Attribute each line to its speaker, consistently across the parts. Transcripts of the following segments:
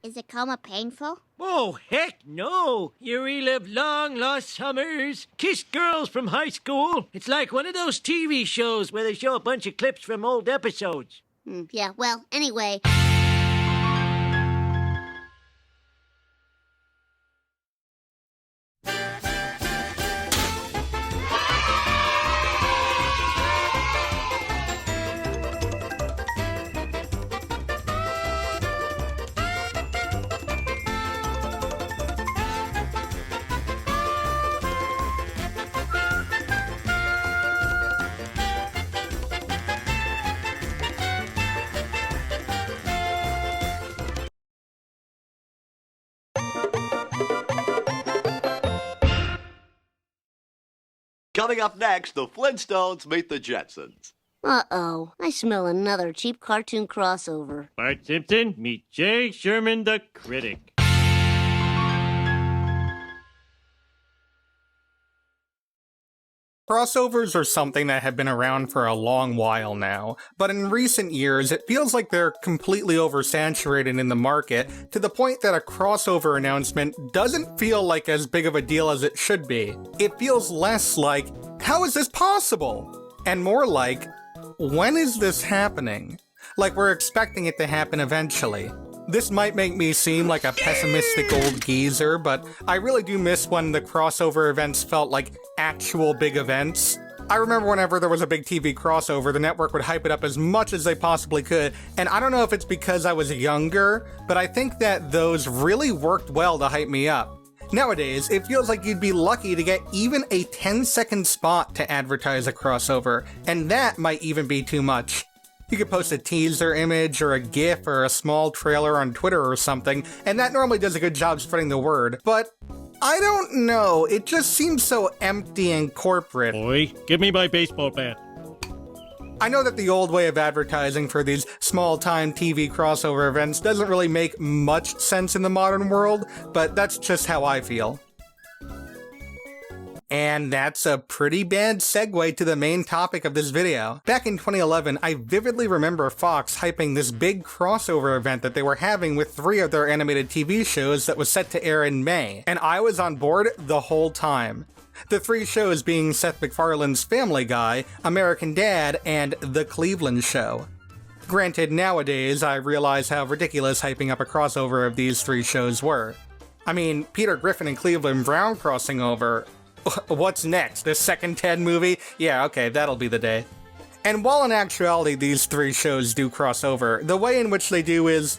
Speaker 1: Is it coma painful?
Speaker 2: Oh, heck no! You relive long lost summers, kissed girls from high school. It's like one of those TV shows where they show a bunch of clips from old episodes.
Speaker 1: Yeah, well, anyway.
Speaker 3: Coming up next, the Flintstones meet the Jetsons.
Speaker 1: Uh-oh, I smell another cheap cartoon crossover.
Speaker 2: Bart Simpson, meet Jay Sherman the Critic.
Speaker 4: Crossovers are something that have been around for a long while now, but in recent years it feels like they're completely oversaturated in the market to the point that a crossover announcement doesn't feel like as big of a deal as it should be. It feels less like, how is this possible? And more like, when is this happening? Like we're expecting it to happen eventually. This might make me seem like a pessimistic old geezer, but I really do miss when the crossover events felt like actual big events. I remember whenever there was a big TV crossover, the network would hype it up as much as they possibly could, and I don't know if it's because I was younger, but I think that those really worked well to hype me up. Nowadays, it feels like you'd be lucky to get even a 10-second spot to advertise a crossover, and that might even be too much. You could post a teaser image or a GIF or a small trailer on Twitter or something, and that normally does a good job spreading the word, but I don't know, it just seems so empty and corporate.
Speaker 2: Boy, give me my baseball bat.
Speaker 4: I know that the old way of advertising for these small-time TV crossover events doesn't really make much sense in the modern world, but that's just how I feel. And that's a pretty bad segue to the main topic of this video. Back in 2011, I vividly remember Fox hyping this big crossover event that they were having with 3 of their animated TV shows that was set to air in May, and I was on board the whole time. The 3 shows being Seth MacFarlane's Family Guy, American Dad, and The Cleveland Show. Granted, nowadays, I realize how ridiculous hyping up a crossover of these 3 shows were. I mean, Peter Griffin and Cleveland Brown crossing over. What's next? The second Ted movie? Yeah, okay, that'll be the day. And while in actuality these 3 shows do cross over, the way in which they do is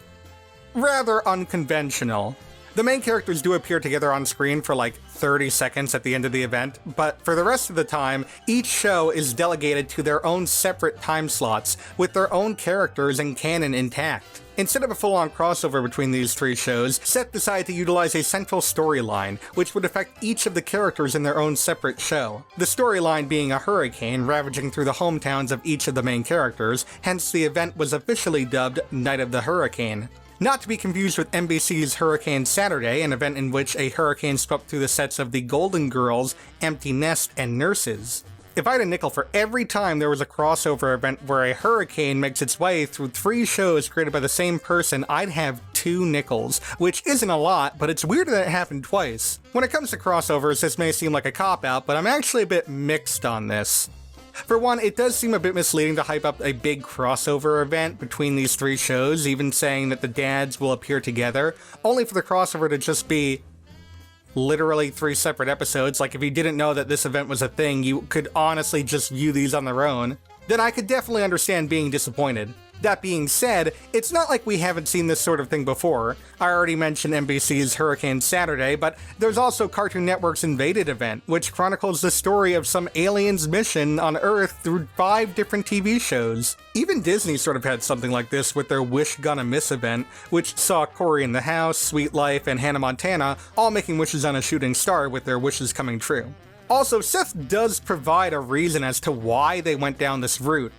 Speaker 4: rather unconventional. The main characters do appear together on screen for like 30 seconds at the end of the event, but for the rest of the time, each show is delegated to their own separate time slots, with their own characters and canon intact. Instead of a full-on crossover between these 3 shows, Seth decided to utilize a central storyline, which would affect each of the characters in their own separate show. The storyline being a hurricane ravaging through the hometowns of each of the main characters, hence the event was officially dubbed Night of the Hurricane. Not to be confused with NBC's Hurricane Saturday, an event in which a hurricane swept through the sets of The Golden Girls, Empty Nest, and Nurses. If I had a nickel for every time there was a crossover event where a hurricane makes its way through 3 shows created by the same person, I'd have 2 nickels, which isn't a lot, but it's weird that it happened twice. When it comes to crossovers, this may seem like a cop-out, but I'm actually a bit mixed on this. For one, it does seem a bit misleading to hype up a big crossover event between these 3 shows, even saying that the dads will appear together, only for the crossover to just be literally 3 separate episodes. Like, if you didn't know that this event was a thing, you could honestly just view these on their own, then I could definitely understand being disappointed. That being said, it's not like we haven't seen this sort of thing before. I already mentioned NBC's Hurricane Saturday, but there's also Cartoon Network's Invaded event, which chronicles the story of some aliens' mission on Earth through 5 different TV shows. Even Disney sort of had something like this with their Wish Gonna Miss event, which saw Cory in the House, Sweet Life, and Hannah Montana all making wishes on a shooting star with their wishes coming true. Also, Seth does provide a reason as to why they went down this route.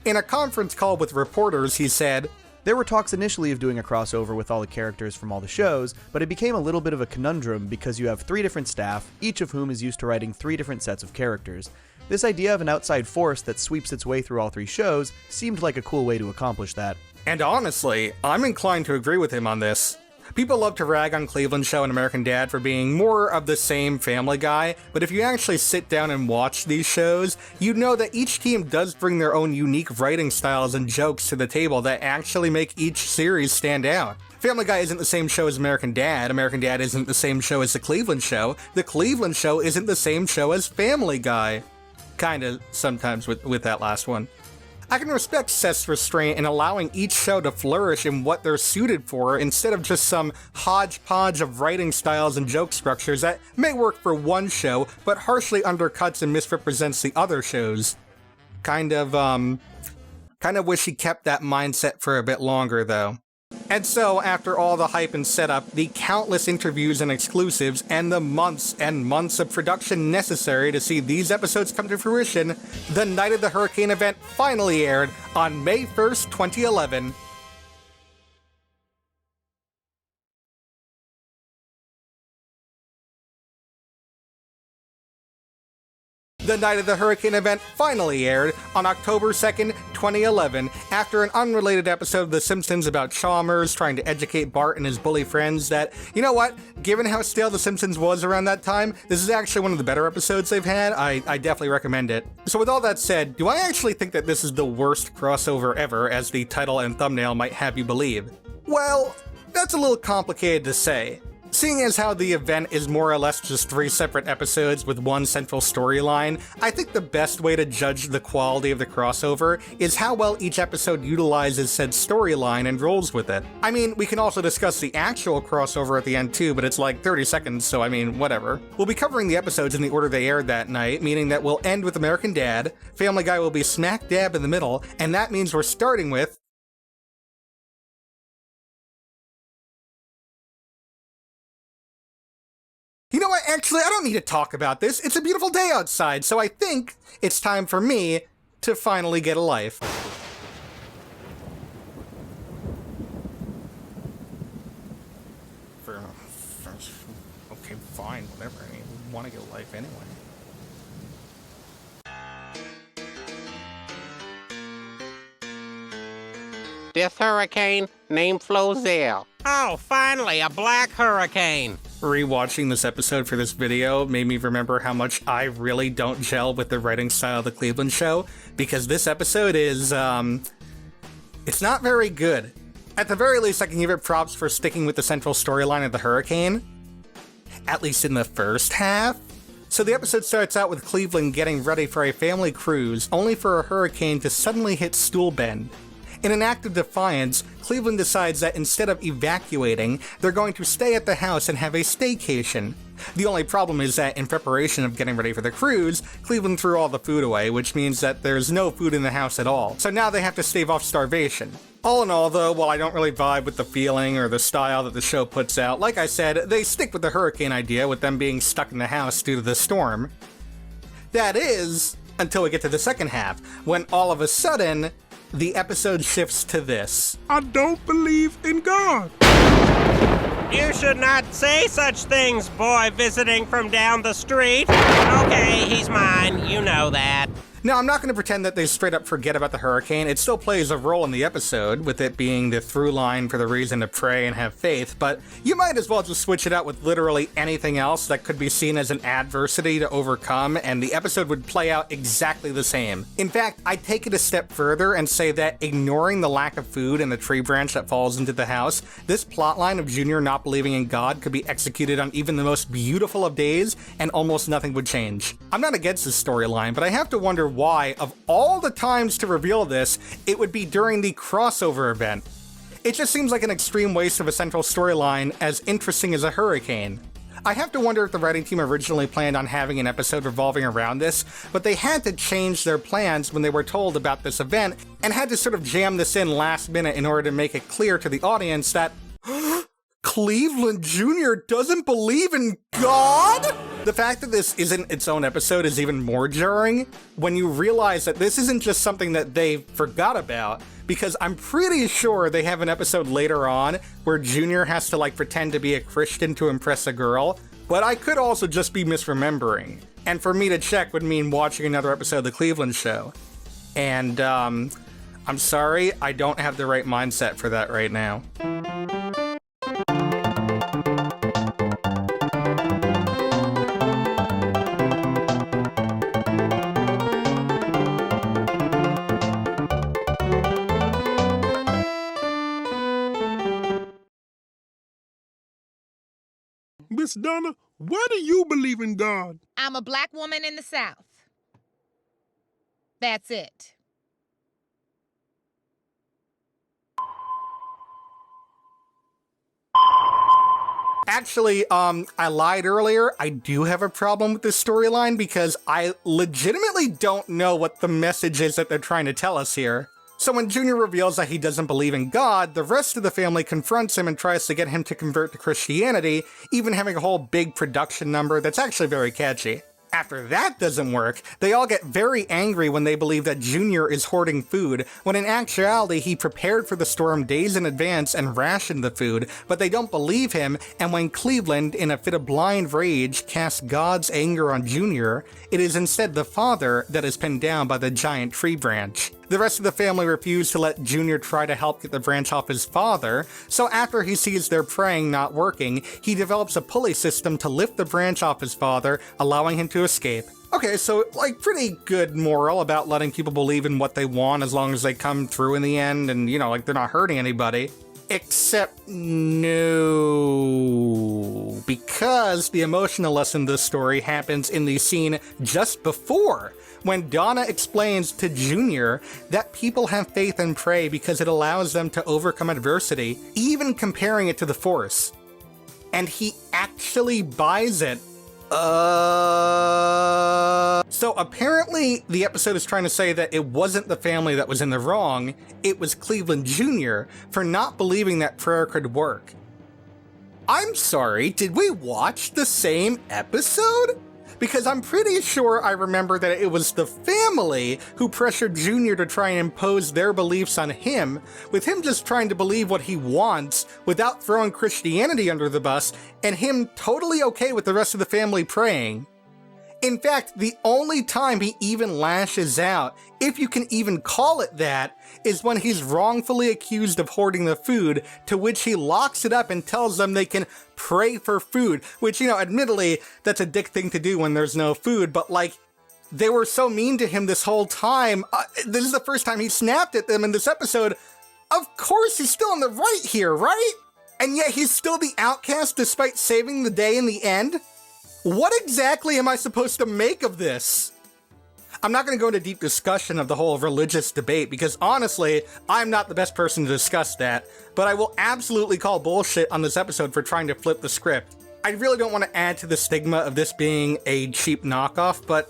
Speaker 4: In a conference call with reporters, he said,
Speaker 5: "There were talks initially of doing a crossover with all the characters from all the shows, but it became a little bit of a conundrum because you have 3 different staff, each of whom is used to writing 3 different sets of characters. This idea of an outside force that sweeps its way through all 3 shows seemed like a cool way to accomplish that."
Speaker 4: And honestly, I'm inclined to agree with him on this. People love to rag on Cleveland Show and American Dad for being more of the same Family Guy, but if you actually sit down and watch these shows, you know that each team does bring their own unique writing styles and jokes to the table that actually make each series stand out. Family Guy isn't the same show as American Dad isn't the same show as The Cleveland Show isn't the same show as Family Guy. Kinda, sometimes with that last one. I can respect Seth's restraint in allowing each show to flourish in what they're suited for instead of just some hodgepodge of writing styles and joke structures that may work for one show but harshly undercuts and misrepresents the other shows. Kind of wish he kept that mindset for a bit longer though. And so, after all the hype and setup, the countless interviews and exclusives, and the months and months of production necessary to see these episodes come to fruition, the Night of the Hurricane event finally aired on May 1st, 2011. The Night of the Hurricane event finally aired on October 2nd, 2011, after an unrelated episode of The Simpsons about Chalmers trying to educate Bart and his bully friends that, you know what, given how stale The Simpsons was around that time, this is actually one of the better episodes they've had. I definitely recommend it. So with all that said, do I actually think that this is the worst crossover ever, as the title and thumbnail might have you believe? Well, that's a little complicated to say. Seeing as how the event is more or less just 3 separate episodes with one central storyline, I think the best way to judge the quality of the crossover is how well each episode utilizes said storyline and rolls with it. I mean, we can also discuss the actual crossover at the end too, but it's like 30 seconds, so I mean, whatever. We'll be covering the episodes in the order they aired that night, meaning that we'll end with American Dad, Family Guy will be smack dab in the middle, and that means we're starting with You know what, actually, I don't need to talk about this. It's a beautiful day outside, so I think it's time for me to finally get a life. Okay, fine, whatever. I mean, we want to get a life anyway.
Speaker 6: This hurricane named Flozell. Oh, finally, a black hurricane.
Speaker 4: Rewatching this episode for this video made me remember how much I really don't gel with the writing style of The Cleveland Show, because this episode is, it's not very good. At the very least, I can give it props for sticking with the central storyline of the hurricane, at least in the first half. So the episode starts out with Cleveland getting ready for a family cruise, only for a hurricane to suddenly hit Stool Bend. In an act of defiance, Cleveland decides that instead of evacuating, they're going to stay at the house and have a staycation. The only problem is that in preparation of getting ready for the cruise, Cleveland threw all the food away, which means that there's no food in the house at all. So now they have to stave off starvation. All in all, though, while I don't really vibe with the feeling or the style that the show puts out, like I said, they stick with the hurricane idea with them being stuck in the house due to the storm. That is, until we get to the second half, when all of a sudden, the episode shifts to this.
Speaker 7: I don't believe in God.
Speaker 6: You should not say such things, boy visiting from down the street. Okay, he's mine. You know that.
Speaker 4: Now, I'm not going to pretend that they straight up forget about the hurricane. It still plays a role in the episode, with it being the through line for the reason to pray and have faith, but you might as well just switch it out with literally anything else that could be seen as an adversity to overcome, and the episode would play out exactly the same. In fact, I'd take it a step further and say that ignoring the lack of food and the tree branch that falls into the house, this plotline of Junior not believing in God could be executed on even the most beautiful of days, and almost nothing would change. I'm not against this storyline, but I have to wonder why, of all the times to reveal this, it would be during the crossover event. It just seems like an extreme waste of a central storyline as interesting as a hurricane. I have to wonder if the writing team originally planned on having an episode revolving around this, but they had to change their plans when they were told about this event, and had to sort of jam this in last minute in order to make it clear to the audience that Cleveland Jr. doesn't believe in God? The fact that this isn't its own episode is even more jarring when you realize that this isn't just something that they forgot about, because I'm pretty sure they have an episode later on where Junior has to pretend to be a Christian to impress a girl, but I could also just be misremembering. And for me to check would mean watching another episode of The Cleveland Show. And, I'm sorry, I don't have the right mindset for that right now.
Speaker 7: Miss Donna, why do you believe in God?
Speaker 8: I'm a black woman in the South. That's it.
Speaker 4: Actually, I lied earlier. I do have a problem with this storyline because I legitimately don't know what the message is that they're trying to tell us here. So when Junior reveals that he doesn't believe in God, the rest of the family confronts him and tries to get him to convert to Christianity, even having a whole big production number that's actually very catchy. After that doesn't work, they all get very angry when they believe that Junior is hoarding food, when in actuality he prepared for the storm days in advance and rationed the food, but they don't believe him, and when Cleveland, in a fit of blind rage, casts God's anger on Junior, it is instead the father that is pinned down by the giant tree branch. The rest of the family refuse to let Junior try to help get the branch off his father, so after he sees their praying not working, he develops a pulley system to lift the branch off his father, allowing him to escape. Okay, so, like, pretty good moral about letting people believe in what they want as long as they come through in the end and, you know, like, they're not hurting anybody. Except no, because the emotional lesson in this story happens in the scene just before, when Donna explains to Junior that people have faith and pray because it allows them to overcome adversity, even comparing it to the Force. And he actually buys it. So apparently the episode is trying to say that it wasn't the family that was in the wrong, it was Cleveland Jr. for not believing that prayer could work. I'm sorry, did we watch the same episode? Because I'm pretty sure I remember that it was the family who pressured Junior to try and impose their beliefs on him, with him just trying to believe what he wants without throwing Christianity under the bus, and him totally okay with the rest of the family praying. In fact, the only time he even lashes out, if you can even call it that, is when he's wrongfully accused of hoarding the food, to which he locks it up and tells them they can pray for food, which, you know, admittedly, that's a dick thing to do when there's no food, but like, they were so mean to him this whole time. This is the first time he snapped at them in this episode. Of course he's still in the right here, right? And yet he's still the outcast despite saving the day in the end? What exactly am I supposed to make of this? I'm not going to go into deep discussion of the whole religious debate because honestly, I'm not the best person to discuss that, but I will absolutely call bullshit on this episode for trying to flip the script. I really don't want to add to the stigma of this being a cheap knockoff, but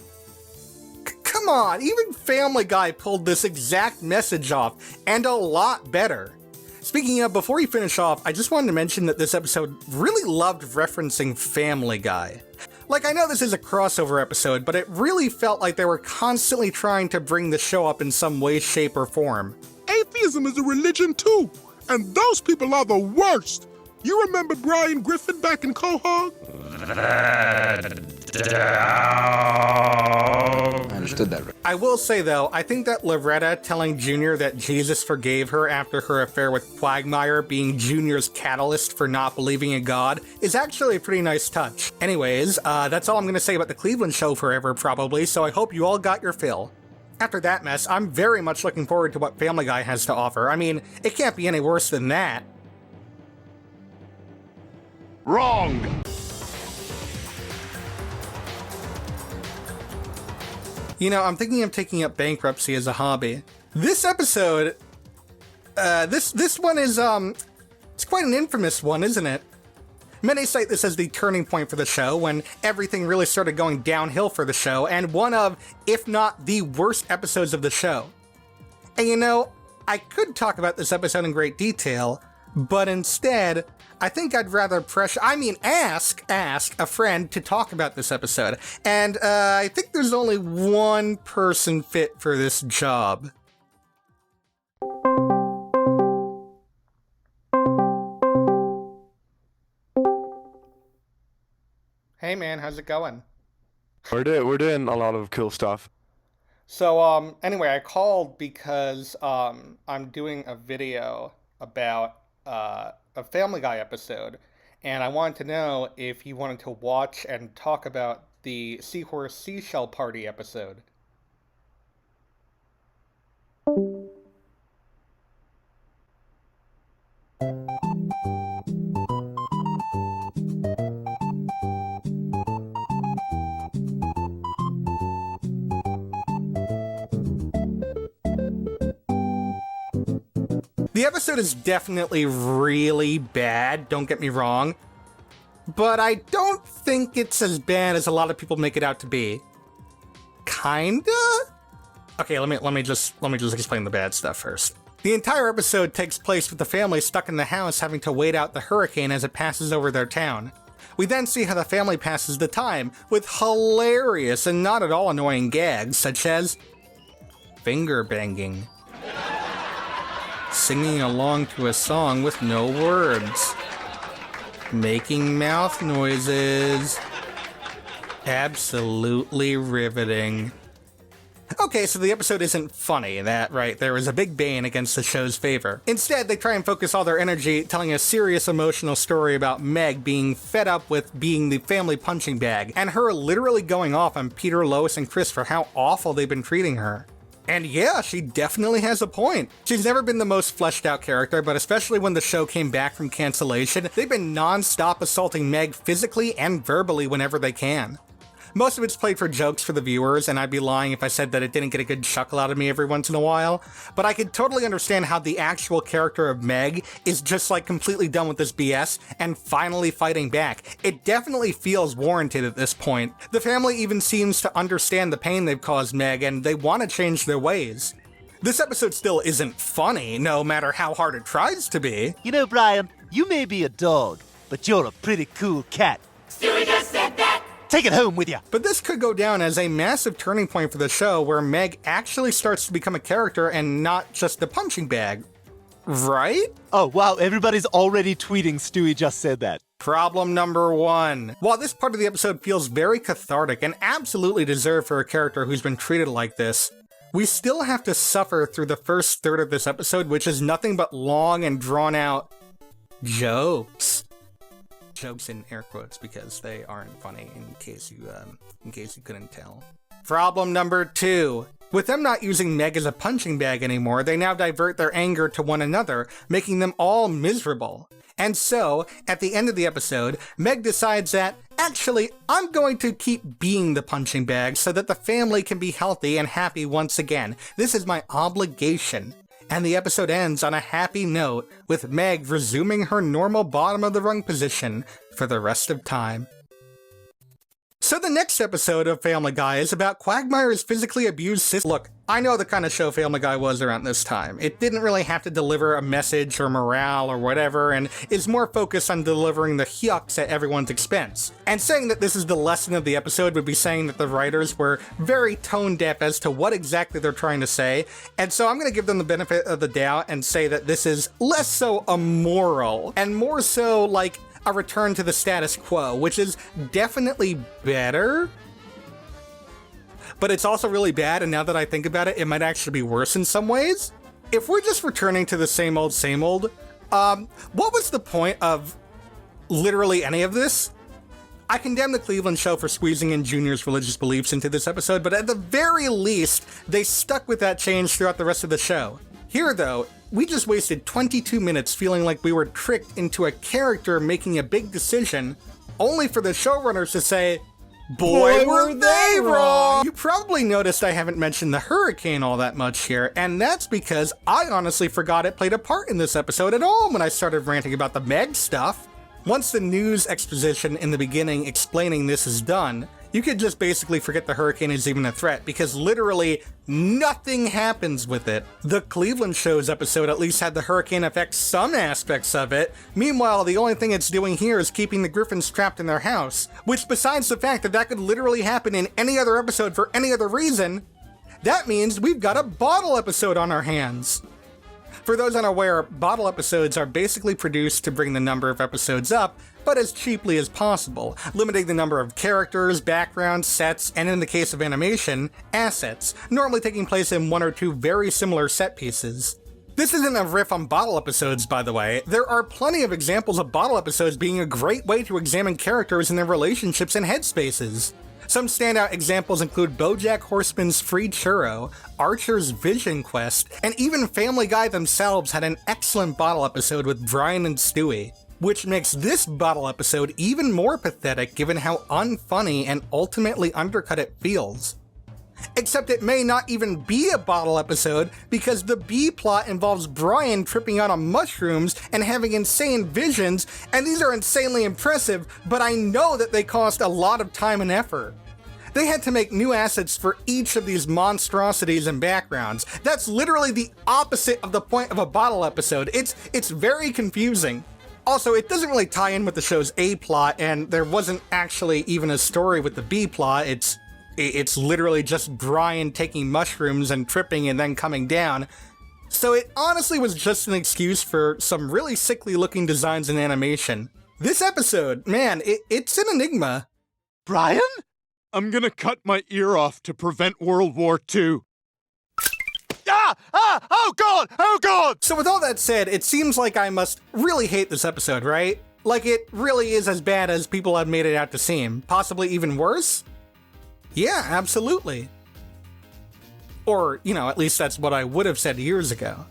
Speaker 4: come on, even Family Guy pulled this exact message off, and a lot better. Speaking of, before you finish off, I just wanted to mention that this episode really loved referencing Family Guy. Like, I know this is a crossover episode, but it really felt like they were constantly trying to bring the show up in some way, shape, or form.
Speaker 7: Atheism is a religion too, and those people are the worst. You remember Brian Griffin back in Quahog?
Speaker 9: I understood that.
Speaker 4: I will say though, I think that Loretta telling Junior that Jesus forgave her after her affair with Quagmire being Junior's catalyst for not believing in God is actually a pretty nice touch. Anyways, that's all I'm gonna say about the Cleveland show forever probably, so I hope you all got your fill. After that mess, I'm very much looking forward to what Family Guy has to offer. I mean, it can't be any worse than that.
Speaker 3: Wrong!
Speaker 4: You know, I'm thinking of taking up bankruptcy as a hobby. This episode, this one is, it's quite an infamous one, isn't it? Many cite this as the turning point for the show, when everything really started going downhill for the show, and one of, if not the worst episodes of the show. And you know, I could talk about this episode in great detail, but instead, I think I'd rather ask a friend to talk about this episode. And I think there's only one person fit for this job. Hey man, how's it going?
Speaker 9: We're doing a lot of cool stuff.
Speaker 4: So, anyway, I called because, I'm doing a video about, a Family Guy episode, and I wanted to know if you wanted to watch and talk about the Seahorse Seashell Party episode. The episode is definitely really bad, don't get me wrong, but I don't think it's as bad as a lot of people make it out to be. Kinda? Okay, let me just explain the bad stuff first. The entire episode takes place with the family stuck in the house having to wait out the hurricane as it passes over their town. We then see how the family passes the time with hilarious and not at all annoying gags such as finger banging, singing along to a song with no words, making mouth noises. Absolutely riveting. Okay, so the episode isn't funny, that right there is a big bane against the show's favor. Instead, they try and focus all their energy telling a serious emotional story about Meg being fed up with being the family punching bag, and her literally going off on Peter, Lois, and Chris for how awful they've been treating her. And yeah, she definitely has a point. She's never been the most fleshed out character, but especially when the show came back from cancellation, they've been non-stop assaulting Meg physically and verbally whenever they can. Most of it's played for jokes for the viewers, and I'd be lying if I said that it didn't get a good chuckle out of me every once in a while, but I could totally understand how the actual character of Meg is just like completely done with this BS and finally fighting back. It definitely feels warranted at this point. The family even seems to understand the pain they've caused Meg, and they want to change their ways. This episode still isn't funny, no matter how hard it tries to be.
Speaker 10: You know, Brian, you may be a dog, but you're a pretty cool cat. Stewie just said that! Take it home with you.
Speaker 4: But this could go down as a massive turning point for the show where Meg actually starts to become a character and not just a punching bag. Right?
Speaker 10: Oh, wow, everybody's already tweeting Stewie just said that.
Speaker 4: Problem number 1. While this part of the episode feels very cathartic and absolutely deserved for a character who's been treated like this, we still have to suffer through the first third of this episode, which is nothing but long and drawn out jokes. Jokes in air quotes because they aren't funny in case you couldn't tell. Problem number 2. With them not using Meg as a punching bag anymore, they now divert their anger to one another, making them all miserable. And so, at the end of the episode, Meg decides that, actually, I'm going to keep being the punching bag so that the family can be healthy and happy once again. This is my obligation. And the episode ends on a happy note, with Meg resuming her normal bottom-of-the-rung position for the rest of time. So the next episode of Family Guy is about Quagmire's physically abused sister. Look, I know the kind of show Family Guy was around this time. It didn't really have to deliver a message or morale or whatever, and is more focused on delivering the yucks at everyone's expense. And saying that this is the lesson of the episode would be saying that the writers were very tone-deaf as to what exactly they're trying to say, and so I'm going to give them the benefit of the doubt and say that this is less so immoral, and more so like a return to the status quo, which is definitely better, but it's also really bad, and now that I think about it, it might actually be worse in some ways. If we're just returning to the same old, what was the point of literally any of this? I condemn the Cleveland show for squeezing in Junior's religious beliefs into this episode, but at the very least, they stuck with that change throughout the rest of the show. Here, though, we just wasted 22 minutes feeling like we were tricked into a character making a big decision, only for the showrunners to say, boy, were they wrong! You probably noticed I haven't mentioned the hurricane all that much here, and that's because I honestly forgot it played a part in this episode at all when I started ranting about the Meg stuff. Once the news exposition in the beginning explaining this is done, you could just basically forget the hurricane is even a threat, because literally nothing happens with it. The Cleveland show's episode at least had the hurricane affect some aspects of it. Meanwhile, the only thing it's doing here is keeping the Griffins trapped in their house, which besides the fact that that could literally happen in any other episode for any other reason, that means we've got a bottle episode on our hands. For those unaware, bottle episodes are basically produced to bring the number of episodes up, but as cheaply as possible, limiting the number of characters, backgrounds, sets, and in the case of animation, assets, normally taking place in one or two very similar set pieces. This isn't a riff on bottle episodes, by the way. There are plenty of examples of bottle episodes being a great way to examine characters and their relationships and headspaces. Some standout examples include BoJack Horseman's Free Churro, Archer's Vision Quest, and even Family Guy themselves had an excellent bottle episode with Brian and Stewie, which makes this bottle episode even more pathetic given how unfunny and ultimately undercut it feels. Except it may not even be a bottle episode because the B plot involves Brian tripping out on mushrooms and having insane visions, and these are insanely impressive, but I know that they cost a lot of time and effort. They had to make new assets for each of these monstrosities and backgrounds. That's literally the opposite of the point of a bottle episode. It's very confusing. Also, it doesn't really tie in with the show's A plot, and there wasn't actually even a story with the B plot. It's literally just Brian taking mushrooms and tripping and then coming down. So it honestly was just an excuse for some really sickly looking designs and animation. This episode, man, it's an enigma.
Speaker 10: Brian?
Speaker 7: I'm gonna cut my ear off to prevent World War II.
Speaker 10: Oh God! Oh God!
Speaker 4: So with all that said, it seems like I must really hate this episode, right? Like it really is as bad as people have made it out to seem. Possibly even worse? Yeah, absolutely. Or, at least that's what I would have said years ago.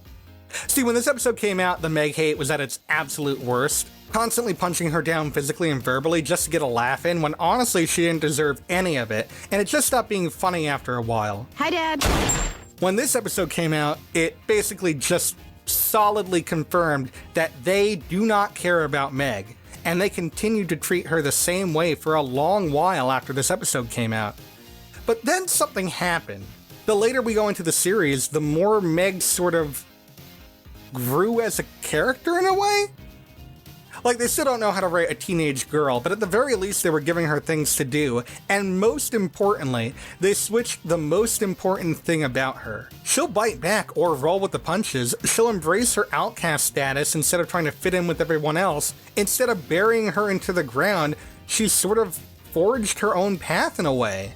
Speaker 4: See, when this episode came out, the Meg hate was at its absolute worst, constantly punching her down physically and verbally just to get a laugh in, when honestly she didn't deserve any of it, and it just stopped being funny after a while.
Speaker 1: Hi, Dad.
Speaker 4: When this episode came out, it basically just solidly confirmed that they do not care about Meg, and they continued to treat her the same way for a long while after this episode came out. But then something happened. The later we go into the series, the more Meg sort of grew as a character in a way? Like, they still don't know how to write a teenage girl, but at the very least they were giving her things to do, and most importantly, they switched the most important thing about her. She'll bite back or roll with the punches, she'll embrace her outcast status instead of trying to fit in with everyone else. Instead of burying her into the ground, she's sort of forged her own path in a way.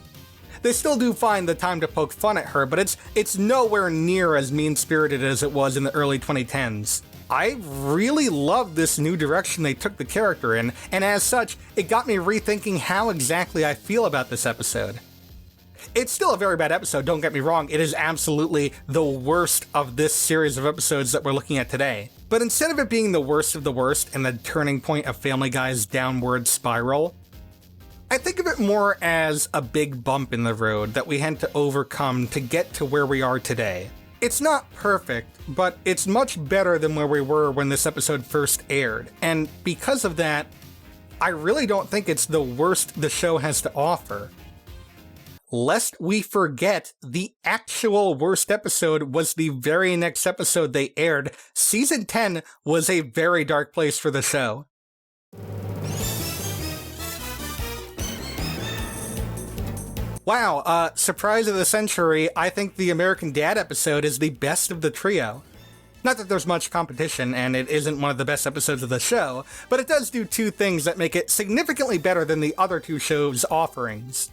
Speaker 4: They still do find the time to poke fun at her, but it's nowhere near as mean-spirited as it was in the early 2010s. I really love this new direction they took the character in, and as such, it got me rethinking how exactly I feel about this episode. It's still a very bad episode, don't get me wrong, it is absolutely the worst of this series of episodes that we're looking at today. But instead of it being the worst of the worst and the turning point of Family Guy's downward spiral, I think of it more as a big bump in the road that we had to overcome to get to where we are today. It's not perfect, but it's much better than where we were when this episode first aired, and because of that, I really don't think it's the worst the show has to offer. Lest we forget, the actual worst episode was the very next episode they aired. Season 10 was a very dark place for the show. Wow, surprise of the century, I think the American Dad episode is the best of the trio. Not that there's much competition, and it isn't one of the best episodes of the show, but it does do two things that make it significantly better than the other two shows' offerings.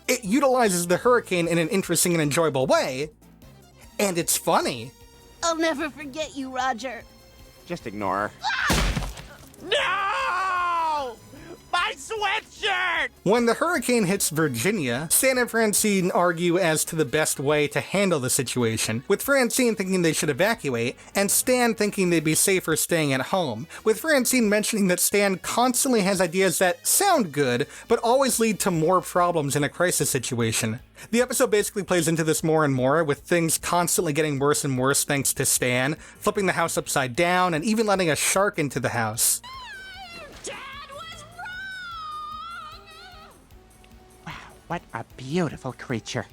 Speaker 4: It utilizes the hurricane in an interesting and enjoyable way, and it's funny.
Speaker 1: I'll never forget you, Roger.
Speaker 6: Just ignore her.
Speaker 10: No! My sweatshirt!
Speaker 4: When the hurricane hits Virginia, Stan and Francine argue as to the best way to handle the situation, with Francine thinking they should evacuate, and Stan thinking they'd be safer staying at home, with Francine mentioning that Stan constantly has ideas that sound good, but always lead to more problems in a crisis situation. The episode basically plays into this more and more, with things constantly getting worse and worse thanks to Stan, flipping the house upside down, and even letting a shark into the house.
Speaker 6: What a beautiful creature.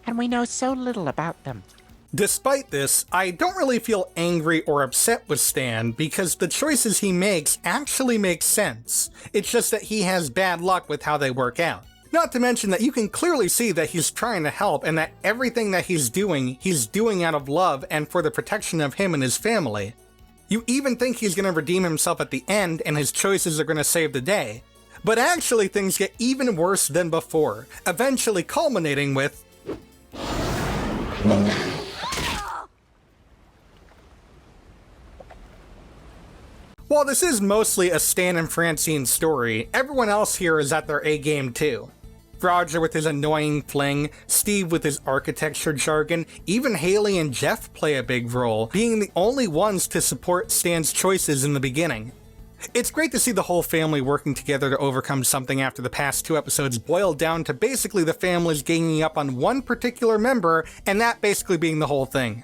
Speaker 6: And we know so little about them.
Speaker 4: Despite this, I don't really feel angry or upset with Stan because the choices he makes actually make sense. It's just that he has bad luck with how they work out. Not to mention that you can clearly see that he's trying to help and that everything that he's doing out of love and for the protection of him and his family. You even think he's going to redeem himself at the end and his choices are going to save the day. But actually things get even worse than before, eventually culminating with... While this is mostly a Stan and Francine story, everyone else here is at their A-game too. Roger with his annoying fling, Steve with his architecture jargon, even Haley and Jeff play a big role, being the only ones to support Stan's choices in the beginning. It's great to see the whole family working together to overcome something after the past 2 episodes boiled down to basically the families ganging up on one particular member, and that basically being the whole thing.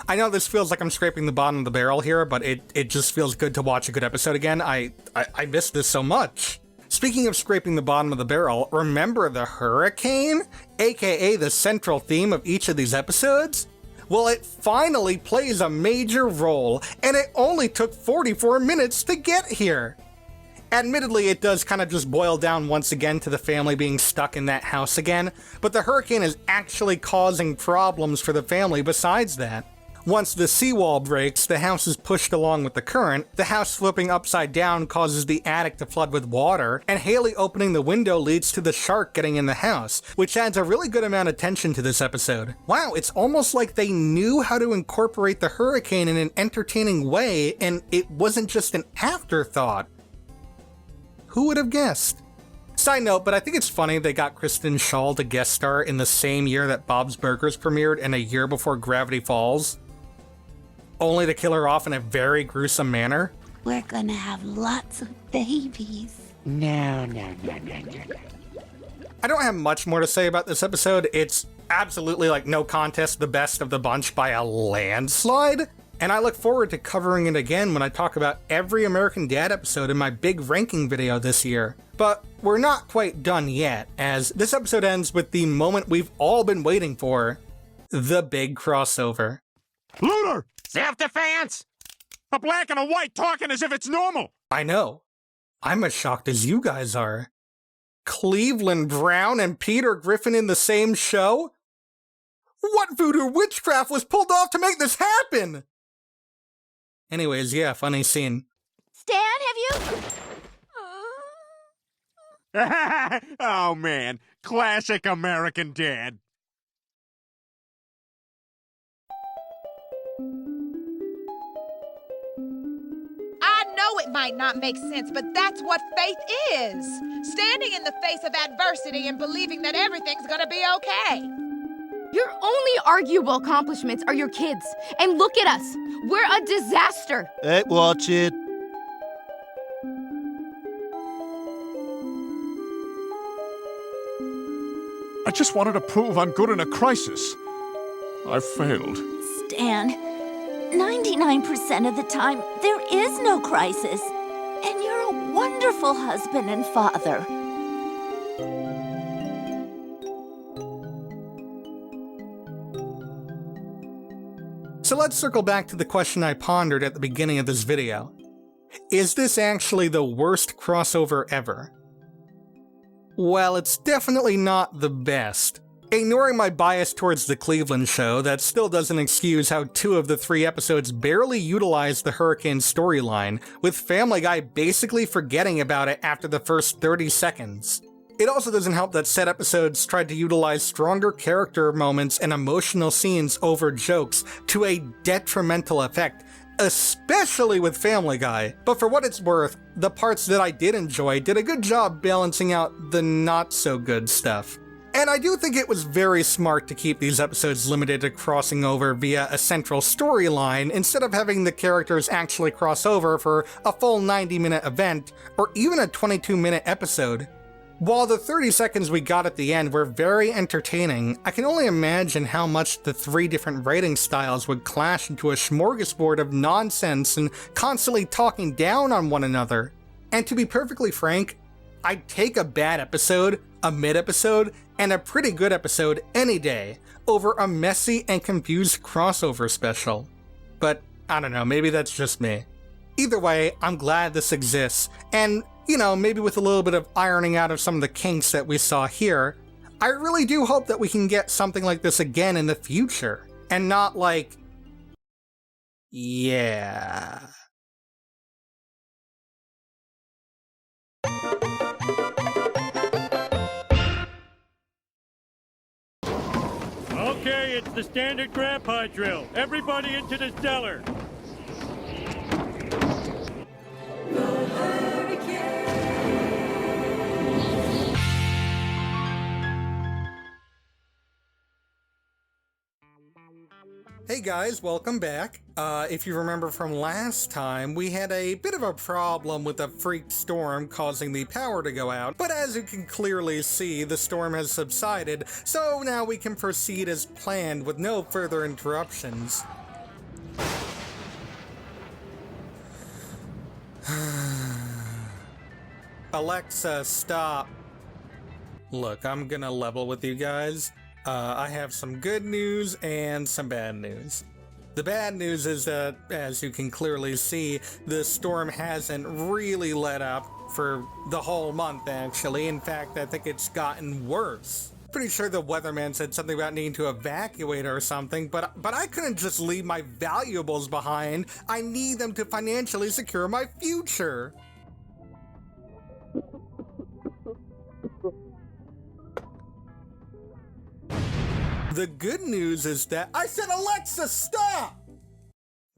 Speaker 4: I know this feels like I'm scraping the bottom of the barrel here, but it just feels good to watch a good episode again. I miss this so much. Speaking of scraping the bottom of the barrel, remember the hurricane? AKA the central theme of each of these episodes? Well, it finally plays a major role, and it only took 44 minutes to get here. Admittedly, it does kind of just boil down once again to the family being stuck in that house again, but the hurricane is actually causing problems for the family besides that. Once the seawall breaks, the house is pushed along with the current, the house flipping upside down causes the attic to flood with water, and Haley opening the window leads to the shark getting in the house, which adds a really good amount of tension to this episode. Wow, it's almost like they knew how to incorporate the hurricane in an entertaining way, and it wasn't just an afterthought. Who would have guessed? Side note, but I think it's funny they got Kristen Schaal to guest star in the same year that Bob's Burgers premiered and a year before Gravity Falls, only to kill her off in a very gruesome manner.
Speaker 1: We're gonna have lots of babies.
Speaker 2: No.
Speaker 4: I don't have much more to say about this episode. It's absolutely, like, no contest, the best of the bunch by a landslide. And I look forward to covering it again when I talk about every American Dad episode in my big ranking video this year. But we're not quite done yet, as this episode ends with the moment we've all been waiting for, the big crossover.
Speaker 7: Looter!
Speaker 6: Self-defense!
Speaker 7: A black and a white talking as if it's normal!
Speaker 4: I know. I'm as shocked as you guys are. Cleveland Brown and Peter Griffin in the same show? What voodoo witchcraft was pulled off to make this happen? Anyways, yeah, funny scene.
Speaker 1: Stan, have you...
Speaker 7: Oh man, classic American Dad.
Speaker 8: I know it might not make sense, but that's what faith is. Standing in the face of adversity and believing that everything's gonna be okay.
Speaker 11: Your only arguable accomplishments are your kids. And look at us. We're a disaster.
Speaker 10: Hey, watch it.
Speaker 7: I just wanted to prove I'm good in a crisis. I failed.
Speaker 1: Stan, 99% of the time, there is no crisis. And you're a wonderful husband and father.
Speaker 4: So let's circle back to the question I pondered at the beginning of this video. Is this actually the worst crossover ever? Well, it's definitely not the best. Ignoring my bias towards the Cleveland show, that still doesn't excuse how 2 of the 3 episodes barely utilize the Hurricane storyline, with Family Guy basically forgetting about it after the first 30 seconds. It also doesn't help that said episodes tried to utilize stronger character moments and emotional scenes over jokes to a detrimental effect, especially with Family Guy. But for what it's worth, the parts that I did enjoy did a good job balancing out the not-so-good stuff. And I do think it was very smart to keep these episodes limited to crossing over via a central storyline instead of having the characters actually cross over for a full 90-minute event or even a 22-minute episode. While the 30 seconds we got at the end were very entertaining, I can only imagine how much the 3 different writing styles would clash into a smorgasbord of nonsense and constantly talking down on one another. And to be perfectly frank, I'd take a bad episode, a mid-episode, and a pretty good episode any day over a messy and confused crossover special. But I don't know, maybe that's just me. Either way, I'm glad this exists, and you know, maybe with a little bit of ironing out of some of the kinks that we saw here, I really do hope that we can get something like this again in the future, and not like, yeah.
Speaker 2: Okay, it's the standard grandpa drill. Everybody into the cellar.
Speaker 4: Hey Hey guys, welcome back. If you remember from last time, we had a bit of a problem with a freak storm causing the power to go out, but as you can clearly see, the storm has subsided, so now we can proceed as planned with no further interruptions. Alexa, stop. Look, I'm gonna level with you guys. I have some good news and some bad news. The bad news is that, as you can clearly see, the storm hasn't really let up for the whole month, actually. In fact, I think it's gotten worse. Pretty sure the weatherman said something about needing to evacuate or something, but I couldn't just leave my valuables behind. I need them to financially secure my future. The good news is that I said, Alexa, stop!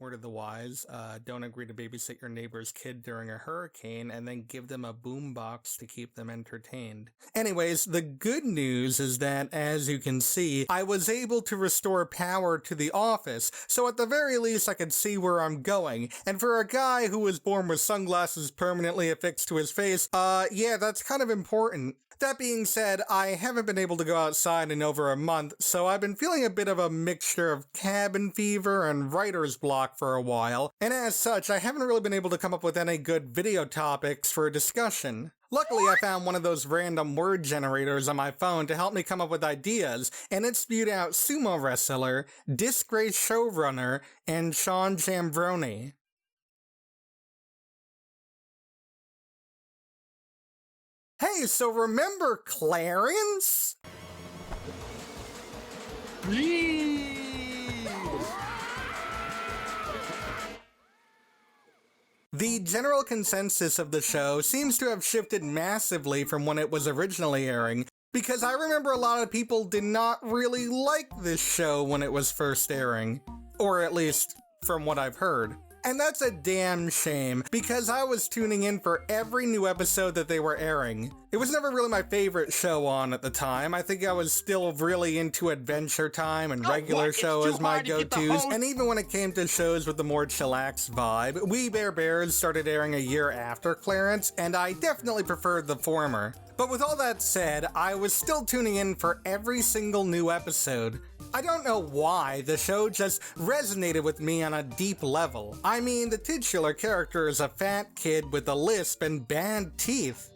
Speaker 4: Word of the wise, don't agree to babysit your neighbor's kid during a hurricane and then give them a boombox to keep them entertained. Anyways, the good news is that, as you can see, I was able to restore power to the office, so at the very least I could see where I'm going. And for a guy who was born with sunglasses permanently affixed to his face, yeah, that's kind of important. That being said, I haven't been able to go outside in over a month, so I've been feeling a bit of a mixture of cabin fever and writer's block for a while, and as such, I haven't really been able to come up with any good video topics for a discussion. Luckily, I found one of those random word generators on my phone to help me come up with ideas, and it spewed out sumo wrestler, disgraced showrunner, and Sean Jambroni. Hey, so remember Clarence? The general consensus of the show seems to have shifted massively from when it was originally airing, because I remember a lot of people did not really like this show when it was first airing. Or at least, from what I've heard. And that's a damn shame, because I was tuning in for every new episode that they were airing. It was never really my favorite show on at the time. I think I was still really into Adventure Time and Regular Show as my go-tos, and even when it came to shows with the more chillax vibe, We Bare Bears started airing a year after Clarence, and I definitely preferred the former. But with all that said, I was still tuning in for every single new episode. I don't know why, the show just resonated with me on a deep level. I mean, the titular character is a fat kid with a lisp and bad teeth.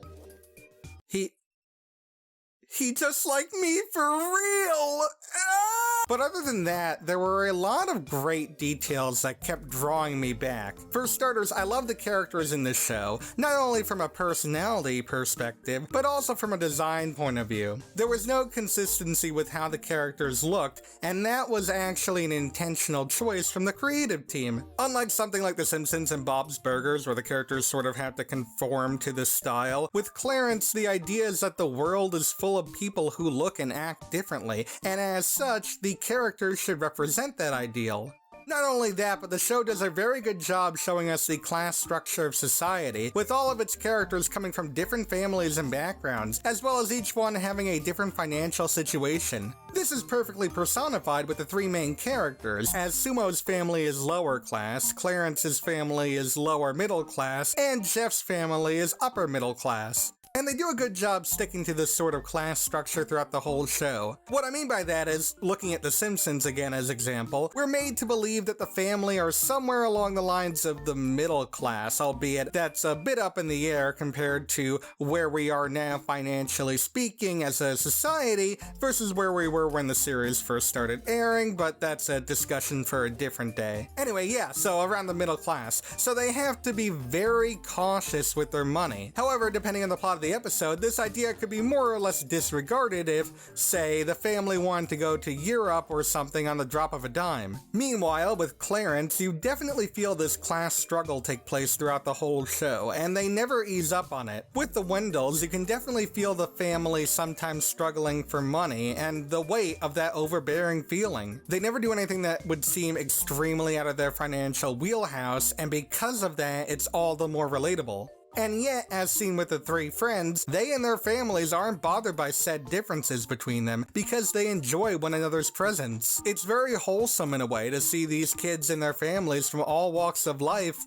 Speaker 4: He just like me for real! Ah! But other than that, there were a lot of great details that kept drawing me back. For starters, I love the characters in this show, not only from a personality perspective, but also from a design point of view. There was no consistency with how the characters looked, and that was actually an intentional choice from the creative team. Unlike something like The Simpsons and Bob's Burgers, where the characters sort of have to conform to the style, with Clarence, the idea is that the world is full of people who look and act differently, and as such, the characters should represent that ideal. Not only that, but the show does a very good job showing us the class structure of society, with all of its characters coming from different families and backgrounds, as well as each one having a different financial situation. This is perfectly personified with the three main characters, as Sumo's family is lower class, Clarence's family is lower middle class, and Jeff's family is upper middle class. And they do a good job sticking to this sort of class structure throughout the whole show. What I mean by that is, looking at The Simpsons again as example, we're made to believe that the family are somewhere along the lines of the middle class, albeit that's a bit up in the air compared to where we are now financially speaking as a society versus where we were when the series first started airing, but that's a discussion for a different day. Anyway, yeah, so around the middle class. So they have to be very cautious with their money. However, depending on the plot of the episode, this idea could be more or less disregarded if, say, the family wanted to go to Europe or something on the drop of a dime. Meanwhile, with Clarence, you definitely feel this class struggle take place throughout the whole show, and they never ease up on it. With the Wendells, you can definitely feel the family sometimes struggling for money, and the weight of that overbearing feeling. They never do anything that would seem extremely out of their financial wheelhouse, and because of that, it's all the more relatable. And yet, as seen with the three friends, they and their families aren't bothered by said differences between them because they enjoy one another's presence. It's very wholesome in a way to see these kids and their families from all walks of life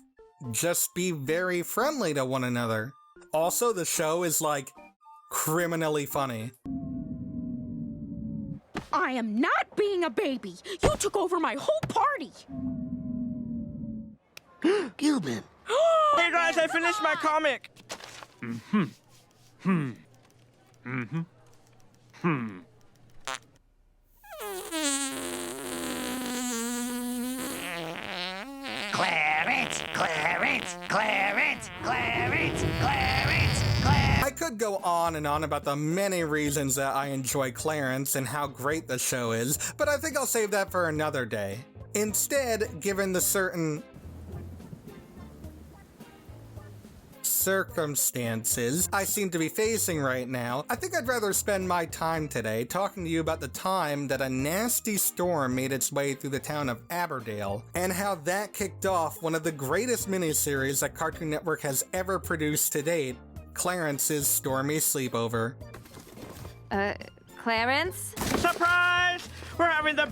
Speaker 4: just be very friendly to one another. Also, the show is like criminally funny.
Speaker 11: I am not being a baby. You took over my whole party.
Speaker 10: Gilbin.
Speaker 12: Hey guys, I finished my comic.
Speaker 10: Clarence, Clarence, Clarence, Clarence, Clarence, Clarence.
Speaker 4: I could go on and on about the many reasons that I enjoy Clarence and how great the show is, but I think I'll save that for another day. Instead, given the certain circumstances I seem to be facing right now, I think I'd rather spend my time today talking to you about the time that a nasty storm made its way through the town of Aberdale, and how that kicked off one of the greatest miniseries that Cartoon Network has ever produced to date, Clarence's Stormy Sleepover.
Speaker 13: Clarence?
Speaker 12: Surprise! We're having the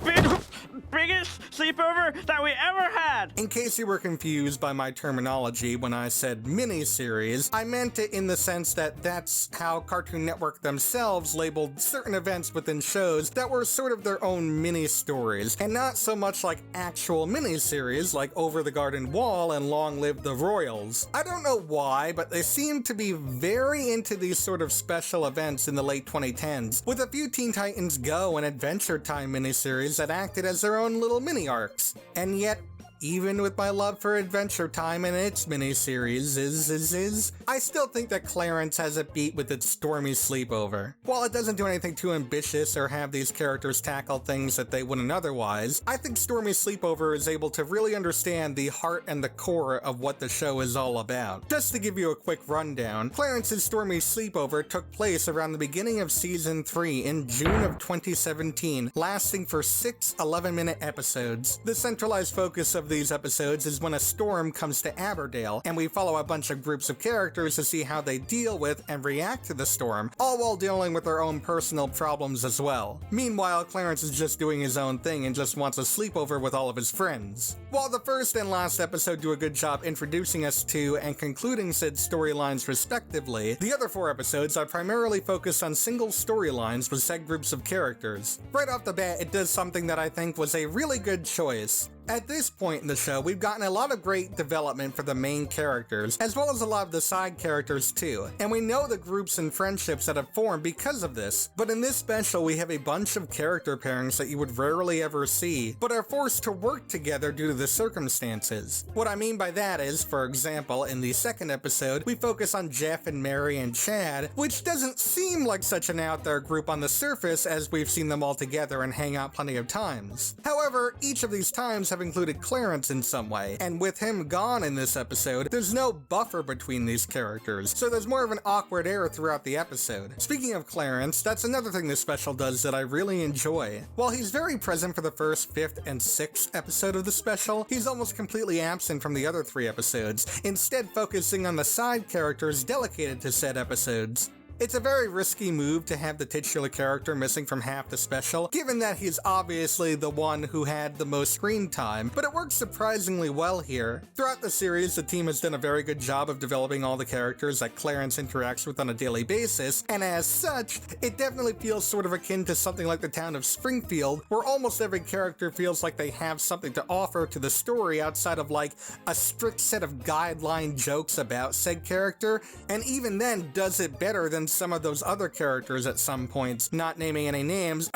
Speaker 12: biggest sleepover that we ever had!
Speaker 4: In case you were confused by my terminology when I said miniseries, I meant it in the sense that that's how Cartoon Network themselves labeled certain events within shows that were sort of their own mini-stories, and not so much like actual miniseries like Over the Garden Wall and Long Live the Royals. I don't know why, but they seem to be very into these sort of special events in the late 2010s, with a few Teen Titans Go and Adventure Time miniseries that acted as their own little mini-arcs. And yet, even with my love for Adventure Time and its miniseries, I still think that Clarence has a beat with its Stormy Sleepover. While it doesn't do anything too ambitious or have these characters tackle things that they wouldn't otherwise, I think Stormy Sleepover is able to really understand the heart and the core of what the show is all about. Just to give you a quick rundown, Clarence's Stormy Sleepover took place around the beginning of Season 3 in June of 2017, lasting for 6 11-minute episodes. The centralized focus of these episodes is when a storm comes to Aberdale, and we follow a bunch of groups of characters to see how they deal with and react to the storm, all while dealing with their own personal problems as well. Meanwhile, Clarence is just doing his own thing and just wants a sleepover with all of his friends. While the first and last episode do a good job introducing us to and concluding said storylines respectively, the other 4 episodes are primarily focused on single storylines with said groups of characters. Right off the bat, it does something that I think was a really good choice. At this point in the show, we've gotten a lot of great development for the main characters, as well as a lot of the side characters too, and we know the groups and friendships that have formed because of this. But in this special, we have a bunch of character pairings that you would rarely ever see, but are forced to work together due to the circumstances. What I mean by that is, for example, in the second episode, we focus on Jeff and Mary and Chad, which doesn't seem like such an out there group on the surface as we've seen them all together and hang out plenty of times. However, each of these times have included Clarence in some way, and with him gone in this episode, there's no buffer between these characters, so there's more of an awkward air throughout the episode. Speaking of Clarence, that's another thing this special does that I really enjoy. While he's very present for the first, 5th, and 6th episode of the special, he's almost completely absent from the other 3 episodes, instead focusing on the side characters delegated to said episodes. It's a very risky move to have the titular character missing from half the special, given that he's obviously the one who had the most screen time, but it works surprisingly well here. Throughout the series, the team has done a very good job of developing all the characters that Clarence interacts with on a daily basis, and as such, it definitely feels sort of akin to something like the town of Springfield, where almost every character feels like they have something to offer to the story outside of like a strict set of guideline jokes about said character, and even then does it better than some of those other characters at some points, not naming any names.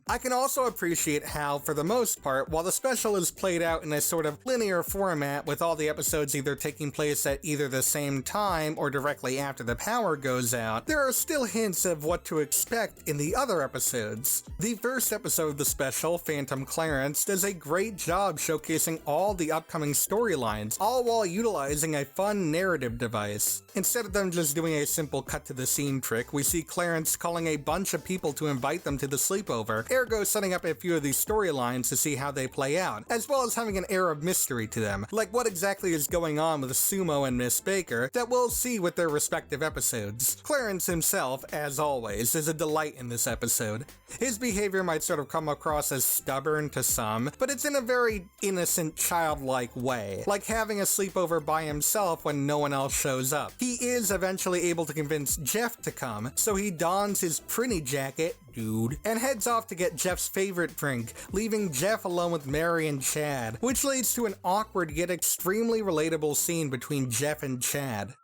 Speaker 4: I can also appreciate how, for the most part, while the special is played out in a sort of linear format with all the episodes either taking place at either the same time or directly after the power goes out, there are still hints of what to expect in the other episodes. The first episode of the special, Phantom Clarence, does a great job showcasing all the upcoming storylines, all while utilizing a fun narrative device. Instead of them just doing a simple cut to the scene trick, we see Clarence calling a bunch of people to invite them to the sleepover, ergo setting up a few of these storylines to see how they play out, as well as having an air of mystery to them, like what exactly is going on with Sumo and Miss Baker that we'll see with their respective episodes. Clarence himself, as always, is a delight in this episode. His behavior might sort of come across as stubborn to some, but it's in a very innocent, childlike way, like having a sleepover by himself when no one else shows up. He is eventually able to convince Jeff to come, so he dons his pretty jacket, dude, and heads off to get Jeff's favorite drink, leaving Jeff alone with Mary and Chad, which leads to an awkward yet extremely relatable scene between Jeff and Chad.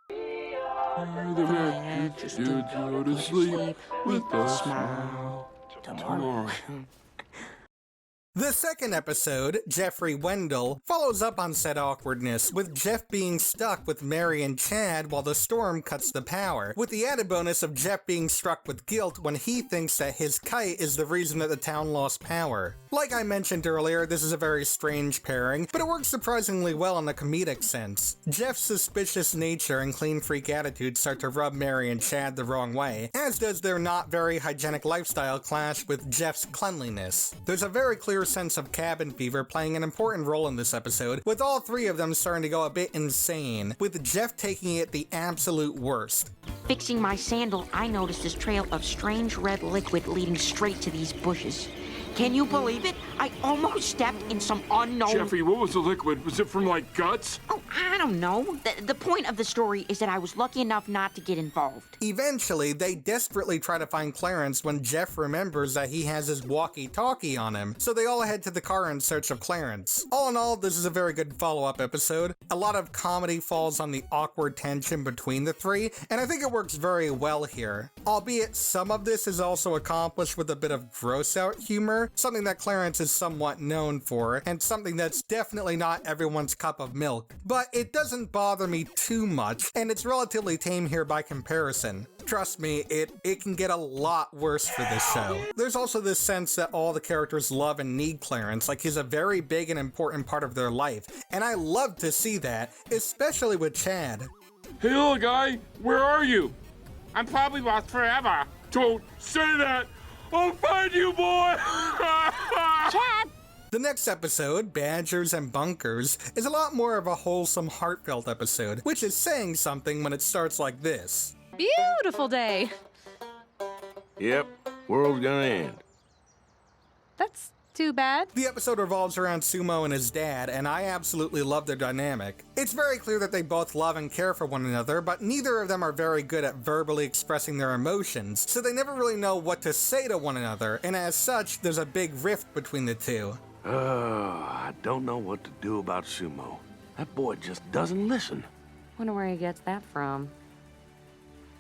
Speaker 9: Just to go to sleep with a smile tomorrow.
Speaker 4: The second episode, Jeffrey Wendell, follows up on said awkwardness, with Jeff being stuck with Mary and Chad while the storm cuts the power, with the added bonus of Jeff being struck with guilt when he thinks that his kite is the reason that the town lost power. Like I mentioned earlier, this is a very strange pairing, but it works surprisingly well in the comedic sense. Jeff's suspicious nature and clean freak attitude start to rub Mary and Chad the wrong way, as does their not very hygienic lifestyle clash with Jeff's cleanliness. There's a very clear sense of cabin fever playing an important role in this episode, with all three of them starting to go a bit insane, with Jeff taking it the absolute worst.
Speaker 13: Fixing my sandal, I noticed this trail of strange red liquid leading straight to these bushes. Can you believe it? I almost stepped in some unknown...
Speaker 9: Jeffrey, what was the liquid? Was it from, like, guts?
Speaker 13: Oh, I don't know. The point of the story is that I was lucky enough not to get involved.
Speaker 4: Eventually, they desperately try to find Clarence when Jeff remembers that he has his walkie-talkie on him, so they all head to the car in search of Clarence. All in all, this is a very good follow-up episode. A lot of comedy falls on the awkward tension between the three, and I think it works very well here. Albeit, some of this is also accomplished with a bit of gross-out humor, something that Clarence is somewhat known for, and something that's definitely not everyone's cup of milk. But it doesn't bother me too much, and it's relatively tame here by comparison. Trust me, it can get a lot worse for this show. There's also this sense that all the characters love and need Clarence, like he's a very big and important part of their life, and I love to see that, especially with Chad.
Speaker 9: Hey, little guy, where are you?
Speaker 12: I'm probably lost forever.
Speaker 9: Don't say that! I'll find you, boy!
Speaker 1: Chad!
Speaker 4: The next episode, Badgers and Bunkers, is a lot more of a wholesome, heartfelt episode, which is saying something when it starts like this.
Speaker 14: Beautiful day.
Speaker 9: Yep, world's gonna end.
Speaker 14: That's too bad.
Speaker 4: The episode revolves around Sumo and his dad, and I absolutely love their dynamic. It's very clear that they both love and care for one another, but neither of them are very good at verbally expressing their emotions, so they never really know what to say to one another, and as such, there's a big rift between the two.
Speaker 15: I don't know what to do about Sumo. That boy just doesn't listen.
Speaker 13: Wonder where he gets that from.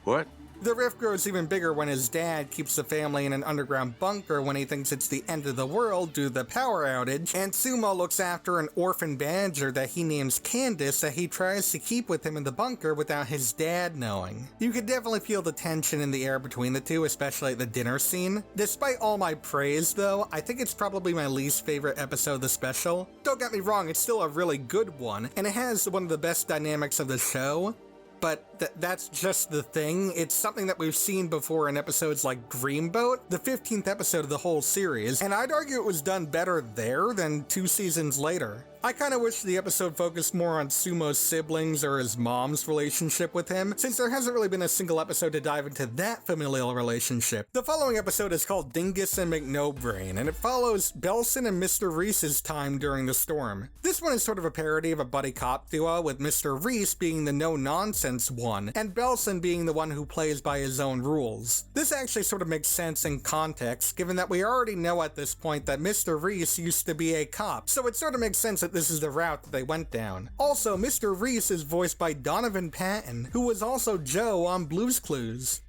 Speaker 15: What?
Speaker 4: The rift grows even bigger when his dad keeps the family in an underground bunker when he thinks it's the end of the world due to the power outage, and Sumo looks after an orphan badger that he names Candace that he tries to keep with him in the bunker without his dad knowing. You could definitely feel the tension in the air between the two, especially at the dinner scene. Despite all my praise though, I think it's probably my least favorite episode of the special. Don't get me wrong, it's still a really good one, and it has one of the best dynamics of the show. But that's just the thing. It's something that we've seen before in episodes like Dreamboat, the 15th episode of the whole series, and I'd argue it was done better there than 2 seasons later. I kinda wish the episode focused more on Sumo's siblings or his mom's relationship with him, since there hasn't really been a single episode to dive into that familial relationship. The following episode is called Dingus and McNobrain, and it follows Belson and Mr. Reese's time during the storm. This one is sort of a parody of a buddy cop duo, with Mr. Reese being the no-nonsense one, and Belson being the one who plays by his own rules. This actually sort of makes sense in context, given that we already know at this point that Mr. Reese used to be a cop, so it sort of makes sense that this is the route that they went down. Also, Mr. Reese is voiced by Donovan Patton, who was also Joe on Blue's Clues.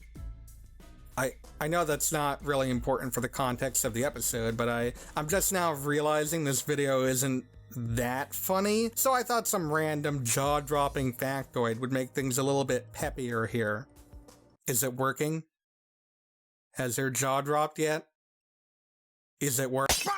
Speaker 4: I know that's not really important for the context of the episode, but I'm just now realizing this video isn't that funny, so I thought some random jaw-dropping factoid would make things a little bit peppier here. Is it working? Has her jaw dropped yet? Is it working?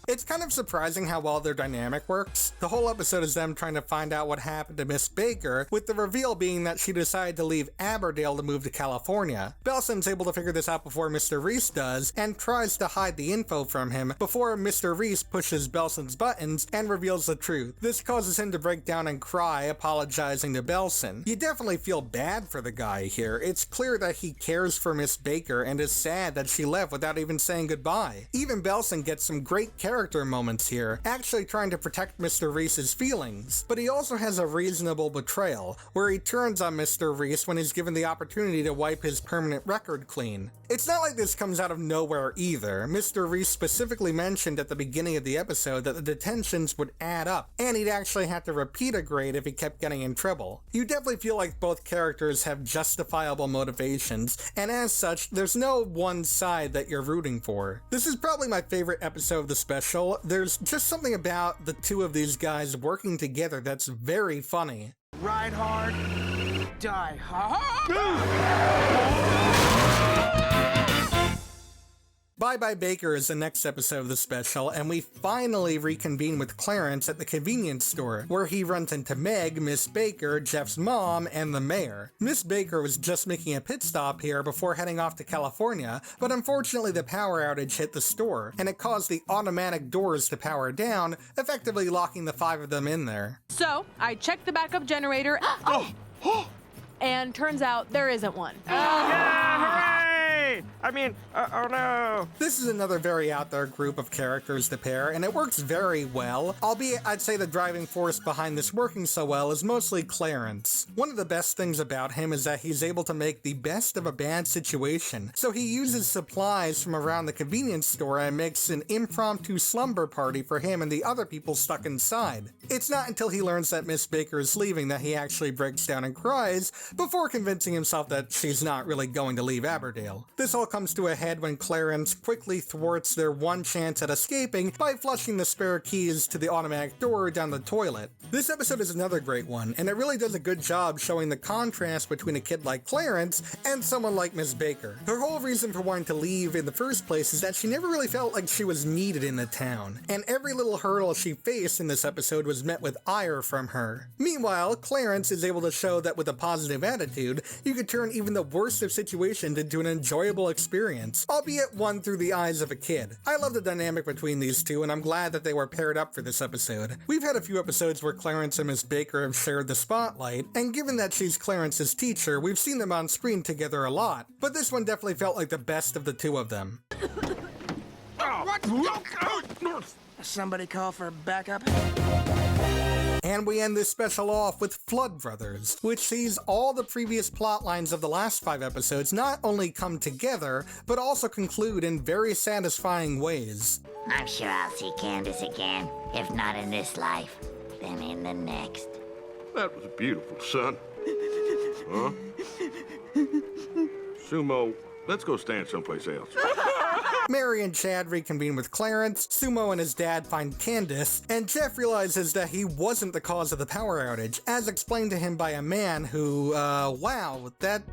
Speaker 4: It's kind of surprising how well their dynamic works. The whole episode is them trying to find out what happened to Miss Baker, with the reveal being that she decided to leave Aberdale to move to California. Belson's able to figure this out before Mr. Reese does, and tries to hide the info from him before Mr. Reese pushes Belson's buttons and reveals the truth. This causes him to break down and cry, apologizing to Belson. You definitely feel bad for the guy here. It's clear that he cares for Miss Baker and is sad that she left without even saying goodbye. Even Belson gets some great character moments here, actually trying to protect Mr. Reese's feelings. But he also has a reasonable betrayal, where he turns on Mr. Reese when he's given the opportunity to wipe his permanent record clean. It's not like this comes out of nowhere either. Mr. Reese specifically mentioned at the beginning of the episode that the detentions would add up, and he'd actually have to repeat a grade if he kept getting in trouble. You definitely feel like both characters have justifiable motivations, and as such, there's no one side that you're rooting for. This is probably my favorite episode of the special. There's just something about the two of these guys working together that's very funny.
Speaker 12: Ride hard, die hard.
Speaker 4: Bye Bye Baker is the next episode of the special, and we finally reconvene with Clarence at the convenience store, where he runs into Meg, Miss Baker, Jeff's mom, and the mayor. Miss Baker was just making a pit stop here before heading off to California, but unfortunately the power outage hit the store, and it caused the automatic doors to power down, effectively locking the 5 of them in there.
Speaker 14: So, I checked the backup generator. And turns out there isn't one.
Speaker 12: Yeah, hooray! Oh no.
Speaker 4: This is another very out there group of characters to pair, and it works very well, albeit I'd say the driving force behind this working so well is mostly Clarence. One of the best things about him is that he's able to make the best of a bad situation, so he uses supplies from around the convenience store and makes an impromptu slumber party for him and the other people stuck inside. It's not until he learns that Miss Baker is leaving that he actually breaks down and cries, before convincing himself that she's not really going to leave Aberdale. This all comes to a head when Clarence quickly thwarts their one chance at escaping by flushing the spare keys to the automatic door down the toilet. This episode is another great one, and it really does a good job showing the contrast between a kid like Clarence and someone like Miss Baker. Her whole reason for wanting to leave in the first place is that she never really felt like she was needed in the town, and every little hurdle she faced in this episode was met with ire from her. Meanwhile, Clarence is able to show that with a positive attitude, you could turn even the worst of situations into an enjoyable experience, albeit one through the eyes of a kid. I love the dynamic between these two, and I'm glad that they were paired up for this episode. We've had a few episodes where Clarence and Miss Baker have shared the spotlight, and given that she's Clarence's teacher, we've seen them on screen together a lot, but this one definitely felt like the best of the two of them.
Speaker 12: Somebody call for backup?
Speaker 4: And we end this special off with Flood Brothers, which sees all the previous plot lines of the last 5 episodes not only come together, but also conclude in very satisfying ways.
Speaker 16: I'm sure I'll see Candace again, if not in this life, then in the next.
Speaker 15: That was beautiful, son. Huh? Sumo, let's go stand someplace else.
Speaker 4: Mary and Chad reconvene with Clarence, Sumo and his dad find Candace, and Jeff realizes that he wasn't the cause of the power outage, as explained to him by a man who, wow, that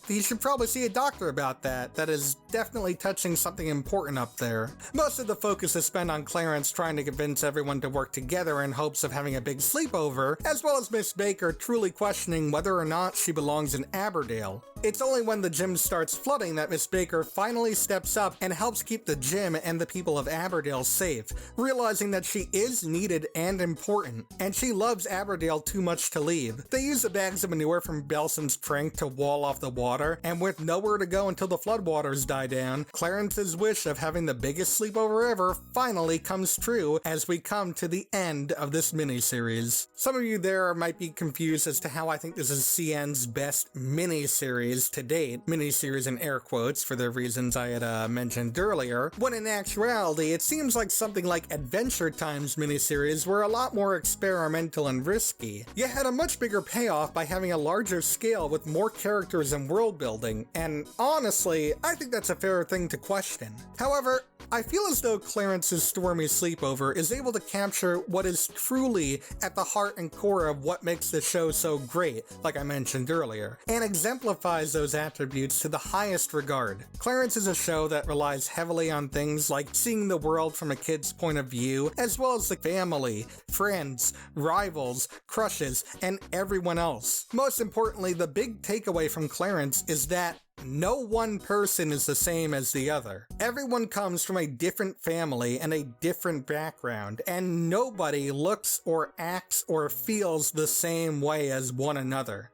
Speaker 4: he should probably see a doctor about that. That is definitely touching something important up there. Most of the focus is spent on Clarence trying to convince everyone to work together in hopes of having a big sleepover, as well as Miss Baker truly questioning whether or not she belongs in Aberdale. It's only when the gym starts flooding that Miss Baker finally steps up and helps keep the gym and the people of Aberdale safe, realizing that she is needed and important, and she loves Aberdale too much to leave. They use the bags of manure from Belson's prank to wall off the water, and with nowhere to go until the floodwaters die down, Clarence's wish of having the biggest sleepover ever finally comes true as we come to the end of this miniseries. Some of you there might be confused as to how I think this is CN's best miniseries to date, miniseries in air quotes for the reasons I had mentioned earlier, when in actuality it seems like something like Adventure Time's miniseries were a lot more experimental and risky, yet had a much bigger payoff by having a larger scale with more characters and world building, and honestly, I think that's a fair thing to question. However, I feel as though Clarence's Stormy Sleepover is able to capture what is truly at the heart and core of what makes the show so great, like I mentioned earlier, and exemplifies prize those attributes to the highest regard. Clarence is a show that relies heavily on things like seeing the world from a kid's point of view, as well as the family, friends, rivals, crushes, and everyone else. Most importantly, the big takeaway from Clarence is that no one person is the same as the other. Everyone comes from a different family and a different background, and nobody looks or acts or feels the same way as one another.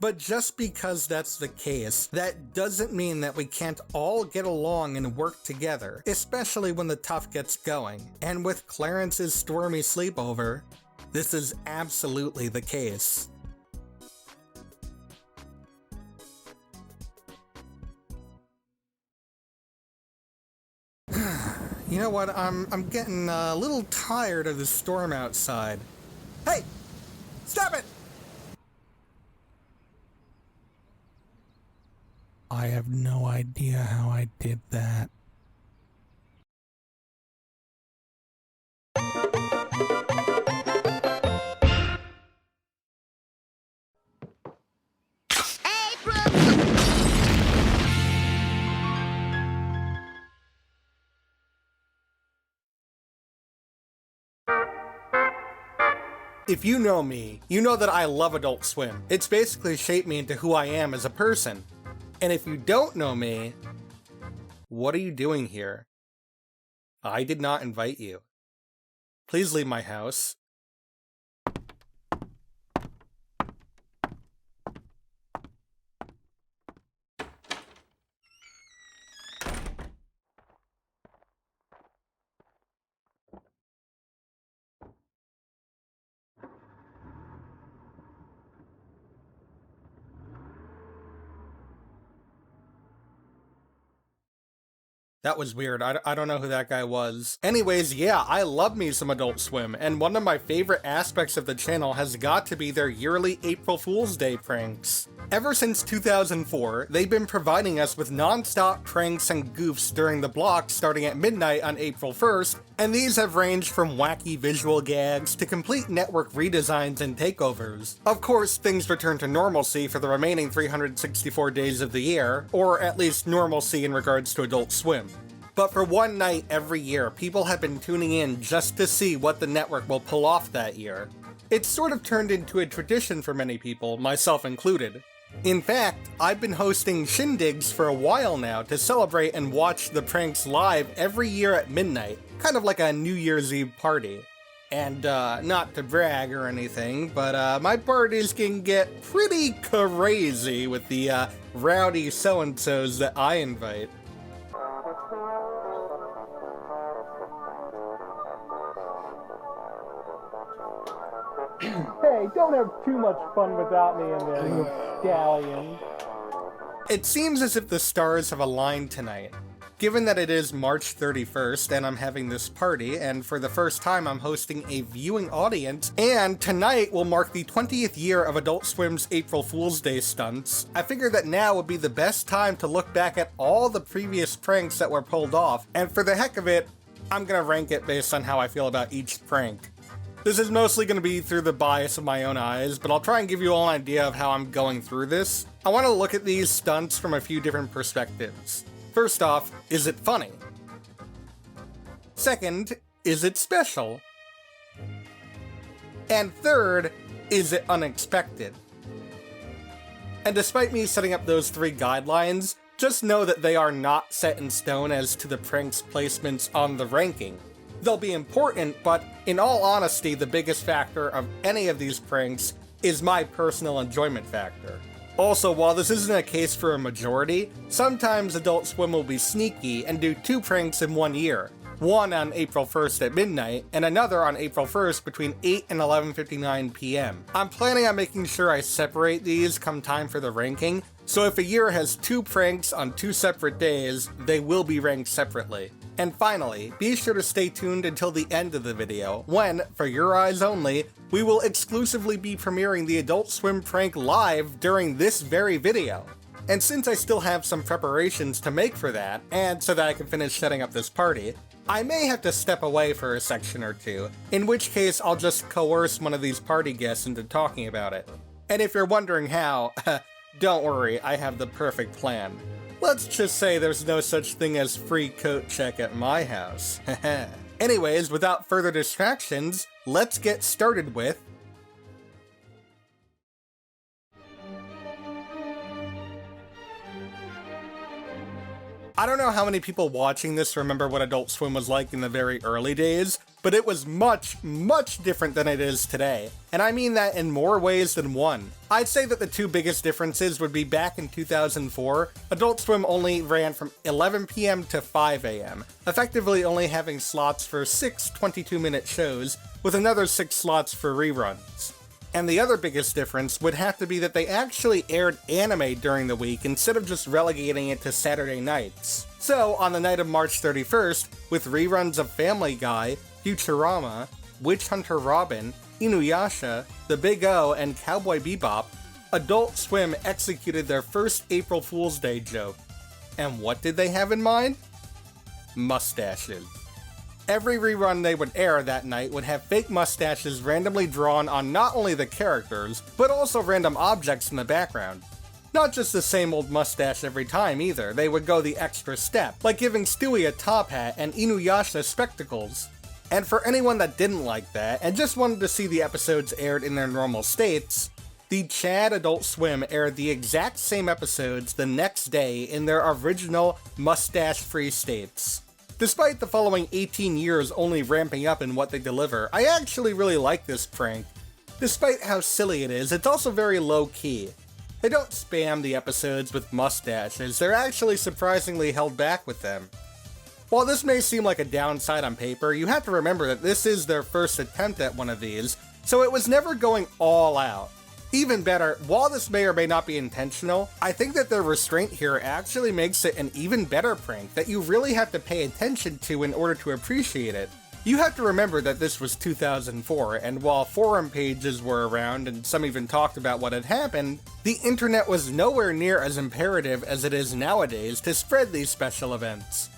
Speaker 4: But just because that's the case, that doesn't mean that we can't all get along and work together, especially when the tough gets going. And with Clarence's Stormy Sleepover, this is absolutely the case. You know what, I'm getting a little tired of the storm outside. Hey! Stop it! I have no idea how I did that. If you know me, you know that I love Adult Swim. It's basically shaped me into who I am as a person. And if you don't know me, what are you doing here? I did not invite you. Please leave my house. That was weird. I don't know who that guy was. Anyways, yeah, I love me some Adult Swim, and one of my favorite aspects of the channel has got to be their yearly April Fool's Day pranks. Ever since 2004, they've been providing us with non-stop pranks and goofs during the block starting at midnight on April 1st, and these have ranged from wacky visual gags to complete network redesigns and takeovers. Of course, things return to normalcy for the remaining 364 days of the year, or at least normalcy in regards to Adult Swim. But for one night every year, people have been tuning in just to see what the network will pull off that year. It's sort of turned into a tradition for many people, myself included. In fact, I've been hosting shindigs for a while now to celebrate and watch the pranks live every year at midnight, kind of like a New Year's Eve party. And not to brag or anything, but my parties can get pretty crazy with the rowdy so-and-sos that I invite. Hey, don't have too much fun without me in there, you stallion. It seems as if the stars have aligned tonight. Given that it is March 31st and I'm having this party, and for the first time I'm hosting a viewing audience, and tonight will mark the 20th year of Adult Swim's April Fool's Day stunts, I figured that now would be the best time to look back at all the previous pranks that were pulled off, and for the heck of it, I'm gonna rank it based on how I feel about each prank. This is mostly going to be through the bias of my own eyes, but I'll try and give you all an idea of how I'm going through this. I want to look at these stunts from a few different perspectives. First off, is it funny? Second, is it special? And third, is it unexpected? And despite me setting up those three guidelines, just know that they are not set in stone as to the prank's placements on the ranking. They'll be important, but in all honesty, the biggest factor of any of these pranks is my personal enjoyment factor. Also, while this isn't a case for a majority, sometimes Adult Swim will be sneaky and do two pranks in one year. One on April 1st at midnight, and another on April 1st between 8 and 11:59 p.m. I'm planning on making sure I separate these come time for the ranking, so if a year has two pranks on two separate days, they will be ranked separately. And finally, be sure to stay tuned until the end of the video, when, for your eyes only, we will exclusively be premiering the Adult Swim prank live during this very video. And since I still have some preparations to make for that, and so that I can finish setting up this party, I may have to step away for a section or two, in which case I'll just coerce one of these party guests into talking about it. And if you're wondering how, Don't worry, I have the perfect plan. Let's just say there's no such thing as free coat check at my house. Anyways, without further distractions, let's get started with... I don't know how many people watching this remember what Adult Swim was like in the very early days, but it was much, much different than it is today. And I mean that in more ways than one. I'd say that the two biggest differences would be back in 2004, Adult Swim only ran from 11 p.m. to 5 a.m., effectively only having slots for 6 22-minute shows, with another 6 slots for reruns. And the other biggest difference would have to be that they actually aired anime during the week instead of just relegating it to Saturday nights. So, on the night of March 31st, with reruns of Family Guy, Futurama, Witch Hunter Robin, Inuyasha, The Big O, and Cowboy Bebop, Adult Swim executed their first April Fool's Day joke. And what did they have in mind? Mustaches. Every rerun they would air that night would have fake mustaches randomly drawn on not only the characters, but also random objects in the background. Not just the same old mustache every time either, they would go the extra step, like giving Stewie a top hat and Inuyasha spectacles. And for anyone that didn't like that, and just wanted to see the episodes aired in their normal states, the Chad Adult Swim aired the exact same episodes the next day in their original mustache-free states. Despite the following 18 years only ramping up in what they deliver, I actually really like this prank. Despite how silly it is, it's also very low-key. They don't spam the episodes with mustaches, they're actually surprisingly held back with them. While this may seem like a downside on paper, you have to remember that this is their first attempt at one of these, so it was never going all out. Even better, while this may or may not be intentional, I think that their restraint here actually makes it an even better prank that you really have to pay attention to in order to appreciate it. You have to remember that this was 2004, and while forum pages were around and some even talked about what had happened, the internet was nowhere near as imperative as it is nowadays to spread these special events.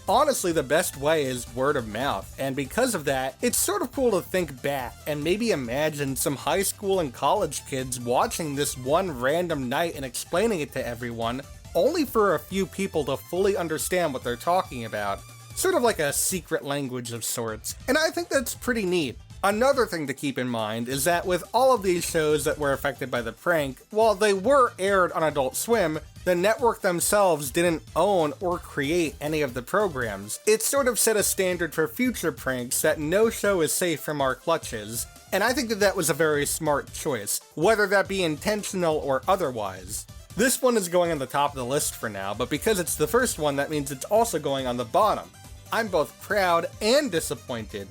Speaker 4: Honestly, the best way is word of mouth, and because of that, it's sort of cool to think back and maybe imagine some high school and college kids watching this one random night and explaining it to everyone, only for a few people to fully understand what they're talking about. Sort of like a secret language of sorts, and I think that's pretty neat. Another thing to keep in mind is that with all of these shows that were affected by the prank, while they were aired on Adult Swim, the network themselves didn't own or create any of the programs. It sort of set a standard for future pranks that no show is safe from our clutches, and I think that that was a very smart choice, whether that be intentional or otherwise. This one is going on the top of the list for now, but because it's the first one, that means it's also going on the bottom. I'm both proud and disappointed.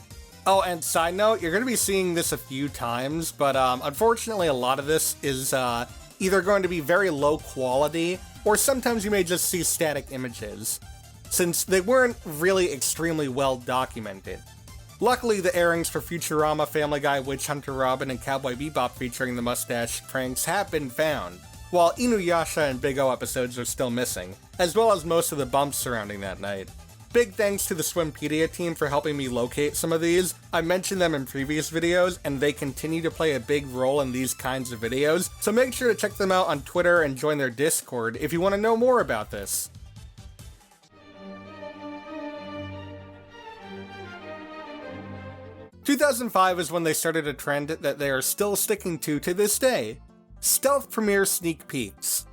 Speaker 4: Oh, and side note, you're going to be seeing this a few times, but unfortunately a lot of this is either going to be very low quality, or sometimes you may just see static images, since they weren't really extremely well documented. Luckily, the airings for Futurama, Family Guy, Witch Hunter Robin, and Cowboy Bebop featuring the mustache pranks have been found, while Inuyasha and Big O episodes are still missing, as well as most of the bumps surrounding that night. Big thanks to the Swimpedia team for helping me locate some of these. I mentioned them in previous videos, and they continue to play a big role in these kinds of videos, so make sure to check them out on Twitter and join their Discord if you want to know more about this. "2005 is when they started a trend that they are still sticking to this day. Stealth premiere sneak peeks.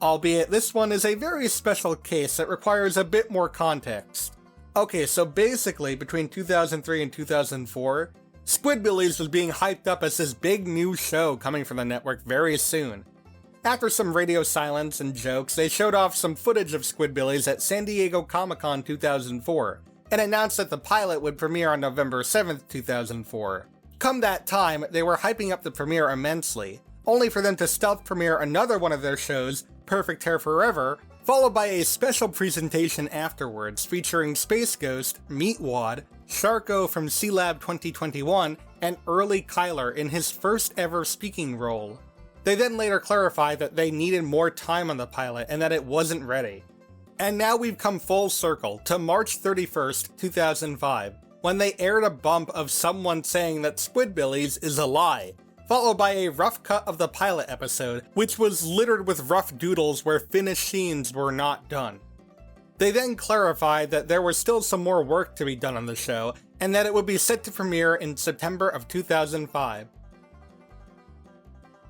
Speaker 4: Albeit this one is a very special case that requires a bit more context. Okay, so basically between 2003 and 2004, Squidbillies was being hyped up as this big new show coming from the network very soon. After some radio silence and jokes, they showed off some footage of Squidbillies at San Diego Comic-Con 2004, and announced that the pilot would premiere on November 7th, 2004. Come that time, they were hyping up the premiere immensely, only for them to stealth premiere another one of their shows, Perfect Hair Forever, followed by a special presentation afterwards featuring Space Ghost, Meatwad, Sharko from C-Lab 2021, and Early Kyler in his first ever speaking role. They then later clarified that they needed more time on the pilot and that it wasn't ready. And now we've come full circle to March 31st, 2005, when they aired a bump of someone saying that Squidbillies is a lie, followed by a rough cut of the pilot episode, which was littered with rough doodles where finished scenes were not done. They then clarified that there was still some more work to be done on the show, and that it would be set to premiere in September of 2005.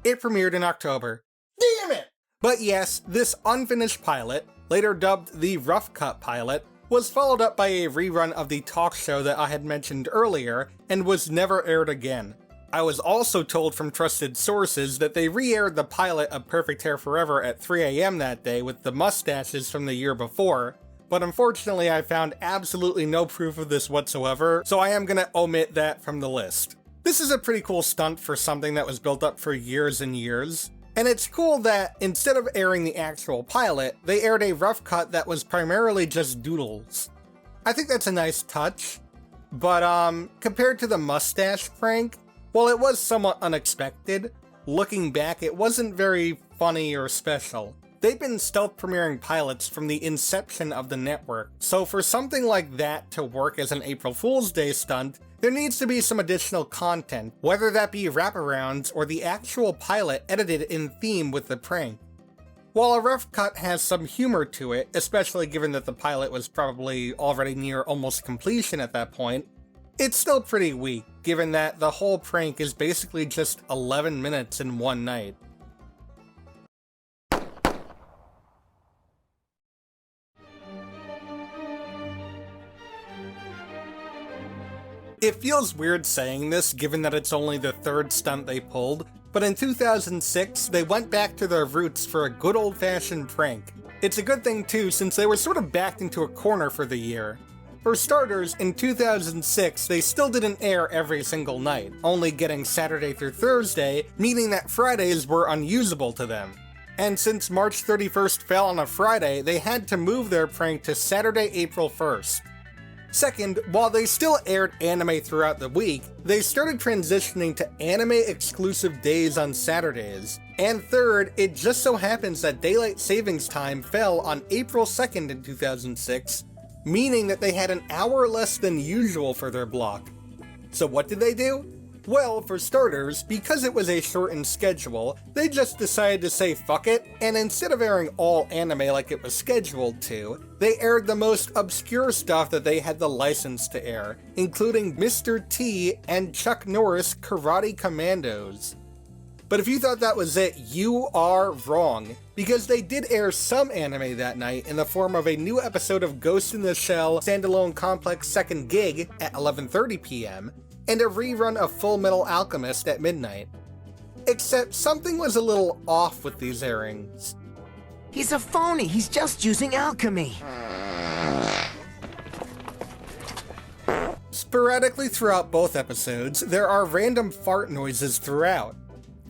Speaker 4: It premiered in October. Damn it! But yes, this unfinished pilot, later dubbed the Rough Cut pilot, was followed up by a rerun of the talk show that I had mentioned earlier, and was never aired again. I was also told from trusted sources that they re-aired the pilot of Perfect Hair Forever at 3 AM that day with the Mustaches from the year before, but unfortunately I found absolutely no proof of this whatsoever, so I am gonna omit that from the list. This is a pretty cool stunt for something that was built up for years and years, and it's cool that instead of airing the actual pilot, they aired a rough cut that was primarily just doodles. I think that's a nice touch, but compared to the mustache prank, while it was somewhat unexpected, looking back it wasn't very funny or special. They've been stealth premiering pilots from the inception of the network, so for something like that to work as an April Fool's Day stunt, there needs to be some additional content, whether that be wraparounds or the actual pilot edited in theme with the prank. While a rough cut has some humor to it, especially given that the pilot was probably already near almost completion at that point, it's still pretty weak, given that the whole prank is basically just 11 minutes in one night. It feels weird saying this, given that it's only the third stunt they pulled, but in 2006, they went back to their roots for a good old-fashioned prank. It's a good thing too, since they were sort of backed into a corner for the year. For starters, in 2006, they still didn't air every single night, only getting Saturday through Thursday, meaning that Fridays were unusable to them. And since March 31st fell on a Friday, they had to move their prank to Saturday, April 1st. Second, while they still aired anime throughout the week, they started transitioning to anime-exclusive days on Saturdays. And third, it just so happens that Daylight Savings Time fell on April 2nd in 2006, meaning that they had an hour less than usual for their block. So what did they do? Well, for starters, because it was a shortened schedule, they just decided to say fuck it, and instead of airing all anime like it was scheduled to, they aired the most obscure stuff that they had the license to air, including Mr. T and Chuck Norris Karate Commandos. But if you thought that was it, you are wrong, because they did air some anime that night in the form of a new episode of Ghost in the Shell Standalone Complex Second Gig at 11:30 PM, and a rerun of Full Metal Alchemist at midnight. Except something was a little off with these airings.
Speaker 17: He's a phony, he's just using alchemy.
Speaker 4: Sporadically throughout both episodes, there are random fart noises throughout.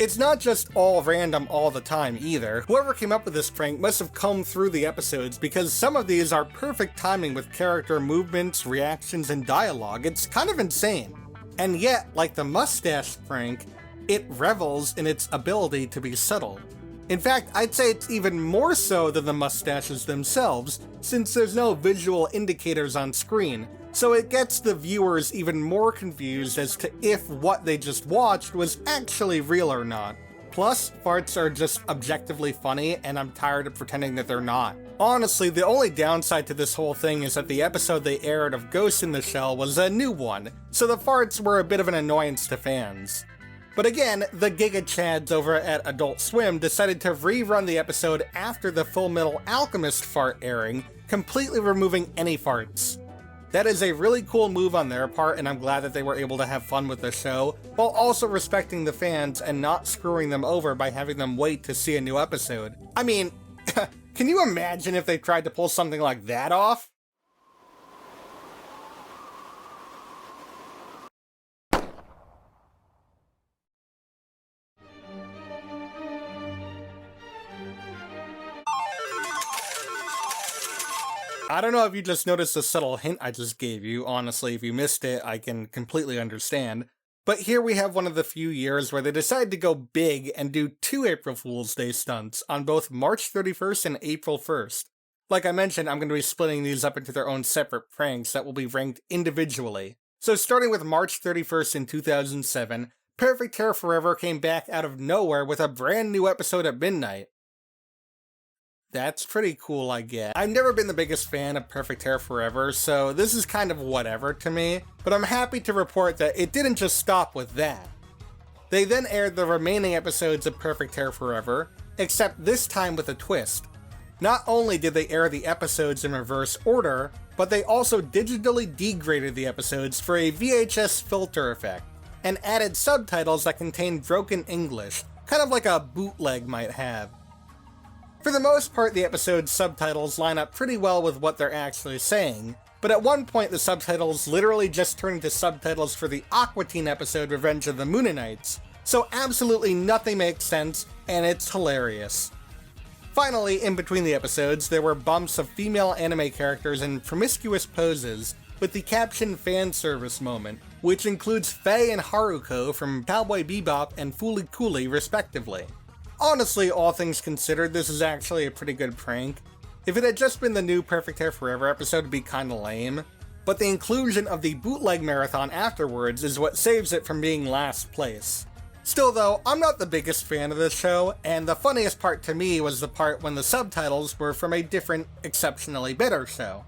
Speaker 4: It's not just all random all the time either. Whoever came up with this prank must have combed through the episodes, because some of these are perfect timing with character movements, reactions, and dialogue. It's kind of insane. And yet, like the mustache prank, it revels in its ability to be subtle. In fact, I'd say it's even more so than the mustaches themselves, since there's no visual indicators on screen, so it gets the viewers even more confused as to if what they just watched was actually real or not. Plus, farts are just objectively funny, and I'm tired of pretending that they're not. Honestly, the only downside to this whole thing is that the episode they aired of Ghost in the Shell was a new one, so the farts were a bit of an annoyance to fans. But again, the Giga Chads over at Adult Swim decided to rerun the episode after the Full Metal Alchemist fart airing, completely removing any farts. That is a really cool move on their part, and I'm glad that they were able to have fun with the show, while also respecting the fans and not screwing them over by having them wait to see a new episode. I mean, can you imagine if they tried to pull something like that off? I don't know if you just noticed the subtle hint I just gave you. Honestly, if you missed it, I can completely understand. But here we have one of the few years where they decided to go big and do 2 April Fool's Day stunts on both March 31st and April 1st. Like I mentioned, I'm going to be splitting these up into their own separate pranks that will be ranked individually. So starting with March 31st in 2007, Perfect Hair Forever came back out of nowhere with a brand new episode at midnight. That's pretty cool, I guess. I've never been the biggest fan of Perfect Hair Forever, so this is kind of whatever to me, but I'm happy to report that it didn't just stop with that. They then aired the remaining episodes of Perfect Hair Forever, except this time with a twist. Not only did they air the episodes in reverse order, but they also digitally degraded the episodes for a VHS filter effect, and added subtitles that contained broken English, kind of like a bootleg might have. For the most part, the episode's subtitles line up pretty well with what they're actually saying, but at one point the subtitles literally just turned into subtitles for the Aqua Teen episode Revenge of the Mooninites, so absolutely nothing makes sense, and it's hilarious. Finally, in between the episodes, there were bumps of female anime characters in promiscuous poses, with the caption fan service moment, which includes Faye and Haruko from Cowboy Bebop and Fooly Cooly respectively. Honestly, all things considered, this is actually a pretty good prank. If it had just been the new Perfect Hair Forever episode, it'd be kinda lame, but the inclusion of the bootleg marathon afterwards is what saves it from being last place. Still though, I'm not the biggest fan of this show, and the funniest part to me was the part when the subtitles were from a different, exceptionally better show.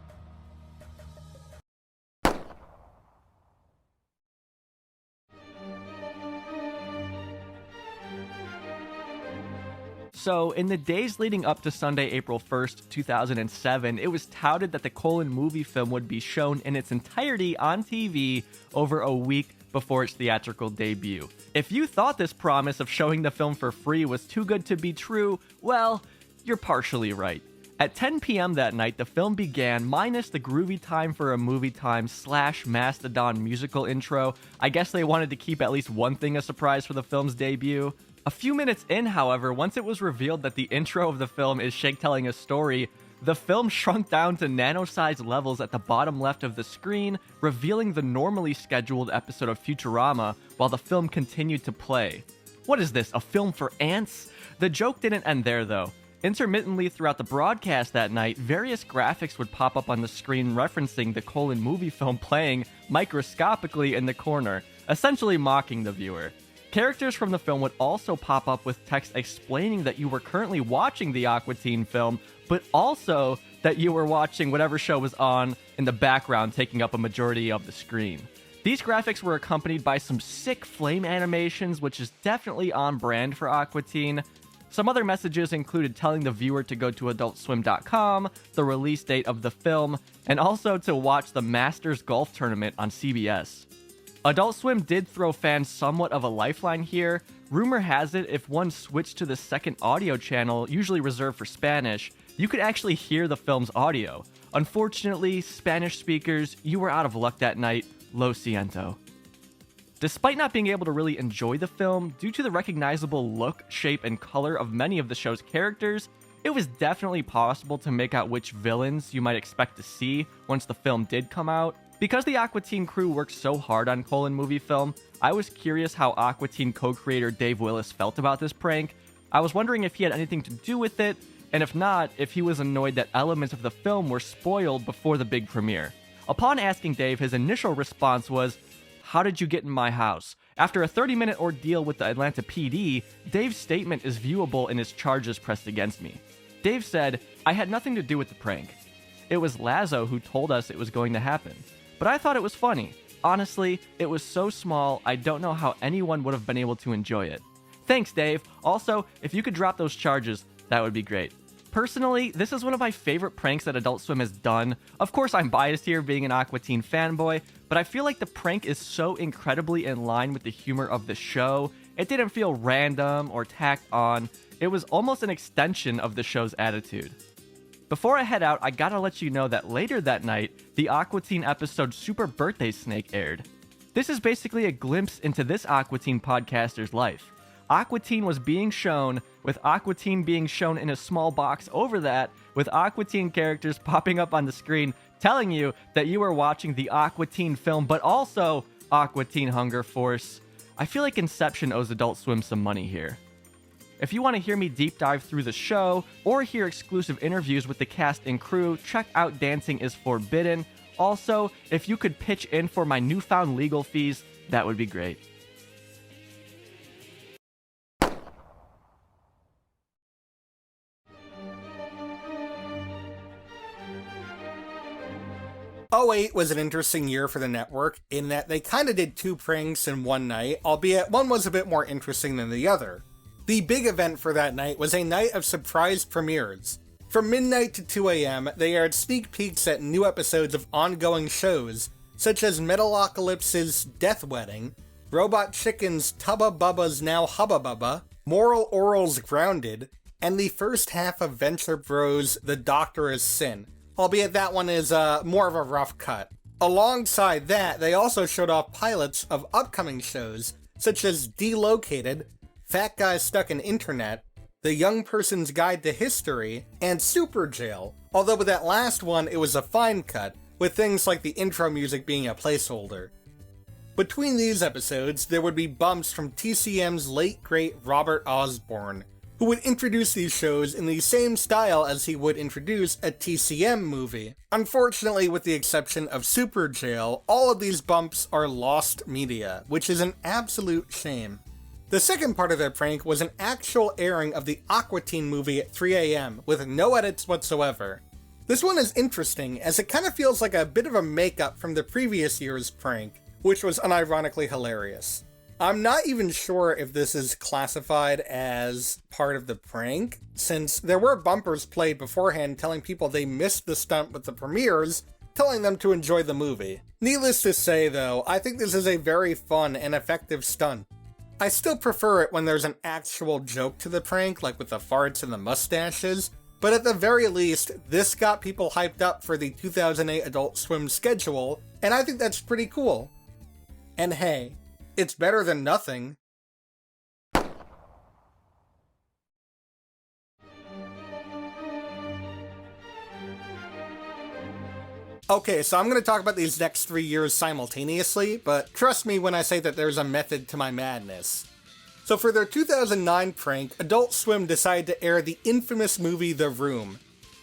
Speaker 18: So, in the days leading up to Sunday, April 1st, 2007, it was touted that the Colon movie film would be shown in its entirety on TV over a week before its theatrical debut. If you thought this promise of showing the film for free was too good to be true, well, you're partially right. At 10 p.m. that night, the film began, minus the groovy time for a movie time / Mastodon musical intro. I guess they wanted to keep at least one thing a surprise for the film's debut. A few minutes in, however, once it was revealed that the intro of the film is Shake telling a story, the film shrunk down to nano-sized levels at the bottom left of the screen, revealing the normally scheduled episode of Futurama while the film continued to play. What is this, a film for ants? The joke didn't end there, though. Intermittently throughout the broadcast that night, various graphics would pop up on the screen referencing the Colon movie film playing microscopically in the corner, essentially mocking the viewer. Characters from the film would also pop up with text explaining that you were currently watching the Aqua Teen film, but also that you were watching whatever show was on in the background taking up a majority of the screen. These graphics were accompanied by some sick flame animations, which is definitely on brand for Aqua Teen. Some other messages included telling the viewer to go to adultswim.com, the release date of the film, and also to watch the Masters Golf Tournament on CBS. Adult Swim did throw fans somewhat of a lifeline here. Rumor has it if one switched to the second audio channel, usually reserved for Spanish, you could actually hear the film's audio. Unfortunately, Spanish speakers, you were out of luck that night. Lo siento. Despite not being able to really enjoy the film, due to the recognizable look, shape, and color of many of the show's characters, it was definitely possible to make out which villains you might expect to see once the film did come out. Because the Aqua Teen crew worked so hard on Colon movie film, I was curious how Aqua Teen co-creator Dave Willis felt about this prank. I was wondering if he had anything to do with it, and if not, if he was annoyed that elements of the film were spoiled before the big premiere. Upon asking Dave, his initial response was, "How did you get in my house?" After a 30-minute ordeal with the Atlanta PD, Dave's statement is viewable in his charges pressed against me. Dave said, "I had nothing to do with the prank. It was Lazo who told us it was going to happen. But I thought it was funny. Honestly, it was so small, I don't know how anyone would have been able to enjoy it. Thanks, Dave. Also, if you could drop those charges, that would be great." Personally, this is one of my favorite pranks that Adult Swim has done. Of course, I'm biased here being an Aqua Teen fanboy, but I feel like the prank is so incredibly in line with the humor of the show. It didn't feel random or tacked on. It was almost an extension of the show's attitude. Before I head out, I gotta let you know that later that night, the Aqua Teen episode Super Birthday Snake aired. This is basically a glimpse into this Aqua Teen podcaster's life. Aqua Teen was being shown, with Aqua Teen being shown in a small box over that, with Aqua Teen characters popping up on the screen telling you that you were watching the Aqua Teen film, but also Aqua Teen Hunger Force. I feel like Inception owes Adult Swim some money here. If you want to hear me deep dive through the show, or hear exclusive interviews with the cast and crew, check out Dancing is Forbidden. Also, if you could pitch in for my newfound legal fees, that would be great.
Speaker 4: 2008 was an interesting year for the network in that they kinda did 2 pranks in one night, albeit one was a bit more interesting than the other. The big event for that night was a night of surprise premieres. From midnight to 2 a.m., they aired sneak peeks at new episodes of ongoing shows, such as Metalocalypse's Death Wedding, Robot Chicken's Tubba Bubba's Now Hubba Bubba, Moral Oral's Grounded, and the first half of Venture Bros' The Doctor is Sin, albeit that one is more of a rough cut. Alongside that, they also showed off pilots of upcoming shows, such as Delocated, Fat Guy Stuck in Internet, The Young Person's Guide to History, and Super Jail, although with that last one it was a fine cut, with things like the intro music being a placeholder. Between these episodes, there would be bumps from TCM's late great Robert Osborne, who would introduce these shows in the same style as he would introduce a TCM movie. Unfortunately, with the exception of Super Jail, all of these bumps are lost media, which is an absolute shame. The second part of their prank was an actual airing of the Aqua Teen movie at 3 a.m. with no edits whatsoever. This one is interesting, as it kind of feels like a bit of a makeup from the previous year's prank, which was unironically hilarious. I'm not even sure if this is classified as part of the prank, since there were bumpers played beforehand telling people they missed the stunt with the premieres, telling them to enjoy the movie. Needless to say though, I think this is a very fun and effective stunt. I still prefer it when there's an actual joke to the prank, like with the farts and the mustaches, but at the very least, this got people hyped up for the 2008 Adult Swim schedule, and I think that's pretty cool. And hey, it's better than nothing. Okay, so I'm going to talk about these next 3 years simultaneously, but trust me when I say that there's a method to my madness. So for their 2009 prank, Adult Swim decided to air the infamous movie The Room.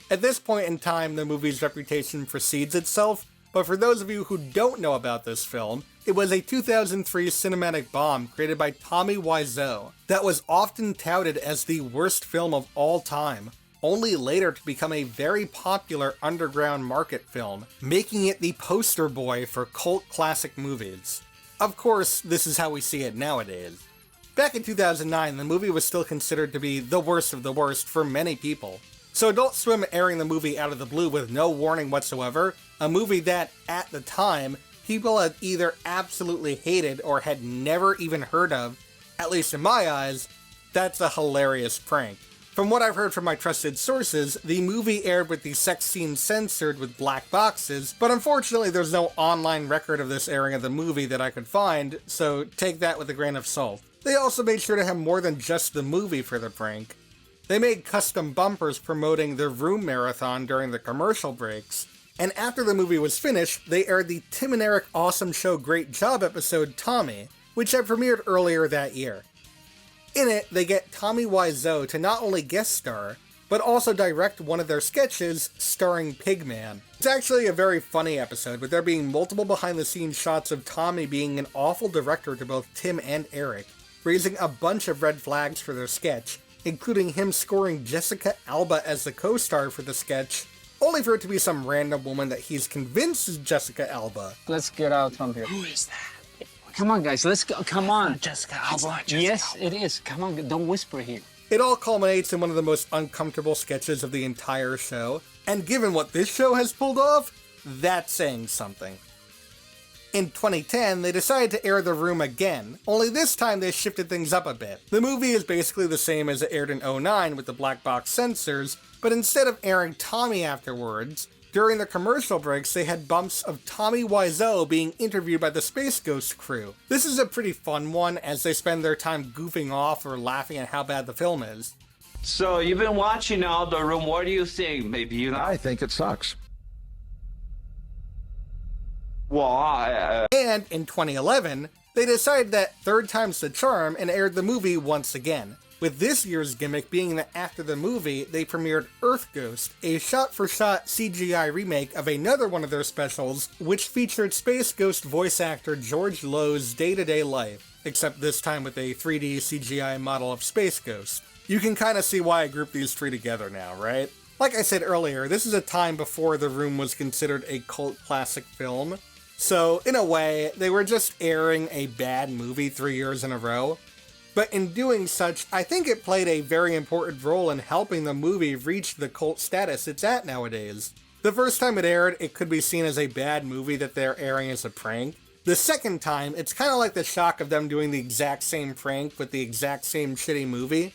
Speaker 4: At this point in time, the movie's reputation precedes itself, but for those of you who don't know about this film, it was a 2003 cinematic bomb created by Tommy Wiseau that was often touted as the worst film of all time, only later to become a very popular underground market film, making it the poster boy for cult classic movies. Of course, this is how we see it nowadays. Back in 2009, the movie was still considered to be the worst of the worst for many people. So Adult Swim airing the movie out of the blue with no warning whatsoever, a movie that, at the time, people had either absolutely hated or had never even heard of, at least in my eyes, that's a hilarious prank. From what I've heard from my trusted sources, the movie aired with the sex scenes censored with black boxes, but unfortunately there's no online record of this airing of the movie that I could find, so take that with a grain of salt. They also made sure to have more than just the movie for the prank. They made custom bumpers promoting the Room Marathon during the commercial breaks, and after the movie was finished, they aired the Tim and Eric Awesome Show Great Job episode Tommy, which had premiered earlier that year. In it, they get Tommy Wiseau to not only guest star, but also direct one of their sketches starring Pigman. It's actually a very funny episode, with there being multiple behind-the-scenes shots of Tommy being an awful director to both Tim and Eric, raising a bunch of red flags for their sketch, including him scoring Jessica Alba as the co-star for the sketch, only for it to be some random woman that he's convinced is Jessica Alba.
Speaker 19: Let's get out from here. Who is that? Come on, guys, let's go. Come on. Jessica Alba. Yes, it is. Come on, don't whisper here.
Speaker 4: It all culminates in one of the most uncomfortable sketches of the entire show, and given what this show has pulled off, that's saying something. In 2010, they decided to air The Room again, only this time they shifted things up a bit. The movie is basically the same as it aired in 2009 with the black box censors, but instead of airing Tommy afterwards, during the commercial breaks they had bumps of Tommy Wiseau being interviewed by the Space Ghost crew. This is a pretty fun one as they spend their time goofing off or laughing at how bad the film is.
Speaker 20: So you've been watching now The Room, what do you think? Maybe you know?
Speaker 21: I think it sucks.
Speaker 20: Well,
Speaker 4: And in 2011, they decided that third time's the charm and aired the movie once again, with this year's gimmick being that after the movie, they premiered Earth Ghost, a shot-for-shot CGI remake of another one of their specials, which featured Space Ghost voice actor George Lowe's day-to-day life, except this time with a 3D CGI model of Space Ghost. You can kinda see why I grouped these three together now, right? Like I said earlier, this is a time before The Room was considered a cult classic film, so in a way, they were just airing a bad movie 3 years in a row. But in doing such, I think it played a very important role in helping the movie reach the cult status it's at nowadays. The first time it aired, it could be seen as a bad movie that they're airing as a prank. The second time, it's kind of like the shock of them doing the exact same prank with the exact same shitty movie.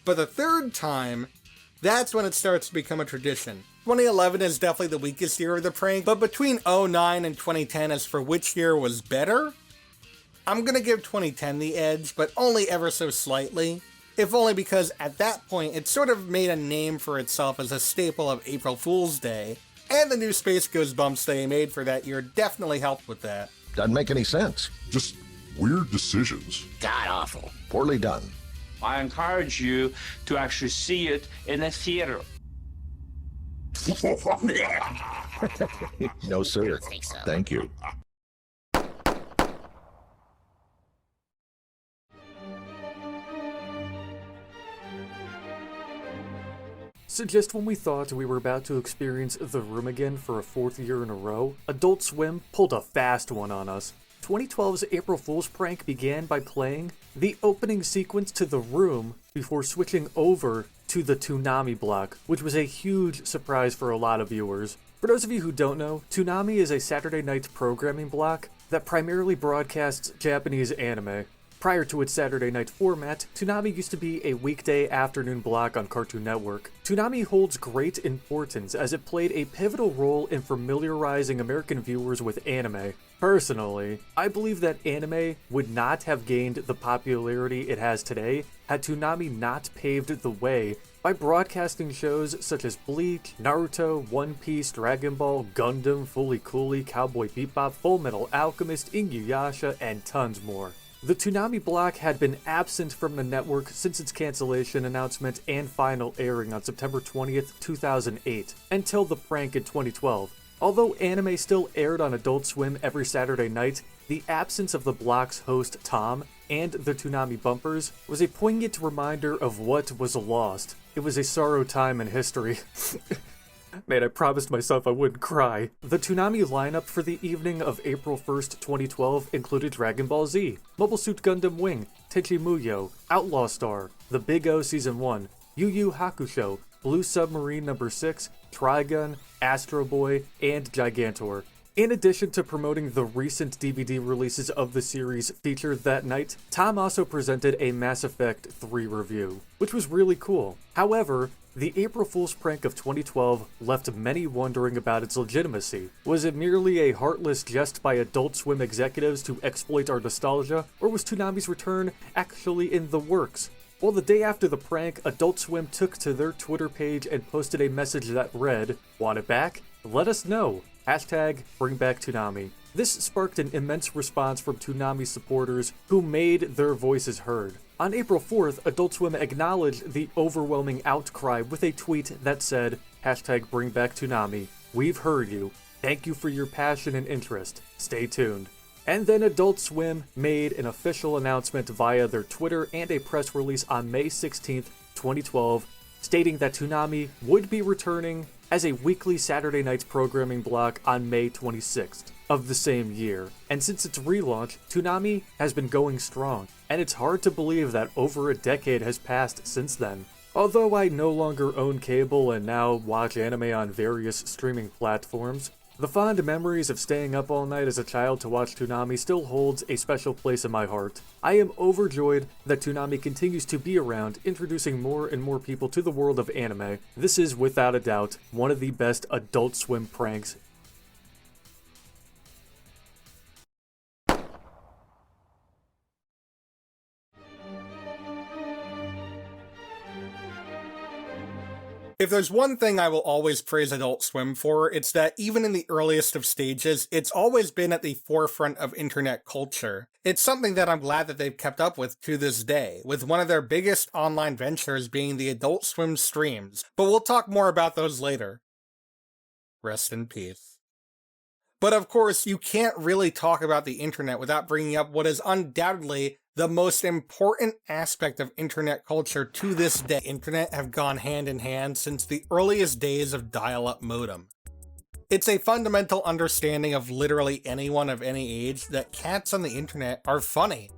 Speaker 4: But the third time, that's when it starts to become a tradition. 2011 is definitely the weakest year of the prank, but between 2009 and 2010 as for which year was better, I'm gonna give 2010 the edge, but only ever so slightly. If only because at that point it sort of made a name for itself as a staple of April Fool's Day, and the new Space Ghost bumps they made for that year definitely helped with that.
Speaker 21: Doesn't make any sense.
Speaker 7: Just weird decisions.
Speaker 21: God awful. Poorly done.
Speaker 20: I encourage you to actually see it in a theater.
Speaker 21: No, sir. Thank you.
Speaker 22: So just when we thought we were about to experience The Room again for a fourth year in a row, Adult Swim pulled a fast one on us. 2012's April Fool's prank began by playing the opening sequence to The Room before switching over to the Toonami block, which was a huge surprise for a lot of viewers. For those of you who don't know, Toonami is a Saturday night programming block that primarily broadcasts Japanese anime. Prior to its Saturday night format, Toonami used to be a weekday afternoon block on Cartoon Network. Toonami holds great importance as it played a pivotal role in familiarizing American viewers with anime. Personally, I believe that anime would not have gained the popularity it has today had Toonami not paved the way by broadcasting shows such as Bleach, Naruto, One Piece, Dragon Ball, Gundam, Fooly Cooly, Cowboy Bebop, Full Metal Alchemist, Inuyasha, and tons more. The Toonami block had been absent from the network since its cancellation announcement and final airing on September 20th, 2008, until the prank in 2012. Although anime still aired on Adult Swim every Saturday night, the absence of the block's host Tom and the Toonami bumpers was a poignant reminder of what was lost. It was a sorrow time in history. Man, I promised myself I wouldn't cry. The Toonami lineup for the evening of April 1st, 2012 included Dragon Ball Z, Mobile Suit Gundam Wing, Tenchi Muyo, Outlaw Star, The Big O Season 1, Yu Yu Hakusho, Blue Submarine No. 6, Trigun, Astro Boy, and Gigantor. In addition to promoting the recent DVD releases of the series featured that night, Tom also presented a Mass Effect 3 review, which was really cool. However, the April Fool's prank of 2012 left many wondering about its legitimacy. Was it merely a heartless jest by Adult Swim executives to exploit our nostalgia, or was Toonami's return actually in the works? Well, the day after the prank, Adult Swim took to their Twitter page and posted a message that read, "Want it back? Let us know. #BringBackToonami." This sparked an immense response from Toonami supporters who made their voices heard. On April 4th, Adult Swim acknowledged the overwhelming outcry with a tweet that said, #BringBackToonami. We've heard you. Thank you for your passion and interest. Stay tuned. And then Adult Swim made an official announcement via their Twitter and a press release on May 16th, 2012, stating that Toonami would be returning as a weekly Saturday night programming block on May 26th of the same year. And since its relaunch, Toonami has been going strong, and it's hard to believe that over a decade has passed since then. Although I no longer own cable and now watch anime on various streaming platforms, the fond memories of staying up all night as a child to watch Toonami still holds a special place in my heart. I am overjoyed that Toonami continues to be around, introducing more and more people to the world of anime. This is, without a doubt, one of the best Adult Swim pranks.
Speaker 4: If there's one thing I will always praise Adult Swim for, it's that even in the earliest of stages, it's always been at the forefront of internet culture. It's something that I'm glad that they've kept up with to this day, with one of their biggest online ventures being the Adult Swim streams, but we'll talk more about those later. Rest in peace. But of course, you can't really talk about the internet without bringing up what is undoubtedly the most important aspect of internet culture to this day. Internet have gone hand in hand since the earliest days of dial-up modem. It's a fundamental understanding of literally anyone of any age that cats on the internet are funny.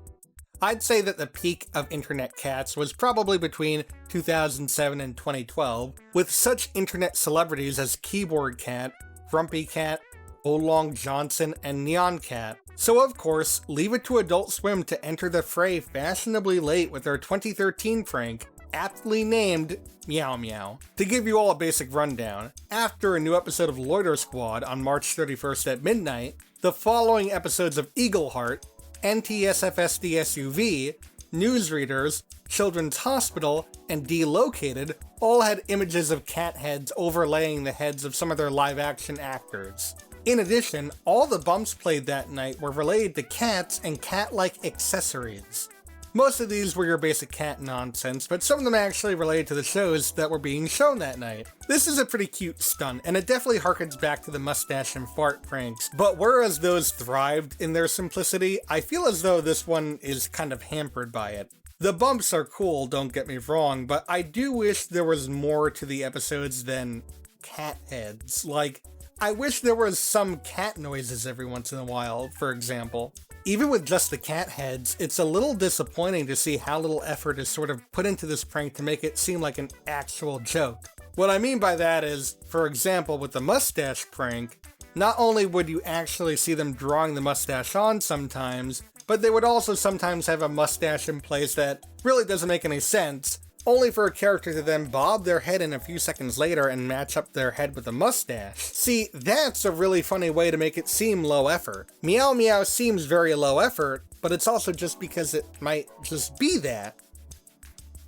Speaker 4: I'd say that the peak of internet cats was probably between 2007 and 2012, with such internet celebrities as Keyboard Cat, Grumpy Cat, Oolong Johnson, and Neon Cat. So of course, leave it to Adult Swim to enter the fray fashionably late with their 2013 prank, aptly named Meow Meow. To give you all a basic rundown, after a new episode of Loiter Squad on March 31st at midnight, the following episodes of Eagle Heart, NTSFSD SUV, Newsreaders, Children's Hospital, and Delocated all had images of cat heads overlaying the heads of some of their live-action actors. In addition, all the bumps played that night were related to cats and cat-like accessories. Most of these were your basic cat nonsense, but some of them actually related to the shows that were being shown that night. This is a pretty cute stunt, and it definitely harkens back to the mustache and fart pranks, but whereas those thrived in their simplicity, I feel as though this one is kind of hampered by it. The bumps are cool, don't get me wrong, but I do wish there was more to the episodes than cat heads. Like, I wish there was some cat noises every once in a while, for example. Even with just the cat heads, it's a little disappointing to see how little effort is sort of put into this prank to make it seem like an actual joke. What I mean by that is, for example, with the mustache prank, not only would you actually see them drawing the mustache on sometimes, but they would also sometimes have a mustache in place that really doesn't make any sense, only for a character to then bob their head in a few seconds later and match up their head with a mustache. See, that's a really funny way to make it seem low effort. Meow Meow seems very low effort, but it's also just because it might just be that.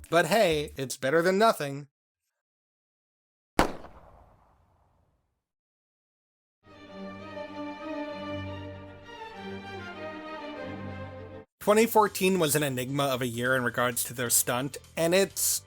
Speaker 4: But hey, it's better than nothing. "2014 was an enigma of a year in regards to their stunt, and it's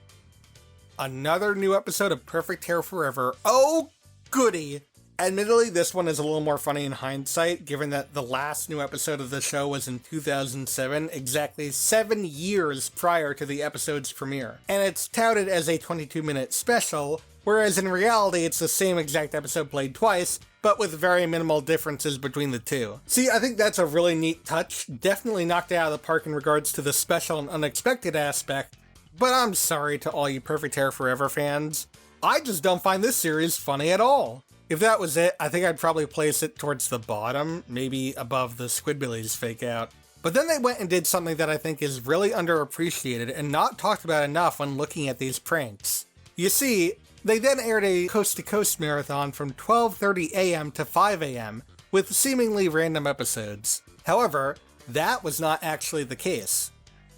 Speaker 4: another new episode of Perfect Hair Forever. Oh, goody! Admittedly, this one is a little more funny in hindsight, given that the last new episode of the show was in 2007, exactly 7 years prior to the episode's premiere. And it's touted as a 22-minute special, whereas in reality it's the same exact episode played twice, but with very minimal differences between the two. See, I think that's a really neat touch, definitely knocked it out of the park in regards to the special and unexpected aspect, but I'm sorry to all you Perfect Hair Forever fans. I just don't find this series funny at all. If that was it, I think I'd probably place it towards the bottom, maybe above the Squidbillies fake out. But then they went and did something that I think is really underappreciated and not talked about enough when looking at these pranks. You see, they then aired a coast-to-coast marathon from 12:30 a.m. to 5 a.m. with seemingly random episodes. However, that was not actually the case.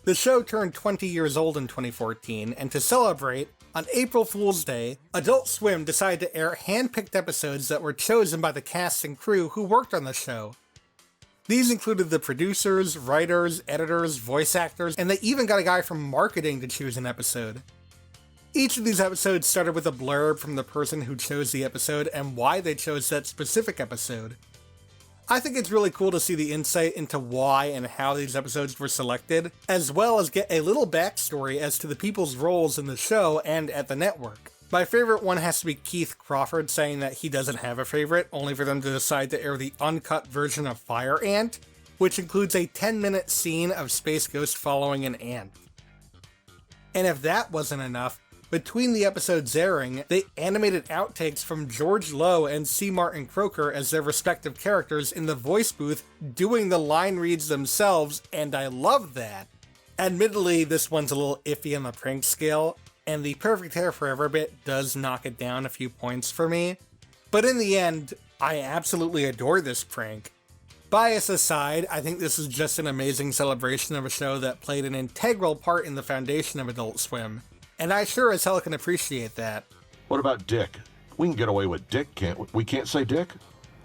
Speaker 4: The show turned 20 years old in 2014, and to celebrate, on April Fool's Day, Adult Swim decided to air hand-picked episodes that were chosen by the cast and crew who worked on the show. These included the producers, writers, editors, voice actors, and they even got a guy from marketing to choose an episode. Each of these episodes started with a blurb from the person who chose the episode and why they chose that specific episode. I think it's really cool to see the insight into why and how these episodes were selected, as well as get a little backstory as to the people's roles in the show and at the network. My favorite one has to be Keith Crawford saying that he doesn't have a favorite, only for them to decide to air the uncut version of Fire Ant, which includes a 10-minute scene of Space Ghost following an ant. And if that wasn't enough, between the episodes airing, they animated outtakes from George Lowe and C. Martin Croker as their respective characters in the voice booth doing the line reads themselves, and I love that. Admittedly, this one's a little iffy on the prank scale, and the Perfect Hair Forever bit does knock it down a few points for me. But in the end, I absolutely adore this prank. Bias aside, I think this is just an amazing celebration of a show that played an integral part in the foundation of Adult Swim. And I sure as hell can appreciate that.
Speaker 21: What about Dick? We can get away with Dick, can't we? We can't say Dick?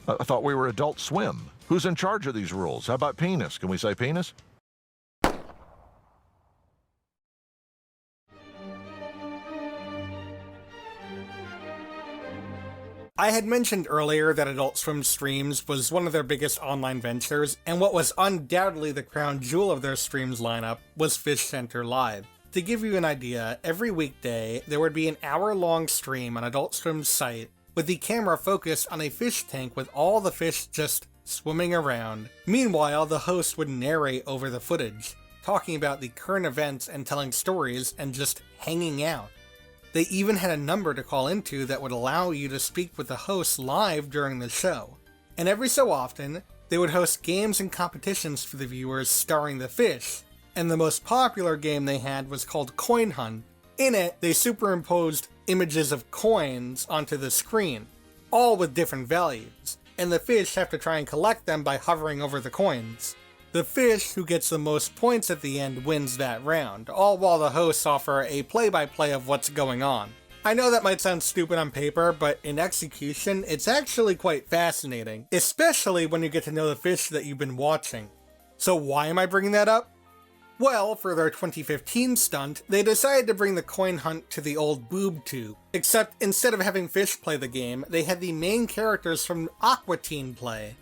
Speaker 21: I thought we were Adult Swim. Who's in charge of these rules? How about penis? Can we say penis?
Speaker 4: I had mentioned earlier that Adult Swim streams was one of their biggest online ventures, and what was undoubtedly the crown jewel of their streams lineup was Fish Center Live. To give you an idea, every weekday there would be an hour-long stream on Adult Swim's site with the camera focused on a fish tank with all the fish just swimming around. Meanwhile, the host would narrate over the footage, talking about the current events and telling stories and just hanging out. They even had a number to call into that would allow you to speak with the host live during the show. And every so often, they would host games and competitions for the viewers starring the fish. And the most popular game they had was called Coin Hunt. In it, they superimposed images of coins onto the screen, all with different values, and the fish have to try and collect them by hovering over the coins. The fish who gets the most points at the end wins that round, all while the hosts offer a play-by-play of what's going on. I know that might sound stupid on paper, but in execution, it's actually quite fascinating, especially when you get to know the fish that you've been watching. So why am I bringing that up? Well, for their 2015 stunt, they decided to bring the coin hunt to the old boob tube. Except instead of having fish play the game, they had the main characters from Aqua Teen play.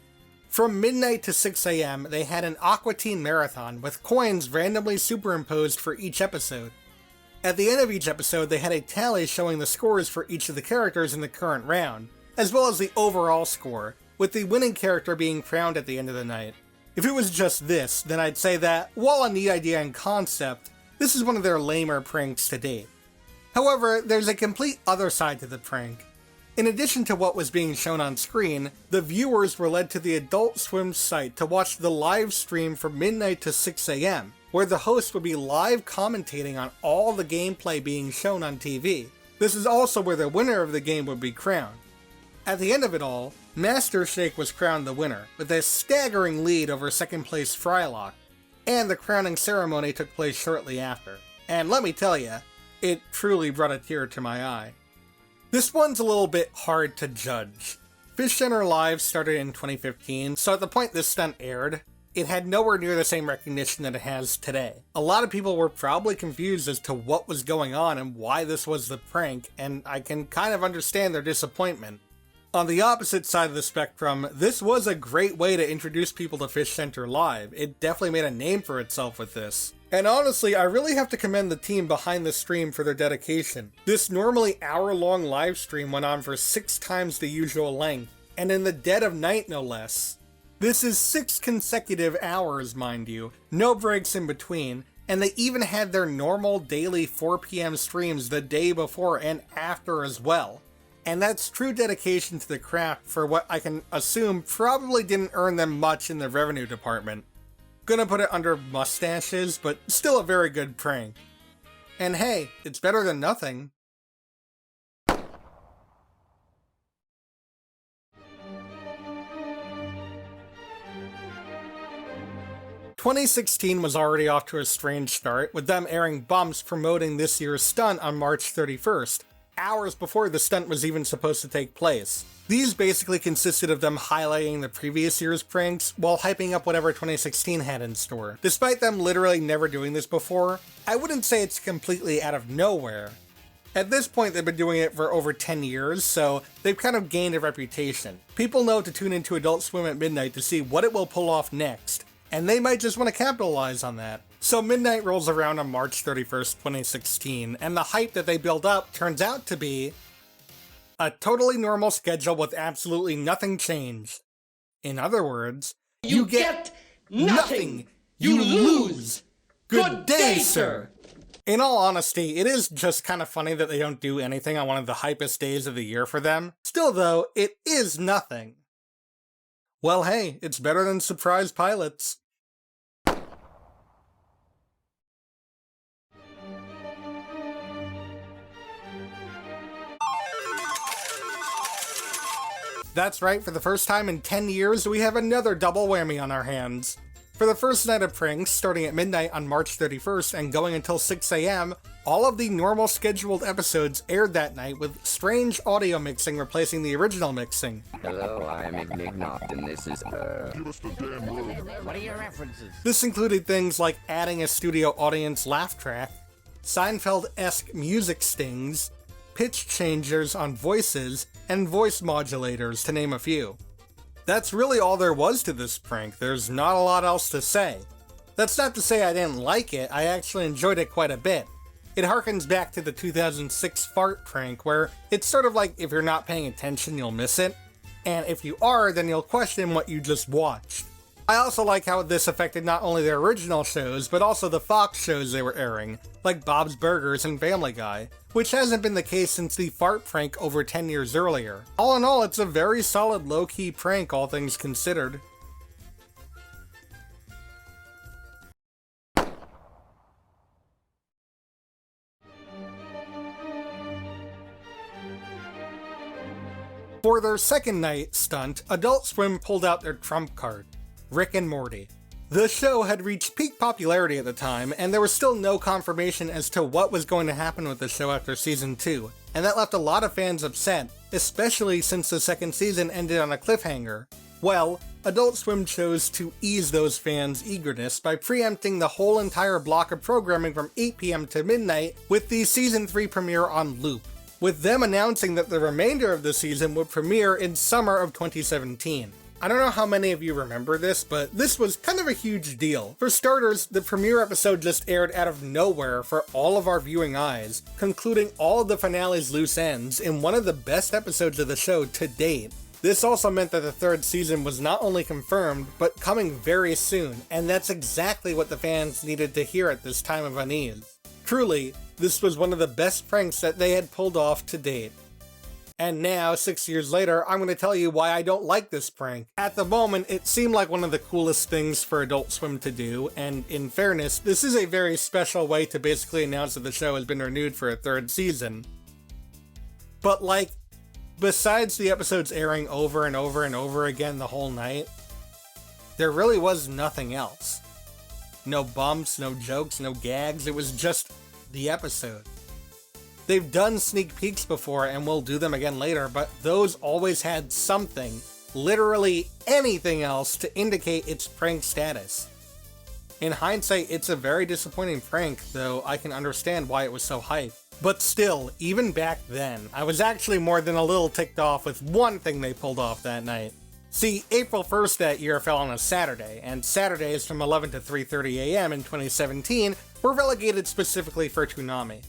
Speaker 4: From midnight to 6 AM, they had an Aqua Teen marathon with coins randomly superimposed for each episode. At the end of each episode, they had a tally showing the scores for each of the characters in the current round, as well as the overall score, with the winning character being crowned at the end of the night. If it was just this, then I'd say that, while a neat idea and concept, this is one of their lamer pranks to date. However, there's a complete other side to the prank. In addition to what was being shown on screen, the viewers were led to the Adult Swim site to watch the live stream from midnight to 6 AM, where the host would be live commentating on all the gameplay being shown on TV. This is also where the winner of the game would be crowned. At the end of it all, Master Shake was crowned the winner, with a staggering lead over second place Frylock, and the crowning ceremony took place shortly after. And let me tell ya, it truly brought a tear to my eye. This one's a little bit hard to judge. Fish Center Live started in 2015, so at the point this stunt aired, it had nowhere near the same recognition that it has today. A lot of people were probably confused as to what was going on and why this was the prank, and I can kind of understand their disappointment. On the opposite side of the spectrum, this was a great way to introduce people to Fish Center Live. It definitely made a name for itself with this. And honestly, I really have to commend the team behind the stream for their dedication. This normally hour-long live stream went on for 6 times the usual length, and in the dead of night no less. This is 6 consecutive hours, mind you, no breaks in between, and they even had their normal daily 4 PM streams the day before and after as well. And that's true dedication to the craft for what I can assume probably didn't earn them much in the revenue department. Gonna put it under Mustaches, but still a very good prank. And hey, it's better than nothing. "2016 was already off to a strange start, with them airing bumps promoting this year's stunt on March 31st. Hours before the stunt was even supposed to take place. These basically consisted of them highlighting the previous year's pranks while hyping up whatever 2016 had in store. Despite them literally never doing this before, I wouldn't say it's completely out of nowhere. At this point, they've been doing it for over 10 years, so they've kind of gained a reputation. People know to tune into Adult Swim at midnight to see what it will pull off next, and they might just want to capitalize on that. So midnight rolls around on March 31st, 2016, and the hype that they build up turns out to be a totally normal schedule with absolutely nothing changed. In other words, you get nothing! You lose! Good day, sir! In all honesty, it is just kind of funny that they don't do anything on one of the hypest days of the year for them. Still though, it is nothing. Well hey, it's better than surprise pilots. 'That's right, for the first time in 10 years, we have another double whammy on our hands. For the first night of pranks, starting at midnight on March 31st and going until 6 AM, all of the normal scheduled episodes aired that night with strange audio mixing replacing the original mixing.
Speaker 3: Hello, I'm Ignignot, and this is, Give us the damn word. What are your references?
Speaker 4: This included things like adding a studio audience laugh track, Seinfeld-esque music stings, pitch changers on voices, and voice modulators, to name a few. That's really all there was to this prank. There's not a lot else to say. That's not to say I didn't like it, I actually enjoyed it quite a bit. It harkens back to the 2006 fart prank, where it's sort of like if you're not paying attention, you'll miss it, and if you are, then you'll question what you just watched. I also like how this affected not only their original shows, but also the Fox shows they were airing, like Bob's Burgers and Family Guy, which hasn't been the case since the fart prank over 10 years earlier. All in all, it's a very solid low-key prank, all things considered. For their second night stunt, Adult Swim pulled out their trump card, Rick and Morty. The show had reached peak popularity at the time, and there was still no confirmation as to what was going to happen with the show after season 2, and that left a lot of fans upset, especially since the second season ended on a cliffhanger. Well, Adult Swim chose to ease those fans' eagerness by preempting the whole entire block of programming from 8 PM to midnight with the season 3 premiere on loop, with them announcing that the remainder of the season would premiere in summer of 2017. I don't know how many of you remember this, but this was kind of a huge deal. For starters, the premiere episode just aired out of nowhere for all of our viewing eyes, concluding all of the finale's loose ends in one of the best episodes of the show to date. This also meant that the third season was not only confirmed, but coming very soon, and that's exactly what the fans needed to hear at this time of unease. Truly, this was one of the best pranks that they had pulled off to date. And now, 6 years later, I'm going to tell you why I don't like this prank. At the moment, it seemed like one of the coolest things for Adult Swim to do, and in fairness, this is a very special way to basically announce that the show has been renewed for a third season. But like, besides the episodes airing over and over and over again the whole night, there really was nothing else. No bumps, no jokes, no gags, it was just the episode. They've done sneak peeks before and will do them again later, but those always had something, literally anything else, to indicate its prank status. In hindsight, it's a very disappointing prank, though I can understand why it was so hyped. But still, even back then, I was actually more than a little ticked off with one thing they pulled off that night. See, April 1st that year fell on a Saturday, and Saturdays from 11 to 3:30 AM in 2017 were relegated specifically for Toonami.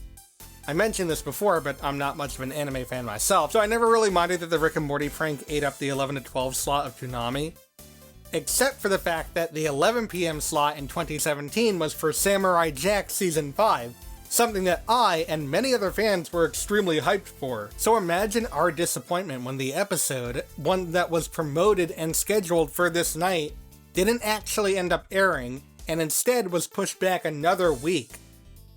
Speaker 4: I mentioned this before, but I'm not much of an anime fan myself, so I never really minded that the Rick and Morty prank ate up the 11 to 12 slot of Toonami. Except for the fact that the 11 PM slot in 2017 was for Samurai Jack Season 5, something that I and many other fans were extremely hyped for. So imagine our disappointment when the episode, one that was promoted and scheduled for this night, didn't actually end up airing, and instead was pushed back another week.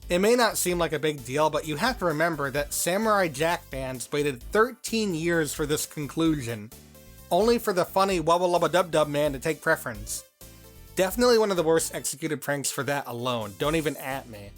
Speaker 4: It may not seem like a big deal, but you have to remember that Samurai Jack fans waited 13 years for this conclusion, only for the funny Wubba Lubba Dub Dub man to take preference. Definitely one of the worst executed pranks for that alone, don't even at me.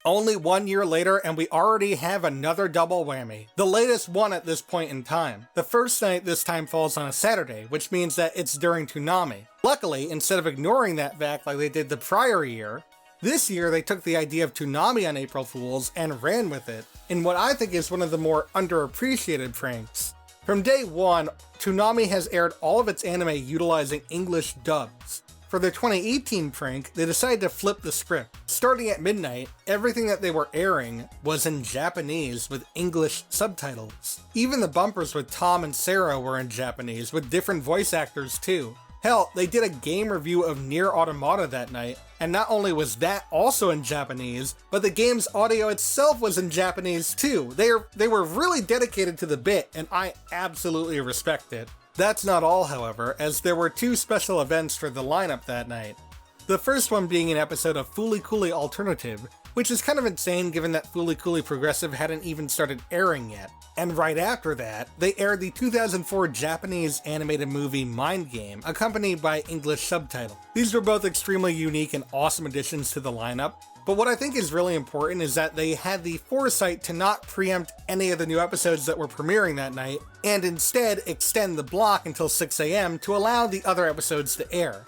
Speaker 4: Only 1 year later, and we already have another double whammy. The latest one at this point in time. The first night this time falls on a Saturday, which means that it's during Toonami. Luckily, instead of ignoring that fact like they did the prior year, this year they took the idea of Toonami on April Fools and ran with it, in what I think is one of the more underappreciated pranks. From day one, Toonami has aired all of its anime utilizing English dubs. For their 2018 prank, they decided to flip the script. Starting at midnight, everything that they were airing was in Japanese with English subtitles. Even the bumpers with Tom and Sarah were in Japanese, with different voice actors too. Hell, they did a game review of Nier Automata that night, and not only was that also in Japanese, but the game's audio itself was in Japanese too. They were really dedicated to the bit, and I absolutely respect it. That's not all, however, as there were two special events for the lineup that night. The first one being an episode of Fooly Cooly Alternative, which is kind of insane given that Fooly Cooly Progressive hadn't even started airing yet. And right after that, they aired the 2004 Japanese animated movie Mind Game, accompanied by English subtitles. These were both extremely unique and awesome additions to the lineup, But what I think is really important is that they had the foresight to not preempt any of the new episodes that were premiering that night, and instead extend the block until 6 a.m. to allow the other episodes to air.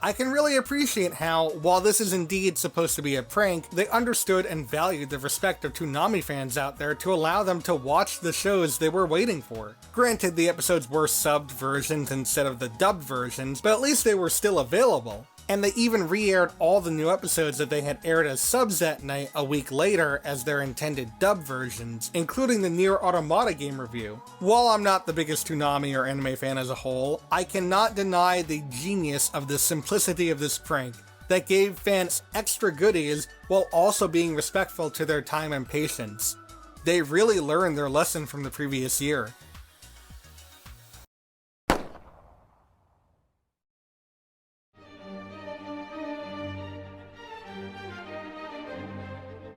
Speaker 4: I can really appreciate how, while this is indeed supposed to be a prank, they understood and valued the respect of Toonami fans out there to allow them to watch the shows they were waiting for. Granted, the episodes were subbed versions instead of the dubbed versions, but at least they were still available. And they even re-aired all the new episodes that they had aired as subs that night a week later as their intended dub versions, including the Nier Automata game review. While I'm not the biggest Toonami or anime fan as a whole, I cannot deny the genius of the simplicity of this prank that gave fans extra goodies while also being respectful to their time and patience. They really learned their lesson from the previous year.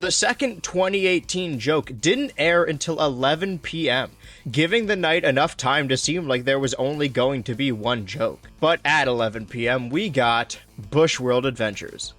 Speaker 5: The second 2018 joke didn't air until 11 p.m., giving the night enough time to seem like there was only going to be one joke. But at 11 p.m., we got Bushworld Adventures.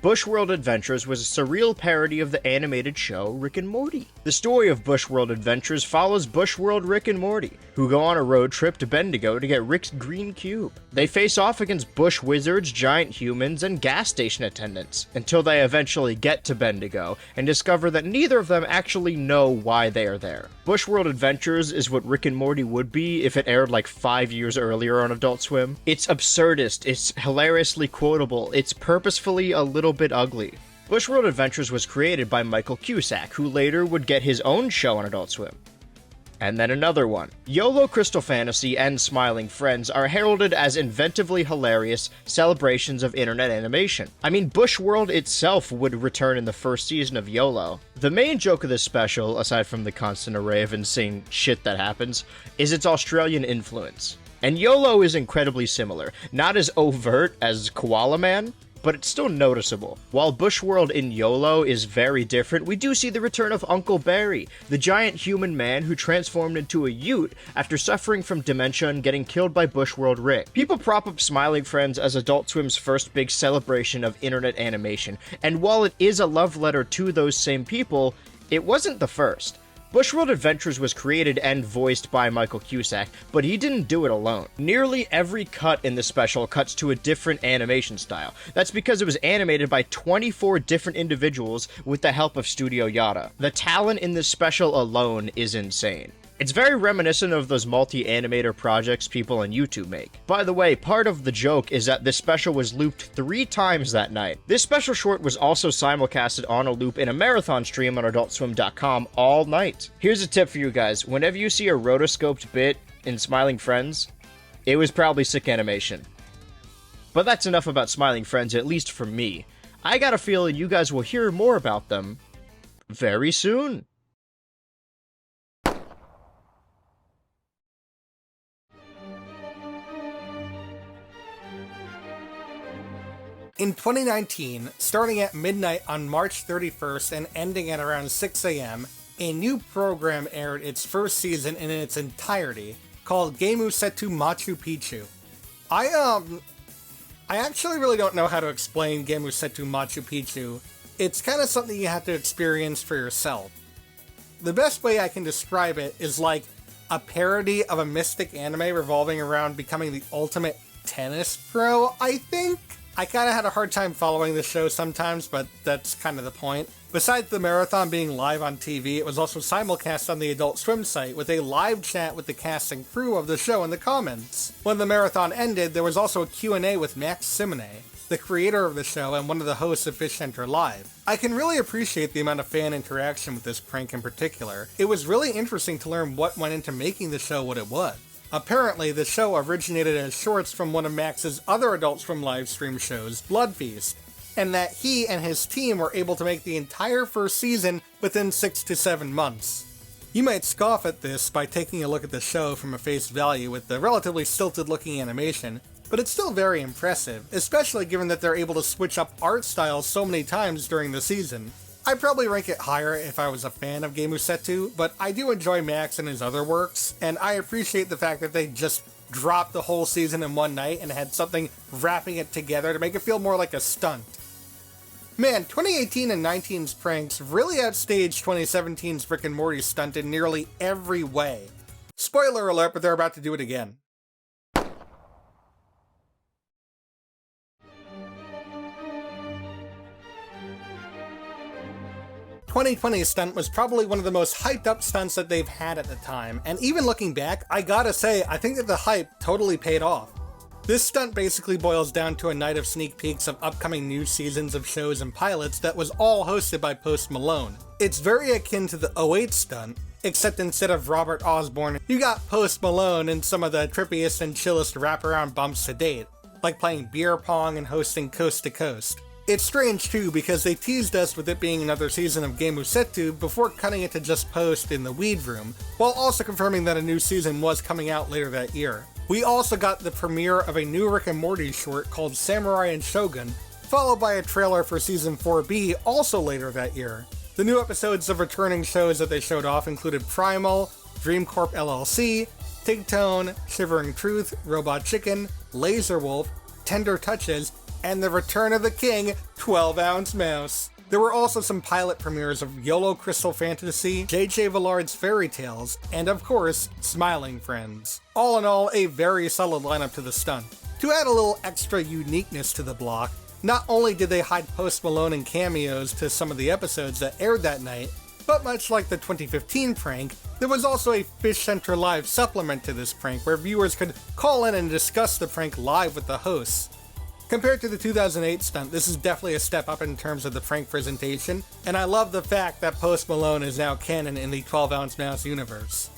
Speaker 5: Bushworld Adventures was a surreal parody of the animated show Rick and Morty. The story of Bushworld Adventures follows Bushworld Rick and Morty, who go on a road trip to Bendigo to get Rick's green cube. They face off against bush wizards, giant humans, and gas station attendants, until they eventually get to Bendigo and discover that neither of them actually know why they are there. Bushworld Adventures is what Rick and Morty would be if it aired like 5 years earlier on Adult Swim. It's absurdist, it's hilariously quotable, it's purposefully a little bit ugly. Bushworld Adventures was created by Michael Cusack, who later would get his own show on Adult Swim. And then another one. YOLO Crystal Fantasy and Smiling Friends are heralded as inventively hilarious celebrations of internet animation. I mean, Bushworld itself would return in the first season of YOLO. The main joke of this special, aside from the constant array of insane shit that happens, is its Australian influence. And YOLO is incredibly similar. Not as overt as Koala Man, but it's still noticeable. While Bushworld in YOLO is very different, we do see the return of Uncle Barry, the giant human man who transformed into a ute after suffering from dementia and getting killed by Bushworld Rick. People prop up Smiling Friends as Adult Swim's first big celebration of internet animation, and while it is a love letter to those same people, it wasn't the first. Bushworld Adventures was created and voiced by Michael Cusack, but he didn't do it alone. Nearly every cut in the special cuts to a different animation style. That's because it was animated by 24 different individuals with the help of Studio Yada. The talent in this special alone is insane. It's very reminiscent of those multi-animator projects people on YouTube make. By the way, part of the joke is that this special was looped 3 times that night. This special short was also simulcasted on a loop in a marathon stream on AdultSwim.com all night. Here's a tip for you guys. Whenever you see a rotoscoped bit in Smiling Friends, it was probably sick animation. But that's enough about Smiling Friends, at least for me. I got a feeling you guys will hear more about them very soon.
Speaker 4: In 2019, starting at midnight on March 31st and ending at around 6 a.m., a new program aired its first season in its entirety, called Gemu Setu Machu Picchu. I actually really don't know how to explain Gemu Setu Machu Picchu. It's kind of something you have to experience for yourself. The best way I can describe it is like a parody of a mystic anime revolving around becoming the ultimate tennis pro, I think? I kind of had a hard time following this show sometimes, but that's kind of the point. Besides the marathon being live on TV, it was also simulcast on the Adult Swim site with a live chat with the cast and crew of the show in the comments. When the marathon ended, there was also a Q&A with Max Simone, the creator of the show and one of the hosts of Fish Center Live. I can really appreciate the amount of fan interaction with this prank in particular. It was really interesting to learn what went into making the show what it was. Apparently, the show originated as shorts from one of Max's other Adult Swim live stream shows, Blood Feast, and that he and his team were able to make the entire first season within 6 to 7 months. You might scoff at this by taking a look at the show from a face value with the relatively stilted looking animation, but it's still very impressive, especially given that they're able to switch up art styles so many times during the season. I'd probably rank it higher if I was a fan of Gemu Setu, but I do enjoy Max and his other works, and I appreciate the fact that they just dropped the whole season in one night and had something wrapping it together to make it feel more like a stunt. Man, 2018 and 19's pranks really outstaged 2017's Rick and Morty stunt in nearly every way. Spoiler alert, but they're about to do it again. 2020's stunt was probably one of the most hyped up stunts that they've had at the time, and even looking back, I gotta say, I think that the hype totally paid off. This stunt basically boils down to a night of sneak peeks of upcoming new seasons of shows and pilots that was all hosted by Post Malone. It's very akin to the 08 stunt, except instead of Robert Osborne, you got Post Malone in some of the trippiest and chillest wraparound bumps to date, like playing beer pong and hosting Coast to Coast. It's strange too because they teased us with it being another season of Game Setu before cutting it to just Post in the weed room, while also confirming that a new season was coming out later that year. We also got the premiere of a new Rick and Morty short called Samurai and Shogun, followed by a trailer for Season 4B also later that year. The new episodes of returning shows that they showed off included Primal, Dream Corp LLC, Tigtone, Shivering Truth, Robot Chicken, Laser Wolf, Tender Touches, and the return of the king, 12-Ounce Mouse. There were also some pilot premieres of YOLO Crystal Fantasy, J.J. Villard's Fairy Tales, and of course, Smiling Friends. All in all, a very solid lineup to the stunt. To add a little extra uniqueness to the block, not only did they hide Post Malone and cameos to some of the episodes that aired that night, but much like the 2015 prank, there was also a Fish Center Live supplement to this prank where viewers could call in and discuss the prank live with the hosts. Compared to the 2008 stunt, this is definitely a step up in terms of the prank presentation, and I love the fact that Post Malone is now canon in the 12-Ounce Mouse universe.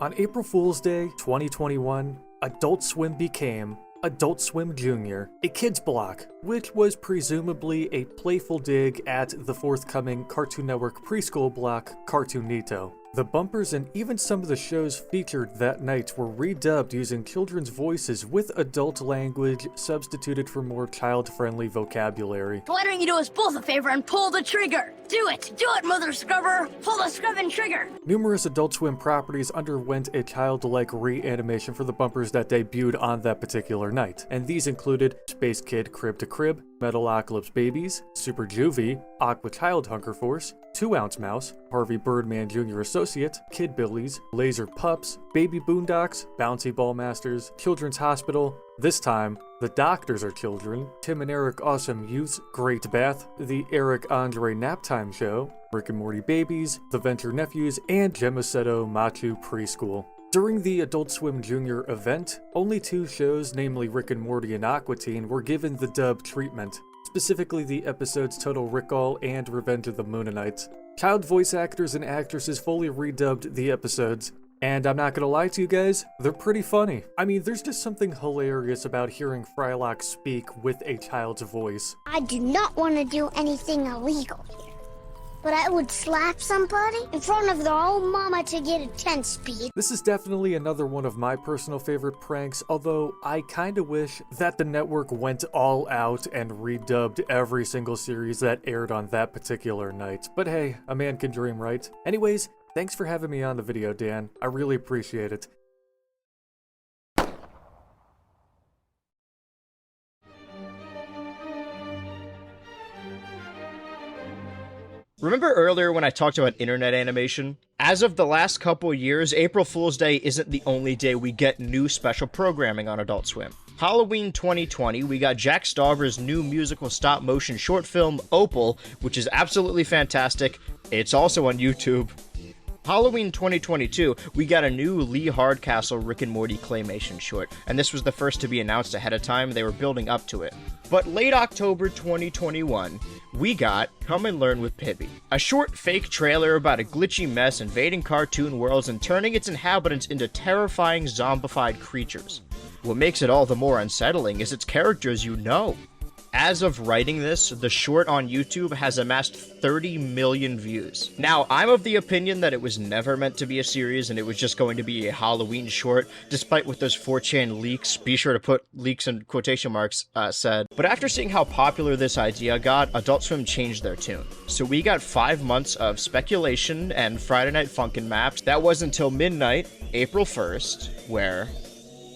Speaker 22: On April Fool's Day 2021, Adult Swim became Adult Swim Jr., a kids block, which was presumably a playful dig at the forthcoming Cartoon Network preschool block, Cartoonito. The bumpers and even some of the shows featured that night were redubbed using children's voices with adult language substituted for more child-friendly vocabulary.
Speaker 6: Why don't you do us both a favor and pull the trigger? Do it, Mother Scrubber! Pull the scrubbing trigger!
Speaker 22: Numerous Adult Swim properties underwent a childlike reanimation for the bumpers that debuted on that particular night, and these included Space Kid Crib to Crib, Metalocalypse Babies, Super Juvie, Aqua Child Hunger Force, 2-Ounce Mouse, Harvey Birdman Jr. Associate, Kid Billies, Laser Pups, Baby Boondocks, Bouncy Ball Masters, Children's Hospital, this time, The Doctors Are Children, Tim and Eric Awesome Youth's Great Bath, The Eric Andre Naptime Show, Rick and Morty Babies, The Venture Nephews, and Gemasetto Machu Preschool. During the Adult Swim Jr. event, only 2 shows, namely Rick and Morty and Aqua Teen, were given the dub treatment, specifically the episodes Total Recall and Revenge of the Moonanites. Child voice actors and actresses fully redubbed the episodes, and I'm not gonna lie to you guys, they're pretty funny. I mean, there's just something hilarious about hearing Frylock speak with a child's voice.
Speaker 8: I do not want to do anything illegal here, but I would slap somebody in front of their own mama to get a 10 speed.
Speaker 22: This is definitely another one of my personal favorite pranks, although I kinda wish that the network went all out and redubbed every single series that aired on that particular night. But hey, a man can dream, right? Anyways, thanks for having me on the video, Dan. I really appreciate it.
Speaker 5: Remember earlier when I talked about internet animation? As of the last couple years, April Fool's Day isn't the only day we get new special programming on Adult Swim. Halloween 2020, we got Jack Stauber's new musical stop-motion short film, Opal, which is absolutely fantastic. It's also on YouTube. Halloween 2022, we got a new Lee Hardcastle Rick and Morty claymation short, and this was the first to be announced ahead of time. They were building up to it. But late October 2021, we got Come and Learn with Pibby, a short fake trailer about a glitchy mess invading cartoon worlds and turning its inhabitants into terrifying zombified creatures. What makes it all the more unsettling is its characters you know. As of writing this, the short on YouTube has amassed 30 million views. Now, I'm of the opinion that it was never meant to be a series and it was just going to be a Halloween short, despite what those 4chan leaks, be sure to put leaks in quotation marks, said. But after seeing how popular this idea got, Adult Swim changed their tune. So we got 5 months of speculation and Friday Night Funkin' maps. That was until midnight, April 1st, where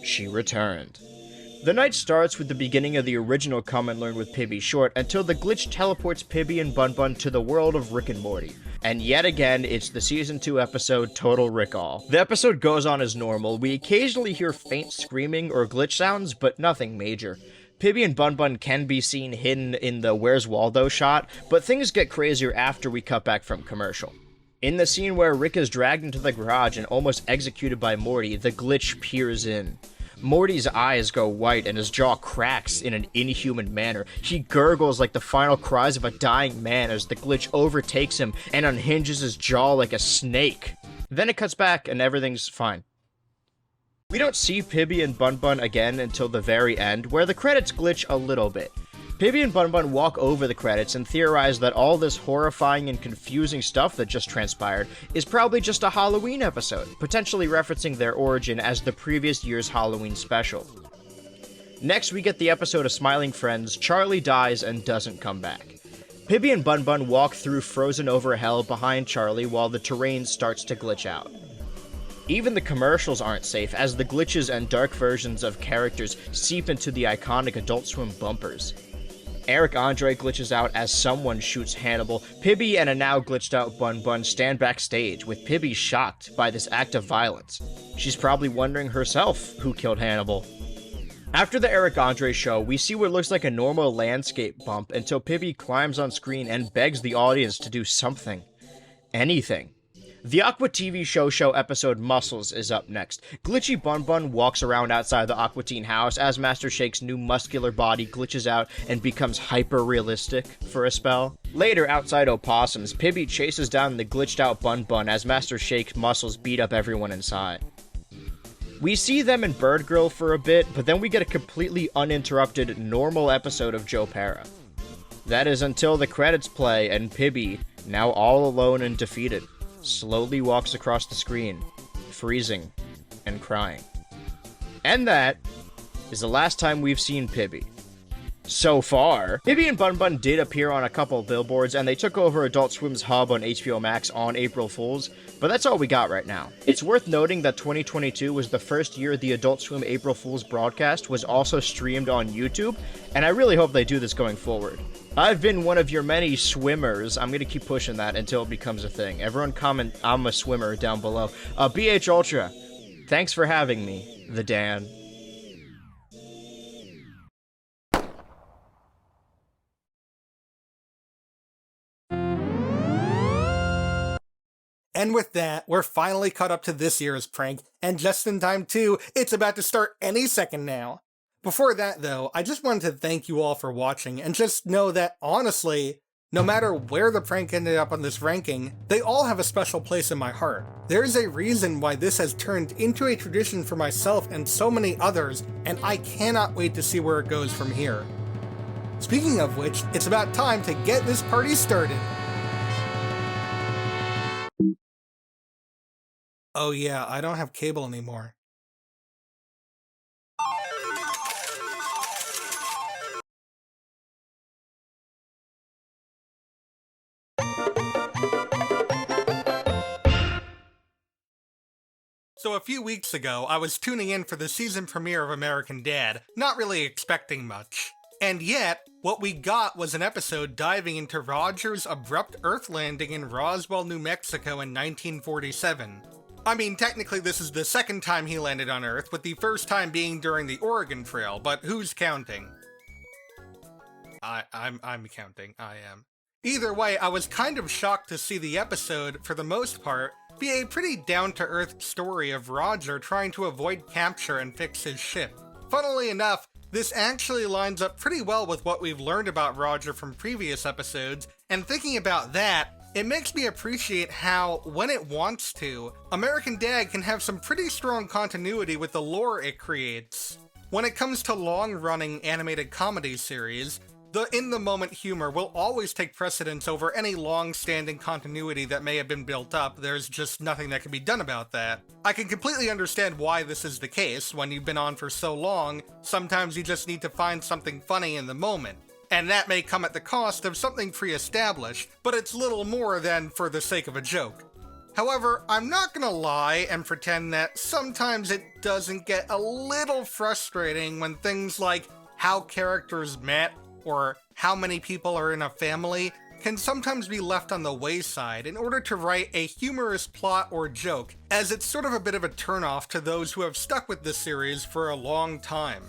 Speaker 5: she returned. The night starts with the beginning of the original Come and Learn with Pibby short until the glitch teleports Pibby and Bun Bun to the world of Rick and Morty. And yet again, it's the Season 2 episode Total Rick-All. The episode goes on as normal. We occasionally hear faint screaming or glitch sounds, but nothing major. Pibby and Bun Bun can be seen hidden in the Where's Waldo shot, but things get crazier after we cut back from commercial. In the scene where Rick is dragged into the garage and almost executed by Morty, the glitch peers in. Morty's eyes go white and his jaw cracks in an inhuman manner. He gurgles like the final cries of a dying man as the glitch overtakes him and unhinges his jaw like a snake. Then it cuts back and everything's fine. We don't see Pibby and Bun Bun again until the very end, where the credits glitch a little bit. Pibby and Bun Bun walk over the credits and theorize that all this horrifying and confusing stuff that just transpired is probably just a Halloween episode, potentially referencing their origin as the previous year's Halloween special. Next, we get the episode of Smiling Friends, Charlie dies and doesn't come back. Pibby and Bun Bun walk through frozen over hell behind Charlie while the terrain starts to glitch out. Even the commercials aren't safe, as the glitches and dark versions of characters seep into the iconic Adult Swim bumpers. Eric Andre glitches out as someone shoots Hannibal. Pibby and a now glitched out Bun Bun stand backstage, with Pibby shocked by this act of violence. She's probably wondering herself who killed Hannibal. After the Eric Andre show, we see what looks like a normal landscape bump until Pibby climbs on screen and begs the audience to do something. Anything. The Aqua TV show episode Muscles is up next. Glitchy Bun Bun walks around outside the Aqua Teen house as Master Shake's new muscular body glitches out and becomes hyper-realistic for a spell. Later, outside Opossums, Pibby chases down the glitched out Bun Bun as Master Shake's muscles beat up everyone inside. We see them in Bird Girl for a bit, but then we get a completely uninterrupted, normal episode of Joe Para. That is until the credits play and Pibby, now all alone and defeated, slowly walks across the screen, freezing and crying. And that is the last time we've seen Pibby. So far, Pibby and Bun Bun did appear on a couple of billboards, and they took over Adult Swim's hub on HBO Max on April Fools, but that's all we got right now. It's worth noting that 2022 was the first year the Adult Swim April Fools broadcast was also streamed on YouTube, and I really hope they do this going forward. I've been one of your many swimmers. I'm gonna keep pushing that until it becomes a thing. Everyone comment, I'm a swimmer, down below. BH Ultra, thanks for having me, the Dan.
Speaker 4: And with that, we're finally caught up to this year's prank, and just in time too, it's about to start any second now. Before that though, I just wanted to thank you all for watching, and just know that honestly, no matter where the prank ended up on this ranking, they all have a special place in my heart. There's a reason why this has turned into a tradition for myself and so many others, and I cannot wait to see where it goes from here. Speaking of which, it's about time to get this party started. Oh yeah, I don't have cable anymore. So a few weeks ago, I was tuning in for the season premiere of American Dad, not really expecting much. And yet, what we got was an episode diving into Roger's abrupt Earth landing in Roswell, New Mexico in 1947. I mean, technically this is the second time he landed on Earth, with the first time being during the Oregon Trail, but who's counting? I'm counting, I am. Either way, I was kind of shocked to see the episode, for the most part, be a pretty down-to-earth story of Roger trying to avoid capture and fix his ship. Funnily enough, this actually lines up pretty well with what we've learned about Roger from previous episodes, and thinking about that, it makes me appreciate how, when it wants to, American Dad can have some pretty strong continuity with the lore it creates. When it comes to long-running animated comedy series, The in-the-moment humor will always take precedence over any long-standing continuity that may have been built up. There's just nothing that can be done about that. I can completely understand why this is the case. When you've been on for so long, sometimes you just need to find something funny in the moment. And that may come at the cost of something pre-established, but it's little more than for the sake of a joke. However, I'm not gonna lie and pretend that sometimes it doesn't get a little frustrating when things like how characters met or how many people are in a family can sometimes be left on the wayside in order to write a humorous plot or joke, as it's sort of a bit of a turnoff to those who have stuck with this series for a long time.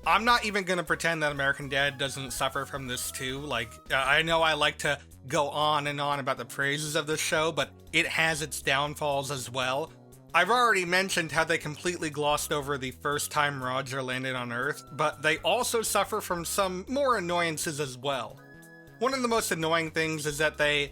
Speaker 4: I'm not even gonna pretend that American Dad doesn't suffer from this too. Like, I know I like to go on and on about the praises of the show, but it has its downfalls as well. I've already mentioned how they completely glossed over the first time Roger landed on Earth, but they also suffer from some more annoyances as well. One of the most annoying things is that they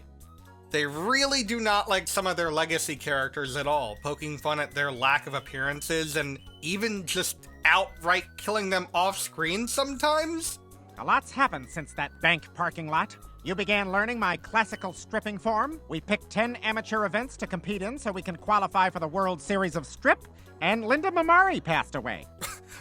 Speaker 4: really do not like some of their legacy characters at all, poking fun at their lack of appearances and even just outright killing them off screen sometimes.
Speaker 2: A lot's happened since that bank parking lot. You began learning my classical stripping form. We picked 10 amateur events to compete in so we can qualify for the World Series of Strip. And Linda Mamari passed away.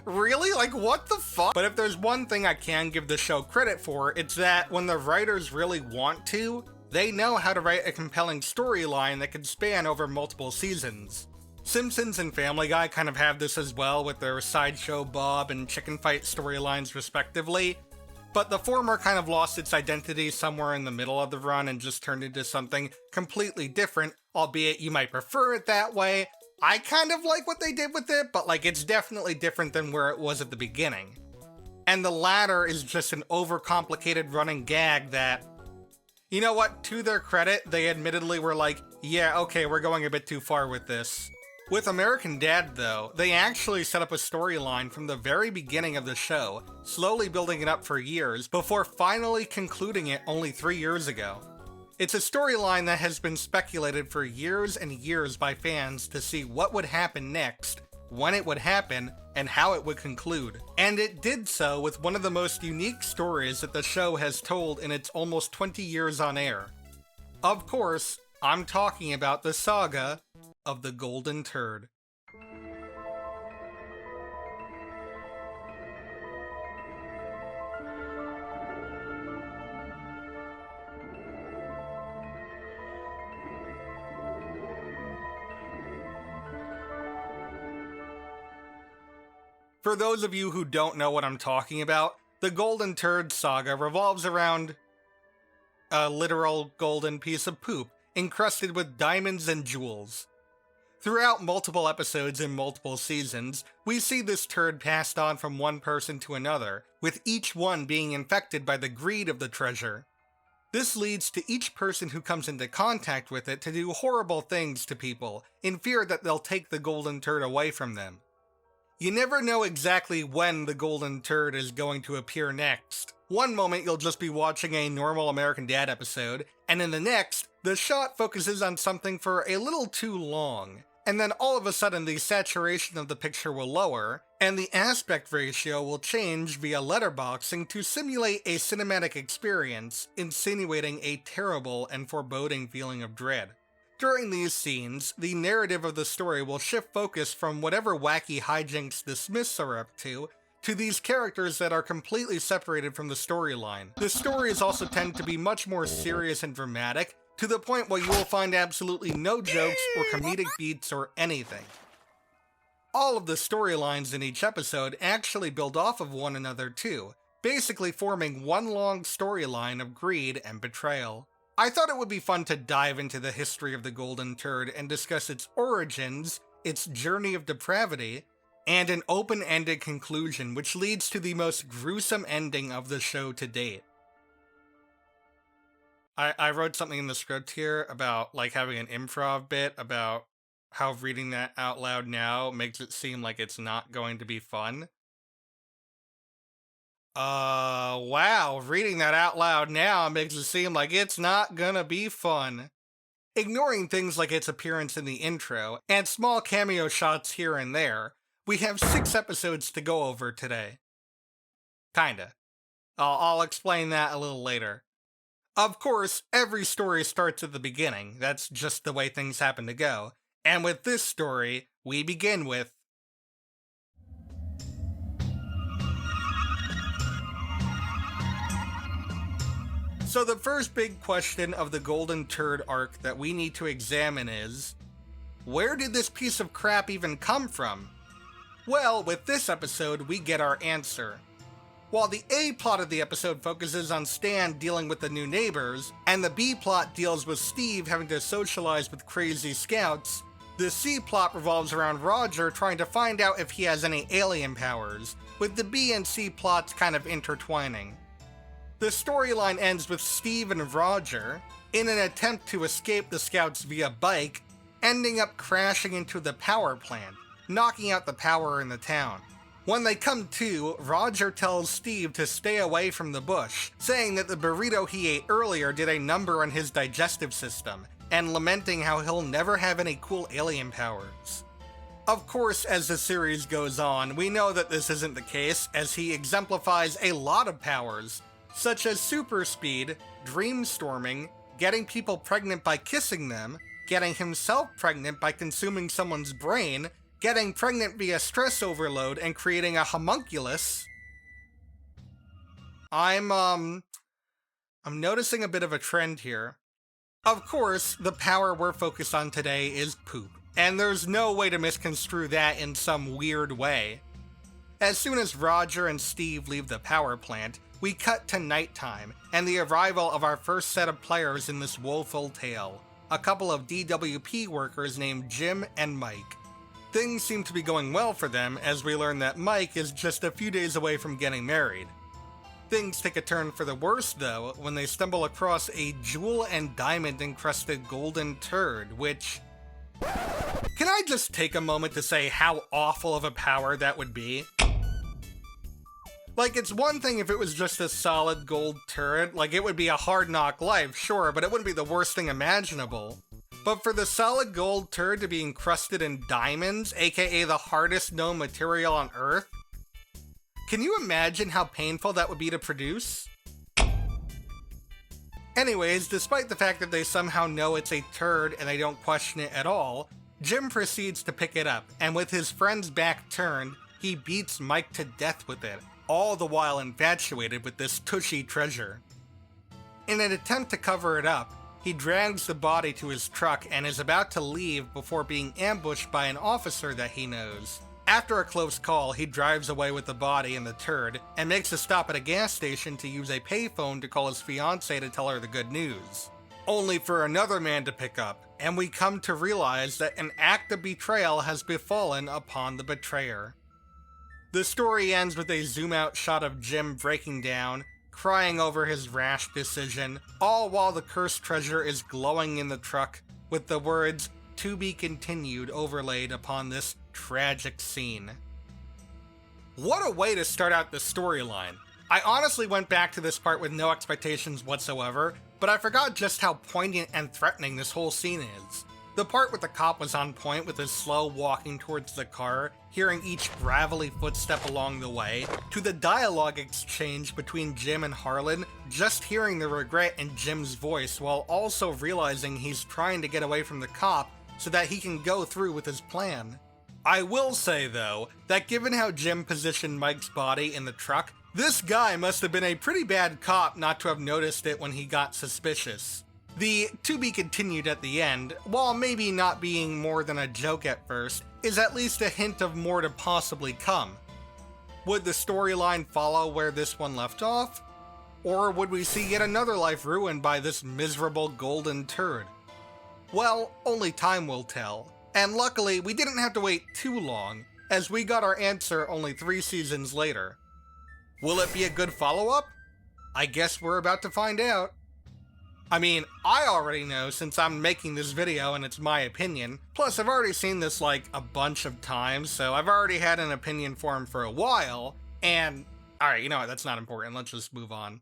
Speaker 4: Really? Like, what the fuck? But if there's one thing I can give the show credit for, it's that when the writers really want to, they know how to write a compelling storyline that can span over multiple seasons. Simpsons and Family Guy kind of have this as well with their Sideshow Bob and Chicken Fight storylines respectively. But the former kind of lost its identity somewhere in the middle of the run and just turned into something completely different, albeit you might prefer it that way. I kind of like what they did with it, but like it's definitely different than where it was at the beginning. And the latter is just an overcomplicated running gag that, you know what, to their credit, they admittedly were like, yeah, okay, we're going a bit too far with this. With American Dad, though, they actually set up a storyline from the very beginning of the show, slowly building it up for years, before finally concluding it only 3 years ago. It's a storyline that has been speculated for years and years by fans to see what would happen next, when it would happen, and how it would conclude. And it did so with one of the most unique stories that the show has told in its almost 20 years on air. Of course, I'm talking about the saga of the Golden Turd. For those of you who don't know what I'm talking about, the Golden Turd saga revolves around a literal golden piece of poop encrusted with diamonds and jewels. Throughout multiple episodes in multiple seasons, we see this turd passed on from one person to another, with each one being infected by the greed of the treasure. This leads to each person who comes into contact with it to do horrible things to people, in fear that they'll take the golden turd away from them. You never know exactly when the Golden Turd is going to appear next. One moment you'll just be watching a normal American Dad episode, and in the next, the shot focuses on something for a little too long. And then all of a sudden the saturation of the picture will lower, and the aspect ratio will change via letterboxing to simulate a cinematic experience, insinuating a terrible and foreboding feeling of dread. During these scenes, the narrative of the story will shift focus from whatever wacky hijinks the Smiths are up to these characters that are completely separated from the storyline. The stories also tend to be much more serious and dramatic, to the point where you will find absolutely no jokes or comedic beats or anything. All of the storylines in each episode actually build off of one another too, basically forming one long storyline of greed and betrayal. I thought it would be fun to dive into the history of the Golden Turd and discuss its origins, its journey of depravity, and an open-ended conclusion which leads to the most gruesome ending of the show to date. I wrote something in the script here about like having an improv bit about how reading that out loud now makes it seem like it's not going to be fun. Wow, reading that out loud now makes it seem like it's not gonna be fun. Ignoring things like its appearance in the intro, and small cameo shots here and there, we have 6 episodes to go over today. Kinda. I'll explain that a little later. Of course, every story starts at the beginning. That's just the way things happen to go. And with this story, we begin with So the first big question of the Golden Turd arc that we need to examine is, where did this piece of crap even come from? Well, with this episode, we get our answer. While the A plot of the episode focuses on Stan dealing with the new neighbors, and the B plot deals with Steve having to socialize with crazy scouts, the C plot revolves around Roger trying to find out if he has any alien powers, with the B and C plots kind of intertwining. The storyline ends with Steve and Roger, in an attempt to escape the scouts via bike, ending up crashing into the power plant, knocking out the power in the town. When they come to, Roger tells Steve to stay away from the bush, saying that the burrito he ate earlier did a number on his digestive system, and lamenting how he'll never have any cool alien powers. Of course, as the series goes on, we know that this isn't the case, as he exemplifies a lot of powers, such as super speed, dream storming, getting people pregnant by kissing them, getting himself pregnant by consuming someone's brain, getting pregnant via stress overload, and creating a homunculus. I'm noticing a bit of a trend here. Of course, the power we're focused on today is poop, and there's no way to misconstrue that in some weird way. As soon as Roger and Steve leave the power plant, we cut to nighttime, and the arrival of our first set of players in this woeful tale, a couple of DWP workers named Jim and Mike. Things seem to be going well for them as we learn that Mike is just a few days away from getting married. Things take a turn for the worse, though, when they stumble across a jewel and diamond encrusted golden turd, which... Can I just take a moment to say how awful of a power that would be? Like, it's one thing if it was just a solid gold turret, like it would be a hard knock life, sure, but it wouldn't be the worst thing imaginable. But for the solid gold turd to be encrusted in diamonds, aka the hardest known material on Earth? Can you imagine how painful that would be to produce? Anyways, despite the fact that they somehow know it's a turd and they don't question it at all, Jim proceeds to pick it up, and with his friend's back turned, he beats Mike to death with it, all the while infatuated with this tushy treasure. In an attempt to cover it up, he drags the body to his truck and is about to leave before being ambushed by an officer that he knows. After a close call, he drives away with the body and the turd, and makes a stop at a gas station to use a payphone to call his fiancée to tell her the good news. Only for another man to pick up, and we come to realize that an act of betrayal has befallen upon the betrayer. The story ends with a zoom-out shot of Jim breaking down, crying over his rash decision, all while the cursed treasure is glowing in the truck, with the words, "To be continued," overlaid upon this tragic scene. What a way to start out the storyline. I honestly went back to this part with no expectations whatsoever, but I forgot just how poignant and threatening this whole scene is. The part with the cop was on point with his slow walking towards the car, hearing each gravelly footstep along the way, to the dialogue exchange between Jim and Harlan, just hearing the regret in Jim's voice while also realizing he's trying to get away from the cop so that he can go through with his plan. I will say, though, that given how Jim positioned Mike's body in the truck, this guy must have been a pretty bad cop not to have noticed it when he got suspicious. The "to be continued" at the end, while maybe not being more than a joke at first, is at least a hint of more to possibly come. Would the storyline follow where this one left off? Or would we see yet another life ruined by this miserable golden turd? Well, only time will tell. And luckily, we didn't have to wait too long, as we got our answer only 3 seasons later. Will it be a good follow-up? I guess we're about to find out. I mean, I already know since I'm making this video and it's my opinion, plus I've already seen this like a bunch of times, so I've already had an opinion formed for a while, and alright, you know what, that's not important, let's just move on.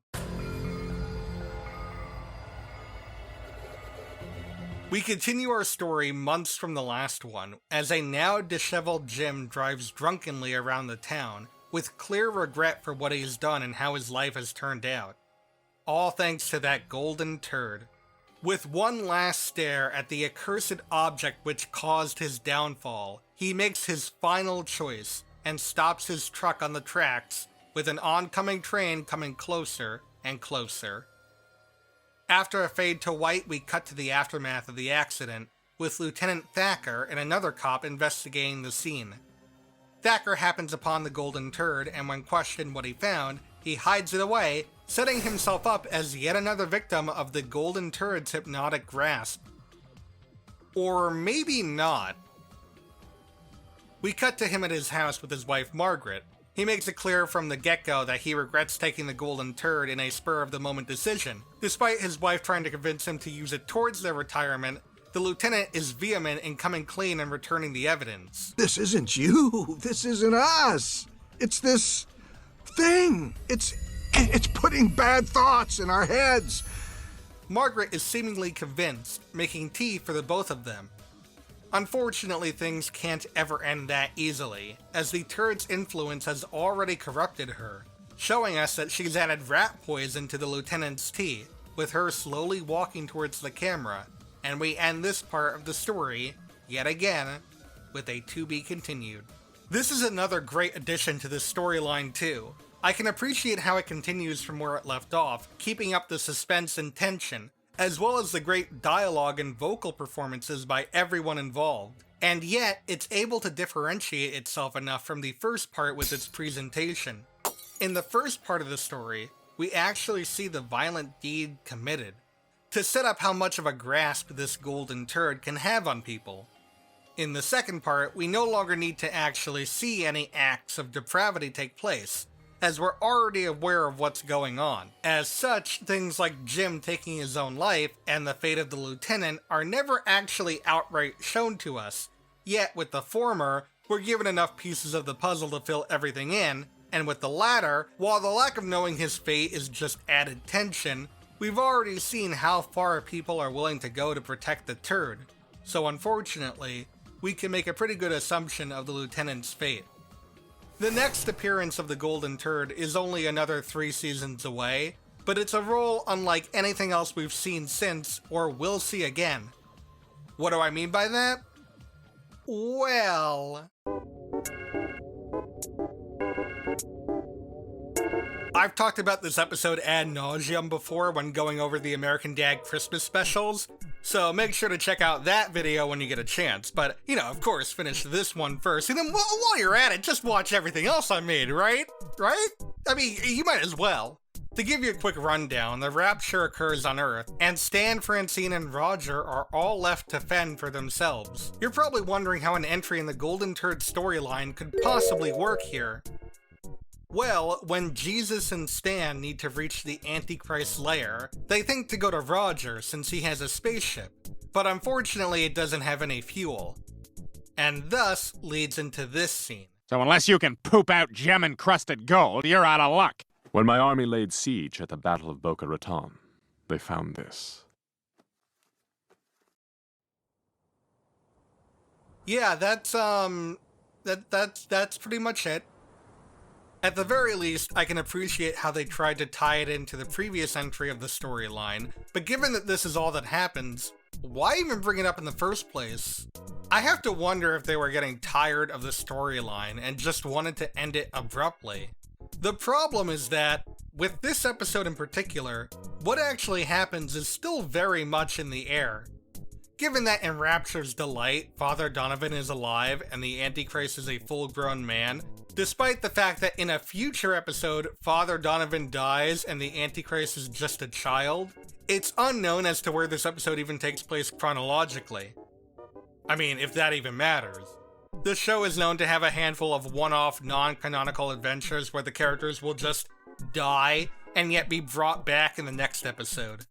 Speaker 4: We continue our story months from the last one, as a now disheveled Jim drives drunkenly around the town, with clear regret for what he's done and how his life has turned out. All thanks to that golden turd. With one last stare at the accursed object which caused his downfall, he makes his final choice and stops his truck on the tracks with an oncoming train coming closer and closer. After a fade to white, we cut to the aftermath of the accident, with Lieutenant Thacker and another cop investigating the scene. Thacker happens upon the golden turd, and when questioned what he found, he hides it away, setting himself up as yet another victim of the golden turd's hypnotic grasp. Or maybe not. We cut to him at his house with his wife Margaret. He makes it clear from the get-go that he regrets taking the golden turd in a spur-of-the-moment decision. Despite his wife trying to convince him to use it towards their retirement, the lieutenant is vehement in coming clean and returning the evidence.
Speaker 10: This isn't you. This isn't us. It's this thing. It's putting bad thoughts in our heads.
Speaker 4: Margaret is seemingly convinced, making tea for the both of them. Unfortunately, things can't ever end that easily, as the turd's influence has already corrupted her, showing us that she's added rat poison to the lieutenant's tea, with her slowly walking towards the camera, and we end this part of the story, yet again, with a to be continued. This is another great addition to this storyline too. I can appreciate how it continues from where it left off, keeping up the suspense and tension, as well as the great dialogue and vocal performances by everyone involved. And yet, it's able to differentiate itself enough from the first part with its presentation. In the first part of the story, we actually see the violent deed committed, to set up how much of a grasp this golden turd can have on people. In the second part, we no longer need to actually see any acts of depravity take place, as we're already aware of what's going on. As such, things like Jim taking his own life and the fate of the lieutenant are never actually outright shown to us, yet with the former, we're given enough pieces of the puzzle to fill everything in, and with the latter, while the lack of knowing his fate is just added tension, we've already seen how far people are willing to go to protect the turd, so unfortunately, we can make a pretty good assumption of the lieutenant's fate. The next appearance of the golden turd is only another 3 seasons away, but it's a role unlike anything else we've seen since, or will see again. What do I mean by that? Well... I've talked about this episode ad nauseum before when going over the American Dad Christmas specials, so make sure to check out that video when you get a chance. But, you know, of course, finish this one first, and then while you're at it, just watch everything else I made, right? Right? I mean, you might as well. To give you a quick rundown, the rapture occurs on Earth, and Stan, Francine, and Roger are all left to fend for themselves. You're probably wondering how an entry in the Golden Turd storyline could possibly work here. Well, when Jesus and Stan need to reach the Antichrist lair, they think to go to Roger since he has a spaceship, but unfortunately it doesn't have any fuel, and thus leads into this scene.
Speaker 2: So unless you can poop out gem-encrusted gold, you're out of luck.
Speaker 11: When my army laid siege at the Battle of Boca Raton, they found this.
Speaker 4: Yeah, that's pretty much it. At the very least, I can appreciate how they tried to tie it into the previous entry of the storyline, but given that this is all that happens, why even bring it up in the first place? I have to wonder if they were getting tired of the storyline and just wanted to end it abruptly. The problem is that, with this episode in particular, what actually happens is still very much in the air. Given that in Rapture's delight, Father Donovan is alive and the Antichrist is a full-grown man, despite the fact that in a future episode, Father Donovan dies and the Antichrist is just a child, it's unknown as to where this episode even takes place chronologically. I mean, if that even matters. The show is known to have a handful of one-off, non-canonical adventures where the characters will just die and yet be brought back in the next episode.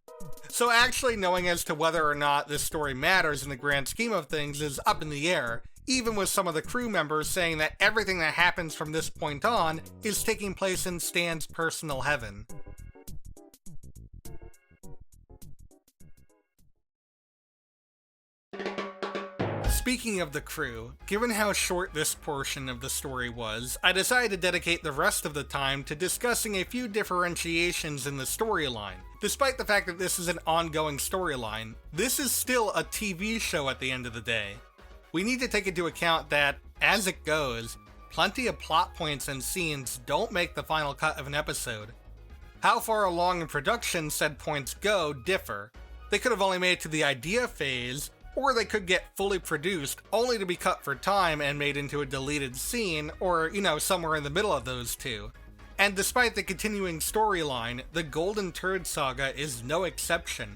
Speaker 4: So actually knowing as to whether or not this story matters in the grand scheme of things is up in the air, even with some of the crew members saying that everything that happens from this point on is taking place in Stan's personal heaven. Speaking of the crew, given how short this portion of the story was, I decided to dedicate the rest of the time to discussing a few differentiations in the storyline. Despite the fact that this is an ongoing storyline, this is still a TV show at the end of the day. We need to take into account that, as it goes, plenty of plot points and scenes don't make the final cut of an episode. How far along in production said points go differ. They could have only made it to the idea phase, or they could get fully produced only to be cut for time and made into a deleted scene, or, somewhere in the middle of those two. And despite the continuing storyline, the Golden Turd Saga is no exception.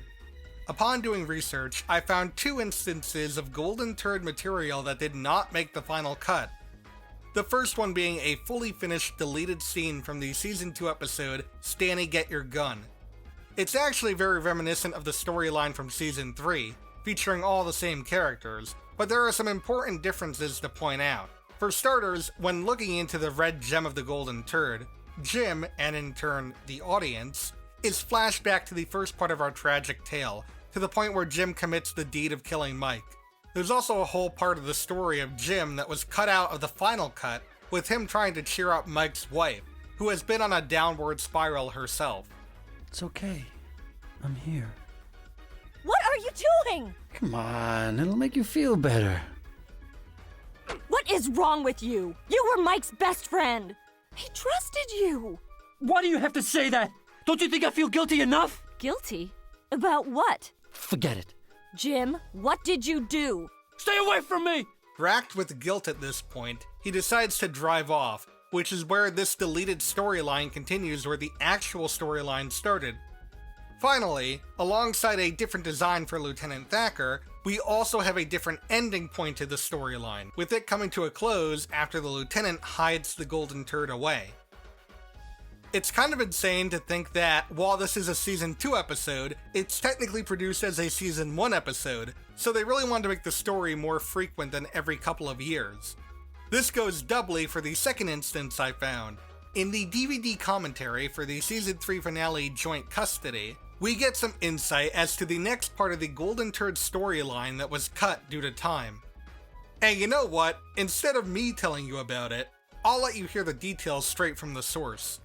Speaker 4: Upon doing research, I found 2 instances of Golden Turd material that did not make the final cut. The first one being a fully finished deleted scene from the Season 2 episode, Stanny Get Your Gun. It's actually very reminiscent of the storyline from Season 3, featuring all the same characters, but there are some important differences to point out. For starters, when looking into the red gem of the Golden Turd, Jim, and in turn the audience, is flashed back to the first part of our tragic tale, to the point where Jim commits the deed of killing Mike. There's also a whole part of the story of Jim that was cut out of the final cut, with him trying to cheer up Mike's wife, who has been on a downward spiral herself.
Speaker 1: It's okay. I'm here.
Speaker 6: What are you doing?
Speaker 1: Come on, it'll make you feel better.
Speaker 6: What is wrong with you? You were Mike's best friend. He trusted you.
Speaker 1: Why do you have to say that? Don't you think I feel guilty enough?
Speaker 6: Guilty? About what?
Speaker 1: Forget it.
Speaker 6: Jim, what did you do?
Speaker 1: Stay away from me!
Speaker 4: Racked with guilt at this point, he decides to drive off, which is where this deleted storyline continues where the actual storyline started. Finally, alongside a different design for Lieutenant Thacker, we also have a different ending point to the storyline, with it coming to a close after the Lieutenant hides the Golden Turd away. It's kind of insane to think that, while this is a Season 2 episode, it's technically produced as a Season 1 episode, so they really wanted to make the story more frequent than every couple of years. This goes doubly for the second instance I found. In the DVD commentary for the Season 3 finale Joint Custody, we get some insight as to the next part of the Golden Turd storyline that was cut due to time. And you know what? Instead of me telling you about it, I'll let you hear the details straight from the source.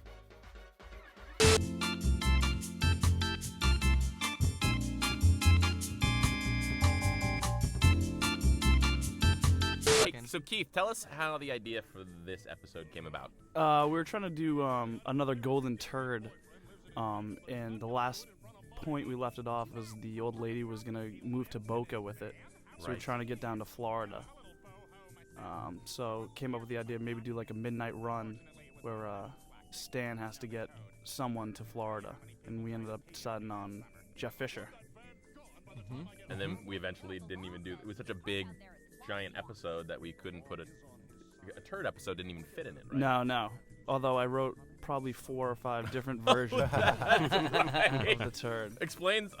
Speaker 9: So Keith, tell us how the idea for this episode came about.
Speaker 23: We were trying to do another Golden Turd, and the last point we left it off was the old lady was gonna move to Boca with it, so we're trying to get down to Florida. So came up with the idea of maybe do like a midnight run where Stan has to get someone to Florida, and we ended up deciding on Jeff Fisher.
Speaker 9: Mm-hmm. And then we eventually didn't even do it. It was such a big, giant episode that we couldn't put a turd episode didn't even fit in it, right?
Speaker 23: No. Although I wrote probably 4 or 5 different versions of the turd.
Speaker 9: Explains.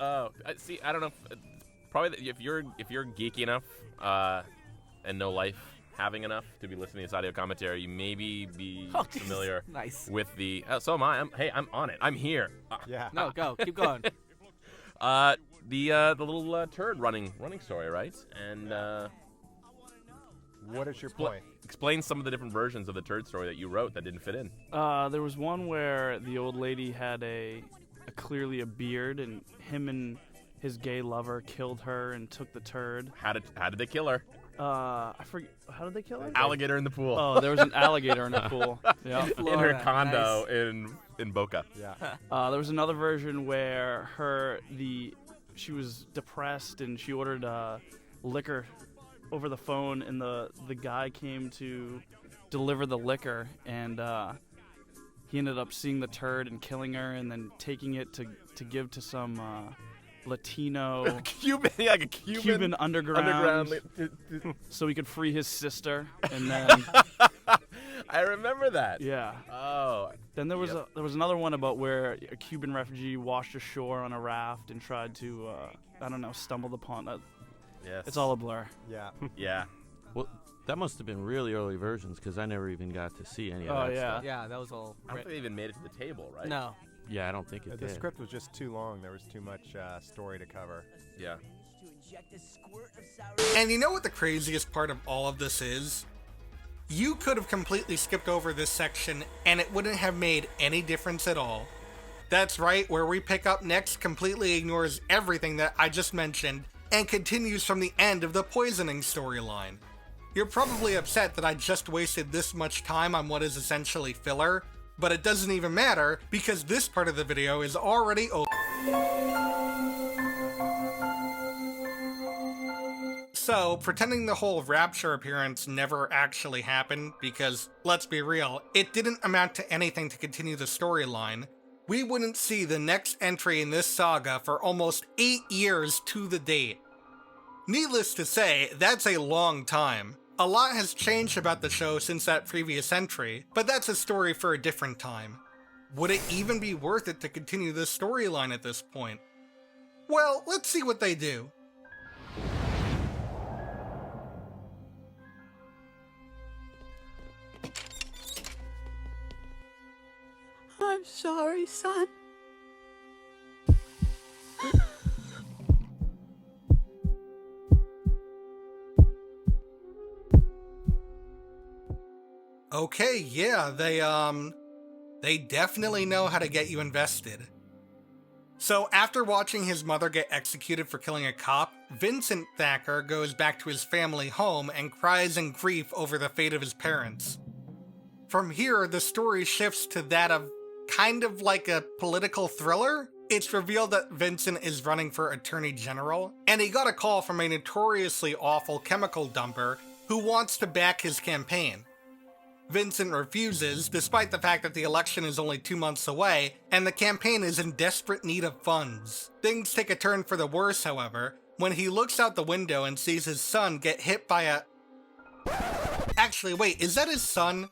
Speaker 9: See, I don't know. Probably if you're geeky enough and no life having enough to be listening to this audio commentary, you maybe be familiar with the. So am I. I'm on it. I'm here.
Speaker 24: Yeah.
Speaker 1: No, go. Keep going.
Speaker 9: The little turd running story, right? And
Speaker 24: what is your point?
Speaker 9: Explain some of the different versions of the turd story that you wrote that didn't fit in.
Speaker 23: There was one where the old lady had a clearly a beard, and him and his gay lover killed her and took the turd.
Speaker 9: How did they kill her?
Speaker 23: I forget. How did they kill her?
Speaker 9: Alligator in the pool.
Speaker 23: Oh, there was an alligator in the pool. Yeah.
Speaker 9: In her condo in Boca.
Speaker 24: Yeah.
Speaker 23: There was another version where she was depressed and she ordered liquor over the phone, and the guy came to deliver the liquor, and he ended up seeing the turd and killing her, and then taking it to give to some Latino Cuban underground so he could free his sister, and then
Speaker 9: I remember that.
Speaker 23: Yeah.
Speaker 9: Oh.
Speaker 23: Then there was another one about where a Cuban refugee washed ashore on a raft and tried to stumbled upon it.
Speaker 9: Yes.
Speaker 23: It's all a blur.
Speaker 24: Yeah.
Speaker 9: Yeah.
Speaker 25: Well, that must have been really early versions because I never even got to see any of that stuff.
Speaker 1: Yeah, that was all.
Speaker 9: I don't think they even made it to the table, right?
Speaker 1: No.
Speaker 25: Yeah, I don't think it
Speaker 24: The
Speaker 25: did.
Speaker 24: script was just too long. There was too much story to cover.
Speaker 9: Yeah.
Speaker 4: And you know what the craziest part of all of this is? You could have completely skipped over this section and it wouldn't have made any difference at all. That's right, where we pick up next completely ignores everything that I just mentioned and continues from the end of the poisoning storyline. You're probably upset that I just wasted this much time on what is essentially filler, but it doesn't even matter because this part of the video is already over. So, pretending the whole Rapture appearance never actually happened, because, let's be real, it didn't amount to anything to continue the storyline, we wouldn't see the next entry in this saga for almost 8 years to the date. Needless to say, that's a long time. A lot has changed about the show since that previous entry, but that's a story for a different time. Would it even be worth it to continue this storyline at this point? Well, let's see what they do.
Speaker 12: I'm sorry, son.
Speaker 4: Okay, yeah, they definitely know how to get you invested. So after watching his mother get executed for killing a cop, Vincent Thacker goes back to his family home and cries in grief over the fate of his parents. From here, the story shifts to that of kind of like a political thriller. It's revealed that Vincent is running for Attorney General, and he got a call from a notoriously awful chemical dumper who wants to back his campaign. Vincent refuses, despite the fact that the election is only 2 months away, and the campaign is in desperate need of funds. Things take a turn for the worse, however, when he looks out the window and sees his son get hit by a... Actually, wait, is that his son?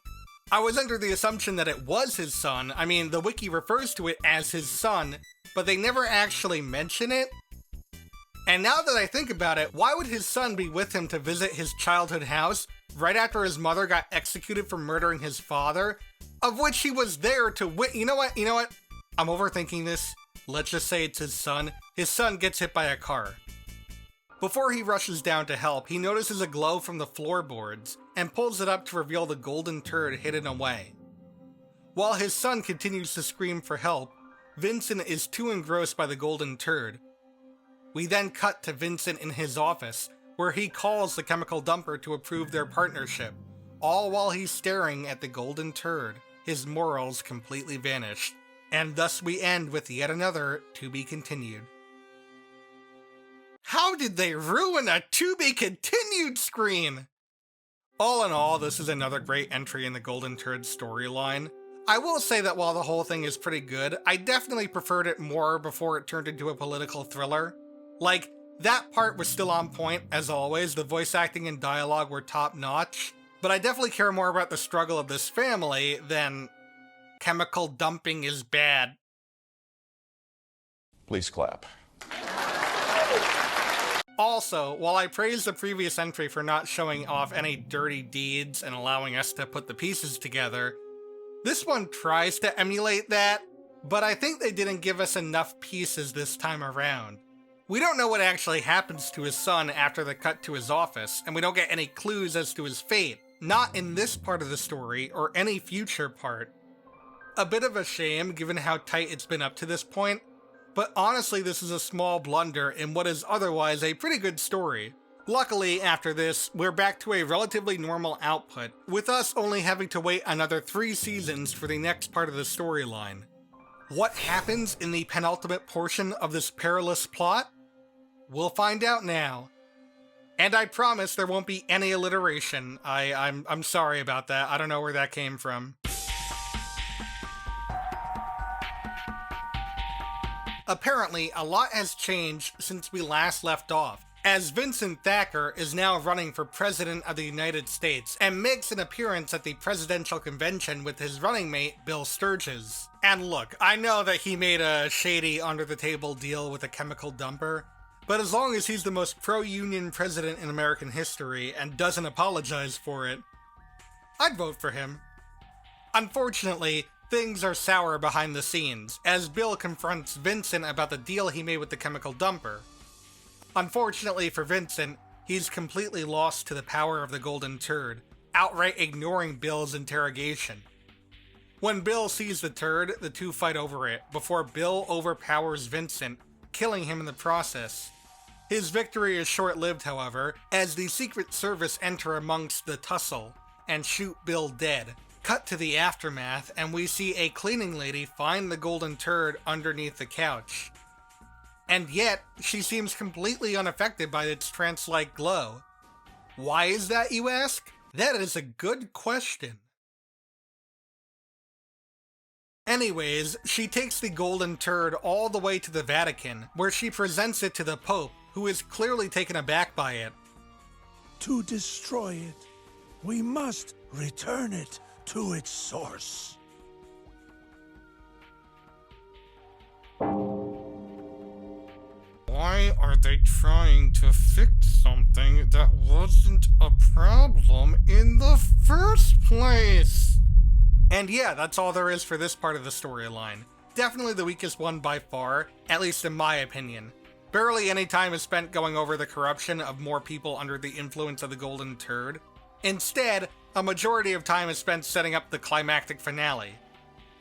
Speaker 4: I was under the assumption that it was his son. I mean, the wiki refers to it as his son, but they never actually mention it. And now that I think about it, why would his son be with him to visit his childhood house right after his mother got executed for murdering his father, of which he was there to You know what? I'm overthinking this. Let's just say it's his son. His son gets hit by a car. Before he rushes down to help, he notices a glow from the floorboards and pulls it up to reveal the golden turd hidden away. While his son continues to scream for help, Vincent is too engrossed by the golden turd. We then cut to Vincent in his office, where he calls the chemical dumper to approve their partnership, all while he's staring at the golden turd, his morals completely vanished. And thus we end with yet another to be continued. How did they ruin a to be continued screen? All in all, this is another great entry in the Golden Turd storyline. I will say that while the whole thing is pretty good, I definitely preferred it more before it turned into a political thriller. Like, that part was still on point, as always, the voice acting and dialogue were top notch, but I definitely care more about the struggle of this family than chemical dumping is bad.
Speaker 21: Please clap.
Speaker 4: Also, while I praise the previous entry for not showing off any dirty deeds and allowing us to put the pieces together, this one tries to emulate that, but I think they didn't give us enough pieces this time around. We don't know what actually happens to his son after the cut to his office, and we don't get any clues as to his fate, not in this part of the story or any future part. A bit of a shame given how tight it's been up to this point, but honestly this is a small blunder in what is otherwise a pretty good story. Luckily, after this, we're back to a relatively normal output, with us only having to wait another 3 seasons for the next part of the storyline. What happens in the penultimate portion of this perilous plot? We'll find out now. And I promise there won't be any alliteration. I'm sorry about that. I don't know where that came from. Apparently, a lot has changed since we last left off, as Vincent Thacker is now running for President of the United States and makes an appearance at the presidential convention with his running mate, Bill Sturges. And look, I know that he made a shady under-the-table deal with a chemical dumper, but as long as he's the most pro-union president in American history and doesn't apologize for it, I'd vote for him. Unfortunately, Things are sour behind the scenes, as Bill confronts Vincent about the deal he made with the chemical dumper. Unfortunately for Vincent, he's completely lost to the power of the golden turd, outright ignoring Bill's interrogation. When Bill sees the turd, the two fight over it, before Bill overpowers Vincent, killing him in the process. His victory is short-lived, however, as the Secret Service enter amongst the tussle and shoot Bill dead. Cut to the aftermath, and we see a cleaning lady find the golden turd underneath the couch. And yet, she seems completely unaffected by its trance-like glow. Why is that, you ask? That is a good question. Anyways, she takes the golden turd all the way to the Vatican, where she presents it to the Pope, who is clearly taken aback by it.
Speaker 13: To destroy it, we must return it to its source.
Speaker 4: Why are they trying to fix something that wasn't a problem in the first place? And yeah, that's all there is for this part of the storyline. Definitely the weakest one by far, at least in my opinion. Barely any time is spent going over the corruption of more people under the influence of the golden turd. Instead, a majority of time is spent setting up the climactic finale.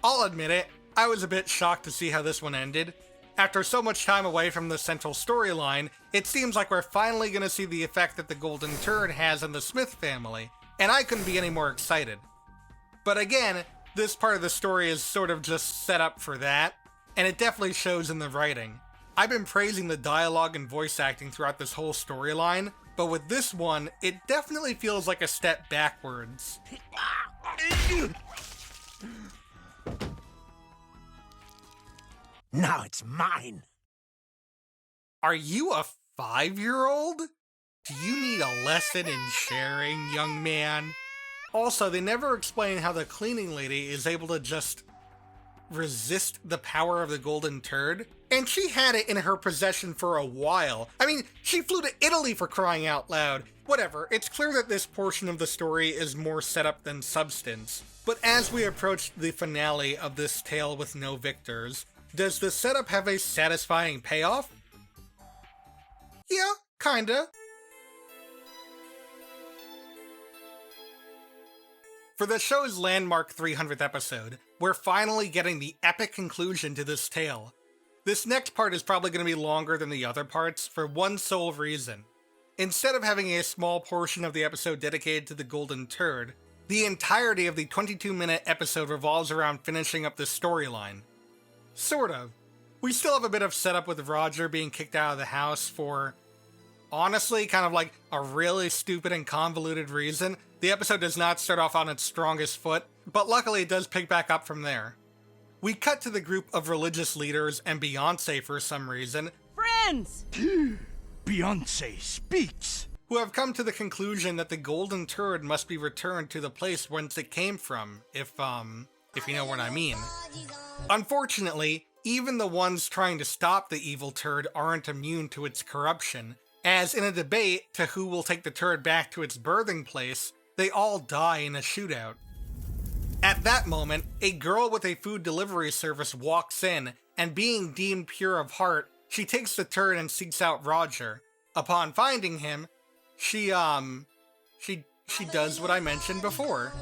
Speaker 4: I'll admit it, I was a bit shocked to see how this one ended. After so much time away from the central storyline, it seems like we're finally going to see the effect that the golden turd has on the Smith family, and I couldn't be any more excited. But again, this part of the story is sort of just set up for that, and it definitely shows in the writing. I've been praising the dialogue and voice acting throughout this whole storyline, but with this one, it definitely feels like a step backwards.
Speaker 13: Now it's mine.
Speaker 4: Are you a 5-year-old? Do you need a lesson in sharing, young man? Also, they never explain how the cleaning lady is able to just resist the power of the golden turd. And she had it in her possession for a while. I mean, she flew to Italy for crying out loud. Whatever, it's clear that this portion of the story is more setup than substance. But as we approach the finale of this tale with no victors, does the setup have a satisfying payoff? Yeah, kinda. For the show's landmark 300th episode, we're finally getting the epic conclusion to this tale. This next part is probably going to be longer than the other parts for one sole reason. Instead of having a small portion of the episode dedicated to the golden turd, the entirety of the 22-minute episode revolves around finishing up this storyline. Sort of. We still have a bit of setup with Roger being kicked out of the house for, honestly, kind of like a really stupid and convoluted reason. The episode does not start off on its strongest foot, but luckily it does pick back up from there. We cut to the group of religious leaders and Beyonce for some reason.
Speaker 6: Friends!
Speaker 13: Beyonce speaks!
Speaker 4: Who have come to the conclusion that the golden turd must be returned to the place whence it came from, if you know what I mean. Unfortunately, even the ones trying to stop the evil turd aren't immune to its corruption, as in a debate to who will take the turd back to its birthing place, they all die in a shootout. At that moment, a girl with a food delivery service walks in, and being deemed pure of heart, she takes the turd and seeks out Roger. Upon finding him, she does what I mentioned before.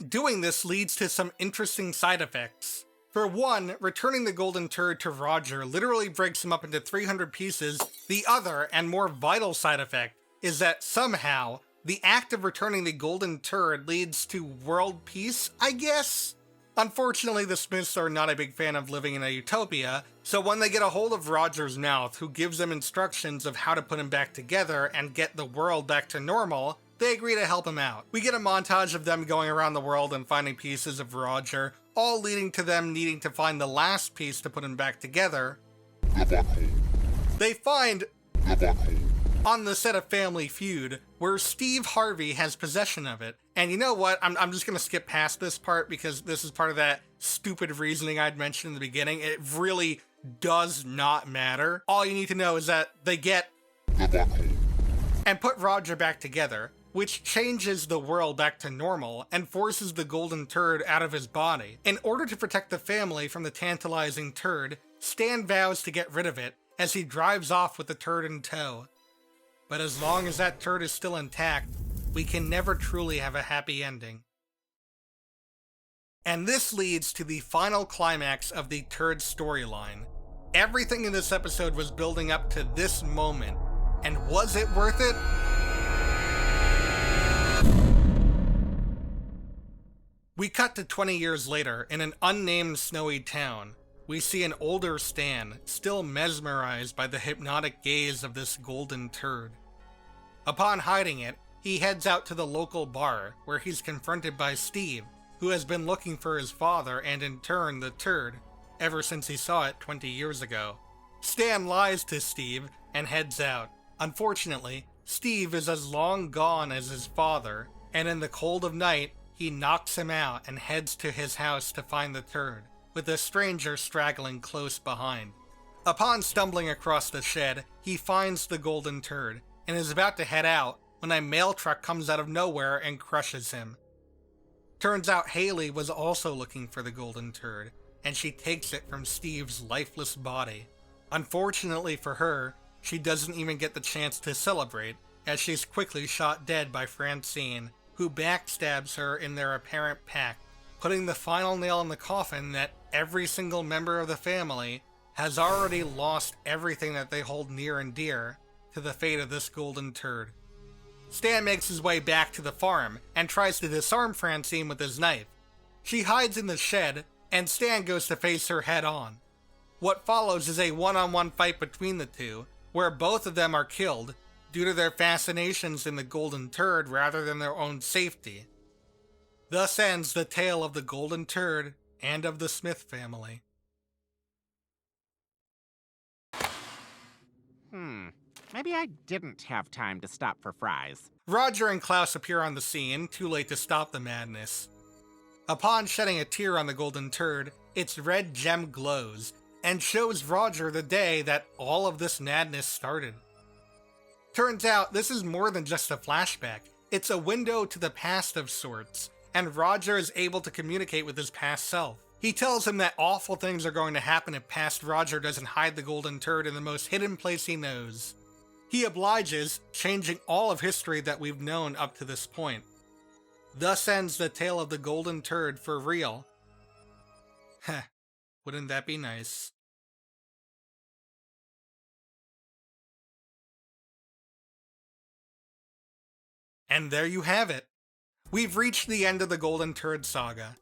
Speaker 4: Doing this leads to some interesting side effects. For one, returning the golden turd to Roger literally breaks him up into 300 pieces. The other, and more vital side effect, is that somehow, the act of returning the golden turd leads to world peace, I guess? Unfortunately, the Smiths are not a big fan of living in a utopia, so when they get a hold of Roger's mouth, who gives them instructions of how to put him back together and get the world back to normal, they agree to help him out. We get a montage of them going around the world and finding pieces of Roger, all leading to them needing to find the last piece to put him back together. They find on the set of Family Feud, where Steve Harvey has possession of it. And you know what? I'm just gonna skip past this part because this is part of that stupid reasoning I'd mentioned in the beginning. It really does not matter. All you need to know is that they get and put Roger back together, which changes the world back to normal and forces the golden turd out of his body. In order to protect the family from the tantalizing turd, Stan vows to get rid of it as he drives off with the turd in tow. But as long as that turd is still intact, we can never truly have a happy ending. And this leads to the final climax of the Turd storyline. Everything in this episode was building up to this moment, and was it worth it? We cut to 20 years later in an unnamed snowy town. We see an older Stan, still mesmerized by the hypnotic gaze of this golden turd. Upon hiding it, he heads out to the local bar, where he's confronted by Steve, who has been looking for his father and in turn the turd, ever since he saw it 20 years ago. Stan lies to Steve and heads out. Unfortunately, Steve is as long gone as his father, and in the cold of night, he knocks him out and heads to his house to find the turd, with a stranger straggling close behind. Upon stumbling across the shed, he finds the golden turd, and is about to head out when a mail truck comes out of nowhere and crushes him. Turns out Haley was also looking for the golden turd, and she takes it from Steve's lifeless body. Unfortunately for her, she doesn't even get the chance to celebrate, as she's quickly shot dead by Francine, who backstabs her in their apparent pact, putting the final nail in the coffin that every single member of the family has already lost everything that they hold near and dear to the fate of this golden turd. Stan makes his way back to the farm and tries to disarm Francine with his knife. She hides in the shed, and Stan goes to face her head on. What follows is a one-on-one fight between the two, where both of them are killed due to their fascinations in the golden turd rather than their own safety. Thus ends the tale of the golden turd and of the Smith family.
Speaker 2: Maybe I didn't have time to stop for fries.
Speaker 4: Roger and Klaus appear on the scene, too late to stop the madness. Upon shedding a tear on the golden turd, its red gem glows, and shows Roger the day that all of this madness started. Turns out, this is more than just a flashback. It's a window to the past of sorts, and Roger is able to communicate with his past self. He tells him that awful things are going to happen if past Roger doesn't hide the golden turd in the most hidden place he knows. He obliges, changing all of history that we've known up to this point. Thus ends the tale of the golden turd for real. Heh, wouldn't that be nice? And there you have it. We've reached the end of the Golden Turd saga.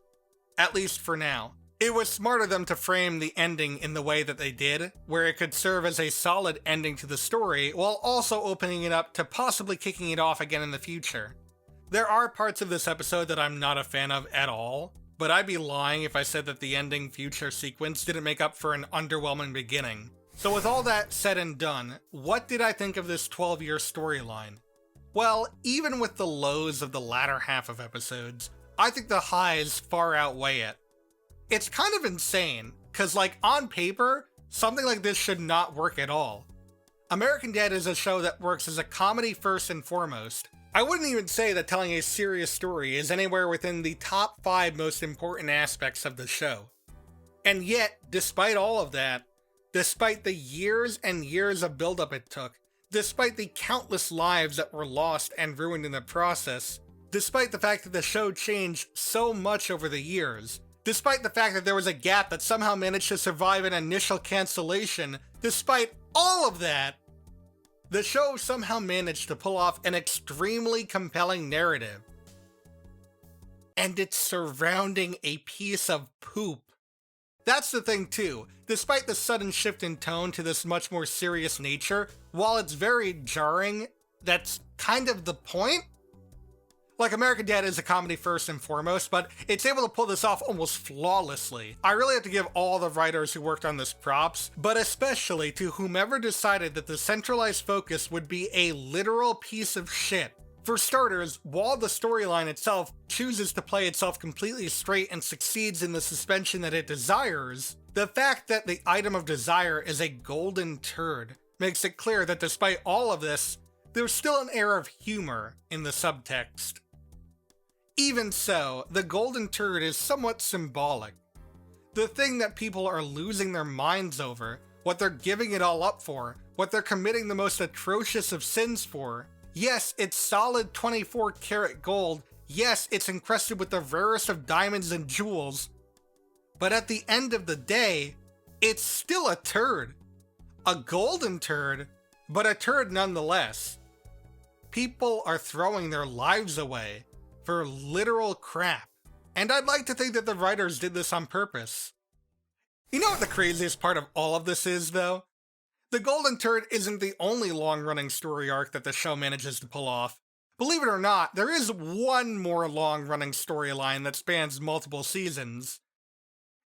Speaker 4: At least for now. It was smart of them to frame the ending in the way that they did, where it could serve as a solid ending to the story, while also opening it up to possibly kicking it off again in the future. There are parts of this episode that I'm not a fan of at all, but I'd be lying if I said that the ending future sequence didn't make up for an underwhelming beginning. So with all that said and done, what did I think of this 12-year storyline? Well, even with the lows of the latter half of episodes, I think the highs far outweigh it. It's kind of insane, cause on paper, something like this should not work at all. American Dad is a show that works as a comedy first and foremost. I wouldn't even say that telling a serious story is anywhere within the top 5 most important aspects of the show. And yet, despite all of that, despite the years and years of buildup it took, despite the countless lives that were lost and ruined in the process, despite the fact that the show changed so much over the years, despite the fact that there was a gap that somehow managed to survive an initial cancellation, despite all of that, the show somehow managed to pull off an extremely compelling narrative. And it's surrounding a piece of poop. That's the thing too, despite the sudden shift in tone to this much more serious nature, while it's very jarring, that's kind of the point. American Dad is a comedy first and foremost, but it's able to pull this off almost flawlessly. I really have to give all the writers who worked on this props, but especially to whomever decided that the centralized focus would be a literal piece of shit. For starters, while the storyline itself chooses to play itself completely straight and succeeds in the suspension that it desires, the fact that the item of desire is a golden turd makes it clear that despite all of this, there's still an air of humor in the subtext. Even so, the golden turd is somewhat symbolic. The thing that people are losing their minds over, what they're giving it all up for, what they're committing the most atrocious of sins for. Yes, it's solid 24 karat gold. Yes, it's encrusted with the rarest of diamonds and jewels. But at the end of the day, it's still a turd. A golden turd, but a turd nonetheless. People are throwing their lives away for literal crap. And I'd like to think that the writers did this on purpose. You know what the craziest part of all of this is, though? The Golden Turd isn't the only long-running story arc that the show manages to pull off. Believe it or not, there is one more long-running storyline that spans multiple seasons.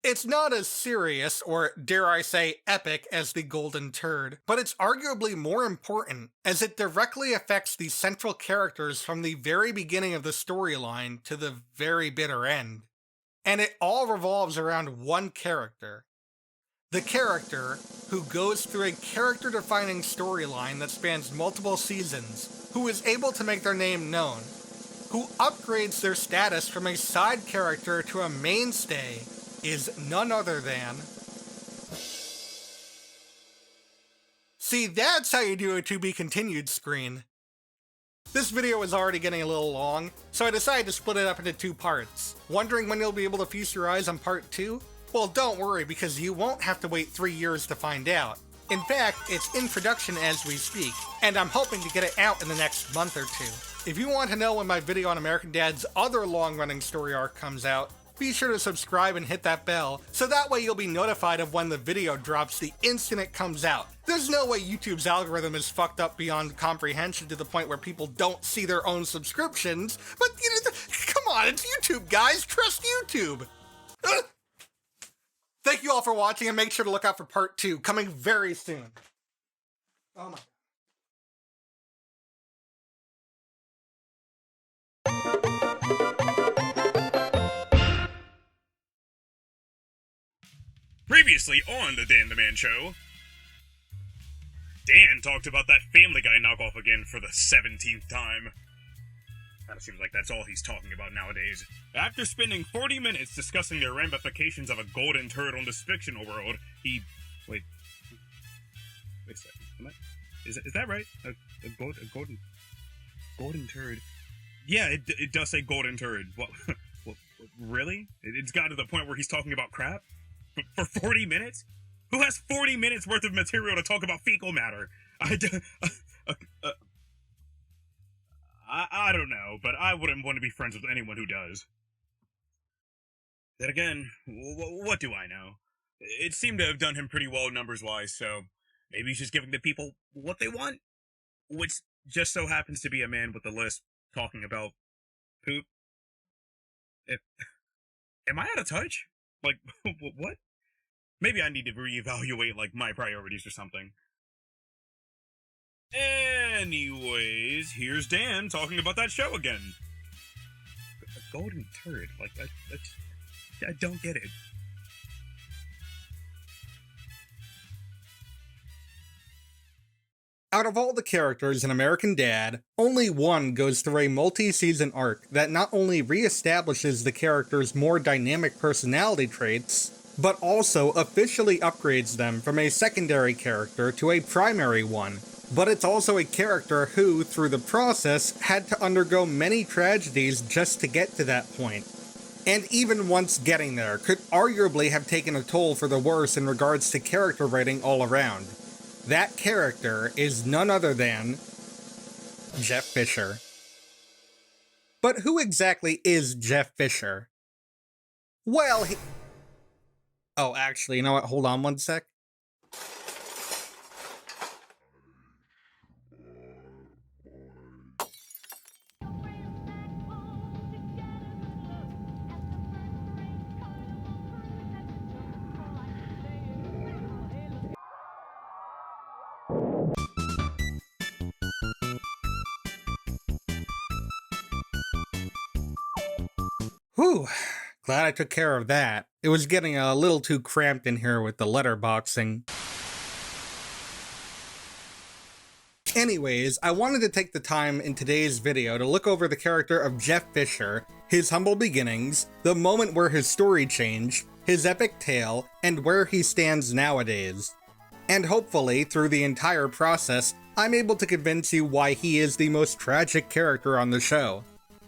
Speaker 4: It's not as serious, or dare I say epic, as the Golden Turd, but it's arguably more important, as it directly affects the central characters from the very beginning of the storyline to the very bitter end. And it all revolves around one character. The character who goes through a character-defining storyline that spans multiple seasons, who is able to make their name known, who upgrades their status from a side character to a mainstay, is none other than... See, that's how you do a to be continued screen. This video is already getting a little long, so I decided to split it up into 2 parts. Wondering when you'll be able to feast your eyes on part 2? Well, don't worry, because you won't have to wait 3 years to find out. In fact, it's in production as we speak, and I'm hoping to get it out in the next month or 2. If you want to know when my video on American Dad's other long-running story arc comes out, be sure to subscribe and hit that bell, so that way you'll be notified of when the video drops the instant it comes out. There's no way YouTube's algorithm is fucked up beyond comprehension to the point where people don't see their own subscriptions, but you know, come on, it's YouTube, guys, trust YouTube! Thank you all for watching, and make sure to look out for part 2, coming very soon. Oh my...
Speaker 14: Previously on the Dan the Man Show, Dan talked about that Family Guy knockoff again for the 17th time. Kinda seems like that's all he's talking about nowadays. After spending 40 minutes discussing the ramifications of a golden turd on this fictional world, he... Wait a second. Is that right? A golden turd? Yeah, it does say golden turd. What? Really? It's got to the point where he's talking about crap? For 40 minutes? Who has 40 minutes worth of material to talk about fecal matter? I don't know, but I wouldn't want to be friends with anyone who does. Then again, what do I know? It seemed to have done him pretty well numbers-wise, so maybe he's just giving the people what they want? Which just so happens to be a man with a lisp talking about poop. Am I out of touch? Like, what? Maybe I need to reevaluate, like, my priorities or something. Anyways, here's Dan talking about that show again. A golden turd? Like, I don't get it.
Speaker 4: Out of all the characters in American Dad, only one goes through a multi-season arc that not only reestablishes the character's more dynamic personality traits, but also officially upgrades them from a secondary character to a primary one. But it's also a character who, through the process, had to undergo many tragedies just to get to that point. And even once getting there, could arguably have taken a toll for the worse in regards to character writing all around. That character is none other than Jeff Fisher. But who exactly is Jeff Fisher? Well, he... Oh, actually, you know what? Hold on one sec. Whew, glad I took care of that. It was getting a little too cramped in here with the letterboxing. Anyways, I wanted to take the time in today's video to look over the character of Jeff Fisher, his humble beginnings, the moment where his story changed, his epic tale, and where he stands nowadays. And hopefully, through the entire process, I'm able to convince you why he is the most tragic character on the show.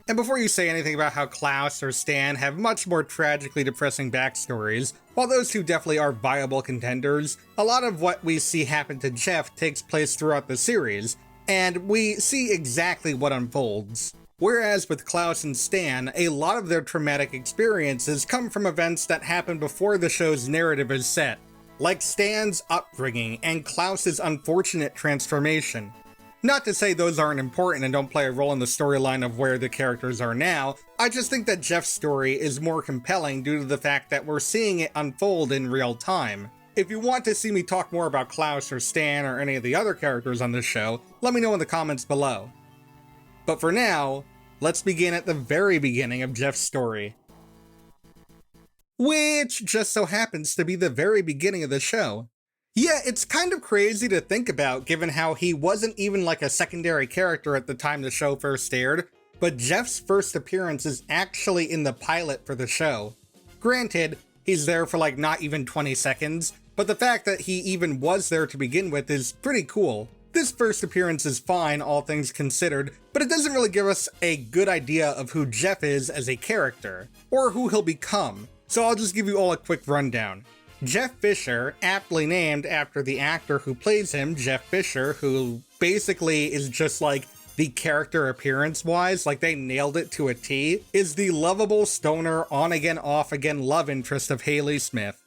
Speaker 4: And before you say anything about how Klaus or Stan have much more tragically depressing backstories, while those two definitely are viable contenders, a lot of what we see happen to Jeff takes place throughout the series, and we see exactly what unfolds. Whereas with Klaus and Stan, a lot of their traumatic experiences come from events that happen before the show's narrative is set, like Stan's upbringing and Klaus's unfortunate transformation. Not to say those aren't important and don't play a role in the storyline of where the characters are now, I just think that Jeff's story is more compelling due to the fact that we're seeing it unfold in real time. If you want to see me talk more about Klaus or Stan or any of the other characters on this show, let me know in the comments below. But for now, let's begin at the very beginning of Jeff's story. Which just so happens to be the very beginning of the show. Yeah, it's kind of crazy to think about given how he wasn't even like a secondary character at the time the show first aired, but Jeff's first appearance is actually in the pilot for the show. Granted, he's there for like not even 20 seconds, but the fact that he even was there to begin with is pretty cool. This first appearance is fine, all things considered, but it doesn't really give us a good idea of who Jeff is as a character, or who he'll become, so I'll just give you all a quick rundown. Jeff Fisher, aptly named after the actor who plays him, Jeff Fisher, who basically is just like the character appearance-wise, like they nailed it to a T, is the lovable stoner on-again, off-again love interest of Hayley Smith.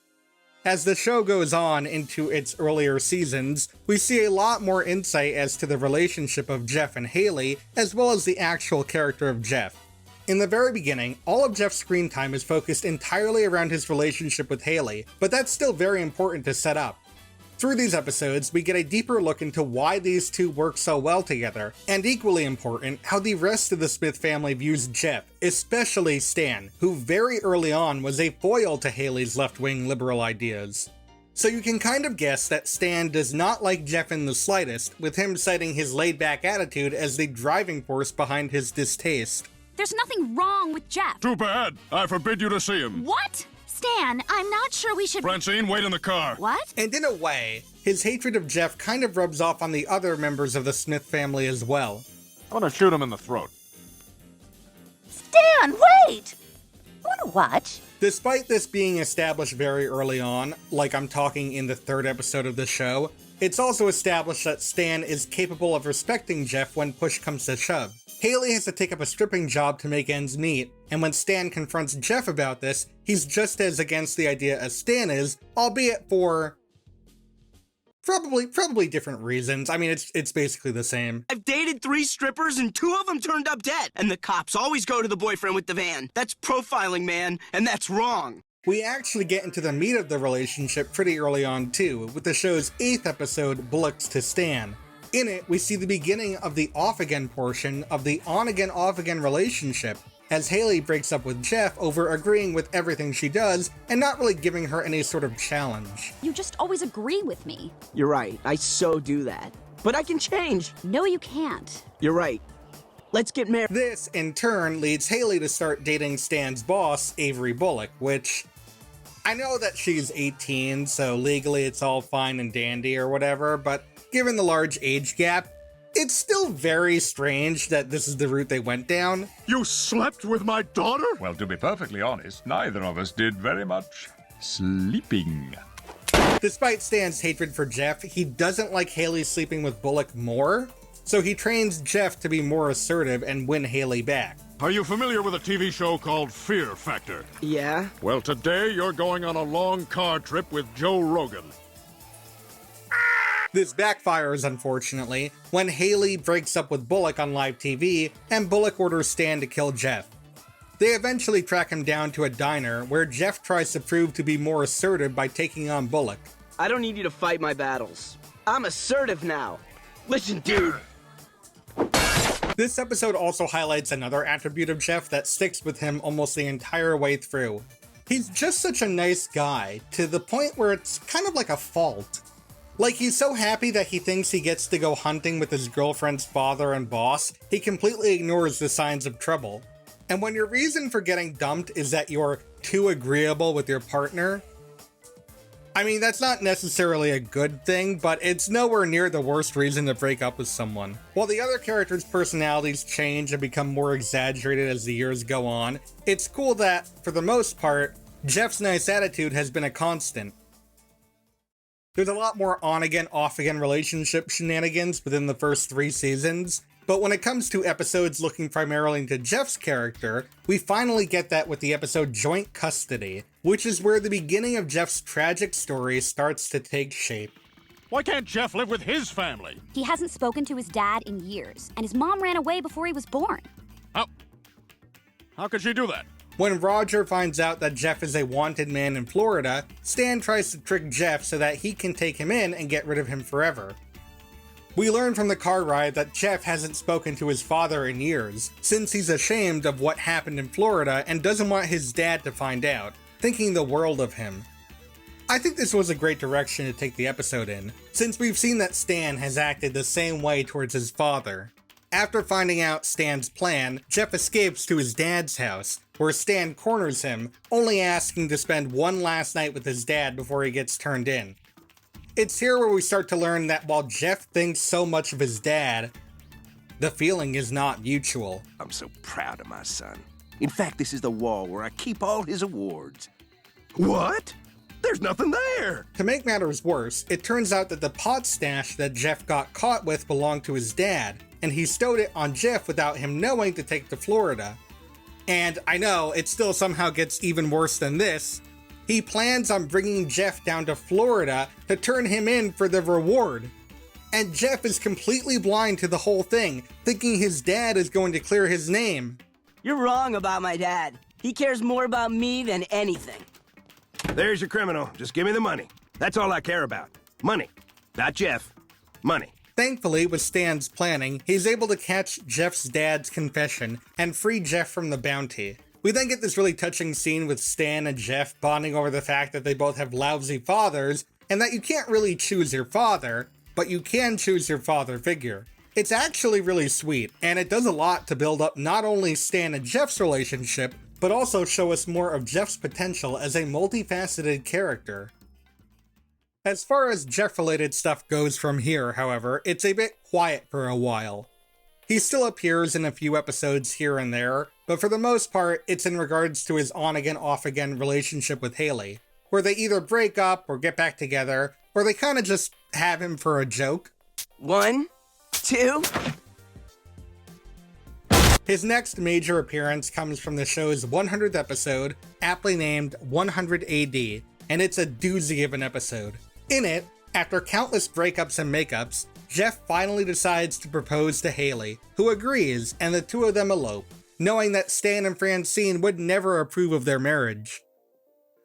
Speaker 4: As the show goes on into its earlier seasons, we see a lot more insight as to the relationship of Jeff and Hayley, as well as the actual character of Jeff. In the very beginning, all of Jeff's screen time is focused entirely around his relationship with Hayley, but that's still very important to set up. Through these episodes, we get a deeper look into why these two work so well together, and equally important, how the rest of the Smith family views Jeff, especially Stan, who very early on was a foil to Hayley's left-wing liberal ideas. So you can kind of guess that Stan does not like Jeff in the slightest, with him citing his laid-back attitude as the driving force behind his distaste.
Speaker 15: There's nothing wrong with Jeff.
Speaker 21: Too bad. I forbid you to see him.
Speaker 15: What? Stan, I'm not sure we should—
Speaker 21: Francine, wait in the car.
Speaker 15: What?
Speaker 4: And in a way, his hatred of Jeff kind of rubs off on the other members of the Smith family as well.
Speaker 21: I'm gonna shoot him in the throat.
Speaker 15: Stan, wait! I want to watch.
Speaker 4: Despite this being established very early on, like I'm talking in the third episode of the show, it's also established that Stan is capable of respecting Jeff when push comes to shove. Hayley has to take up a stripping job to make ends meet, and when Stan confronts Jeff about this, he's just as against the idea as Stan is, albeit for probably different reasons. I mean, it's basically the same.
Speaker 16: I've dated 3 strippers and 2 of them turned up dead, and the cops always go to the boyfriend with the van. That's profiling, man, and that's wrong.
Speaker 4: We actually get into the meat of the relationship pretty early on too, with the show's 8th episode, Bullocks to Stan. In it, we see the beginning of the off-again portion of the on-again, off-again relationship, as Hayley breaks up with Jeff over agreeing with everything she does and not really giving her any sort of challenge.
Speaker 15: You just always agree with me.
Speaker 16: You're right, I so do that. But I can change.
Speaker 15: No, you can't.
Speaker 16: You're right. Let's get married.
Speaker 4: This, in turn, leads Hayley to start dating Stan's boss, Avery Bullock, which— I know that she's 18, so legally it's all fine and dandy or whatever, but given the large age gap, it's still very strange that this is the route they went down.
Speaker 21: You slept with my daughter?
Speaker 17: Well, to be perfectly honest, neither of us did very much sleeping.
Speaker 4: Despite Stan's hatred for Jeff, he doesn't like Hayley sleeping with Bullock more, so he trains Jeff to be more assertive and win Hayley back.
Speaker 21: Are you familiar with a TV show called Fear Factor?
Speaker 16: Yeah?
Speaker 21: Well, today you're going on a long car trip with Joe Rogan.
Speaker 4: This backfires, unfortunately, when Hayley breaks up with Bullock on live TV, and Bullock orders Stan to kill Jeff. They eventually track him down to a diner, where Jeff tries to prove to be more assertive by taking on Bullock.
Speaker 16: I don't need you to fight my battles. I'm assertive now. Listen, dude.
Speaker 4: This episode also highlights another attribute of Jeff that sticks with him almost the entire way through. He's just such a nice guy, to the point where it's kind of like a fault. Like, he's so happy that he thinks he gets to go hunting with his girlfriend's father and boss, he completely ignores the signs of trouble. And when your reason for getting dumped is that you're too agreeable with your partner, I mean, that's not necessarily a good thing, but it's nowhere near the worst reason to break up with someone. While the other characters' personalities change and become more exaggerated as the years go on, it's cool that, for the most part, Jeff's nice attitude has been a constant. There's a lot more on-again, off-again relationship shenanigans within the first 3 seasons, but when it comes to episodes looking primarily into Jeff's character, we finally get that with the episode Joint Custody, which is where the beginning of Jeff's tragic story starts to take shape.
Speaker 3: Why can't Jeff live with his family?
Speaker 15: He hasn't spoken to his dad in years, and his mom ran away before he was born.
Speaker 3: How could she do that?
Speaker 4: When Roger finds out that Jeff is a wanted man in Florida, Stan tries to trick Jeff so that he can take him in and get rid of him forever. We learn from the car ride that Jeff hasn't spoken to his father in years, since he's ashamed of what happened in Florida and doesn't want his dad to find out, thinking the world of him. I think this was a great direction to take the episode in, since we've seen that Stan has acted the same way towards his father. After finding out Stan's plan, Jeff escapes to his dad's house, where Stan corners him, only asking to spend one last night with his dad before he gets turned in. It's here where we start to learn that while Jeff thinks so much of his dad, the feeling is not mutual.
Speaker 7: I'm so proud of my son. In fact, this is the wall where I keep all his awards. What? There's nothing there!
Speaker 4: To make matters worse, it turns out that the pot stash that Jeff got caught with belonged to his dad, and he stowed it on Jeff without him knowing to take to Florida. And I know, it still somehow gets even worse than this. He plans on bringing Jeff down to Florida to turn him in for the reward. And Jeff is completely blind to the whole thing, thinking his dad is going to clear his name.
Speaker 16: You're wrong about my dad. He cares more about me than anything.
Speaker 7: There's your criminal. Just give me the money. That's all I care about. Money. Not Jeff. Money.
Speaker 4: Thankfully, with Stan's planning, he's able to catch Jeff's dad's confession and free Jeff from the bounty. We then get this really touching scene with Stan and Jeff bonding over the fact that they both have lousy fathers, and that you can't really choose your father, but you can choose your father figure. It's actually really sweet, and it does a lot to build up not only Stan and Jeff's relationship, but also show us more of Jeff's potential as a multifaceted character. As far as Jeff-related stuff goes from here, however, it's a bit quiet for a while. He still appears in a few episodes here and there, but for the most part, it's in regards to his on-again, off-again relationship with Haley, where they either break up or get back together, or they kinda just have him for a joke.
Speaker 16: 1, 2...
Speaker 4: His next major appearance comes from the show's 100th episode, aptly named 100 AD, and it's a doozy of an episode. In it, after countless breakups and makeups, Jeff finally decides to propose to Haley, who agrees, and the two of them elope, knowing that Stan and Francine would never approve of their marriage.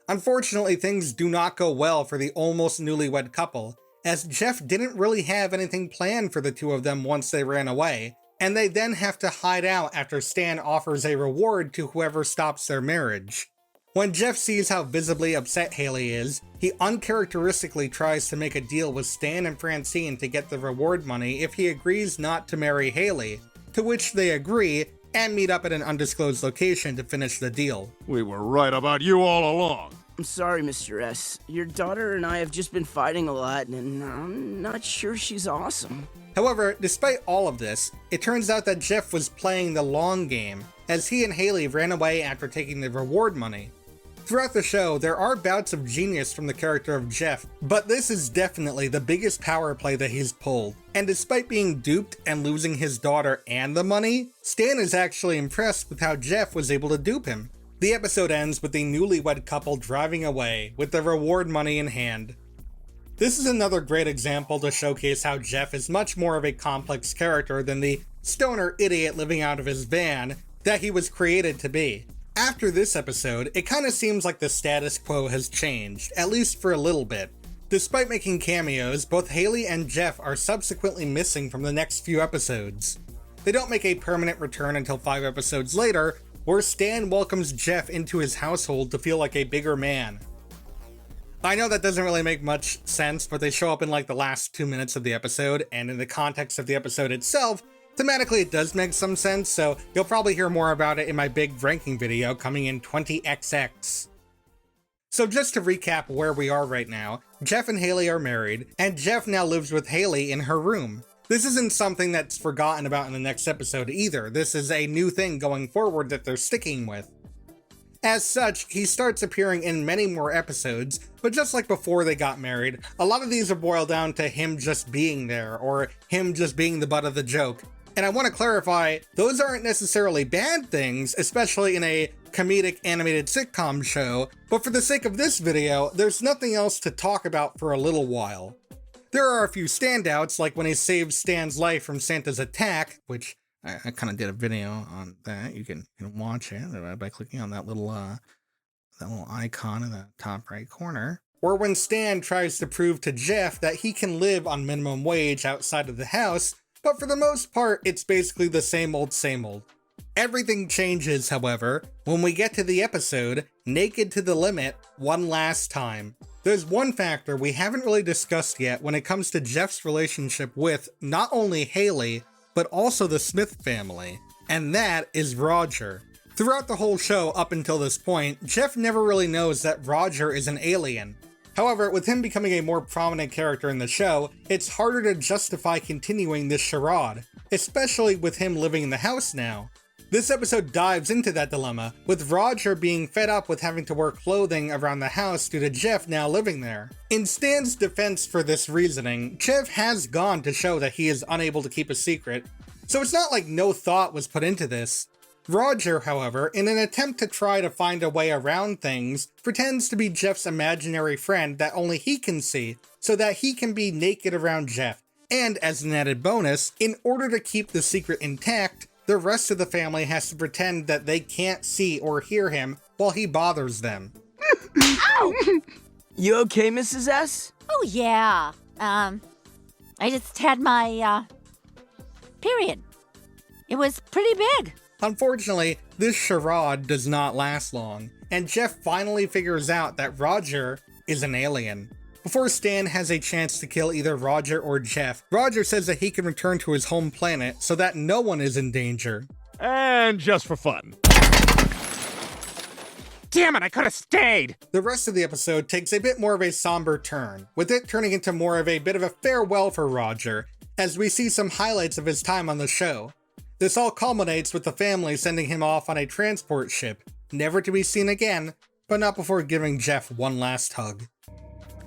Speaker 4: Unfortunately, things do not go well for the almost newlywed couple, as Jeff didn't really have anything planned for the two of them once they ran away, and they then have to hide out after Stan offers a reward to whoever stops their marriage. When Jeff sees how visibly upset Haley is, he uncharacteristically tries to make a deal with Stan and Francine to get the reward money if he agrees not to marry Haley, to which they agree and meet up at an undisclosed location to finish the deal.
Speaker 3: We were right about you all along.
Speaker 16: I'm sorry, Mr. S. Your daughter and I have just been fighting a lot, and I'm not sure she's awesome.
Speaker 4: However, despite all of this, it turns out that Jeff was playing the long game, as he and Haley ran away after taking the reward money. Throughout the show, there are bouts of genius from the character of Jeff, but this is definitely the biggest power play that he's pulled. And despite being duped and losing his daughter and the money, Stan is actually impressed with how Jeff was able to dupe him. The episode ends with the newlywed couple driving away, with the reward money in hand. This is another great example to showcase how Jeff is much more of a complex character than the stoner idiot living out of his van that he was created to be. After this episode, it kinda seems like the status quo has changed, at least for a little bit. Despite making cameos, both Haley and Jeff are subsequently missing from the next few episodes. They don't make a permanent return until 5 episodes later, where Stan welcomes Jeff into his household to feel like a bigger man. I know that doesn't really make much sense, but they show up in like the last 2 minutes of the episode, and in the context of the episode itself, thematically it does make some sense, so you'll probably hear more about it in my big ranking video coming in 20XX. So just to recap where we are right now, Jeff and Haley are married, and Jeff now lives with Haley in her room. This isn't something that's forgotten about in the next episode either. This is a new thing going forward that they're sticking with. As such, he starts appearing in many more episodes, but just like before they got married, a lot of these are boiled down to him just being there, or him just being the butt of the joke. And I want to clarify, those aren't necessarily bad things, especially in a comedic animated sitcom show, but for the sake of this video, there's nothing else to talk about for a little while. There are a few standouts, like when he saves Stan's life from Santa's attack, which I kind of did a video on that. You can watch it by clicking on that little icon in the top right corner. Or when Stan tries to prove to Jeff that he can live on minimum wage outside of the house, but for the most part, it's basically the same old, same old. Everything changes, however, when we get to the episode, Naked to the Limit, One Last Time. There's one factor we haven't really discussed yet when it comes to Jeff's relationship with not only Haley, but also the Smith family, and that is Roger. Throughout the whole show up until this point, Jeff never really knows that Roger is an alien. However, with him becoming a more prominent character in the show, it's harder to justify continuing this charade, especially with him living in the house now. This episode dives into that dilemma, with Roger being fed up with having to wear clothing around the house due to Jeff now living there. In Stan's defense for this reasoning, Jeff has gone to show that he is unable to keep a secret, so it's not like no thought was put into this. Roger, however, in an attempt to try to find a way around things, pretends to be Jeff's imaginary friend that only he can see, so that he can be naked around Jeff. And as an added bonus, in order to keep the secret intact, the rest of the family has to pretend that they can't see or hear him while he bothers them.
Speaker 8: Ow! You okay, Mrs. S?
Speaker 18: Oh, yeah. I just had my, period. It was pretty big.
Speaker 4: Unfortunately, this charade does not last long, and Jeff finally figures out that Roger is an alien. Before Stan has a chance to kill either Roger or Jeff, Roger says that he can return to his home planet so that no one is in danger.
Speaker 2: And just for fun. Damn it, I could have stayed!
Speaker 4: The rest of the episode takes a bit more of a somber turn, with it turning into more of a bit of a farewell for Roger, as we see some highlights of his time on the show. This all culminates with the family sending him off on a transport ship, never to be seen again, but not before giving Jeff one last hug.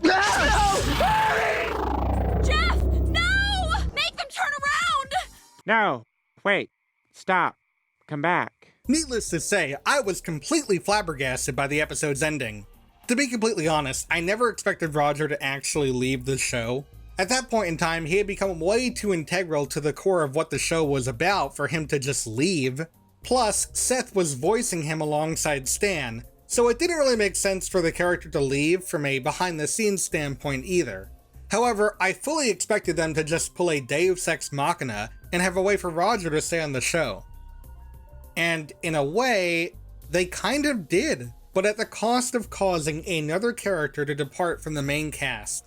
Speaker 6: No! Hurry! Jeff, no! Make them turn around!
Speaker 2: No, wait, stop, come back.
Speaker 4: Needless to say, I was completely flabbergasted by the episode's ending. To be completely honest, I never expected Roger to actually leave the show. At that point in time, he had become way too integral to the core of what the show was about for him to just leave. Plus, Seth was voicing him alongside Stan, so it didn't really make sense for the character to leave from a behind-the-scenes standpoint either. However, I fully expected them to just pull a Deus Ex Machina and have a way for Roger to stay on the show. And in a way, they kind of did, but at the cost of causing another character to depart from the main cast.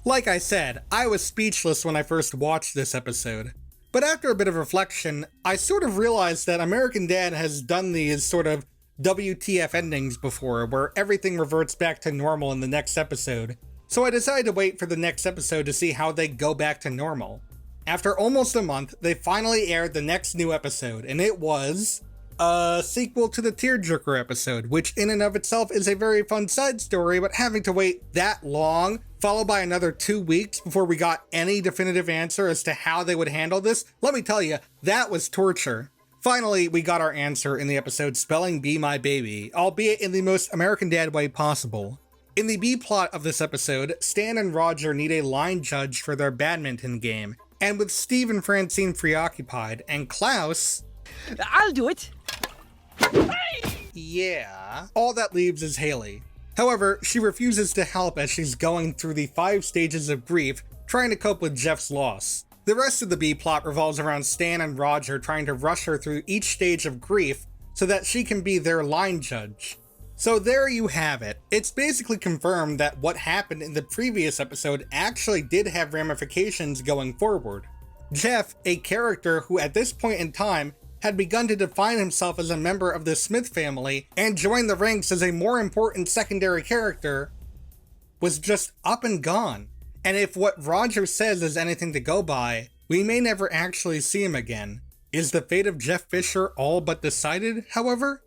Speaker 4: Like I said, I was speechless when I first watched this episode. But after a bit of reflection, I sort of realized that American Dad has done these sort of WTF endings before, where everything reverts back to normal in the next episode. So I decided to wait for the next episode to see how they go back to normal. After almost a month, they finally aired the next new episode, and it was a sequel to the Tearjerker episode, which in and of itself is a very fun side story, but having to wait that long, followed by another 2 weeks before we got any definitive answer as to how they would handle this, let me tell you, that was torture. Finally, we got our answer in the episode Spelling Bee My Baby, albeit in the most American Dad way possible. In the B plot of this episode, Stan and Roger need a line judge for their badminton game, and with Steve and Francine preoccupied, and Klaus...
Speaker 8: I'll do it!
Speaker 4: Yeah, all that leaves is Haley. However, she refuses to help as she's going through the 5 stages of grief, trying to cope with Jeff's loss. The rest of the B-plot revolves around Stan and Roger trying to rush her through each stage of grief so that she can be their line judge. So there you have it. It's basically confirmed that what happened in the previous episode actually did have ramifications going forward. Jeff, a character who at this point in time had begun to define himself as a member of the Smith family and join the ranks as a more important secondary character, was just up and gone. And if what Roger says is anything to go by, we may never actually see him again. Is the fate of Jeff Fisher all but decided, however?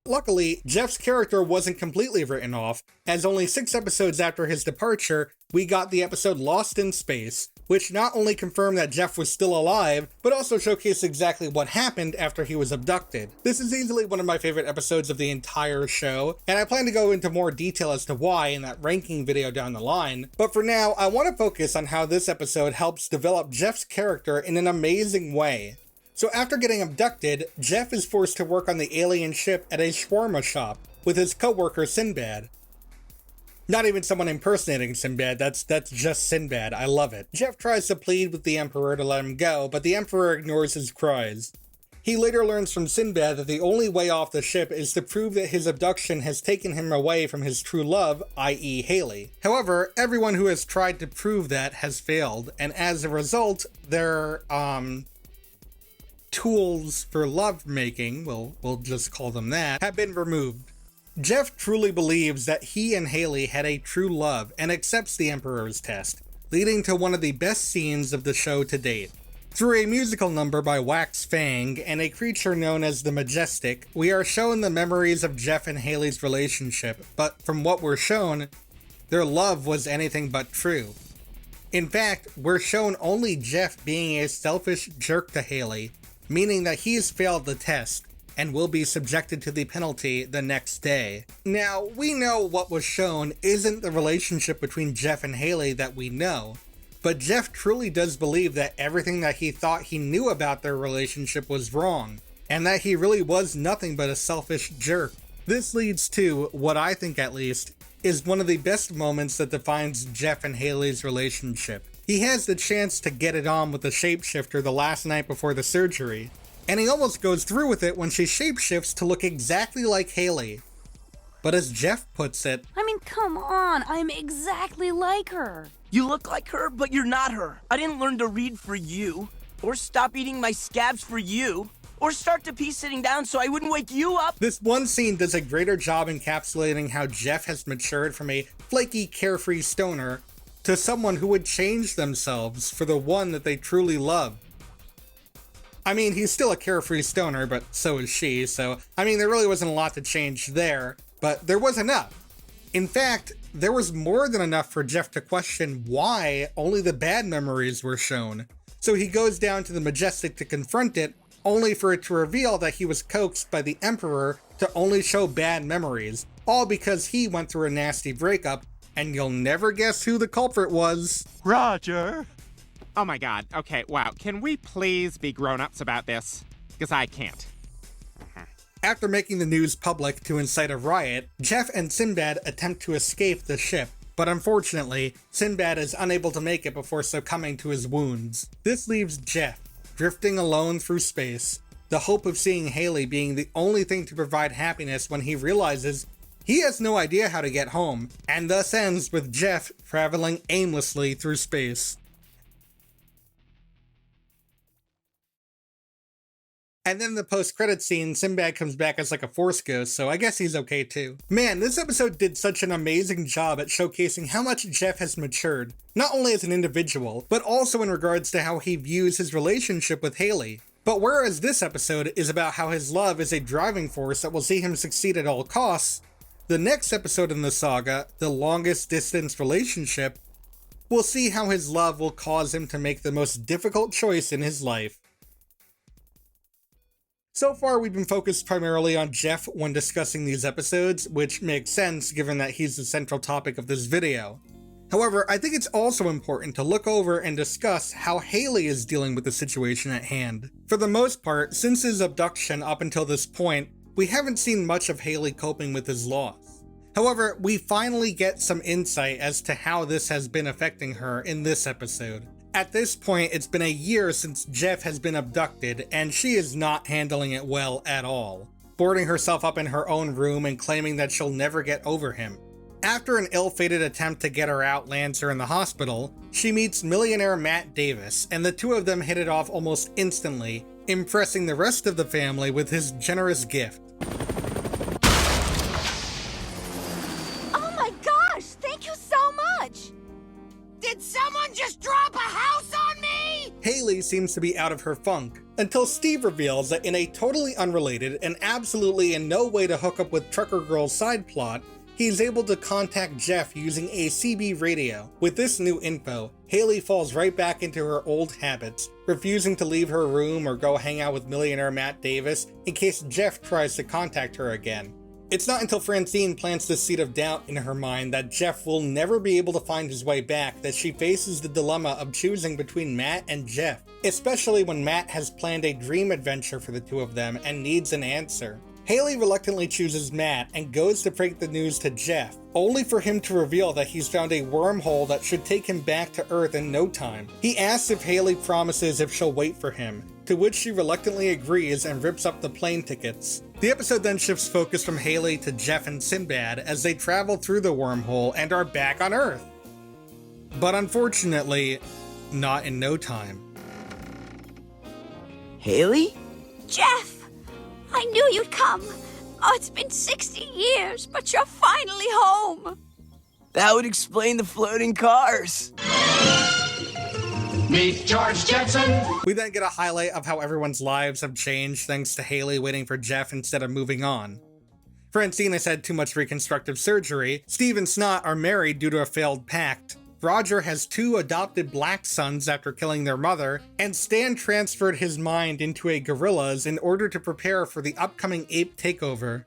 Speaker 4: Luckily, Jeff's character wasn't completely written off, as only 6 episodes after his departure, we got the episode Lost in Space, which not only confirmed that Jeff was still alive, but also showcased exactly what happened after he was abducted. This is easily one of my favorite episodes of the entire show, and I plan to go into more detail as to why in that ranking video down the line, but for now, I want to focus on how this episode helps develop Jeff's character in an amazing way. So after getting abducted, Jeff is forced to work on the alien ship at a shawarma shop with his co-worker Sinbad. Not even someone impersonating Sinbad, that's just Sinbad, I love it. Jeff tries to plead with the Emperor to let him go, but the Emperor ignores his cries. He later learns from Sinbad that the only way off the ship is to prove that his abduction has taken him away from his true love, i.e. Haley. However, everyone who has tried to prove that has failed, and as a result, their, tools for lovemaking, we'll just call them that, have been removed. Jeff truly believes that he and Haley had a true love and accepts the Emperor's test, leading to one of the best scenes of the show to date. Through a musical number by Wax Fang and a creature known as the Majestic, we are shown the memories of Jeff and Haley's relationship, but from what we're shown, their love was anything but true. In fact, we're shown only Jeff being a selfish jerk to Haley, meaning that he's failed the test and will be subjected to the penalty the next day. Now, we know what was shown isn't the relationship between Jeff and Haley that we know, but Jeff truly does believe that everything that he thought he knew about their relationship was wrong, and that he really was nothing but a selfish jerk. This leads to, what I think at least, is one of the best moments that defines Jeff and Haley's relationship. He has the chance to get it on with the shapeshifter the last night before the surgery, and he almost goes through with it when she shapeshifts to look exactly like Haley. But as Jeff puts it,
Speaker 6: I mean, come on, I'm exactly like her.
Speaker 16: You look like her, but you're not her. I didn't learn to read for you, or stop eating my scabs for you, or start to pee sitting down so I wouldn't wake you up.
Speaker 4: This one scene does a greater job encapsulating how Jeff has matured from a flaky, carefree stoner to someone who would change themselves for the one that they truly love. I mean, he's still a carefree stoner, but so is she, so, I mean, there really wasn't a lot to change there, but there was enough. In fact, there was more than enough for Jeff to question why only the bad memories were shown. So he goes down to the Majestic to confront it, only for it to reveal that he was coaxed by the Emperor to only show bad memories, all because he went through a nasty breakup, and you'll never guess who the culprit was.
Speaker 2: Roger! Oh my god, okay, wow, can we please be grown-ups about this? Because I can't.
Speaker 4: After making the news public to incite a riot, Jeff and Sinbad attempt to escape the ship, but unfortunately, Sinbad is unable to make it before succumbing to his wounds. This leaves Jeff, drifting alone through space, the hope of seeing Haley being the only thing to provide happiness when he realizes he has no idea how to get home, and thus ends with Jeff traveling aimlessly through space. And then in the post-credit scene, Sinbad comes back as like a force ghost, so I guess he's okay too. Man, this episode did such an amazing job at showcasing how much Jeff has matured, not only as an individual, but also in regards to how he views his relationship with Haley. But whereas this episode is about how his love is a driving force that will see him succeed at all costs, the next episode in the saga, The Longest Distance Relationship, we'll see how his love will cause him to make the most difficult choice in his life. So far, we've been focused primarily on Jeff when discussing these episodes, which makes sense given that he's the central topic of this video. However, I think it's also important to look over and discuss how Haley is dealing with the situation at hand. For the most part, since his abduction up until this point, we haven't seen much of Haley coping with his loss. However, we finally get some insight as to how this has been affecting her in this episode. At this point, it's been a year since Jeff has been abducted, and she is not handling it well at all. boarding herself up in her own room and claiming that she'll never get over him. After an ill-fated attempt to get her out lands her in the hospital, she meets millionaire Matt Davis, and the two of them hit it off almost instantly, impressing the rest of the family with his generous gift.
Speaker 18: Oh my gosh, thank you so much!
Speaker 16: Did someone just drop a house on me?
Speaker 4: Haley seems to be out of her funk, until Steve reveals that in a totally unrelated and absolutely in no way to hook up with Trucker Girl's side plot, he's able to contact Jeff using a CB radio. With this new info, Haley falls right back into her old habits, refusing to leave her room or go hang out with millionaire Matt Davis in case Jeff tries to contact her again. It's not until Francine plants the seed of doubt in her mind that Jeff will never be able to find his way back that she faces the dilemma of choosing between Matt and Jeff, especially when Matt has planned a dream adventure for the two of them and needs an answer. Haley reluctantly chooses Matt and goes to break the news to Jeff, only for him to reveal that he's found a wormhole that should take him back to Earth in no time. He asks if Haley promises if she'll wait for him, to which she reluctantly agrees and rips up the plane tickets. The episode then shifts focus from Haley to Jeff and Sinbad as they travel through the wormhole and are back on Earth. But unfortunately, not in no time.
Speaker 16: Haley?
Speaker 12: Jeff! I knew you'd come. Oh, it's been 60 years, but you're finally home.
Speaker 16: That would explain the floating cars.
Speaker 1: Meet George Jetson!
Speaker 4: We then get a highlight of how everyone's lives have changed thanks to Haley waiting for Jeff instead of moving on. Francine has had too much reconstructive surgery, Steve and Snot are married due to a failed pact, Roger has 2 adopted black sons after killing their mother, and Stan transferred his mind into a gorilla's in order to prepare for the upcoming ape takeover.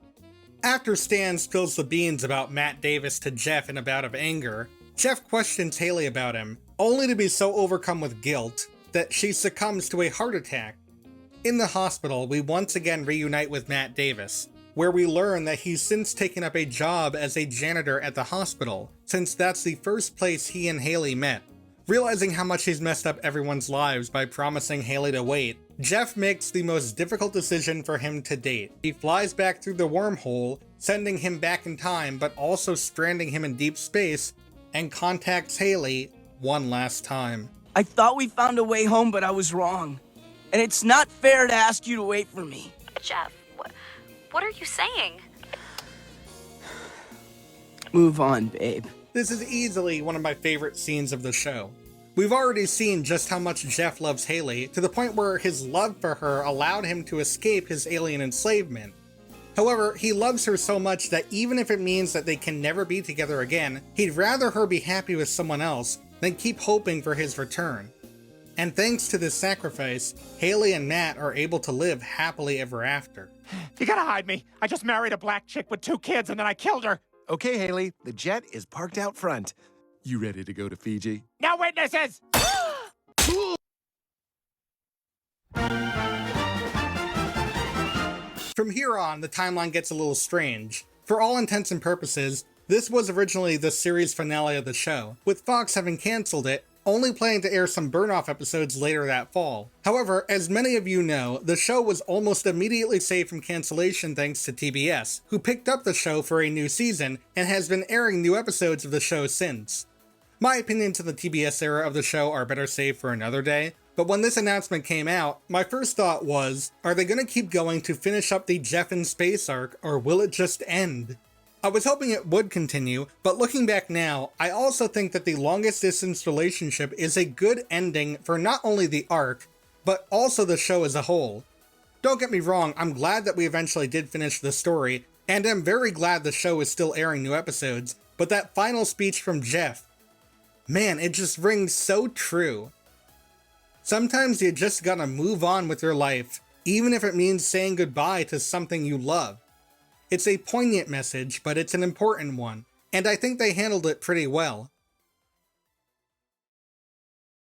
Speaker 4: After Stan spills the beans about Matt Davis to Jeff in a bout of anger, Jeff questions Haley about him, only to be so overcome with guilt that she succumbs to a heart attack. In the hospital, we once again reunite with Matt Davis, where we learn that he's since taken up a job as a janitor at the hospital, since that's the first place he and Haley met. Realizing how much he's messed up everyone's lives by promising Haley to wait, Jeff makes the most difficult decision for him to date. He flies back through the wormhole, sending him back in time but also stranding him in deep space, and contacts Haley one last time.
Speaker 16: I thought we found a way home, but I was wrong. And it's not fair to ask you to wait for me.
Speaker 12: Jeff, what are you saying?
Speaker 16: Move on, babe.
Speaker 4: This is easily one of my favorite scenes of the show. We've already seen just how much Jeff loves Haley, to the point where his love for her allowed him to escape his alien enslavement. However, he loves her so much that even if it means that they can never be together again, he'd rather her be happy with someone else than keep hoping for his return. And thanks to this sacrifice, Haley and Matt are able to live happily ever after.
Speaker 2: You gotta hide me. I just married a black chick with 2 kids and then I killed her.
Speaker 7: Okay, Haley, the jet is parked out front. You ready to go to Fiji?
Speaker 2: No witnesses!
Speaker 4: From here on, the timeline gets a little strange. For all intents and purposes, this was originally the series finale of the show, with Fox having cancelled it, only planning to air some burn-off episodes later that fall. However, as many of you know, the show was almost immediately saved from cancellation thanks to TBS, who picked up the show for a new season and has been airing new episodes of the show since. My opinions of the TBS era of the show are better saved for another day, but when this announcement came out, my first thought was, are they going to keep going to finish up the Jeff in Space arc, or will it just end? I was hoping it would continue, but looking back now, I also think that the longest distance relationship is a good ending for not only the arc, but also the show as a whole. Don't get me wrong, I'm glad that we eventually did finish the story, and I'm very glad the show is still airing new episodes, but that final speech from Jeff, man, it just rings so true. Sometimes you just gotta move on with your life, even if it means saying goodbye to something you love. It's a poignant message, but it's an important one, and I think they handled it pretty well.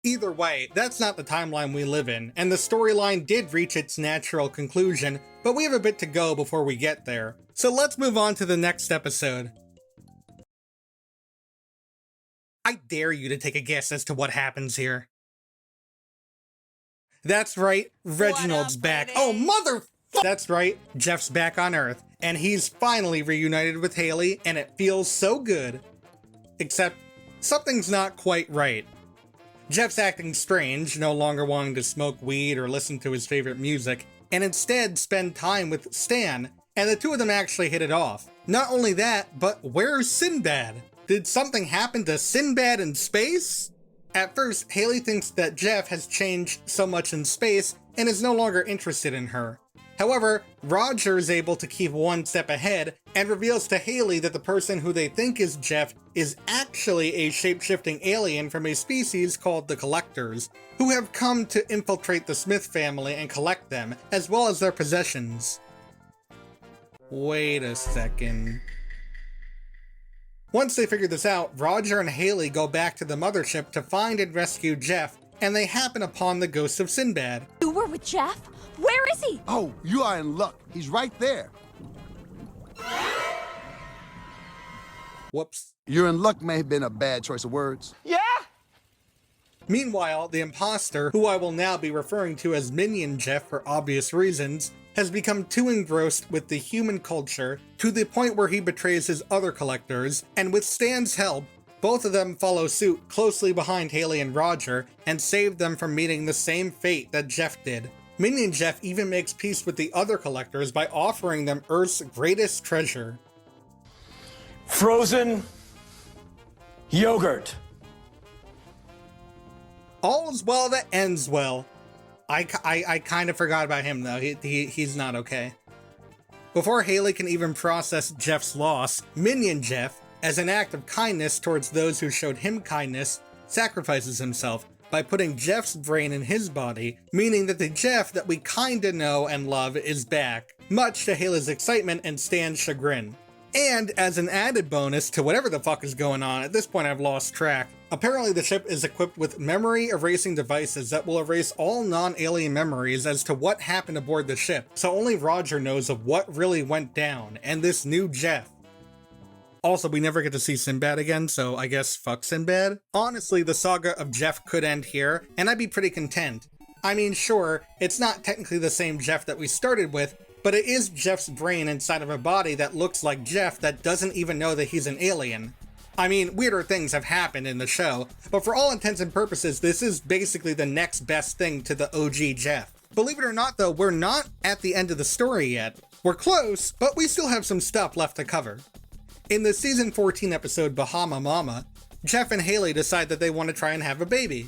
Speaker 4: Either way, that's not the timeline we live in, and the storyline did reach its natural conclusion, but we have a bit to go before we get there. So let's move on to the next episode. I dare you to take a guess as to what happens here. That's right, Reginald's back. Oh, mother That's right, Jeff's back on Earth, and he's finally reunited with Haley, and it feels so good. Except, something's not quite right. Jeff's acting strange, no longer wanting to smoke weed or listen to his favorite music, and instead spend time with Stan, and the two of them actually hit it off. Not only that, but where's Sinbad? Did something happen to Sinbad in space? At first, Haley thinks that Jeff has changed so much in space and is no longer interested in her. However, Roger is able to keep one step ahead and reveals to Haley that the person who they think is Jeff is actually a shape-shifting alien from a species called the Collectors, who have come to infiltrate the Smith family and collect them, as well as their possessions. Wait a second. Once they figure this out, Roger and Haley go back to the mothership to find and rescue Jeff, and they happen upon the ghost of Sinbad.
Speaker 6: You were with Jeff? Where is he?
Speaker 5: Oh, you are in luck. He's right there.
Speaker 4: Whoops.
Speaker 5: You're in luck may have been a bad choice of words.
Speaker 16: Yeah?
Speaker 4: Meanwhile, the imposter, who I will now be referring to as Minion Jeff for obvious reasons, has become too engrossed with the human culture to the point where he betrays his other collectors, and with Stan's help, both of them follow suit closely behind Haley and Roger and save them from meeting the same fate that Jeff did. Minion Jeff even makes peace with the other collectors by offering them Earth's greatest treasure.
Speaker 1: Frozen yogurt.
Speaker 4: All's well that ends well. I kind of forgot about him though. He's not okay. Before Haley can even process Jeff's loss, Minion Jeff, as an act of kindness towards those who showed him kindness, sacrifices himself by putting Jeff's brain in his body, meaning that the Jeff that we kinda know and love is back, much to Haley's excitement and Stan's chagrin. And as an added bonus to whatever the fuck is going on, at this point I've lost track, apparently the ship is equipped with memory erasing devices that will erase all non-alien memories as to what happened aboard the ship, so only Roger knows of what really went down, and this new Jeff. Also, we never get to see Sinbad again, so I guess fuck Sinbad. Honestly, the saga of Jeff could end here, and I'd be pretty content. I mean, sure, it's not technically the same Jeff that we started with, but it is Jeff's brain inside of a body that looks like Jeff that doesn't even know that he's an alien. I mean, weirder things have happened in the show, but for all intents and purposes, this is basically the next best thing to the OG Jeff. Believe it or not though, we're not at the end of the story yet. We're close, but we still have some stuff left to cover. In the season 14 episode Bahama Mama, Jeff and Haley decide that they want to try and have a baby.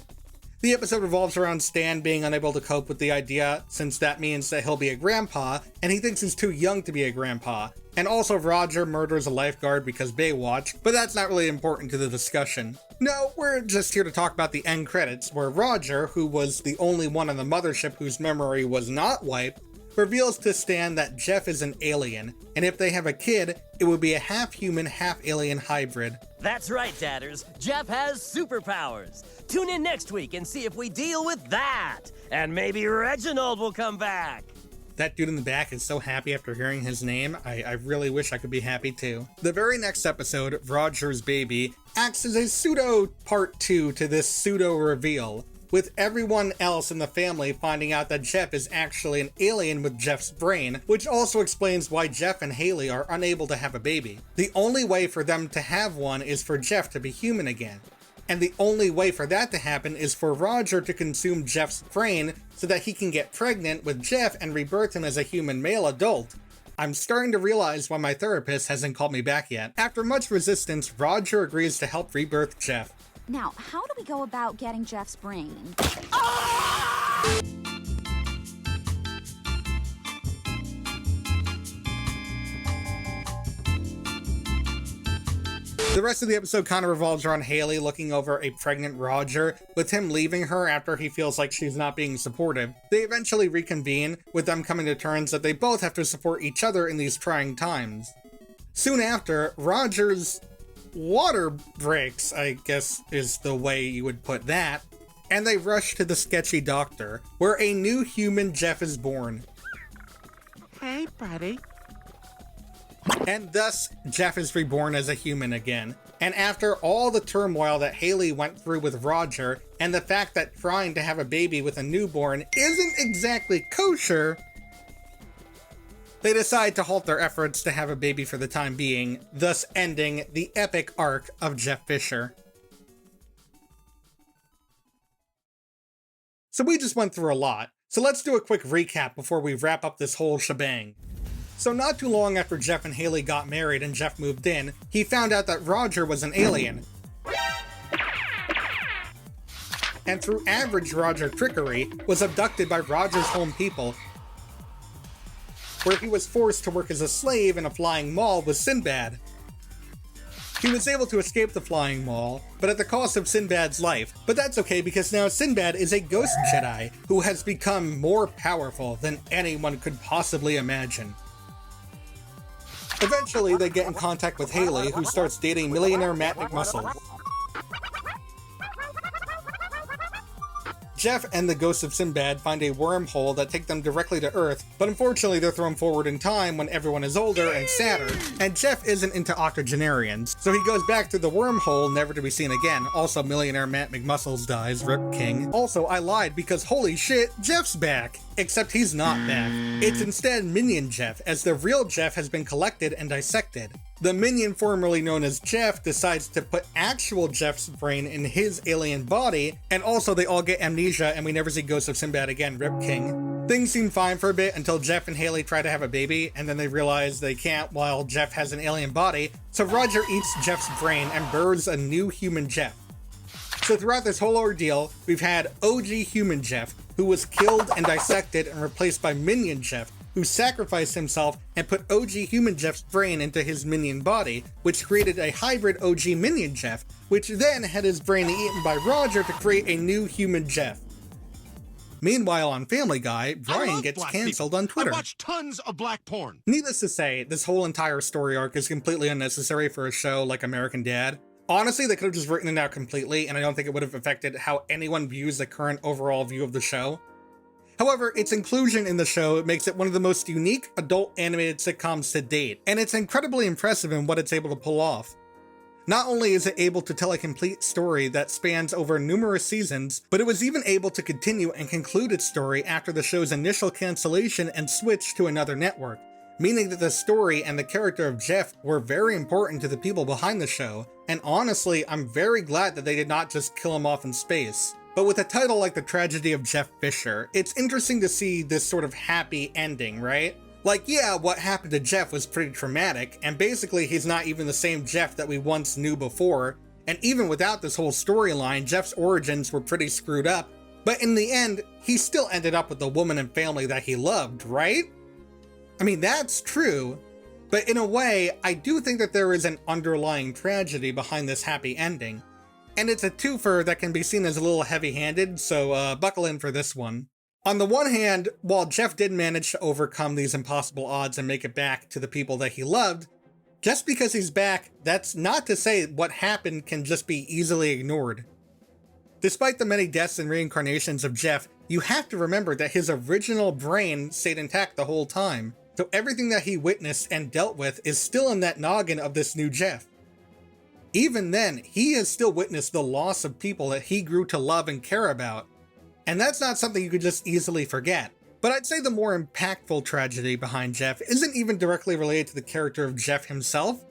Speaker 4: The episode revolves around Stan being unable to cope with the idea, since that means that he'll be a grandpa, and he thinks he's too young to be a grandpa. And also Roger murders a lifeguard because Baywatch, but that's not really important to the discussion. No, we're just here to talk about the end credits, where Roger, who was the only one on the mothership whose memory was not wiped, reveals to Stan that Jeff is an alien, and if they have a kid, it would be a half-human, half-alien hybrid.
Speaker 10: That's right, Dadders. Jeff has superpowers. Tune in next week and see if we deal with that. And maybe Reginald will come back.
Speaker 4: That dude in the back is so happy after hearing his name. I really wish I could be happy too. The very next episode, Roger's Baby, acts as a pseudo part 2 to this pseudo reveal, with everyone else in the family finding out that Jeff is actually an alien with Jeff's brain, which also explains why Jeff and Haley are unable to have a baby. The only way for them to have one is for Jeff to be human again. And the only way for that to happen is for Roger to consume Jeff's brain so that he can get pregnant with Jeff and rebirth him as a human male adult. I'm starting to realize why my therapist hasn't called me back yet. After much resistance, Roger agrees to help rebirth Jeff.
Speaker 15: Now, how do we go about getting Jeff's brain?
Speaker 4: The rest of the episode kind of revolves around Haley looking over a pregnant Roger, with him leaving her after he feels like she's not being supportive. They eventually reconvene, with them coming to terms that they both have to support each other in these trying times. Soon after, Roger's water breaks, I guess is the way you would put that, and they rush to the sketchy doctor, where a new human Jeff is born.
Speaker 2: Hey, buddy.
Speaker 4: And thus, Jeff is reborn as a human again. And after all the turmoil that Haley went through with Roger, and the fact that trying to have a baby with a newborn isn't exactly kosher, they decide to halt their efforts to have a baby for the time being, thus ending the epic arc of Jeff Fisher. So we just went through a lot, so let's do a quick recap before we wrap up this whole shebang. So not too long after Jeff and Haley got married and Jeff moved in, he found out that Roger was an alien. And through average Roger trickery, was abducted by Roger's home people, where he was forced to work as a slave in a flying mall with Sinbad. He was able to escape the flying mall, but at the cost of Sinbad's life. But that's okay because now Sinbad is a ghost Jedi who has become more powerful than anyone could possibly imagine. Eventually, they get in contact with Haley, who starts dating millionaire Matt McMuscle. Jeff and the ghosts of Sinbad find a wormhole that takes them directly to Earth, but unfortunately they're thrown forward in time when everyone is older and sadder, and Jeff isn't into octogenarians, so he goes back through the wormhole, never to be seen again. Also, millionaire Matt McMuscles dies, Rip King. Also, I lied because holy shit, Jeff's back! Except he's not back. It's instead Minion Jeff, as the real Jeff has been collected and dissected. The minion formerly known as Jeff decides to put actual Jeff's brain in his alien body, and also they all get amnesia and we never see Ghost of Sinbad again, Rip King. Things seem fine for a bit until Jeff and Haley try to have a baby, and then they realize they can't while Jeff has an alien body, so Roger eats Jeff's brain and births a new human Jeff. So throughout this whole ordeal, we've had OG human Jeff, who was killed and dissected and replaced by Minion Jeff, who sacrificed himself and put OG human Jeff's brain into his minion body, which created a hybrid OG minion Jeff, which then had his brain eaten by Roger to create a new human Jeff. Meanwhile, on Family Guy, Brian gets cancelled on Twitter.
Speaker 3: I watch tons of black porn.
Speaker 4: Needless to say, this whole entire story arc is completely unnecessary for a show like American Dad. Honestly, they could have just written it out completely, and I don't think it would have affected how anyone views the current overall view of the show. However, its inclusion in the show makes it one of the most unique adult animated sitcoms to date, and it's incredibly impressive in what it's able to pull off. Not only is it able to tell a complete story that spans over numerous seasons, but it was even able to continue and conclude its story after the show's initial cancellation and switch to another network, meaning that the story and the character of Jeff were very important to the people behind the show, and honestly, I'm very glad that they did not just kill him off in space. But with a title like The Tragedy of Jeff Fisher, it's interesting to see this sort of happy ending, right? Like, yeah, what happened to Jeff was pretty traumatic, and basically he's not even the same Jeff that we once knew before, and even without this whole storyline, Jeff's origins were pretty screwed up, but in the end, he still ended up with the woman and family that he loved, right? I mean, that's true, but in a way, I do think that there is an underlying tragedy behind this happy ending. And it's a twofer that can be seen as a little heavy-handed, so buckle in for this one. On the one hand, while Jeff did manage to overcome these impossible odds and make it back to the people that he loved, just because he's back, that's not to say what happened can just be easily ignored. Despite the many deaths and reincarnations of Jeff, you have to remember that his original brain stayed intact the whole time, so everything that he witnessed and dealt with is still in that noggin of this new Jeff. Even then, he has still witnessed the loss of people that he grew to love and care about. And that's not something you could just easily forget. But I'd say the more impactful tragedy behind Jeff isn't even directly related to the character of Jeff himself,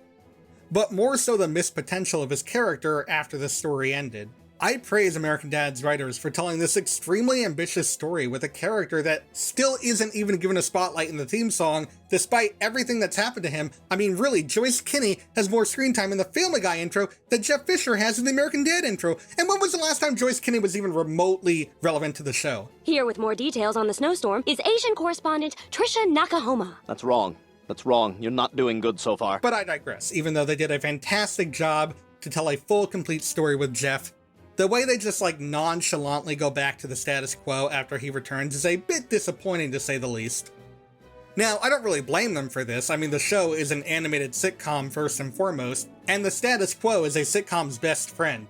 Speaker 4: but more so the missed potential of his character after the story ended. I praise American Dad's writers for telling this extremely ambitious story with a character that still isn't even given a spotlight in the theme song, despite everything that's happened to him. I mean, really, Joyce Kinney has more screen time in the Family Guy intro than Jeff Fisher has in the American Dad intro. And when was the last time Joyce Kinney was even remotely relevant to the show?
Speaker 11: Here with more details on the snowstorm is Asian correspondent Trisha Nakahoma.
Speaker 19: That's wrong. That's wrong. You're not doing good so far.
Speaker 4: But I digress. Even though they did a fantastic job to tell a full, complete story with Jeff, the way they just nonchalantly go back to the status quo after he returns is a bit disappointing to say the least. Now, I don't really blame them for this. I mean, the show is an animated sitcom first and foremost, and the status quo is a sitcom's best friend.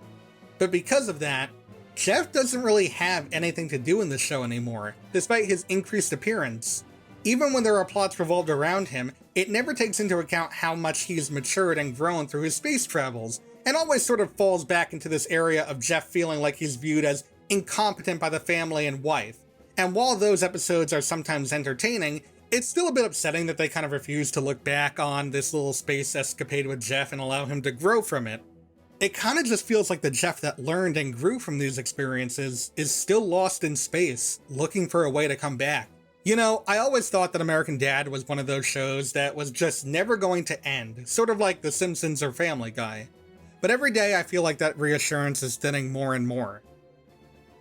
Speaker 4: But because of that, Jeff doesn't really have anything to do in the show anymore, despite his increased appearance. Even when there are plots revolved around him, it never takes into account how much he's matured and grown through his space travels, and always sort of falls back into this area of Jeff feeling like he's viewed as incompetent by the family and wife. And while those episodes are sometimes entertaining, It's still a bit upsetting that they kind of refuse to look back on this little space escapade with Jeff and allow him to grow from it. It kind of just feels like the Jeff that learned and grew from these experiences is still lost in space, looking for a way to come back. You know, I always thought that American Dad was one of those shows that was just never going to end, sort of like The Simpsons or Family Guy. But every day I feel like that reassurance is thinning more and more.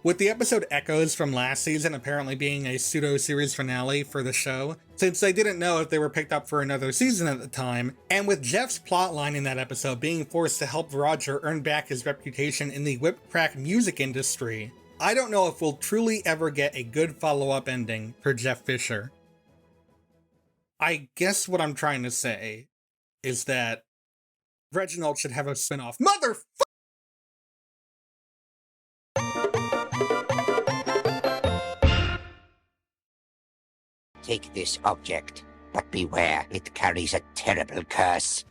Speaker 4: With the episode Echoes from last season apparently being a pseudo-series finale for the show, since they didn't know if they were picked up for another season at the time, and with Jeff's plotline in that episode being forced to help Roger earn back his reputation in the whip crack music industry, I don't know if we'll truly ever get a good follow-up ending for Jeff Fisher. I guess what I'm trying to say is that Reginald should have a spin-off.
Speaker 20: Take this object, but beware, it carries a terrible curse.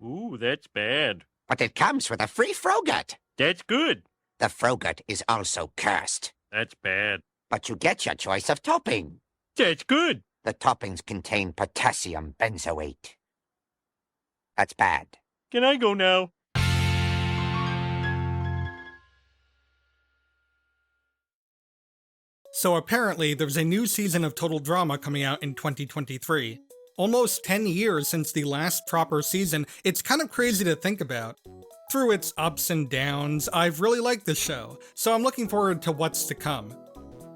Speaker 22: Ooh, that's bad.
Speaker 20: But it comes with a free Frogut.
Speaker 22: That's good.
Speaker 20: The Frogut is also cursed.
Speaker 22: That's bad.
Speaker 20: But you get your choice of topping.
Speaker 22: That's good.
Speaker 20: The toppings contain potassium benzoate. That's bad.
Speaker 22: Can I go now?
Speaker 4: So apparently there's a new season of Total Drama coming out in 2023. Almost 10 years since the last proper season, it's kind of crazy to think about. Through its ups and downs, I've really liked this show, so I'm looking forward to what's to come.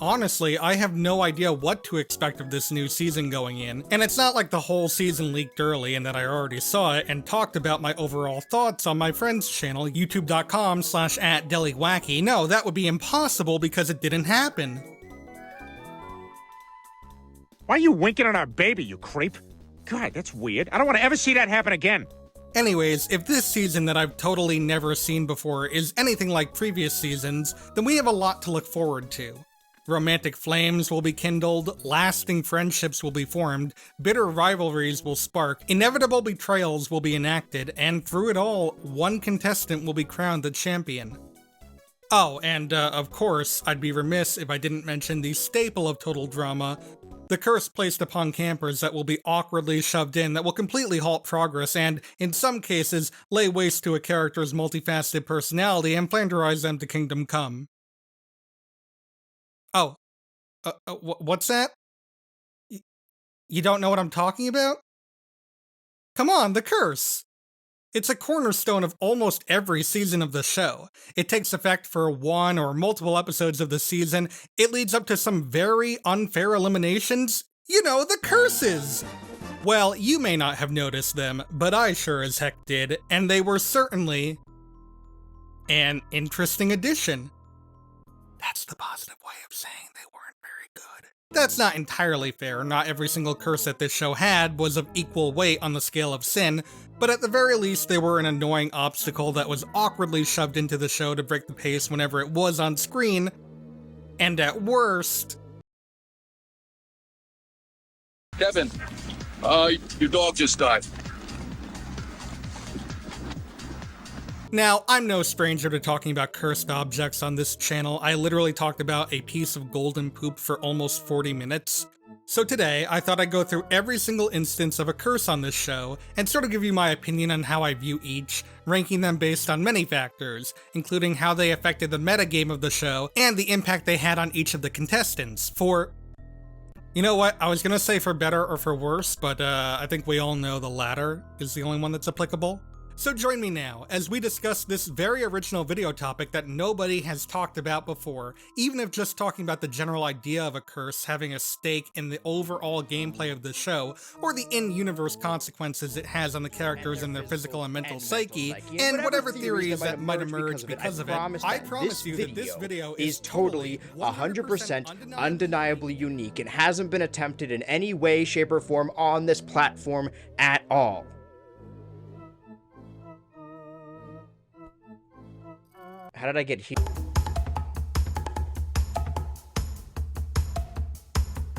Speaker 4: Honestly, I have no idea what to expect of this new season going in, and it's not like the whole season leaked early and that I already saw it and talked about my overall thoughts on my friend's channel, youtube.com/@deliwacky. No, that would be impossible because it didn't happen.
Speaker 2: Why are you winking on our baby, you creep? God, that's weird. I don't want to ever see that happen again.
Speaker 4: Anyways, if this season that I've totally never seen before is anything like previous seasons, then we have a lot to look forward to. Romantic flames will be kindled, lasting friendships will be formed, bitter rivalries will spark, inevitable betrayals will be enacted, and through it all, one contestant will be crowned the champion. Oh, and of course, I'd be remiss if I didn't mention the staple of Total Drama, the curse placed upon campers that will be awkwardly shoved in that will completely halt progress and, in some cases, lay waste to a character's multifaceted personality and flanderize them to Kingdom Come. Oh. What's that? You don't know what I'm talking about? Come on, the curse! It's a cornerstone of almost every season of the show. It takes effect for one or multiple episodes of the season. It leads up to some very unfair eliminations. You know, the curses! Well, you may not have noticed them, but I sure as heck did, and they were certainly an interesting addition. That's the positive way of saying they weren't very good. That's not entirely fair. Not every single curse that this show had was of equal weight on the scale of sin, but at the very least they were an annoying obstacle that was awkwardly shoved into the show to break the pace whenever it was on screen, and at worst...
Speaker 23: Kevin, your dog just died.
Speaker 4: Now, I'm no stranger to talking about cursed objects on this channel. I literally talked about a piece of golden poop for almost 40 minutes. So today, I thought I'd go through every single instance of a curse on this show, and sort of give you my opinion on how I view each, ranking them based on many factors, including how they affected the metagame of the show, and the impact they had on each of the contestants. You know what, I was gonna say for better or for worse, but I think we all know the latter is the only one that's applicable. So join me now, as we discuss this very original video topic that nobody has talked about before, even if just talking about the general idea of a curse having a stake in the overall gameplay of the show, or the in-universe consequences it has on the characters and their physical and mental psyche, and whatever theories that might emerge because of it. I promise you that this video
Speaker 24: is totally 100% undeniably unique and hasn't been attempted in any way, shape, or form on this platform at all. How did I get here?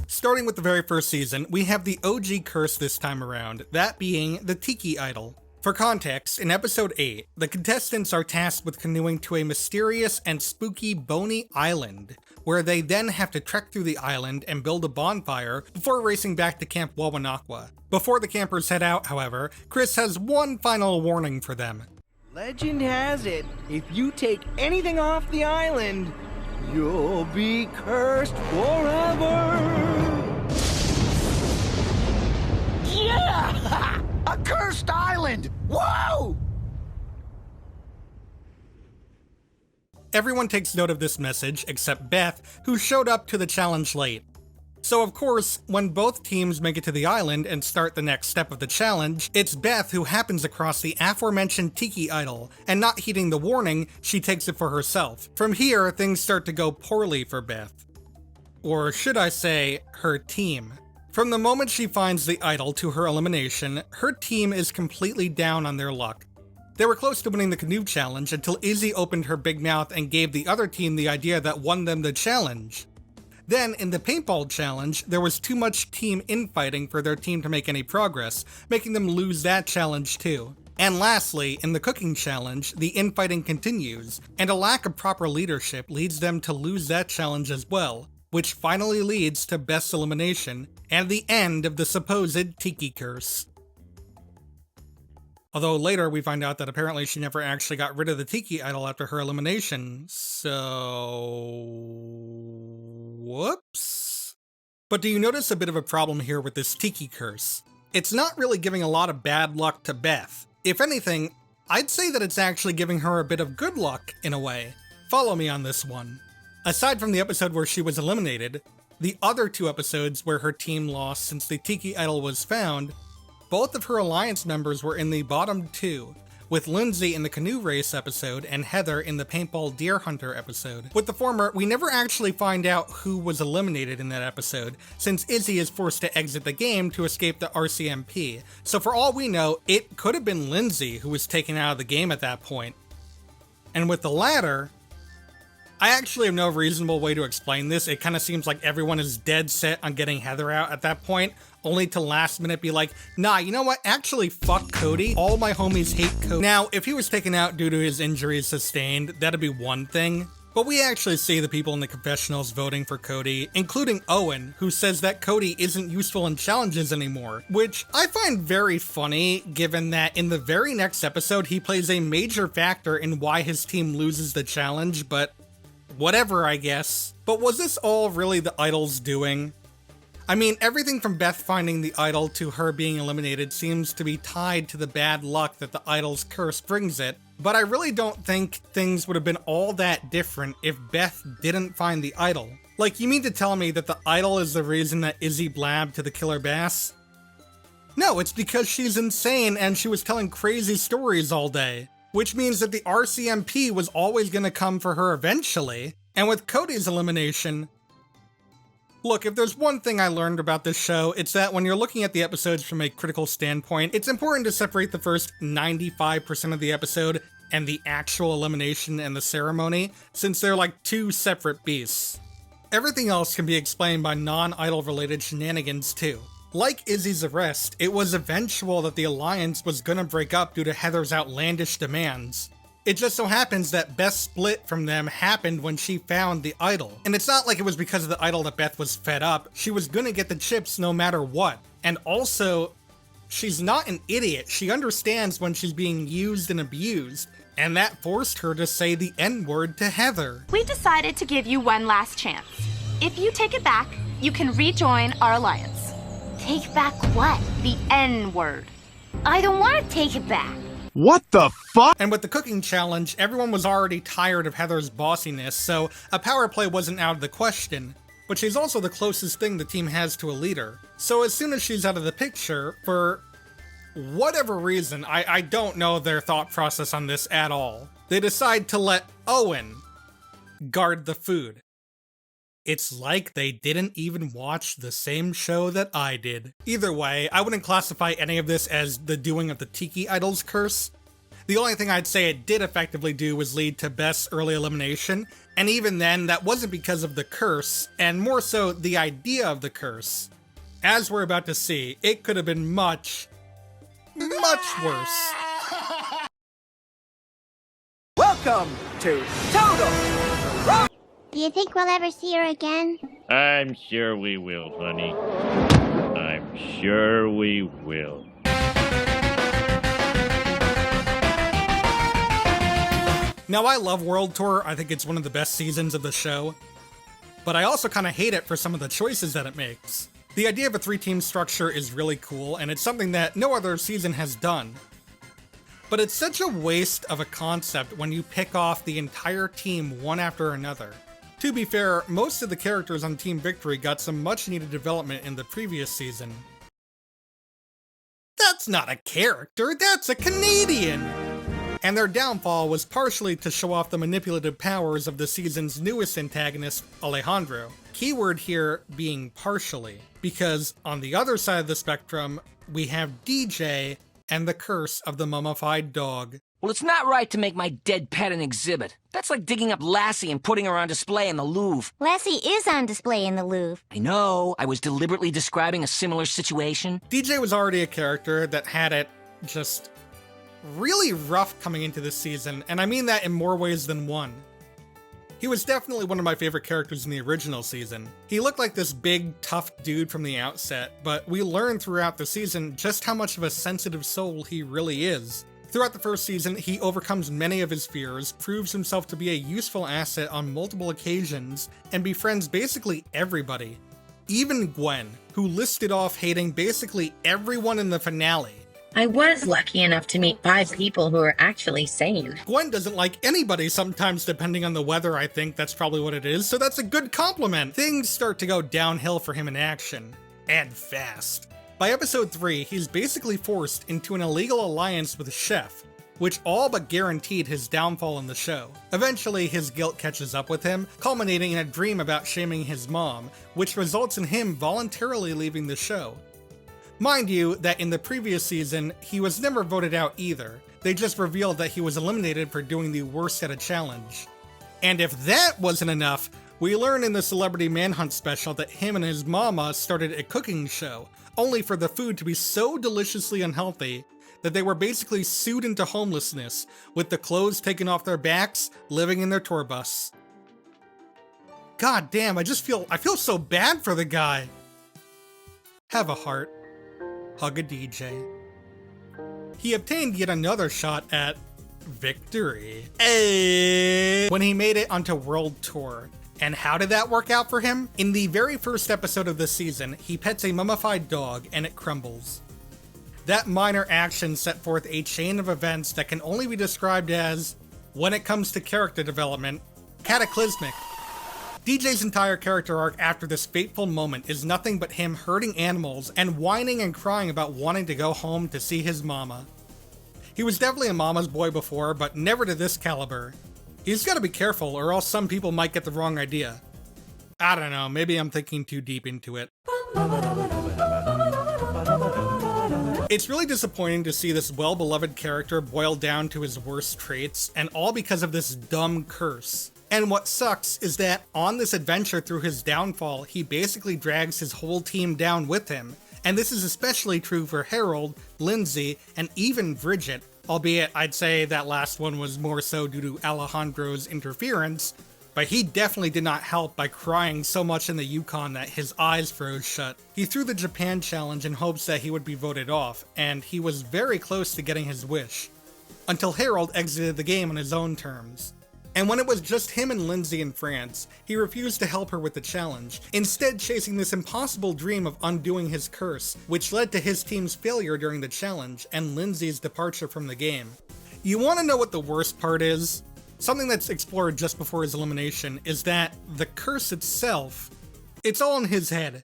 Speaker 4: Starting with the very first season, we have the OG curse this time around, that being the Tiki Idol. For context, in episode 8, the contestants are tasked with canoeing to a mysterious and spooky Boney Island, where they then have to trek through the island and build a bonfire before racing back to Camp Wawanakwa. Before the campers head out, however, Chris has one final warning for them.
Speaker 9: Legend has it, if you take anything off the island, you'll be cursed forever!
Speaker 13: Yeah! A cursed island! Whoa!
Speaker 4: Everyone takes note of this message except Beth, who showed up to the challenge late. So of course, when both teams make it to the island and start the next step of the challenge, it's Beth who happens across the aforementioned tiki idol, and not heeding the warning, she takes it for herself. From here, things start to go poorly for Beth. Or should I say, her team. From the moment she finds the idol to her elimination, her team is completely down on their luck. They were close to winning the canoe challenge until Izzy opened her big mouth and gave the other team the idea that won them the challenge. Then, in the paintball challenge, there was too much team infighting for their team to make any progress, making them lose that challenge too. And lastly, in the cooking challenge, the infighting continues, and a lack of proper leadership leads them to lose that challenge as well, which finally leads to Beth's elimination and the end of the supposed Tiki curse. Although later we find out that apparently she never actually got rid of the Tiki idol after her elimination, so... whoops. But do you notice a bit of a problem here with this Tiki curse? It's not really giving a lot of bad luck to Beth. If anything, I'd say that it's actually giving her a bit of good luck, in a way. Follow me on this one. Aside from the episode where she was eliminated, the other 2 episodes where her team lost since the Tiki idol was found, both of her alliance members were in the bottom 2, with Lindsay in the canoe race episode and Heather in the paintball deer hunter episode. With the former, we never actually find out who was eliminated in that episode, since Izzy is forced to exit the game to escape the RCMP, so for all we know, it could have been Lindsay who was taken out of the game at that point. And with the latter, I actually have no reasonable way to explain this. It kind of seems like everyone is dead set on getting Heather out at that point, only to last minute be like, nah, you know what, actually fuck Cody, all my homies hate Cody. Now, if he was taken out due to his injuries sustained, that'd be one thing, but we actually see the people in the confessionals voting for Cody, including Owen, who says that Cody isn't useful in challenges anymore, which I find very funny given that in the very next episode he plays a major factor in why his team loses the challenge, but whatever, I guess. But was this all really the idol's doing? I mean, everything from Beth finding the idol to her being eliminated seems to be tied to the bad luck that the idol's curse brings it, but I really don't think things would have been all that different if Beth didn't find the idol. Like, you mean to tell me that the idol is the reason that Izzy blabbed to the killer bass? No, it's because she's insane and she was telling crazy stories all day. Which means that the RCMP was always going to come for her eventually, and with Cody's elimination... Look, if there's one thing I learned about this show, it's that when you're looking at the episodes from a critical standpoint, it's important to separate the first 95% of the episode and the actual elimination and the ceremony, since they're like 2 separate beasts. Everything else can be explained by non-idol related shenanigans too. Like Izzy's arrest, it was eventual that the alliance was gonna break up due to Heather's outlandish demands. It just so happens that Beth's split from them happened when she found the idol. And it's not like it was because of the idol that Beth was fed up. She was gonna get the chips no matter what. And also, she's not an idiot. She understands when she's being used and abused. And that forced her to say the N-word to Heather.
Speaker 14: We decided to give you one last chance. If you take it back, you can rejoin our alliance.
Speaker 15: Take back what?
Speaker 14: The N-word.
Speaker 15: I don't want to take it back.
Speaker 4: What the fuck? And with the cooking challenge, everyone was already tired of Heather's bossiness, so a power play wasn't out of the question. But she's also the closest thing the team has to a leader. So as soon as she's out of the picture, for whatever reason, I don't know their thought process on this at all, they decide to let Owen guard the food. It's like they didn't even watch the same show that I did. Either way, I wouldn't classify any of this as the doing of the Tiki Idol's curse. The only thing I'd say it did effectively do was lead to Beth's early elimination, and even then, that wasn't because of the curse, and more so the idea of the curse. As we're about to see, it could have been much, much worse.
Speaker 9: welcome to Total.
Speaker 8: Do you think we'll ever see her again?
Speaker 22: I'm sure we will, honey. I'm sure we will.
Speaker 4: Now, I love World Tour. I think it's one of the best seasons of the show. But I also kind of hate it for some of the choices that it makes. The idea of a 3-team structure is really cool, and it's something that no other season has done. But it's such a waste of a concept when you pick off the entire team one after another. To be fair, most of the characters on Team Victory got some much needed development in the previous season. That's not a character, that's a Canadian! And their downfall was partially to show off the manipulative powers of the season's newest antagonist, Alejandro. Keyword here being partially, because on the other side of the spectrum, we have DJ and the curse of the mummified dog.
Speaker 17: Well, it's not right to make my dead pet an exhibit. That's like digging up Lassie and putting her on display in the Louvre.
Speaker 8: Lassie is on display in the Louvre.
Speaker 17: I know, I was deliberately describing a similar situation.
Speaker 4: DJ was already a character that had it just really rough coming into this season, and I mean that in more ways than one. He was definitely one of my favorite characters in the original season. He looked like this big, tough dude from the outset, but we learned throughout the season just how much of a sensitive soul he really is. Throughout the first season, he overcomes many of his fears, proves himself to be a useful asset on multiple occasions, and befriends basically everybody. Even Gwen, who listed off hating basically everyone in the finale.
Speaker 18: I was lucky enough to meet 5 people who are actually sane.
Speaker 4: Gwen doesn't like anybody sometimes, depending on the weather. I think that's probably what it is, so that's a good compliment. Things start to go downhill for him in action. And fast. By episode 3, he's basically forced into an illegal alliance with Chef, which all but guaranteed his downfall in the show. Eventually, his guilt catches up with him, culminating in a dream about shaming his mom, which results in him voluntarily leaving the show. Mind you, that in the previous season, he was never voted out either. They just revealed that he was eliminated for doing the worst at a challenge. And if that wasn't enough, we learn in the Celebrity Manhunt special that him and his mama started a cooking show, only for the food to be so deliciously unhealthy that they were basically sued into homelessness, with the clothes taken off their backs, living in their tour bus. God damn, I feel so bad for the guy. Have a heart. Hug a DJ. He obtained yet another shot at victory when he made it onto World Tour. And how did that work out for him? In the very first episode of the season, he pets a mummified dog and it crumbles. That minor action set forth a chain of events that can only be described as, when it comes to character development, cataclysmic. DJ's entire character arc after this fateful moment is nothing but him hurting animals and whining and crying about wanting to go home to see his mama. He was definitely a mama's boy before, but never to this caliber. He's gotta be careful or else some people might get the wrong idea. I don't know, maybe I'm thinking too deep into it. It's really disappointing to see this well-beloved character boiled down to his worst traits, and all because of this dumb curse. And what sucks is that on this adventure through his downfall, he basically drags his whole team down with him. And this is especially true for Harold, Lindsay, and even Bridget, albeit I'd say that last one was more so due to Alejandro's interference, but he definitely did not help by crying so much in the Yukon that his eyes froze shut. He threw the Japan challenge in hopes that he would be voted off, and he was very close to getting his wish, until Harold exited the game on his own terms. And when it was just him and Lindsay in France, he refused to help her with the challenge, instead chasing this impossible dream of undoing his curse, which led to his team's failure during the challenge and Lindsay's departure from the game. You want to know what the worst part is? Something that's explored just before his elimination is that the curse itself, it's all in his head.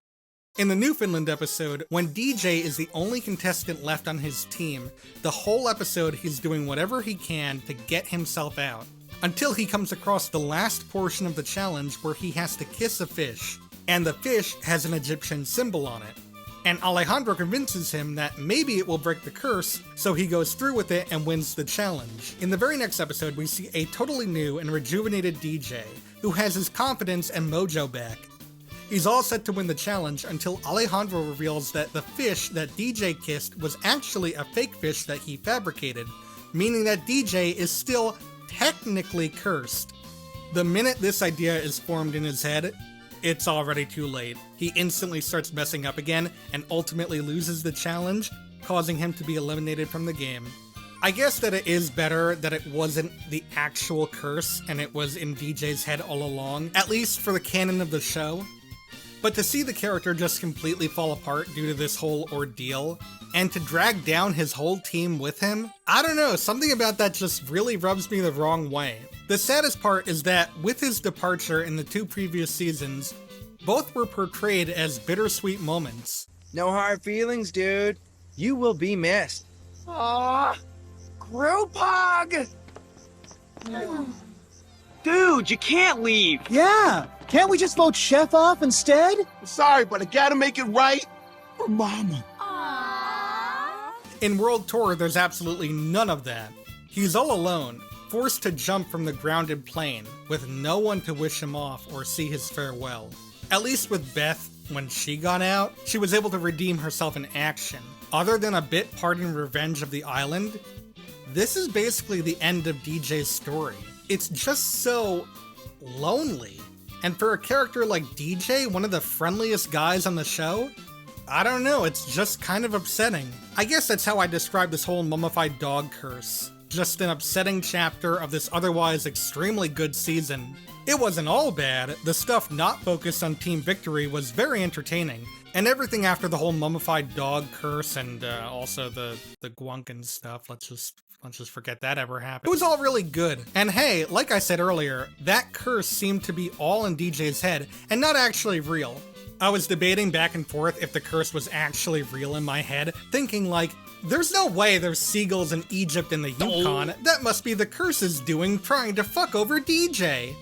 Speaker 4: In the Newfoundland episode, when DJ is the only contestant left on his team, the whole episode he's doing whatever he can to get himself out, until he comes across the last portion of the challenge where he has to kiss a fish, and the fish has an Egyptian symbol on it. And Alejandro convinces him that maybe it will break the curse, so he goes through with it and wins the challenge. In the very next episode, we see a totally new and rejuvenated DJ, who has his confidence and mojo back. He's all set to win the challenge until Alejandro reveals that the fish that DJ kissed was actually a fake fish that he fabricated, meaning that DJ is still technically cursed. The minute this idea is formed in his head, it's already too late. He instantly starts messing up again and ultimately loses the challenge, causing him to be eliminated from the game. I guess that it is better that it wasn't the actual curse and it was in DJ's head all along, at least for the canon of the show. But to see the character just completely fall apart due to this whole ordeal, and to drag down his whole team with him, I don't know, something about that just really rubs me the wrong way. The saddest part is that with his departure in the 2 previous seasons, both were portrayed as bittersweet moments.
Speaker 9: No hard feelings, dude. You will be missed.
Speaker 13: Aww, group hug!
Speaker 9: Dude, you can't leave.
Speaker 13: Yeah, can't we just vote Chef off instead? Sorry, but I gotta make it right for Mama.
Speaker 4: In World Tour, there's absolutely none of that. He's all alone, forced to jump from the grounded plane, with no one to wish him off or see his farewell. At least with Beth, when she got out, she was able to redeem herself in action. Other than a bit part in Revenge of the Island, this is basically the end of DJ's story. It's just so lonely. And for a character like DJ, one of the friendliest guys on the show, I don't know, it's just kind of upsetting. I guess that's how I describe this whole mummified dog curse. Just an upsetting chapter of this otherwise extremely good season. It wasn't all bad, the stuff not focused on Team Victory was very entertaining, and everything after the whole mummified dog curse and also the Gwunkin stuff, let's just forget that ever happened. It was all really good. And hey, like I said earlier, that curse seemed to be all in DJ's head and not actually real. I was debating back and forth if the curse was actually real in my head, thinking like, there's no way there's seagulls in Egypt and the Yukon. That must be the curse's doing, trying to fuck over DJ.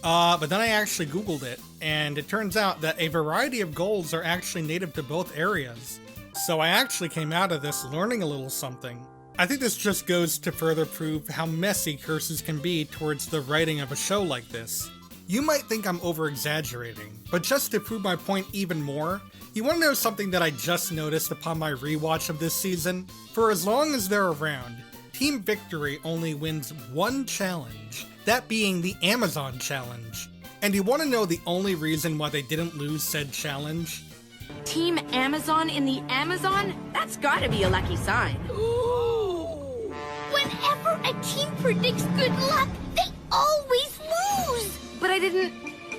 Speaker 4: But then I actually Googled it, and it turns out that a variety of gulls are actually native to both areas. So I actually came out of this learning a little something. I think this just goes to further prove how messy curses can be towards the writing of a show like this. You might think I'm over-exaggerating, but just to prove my point even more, you want to know something that I just noticed upon my rewatch of this season? For as long as they're around, Team Victory only wins one challenge, that being the Amazon Challenge. And you want to know the only reason why they didn't lose said challenge?
Speaker 11: Team Amazon in the Amazon? That's gotta be a lucky sign.
Speaker 8: Ooh. Whenever a team predicts good luck, they always lose!
Speaker 11: But I didn't...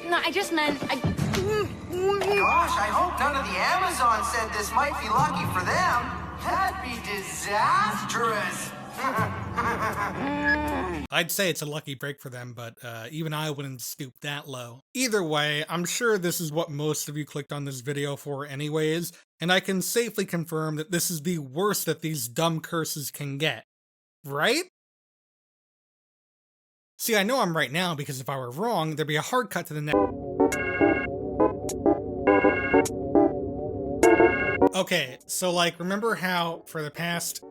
Speaker 11: No, I just meant...
Speaker 6: Gosh, I hope none of the Amazon said this might be lucky for them. That'd be disastrous.
Speaker 4: I'd say it's a lucky break for them, but even I wouldn't stoop that low. Either way, I'm sure this is what most of you clicked on this video for anyways, and I can safely confirm that this is the worst that these dumb curses can get. Right? See, I know I'm right now because if I were wrong, there'd be a hard cut to the next. Okay, so like, remember how for the past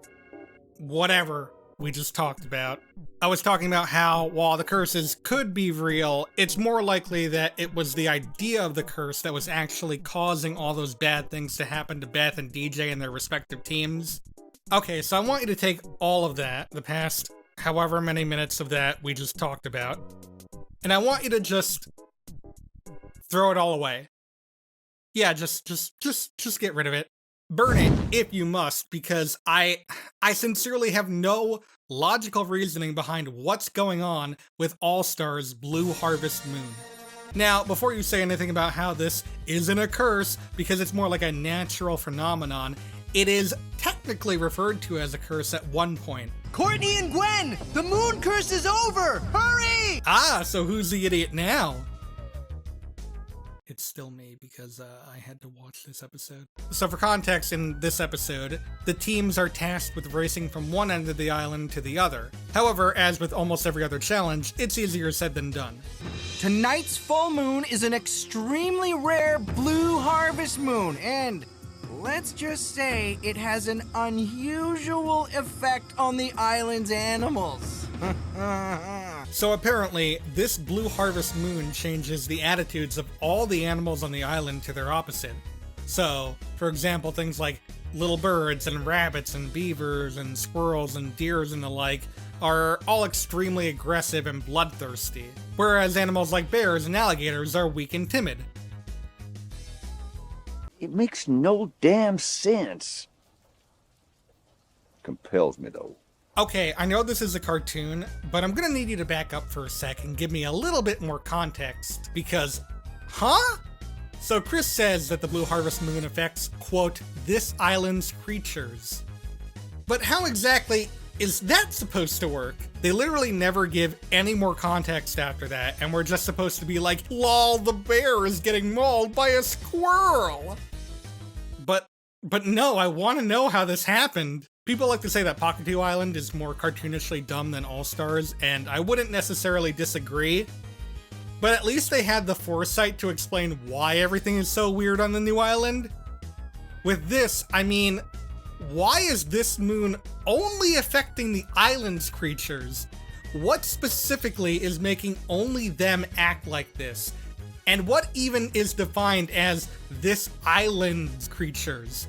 Speaker 4: whatever we just talked about, I was talking about how while the curses could be real, it's more likely that it was the idea of the curse that was actually causing all those bad things to happen to Beth and DJ and their respective teams. Okay, so I want you to take all of that, the past however many minutes of that we just talked about, and I want you to just throw it all away. Yeah, just get rid of it. Burn it if you must, because I sincerely have no logical reasoning behind what's going on with All-Star's Blue Harvest Moon. Now, before you say anything about how this isn't a curse, because it's more like a natural phenomenon, it is technically referred to as a curse at one point.
Speaker 9: Courtney and Gwen! The moon curse is over! Hurry!
Speaker 4: Ah, so who's the idiot now? It's still me, because I had to watch this episode. So for context, in this episode, the teams are tasked with racing from one end of the island to the other. However, as with almost every other challenge, it's easier said than done.
Speaker 9: Tonight's full moon is an extremely rare blue harvest moon, and let's just say it has an unusual effect on the island's animals.
Speaker 4: So apparently, this blue harvest moon changes the attitudes of all the animals on the island to their opposite. So, for example, things like little birds and rabbits and beavers and squirrels and deers and the like are all extremely aggressive and bloodthirsty, whereas animals like bears and alligators are weak and timid.
Speaker 5: It makes no damn sense. Compels me, though.
Speaker 4: Okay, I know this is a cartoon, but I'm gonna need you to back up for a sec and give me a little bit more context, because, huh? So Chris says that the Blue Harvest Moon affects, quote, this island's creatures. But how exactly is that supposed to work? They literally never give any more context after that, and we're just supposed to be like, lol, the bear is getting mauled by a squirrel. But no, I want to know how this happened. People like to say that Pockatoo Island is more cartoonishly dumb than All-Stars, and I wouldn't necessarily disagree. But at least they had the foresight to explain why everything is so weird on the new island. With this, I mean, why is this moon only affecting the island's creatures? What specifically is making only them act like this? And what even is defined as this island's creatures?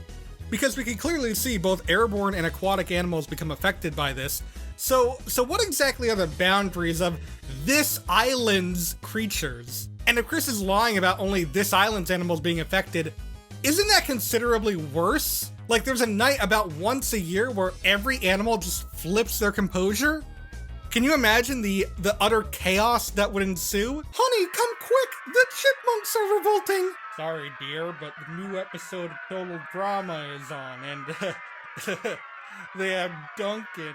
Speaker 4: Because we can clearly see both airborne and aquatic animals become affected by this. So what exactly are the boundaries of this island's creatures? And if Chris is lying about only this island's animals being affected, isn't that considerably worse? Like, there's a night about once a year where every animal just flips their composure? Can you imagine the utter chaos that would ensue? Honey, come quick! The chipmunks are revolting! Sorry, dear, but the new episode of Total Drama is on, and they have Duncan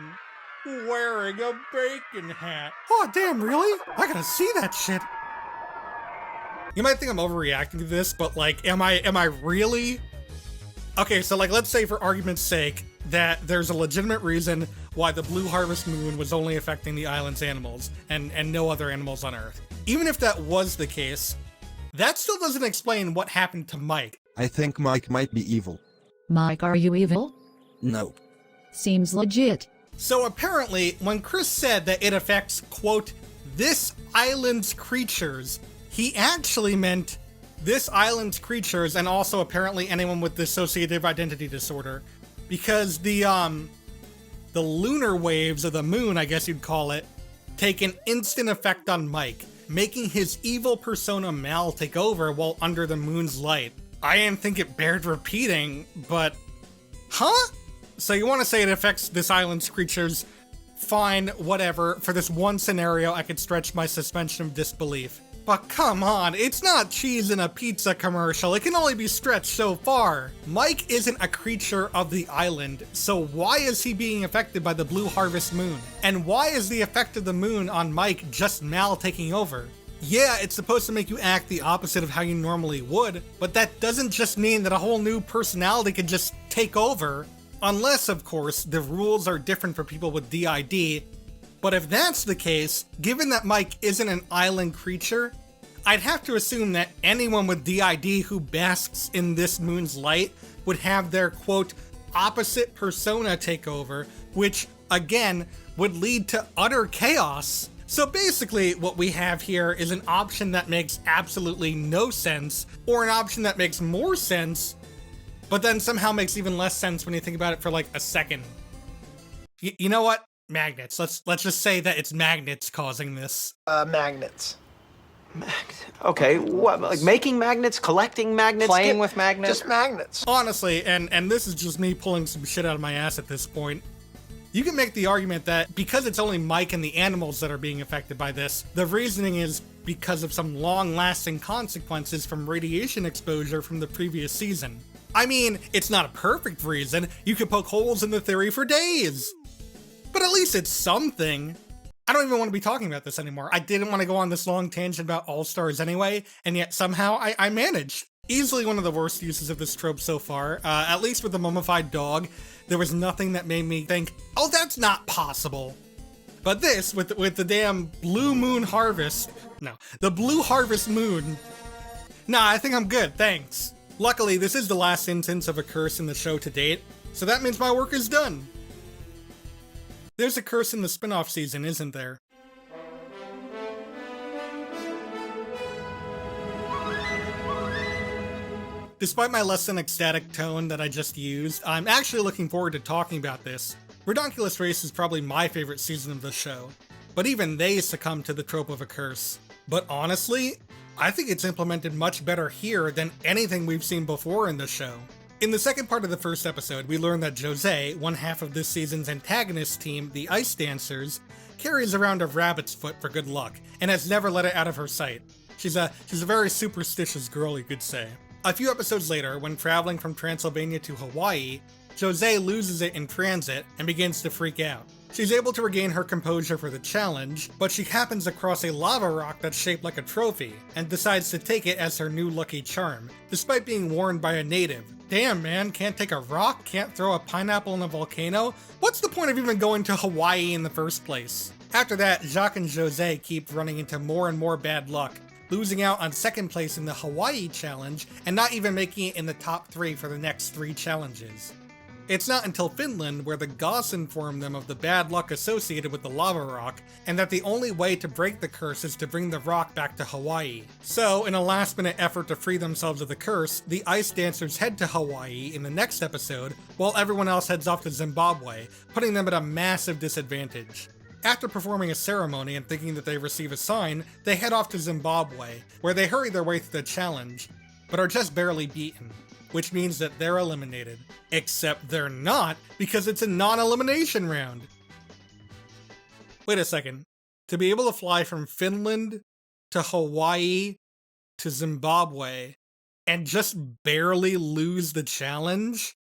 Speaker 4: wearing a bacon hat. Oh, damn, really? I gotta see that shit. You might think I'm overreacting to this, but like, am I really? Okay, so like, let's say for argument's sake that there's a legitimate reason why the Blue Harvest Moon was only affecting the island's animals and no other animals on Earth. Even if that was the case, that still doesn't explain what happened to Mike.
Speaker 7: I think Mike might be evil.
Speaker 12: Mike, are you evil?
Speaker 7: No.
Speaker 12: Seems legit.
Speaker 4: So apparently, when Chris said that it affects, quote, this island's creatures, he actually meant this island's creatures and also apparently anyone with dissociative identity disorder. Because the lunar waves of the moon, I guess you'd call it, take an instant effect on Mike, making his evil persona Mal take over while under the moon's light. I didn't think it bared repeating, but... Huh? So you want to say it affects this island's creatures? Fine, whatever. For this one scenario, I could stretch my suspension of disbelief. But come on, it's not cheese in a pizza commercial. It can only be stretched so far. Mike isn't a creature of the island, so why is he being affected by the Blue Harvest Moon? And why is the effect of the moon on Mike just Mal taking over? Yeah, it's supposed to make you act the opposite of how you normally would, but that doesn't just mean that a whole new personality can just take over. Unless, of course, the rules are different for people with DID. But if that's the case, given that Mike isn't an island creature, I'd have to assume that anyone with DID who basks in this moon's light would have their, quote, opposite persona take over, which, again, would lead to utter chaos. So basically, what we have here is an option that makes absolutely no sense, or an option that makes more sense, but then somehow makes even less sense when you think about it for like a second. You know what? Magnets. Let's just say that it's magnets causing this.
Speaker 6: Magnets. Okay, what, like making magnets, collecting magnets?
Speaker 24: Playing with magnets?
Speaker 6: Just magnets.
Speaker 4: Honestly, and this is just me pulling some shit out of my ass at this point, you can make the argument that because it's only Mike and the animals that are being affected by this, the reasoning is because of some long-lasting consequences from radiation exposure from the previous season. I mean, it's not a perfect reason. You could poke holes in the theory for days. But at least it's something. I don't even want to be talking about this anymore. I didn't want to go on this long tangent about All-Stars anyway, and yet somehow I managed. Easily one of the worst uses of this trope so far. At least with the mummified dog, there was nothing that made me think, oh, that's not possible. But this, with the damn Blue Moon Harvest, no, the Blue Harvest Moon, nah, I think I'm good, thanks. Luckily, this is the last instance of a curse in the show to date, so that means my work is done. There's a curse in the spin-off season, isn't there? Despite my less than ecstatic tone that I just used, I'm actually looking forward to talking about this. Redonkulous Race is probably my favorite season of the show, but even they succumb to the trope of a curse. But honestly, I think it's implemented much better here than anything we've seen before in the show. In the second part of the first episode, we learn that Jose, one half of this season's antagonist team, the Ice Dancers, carries around a rabbit's foot for good luck, and has never let it out of her sight. She's a very superstitious girl, you could say. A few episodes later, when traveling from Transylvania to Hawaii, Jose loses it in transit and begins to freak out. She's able to regain her composure for the challenge, but she happens across a lava rock that's shaped like a trophy, and decides to take it as her new lucky charm, despite being warned by a native. Damn man, can't take a rock? Can't throw a pineapple in a volcano? What's the point of even going to Hawaii in the first place? After that, Jacques and Jose keep running into more and more bad luck, losing out on second place in the Hawaii challenge, and not even making it in the top 3 for the next 3 challenges. It's not until Finland where the goths inform them of the bad luck associated with the lava rock, and that the only way to break the curse is to bring the rock back to Hawaii. So, in a last-minute effort to free themselves of the curse, the Ice Dancers head to Hawaii in the next episode, while everyone else heads off to Zimbabwe, putting them at a massive disadvantage. After performing a ceremony and thinking that they receive a sign, they head off to Zimbabwe, where they hurry their way through the challenge, but are just barely beaten, which means that they're eliminated. Except they're not, because it's a non-elimination round. Wait a second. To be able to fly from Finland to Hawaii to Zimbabwe and just barely lose the challenge?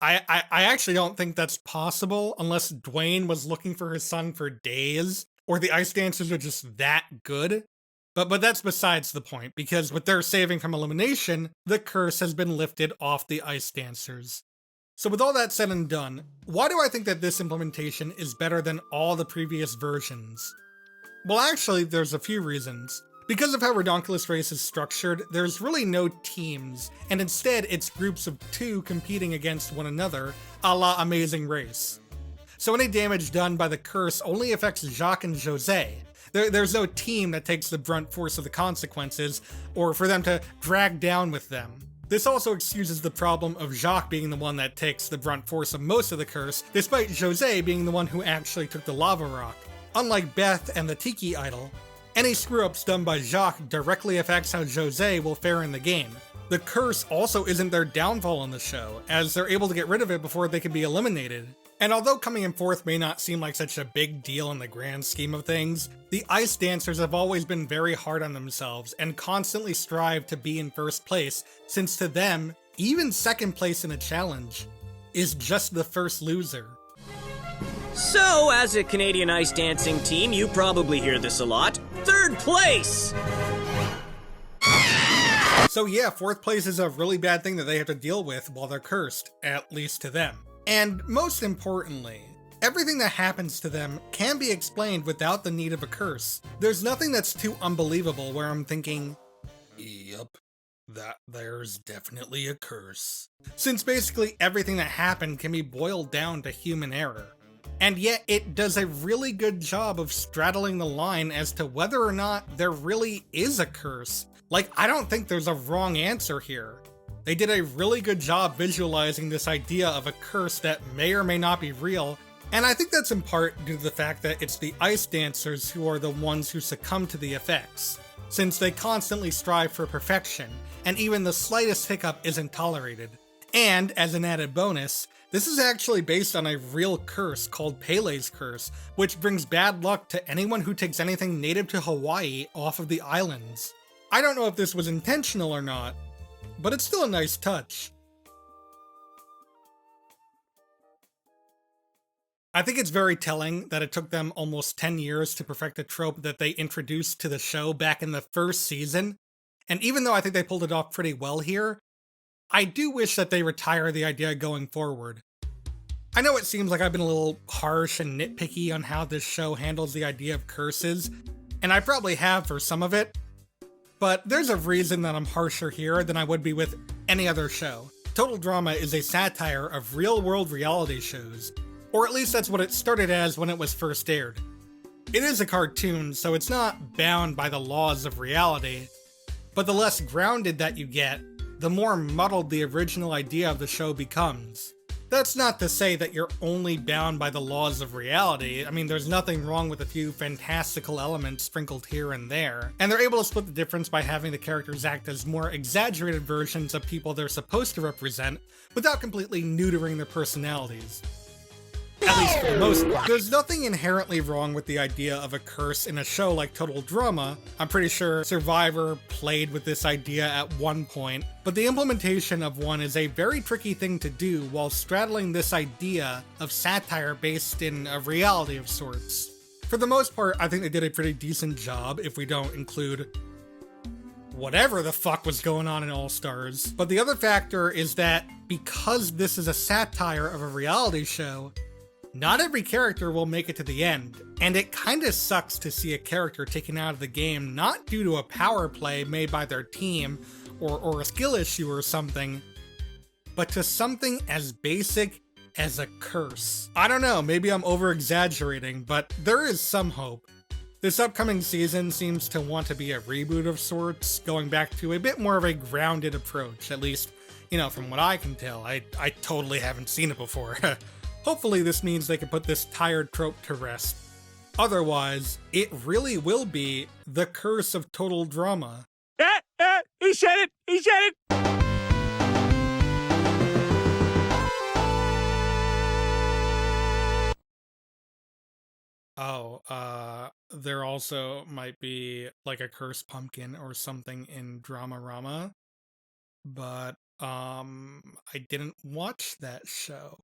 Speaker 4: I actually don't think that's possible unless Dwayne was looking for his son for days, or the Ice Dancers are just that good. But that's besides the point, because with their saving from elimination, the curse has been lifted off the Ice Dancers. So with all that said and done, why do I think that this implementation is better than all the previous versions? Well, actually, there's a few reasons. Because of how Redonkulous Race is structured, there's really no teams, and instead it's groups of 2 competing against one another, a la Amazing Race. So any damage done by the curse only affects Jacques and Jose. There's no team that takes the brunt force of the consequences, or for them to drag down with them. This also excuses the problem of Jacques being the one that takes the brunt force of most of the curse, despite Jose being the one who actually took the lava rock. Unlike Beth and the Tiki Idol, any screw-ups done by Jacques directly affects how Jose will fare in the game. The curse also isn't their downfall on the show, as they're able to get rid of it before they can be eliminated. And although coming in 4th may not seem like such a big deal in the grand scheme of things, the Ice Dancers have always been very hard on themselves and constantly strive to be in 1st place, since to them, even 2nd place in a challenge is just the first loser.
Speaker 1: So, as a Canadian ice dancing team, you probably hear this a lot. 3rd place!
Speaker 4: So yeah, 4th place is a really bad thing that they have to deal with while they're cursed, at least to them. And most importantly, everything that happens to them can be explained without the need of a curse. There's nothing that's too unbelievable where I'm thinking, yep, there's definitely a curse. Since basically everything that happened can be boiled down to human error. And yet it does a really good job of straddling the line as to whether or not there really is a curse. Like, I don't think there's a wrong answer here. They did a really good job visualizing this idea of a curse that may or may not be real, and I think that's in part due to the fact that it's the Ice Dancers who are the ones who succumb to the effects, since they constantly strive for perfection, and even the slightest hiccup isn't tolerated. And, as an added bonus, this is actually based on a real curse called Pele's Curse, which brings bad luck to anyone who takes anything native to Hawaii off of the islands. I don't know if this was intentional or not, but it's still a nice touch. I think it's very telling that it took them almost 10 years to perfect a trope that they introduced to the show back in the first season, and even though I think they pulled it off pretty well here, I do wish that they retire the idea going forward. I know it seems like I've been a little harsh and nitpicky on how this show handles the idea of curses, and I probably have for some of it, but there's a reason that I'm harsher here than I would be with any other show. Total Drama is a satire of real-world reality shows, or at least that's what it started as when it was first aired. It is a cartoon, so it's not bound by the laws of reality, but the less grounded that you get, the more muddled the original idea of the show becomes. That's not to say that you're only bound by the laws of reality. I mean, there's nothing wrong with a few fantastical elements sprinkled here and there. And they're able to split the difference by having the characters act as more exaggerated versions of people they're supposed to represent, without completely neutering their personalities. At least for the most part. There's nothing inherently wrong with the idea of a curse in a show like Total Drama. I'm pretty sure Survivor played with this idea at one point, but the implementation of one is a very tricky thing to do while straddling this idea of satire based in a reality of sorts. For the most part, I think they did a pretty decent job if we don't include whatever the fuck was going on in All Stars. But the other factor is that because this is a satire of a reality show, not every character will make it to the end, and it kinda sucks to see a character taken out of the game not due to a power play made by their team or a skill issue or something, but to something as basic as a curse. I don't know, maybe I'm over-exaggerating, but there is some hope. This upcoming season seems to want to be a reboot of sorts, going back to a bit more of a grounded approach, at least, you know, from what I can tell. I totally haven't seen it before. Hopefully this means they can put this tired trope to rest. Otherwise, it really will be the curse of Total Drama.
Speaker 13: He said it! He said it!
Speaker 4: Oh, there also might be like a cursed pumpkin or something in Dramarama, but, I didn't watch that show.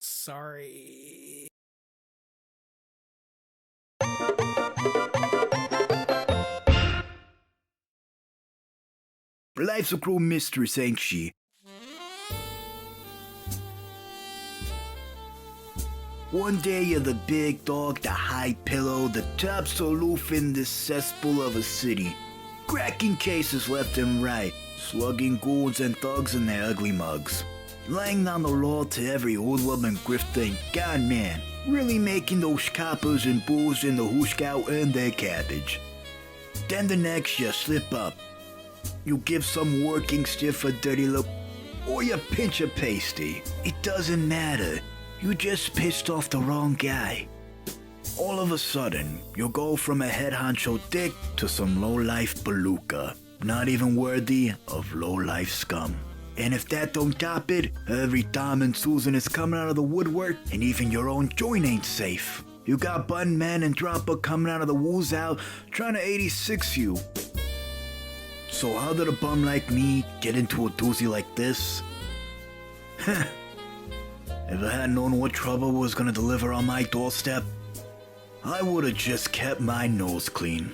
Speaker 4: Sorry.
Speaker 3: Life's a cruel mistress, ain't she? One day you're the big dog, the high pillow, the top aloof in this cesspool of a city, cracking cases left and right, slugging goons and thugs in their ugly mugs, laying down the law to every hoodlum and grifter and con man, really making those coppers and bulls in the hoosh-cow earn their cabbage. Then the next you slip up. You give some working stiff a dirty look, or you pinch a pasty. It doesn't matter. You just pissed off the wrong guy. All of a sudden, you go from a head honcho dick to some low-life beluga, not even worthy of low-life scum. And if that don't top it, every Tom and Susan is coming out of the woodwork, and even your own joint ain't safe. You got Bun Man and Dropper coming out of the woods out, trying to 86 you. So how did a bum like me get into a doozy like this? Heh. If I had known what trouble was gonna deliver on my doorstep, I would've just kept my nose clean.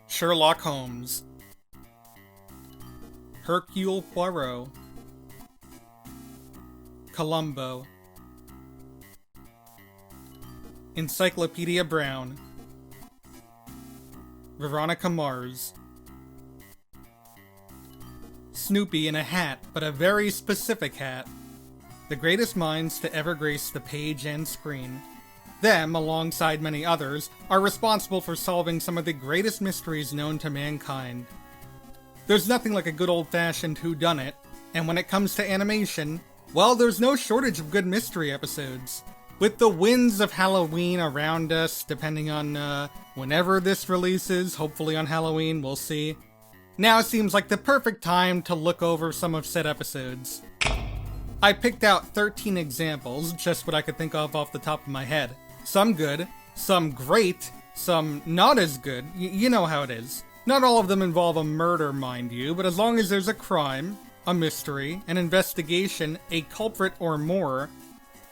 Speaker 4: Sherlock Holmes, Hercule Poirot, Columbo, Encyclopedia Brown, Veronica Mars, Snoopy in a hat, but a very specific hat, the greatest minds to ever grace the page and screen. Them, alongside many others, are responsible for solving some of the greatest mysteries known to mankind. There's nothing like a good old-fashioned whodunit, and when it comes to animation, well, there's no shortage of good mystery episodes. With the winds of Halloween around us, depending on whenever this releases, hopefully on Halloween, we'll see, now seems like the perfect time to look over some of said episodes. I picked out 13 examples, just what I could think of off the top of my head. Some good, some great, some not as good. You know how it is. Not all of them involve a murder, mind you, but as long as there's a crime, a mystery, an investigation, a culprit or more,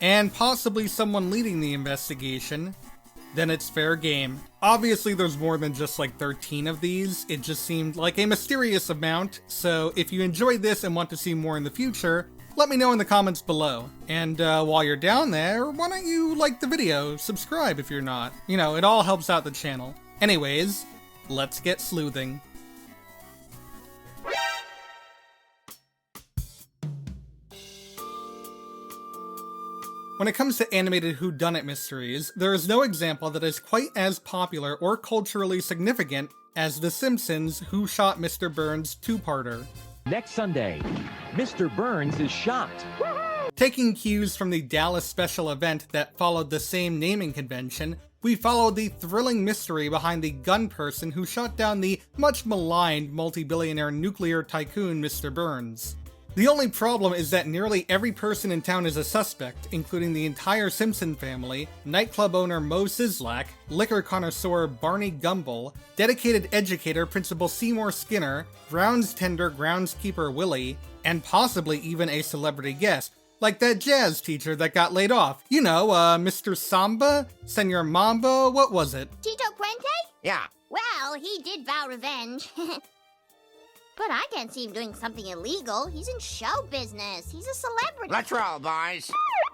Speaker 4: and possibly someone leading the investigation, then it's fair game. Obviously there's more than just like 13 of these, it just seemed like a mysterious amount, so if you enjoyed this and want to see more in the future, let me know in the comments below. And while you're down there, why don't you like the video, subscribe if you're not. You know, it all helps out the channel. Anyways, let's get sleuthing. When it comes to animated whodunit mysteries, there is no example that is quite as popular or culturally significant as The Simpsons' Who Shot Mr. Burns two-parter.
Speaker 10: Next Sunday, Mr. Burns is shot.
Speaker 4: Taking cues from the Dallas special event that followed the same naming convention, we followed the thrilling mystery behind the gun person who shot down the much maligned multi-billionaire nuclear tycoon Mr. Burns. The only problem is that nearly every person in town is a suspect, including the entire Simpson family, nightclub owner Mo Sislak, liquor connoisseur Barney Gumble, dedicated educator Principal Seymour Skinner, grounds tender groundskeeper Willie, and possibly even a celebrity guest, like that jazz teacher that got laid off. You know, Mr. Samba? Senor Mambo? What was it?
Speaker 8: Tito Puente?
Speaker 20: Yeah.
Speaker 8: Well, he did vow revenge. But I can't see him doing something illegal. He's in show business. He's a celebrity.
Speaker 20: Let's roll, boys.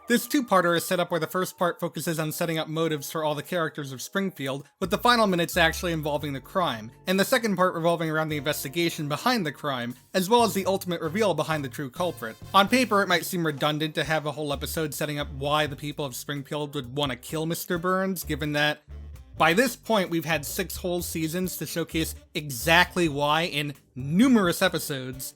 Speaker 4: This two-parter is set up where the first part focuses on setting up motives for all the characters of Springfield, with the final minutes actually involving the crime, and the second part revolving around the investigation behind the crime, as well as the ultimate reveal behind the true culprit. On paper, it might seem redundant to have a whole episode setting up why the people of Springfield would want to kill Mr. Burns, given that by this point, we've had 6 whole seasons to showcase exactly why in numerous episodes,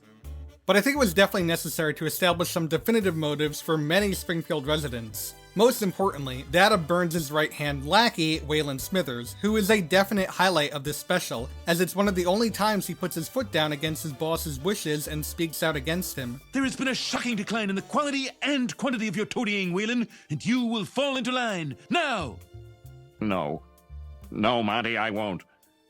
Speaker 4: but I think it was definitely necessary to establish some definitive motives for many Springfield residents. Most importantly, that of Burns' right-hand lackey, Waylon Smithers, who is a definite highlight of this special, as it's one of the only times he puts his foot down against his boss's wishes and speaks out against him.
Speaker 16: There has been a shocking decline in the quality and quantity of your toadying, Waylon, and you will fall into line, now!
Speaker 22: No, Monty, I won't.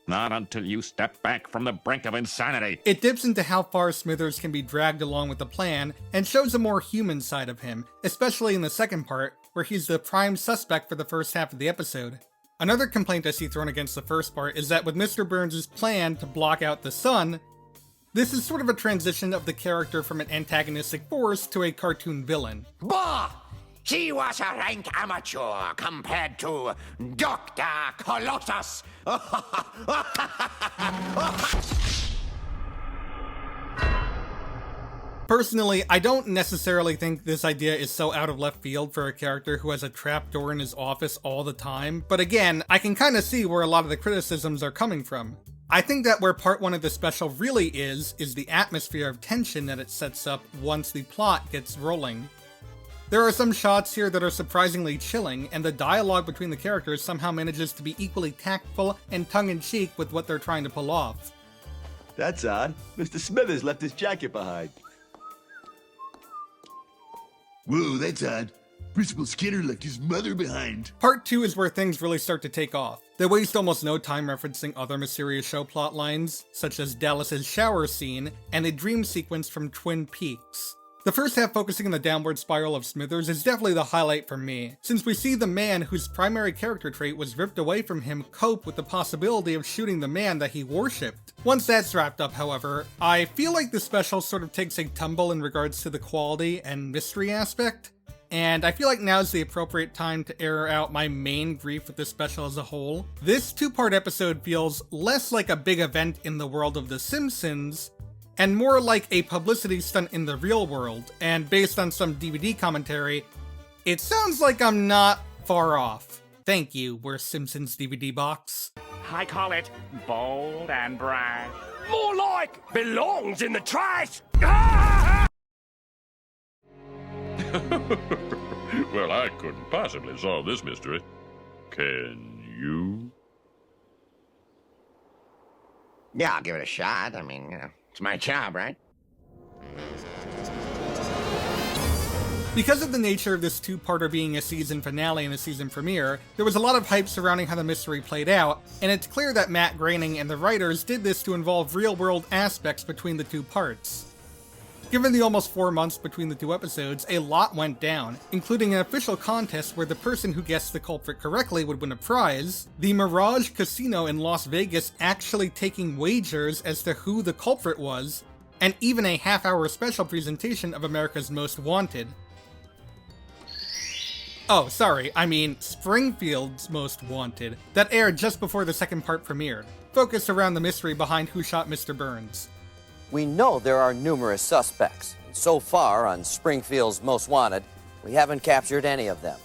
Speaker 22: Not until you step back from the brink of insanity.
Speaker 4: It dips into how far Smithers can be dragged along with the plan, and shows a more human side of him, especially in the second part, where he's the prime suspect for the first half of the episode. Another complaint I see thrown against the first part is that with Mr. Burns' plan to block out the sun, this is sort of a transition of the character from an antagonistic force to a cartoon villain.
Speaker 20: Bah! He was a rank amateur compared to Dr. Colossus.
Speaker 4: Personally, I don't necessarily think this idea is so out of left field for a character who has a trapdoor in his office all the time, but again, I can kind of see where a lot of the criticisms are coming from. I think that where part 1 of the special really is the atmosphere of tension that it sets up once the plot gets rolling. There are some shots here that are surprisingly chilling, and the dialogue between the characters somehow manages to be equally tactful and tongue-in-cheek with what they're trying to pull off.
Speaker 19: That's odd. Mr. Smithers left his jacket behind.
Speaker 13: Whoa, that's odd. Principal Skinner left his mother behind.
Speaker 4: Part 2 is where things really start to take off. They waste almost no time referencing other mysterious show plot lines, such as Dallas's shower scene and a dream sequence from Twin Peaks. The first half focusing on the downward spiral of Smithers is definitely the highlight for me, since we see the man whose primary character trait was ripped away from him cope with the possibility of shooting the man that he worshipped. Once that's wrapped up, however, I feel like the special sort of takes a tumble in regards to the quality and mystery aspect, and I feel like now's the appropriate time to air out my main grief with the special as a whole. This 2-part episode feels less like a big event in the world of The Simpsons, and more like a publicity stunt in the real world, and based on some DVD commentary, it sounds like I'm not far off. Thank you, We're Simpsons DVD box.
Speaker 10: I call it bold and brash. More like belongs in the trash!
Speaker 22: Well, I couldn't possibly solve this mystery. Can you?
Speaker 20: Yeah, I'll give it a shot. I mean, you know, it's my job, right?
Speaker 4: Because of the nature of this two-parter being a season finale and a season premiere, there was a lot of hype surrounding how the mystery played out, and it's clear that Matt Groening and the writers did this to involve real-world aspects between the two parts. Given the almost 4 months between the two episodes, a lot went down, including an official contest where the person who guessed the culprit correctly would win a prize, the Mirage Casino in Las Vegas actually taking wagers as to who the culprit was, and even a half-hour special presentation of America's Most Wanted. Oh, sorry, I mean Springfield's Most Wanted, that aired just before the second part premiered, focused around the mystery behind who shot Mr. Burns.
Speaker 2: We know there are numerous suspects, and so far on Springfield's Most Wanted, we haven't captured any of them.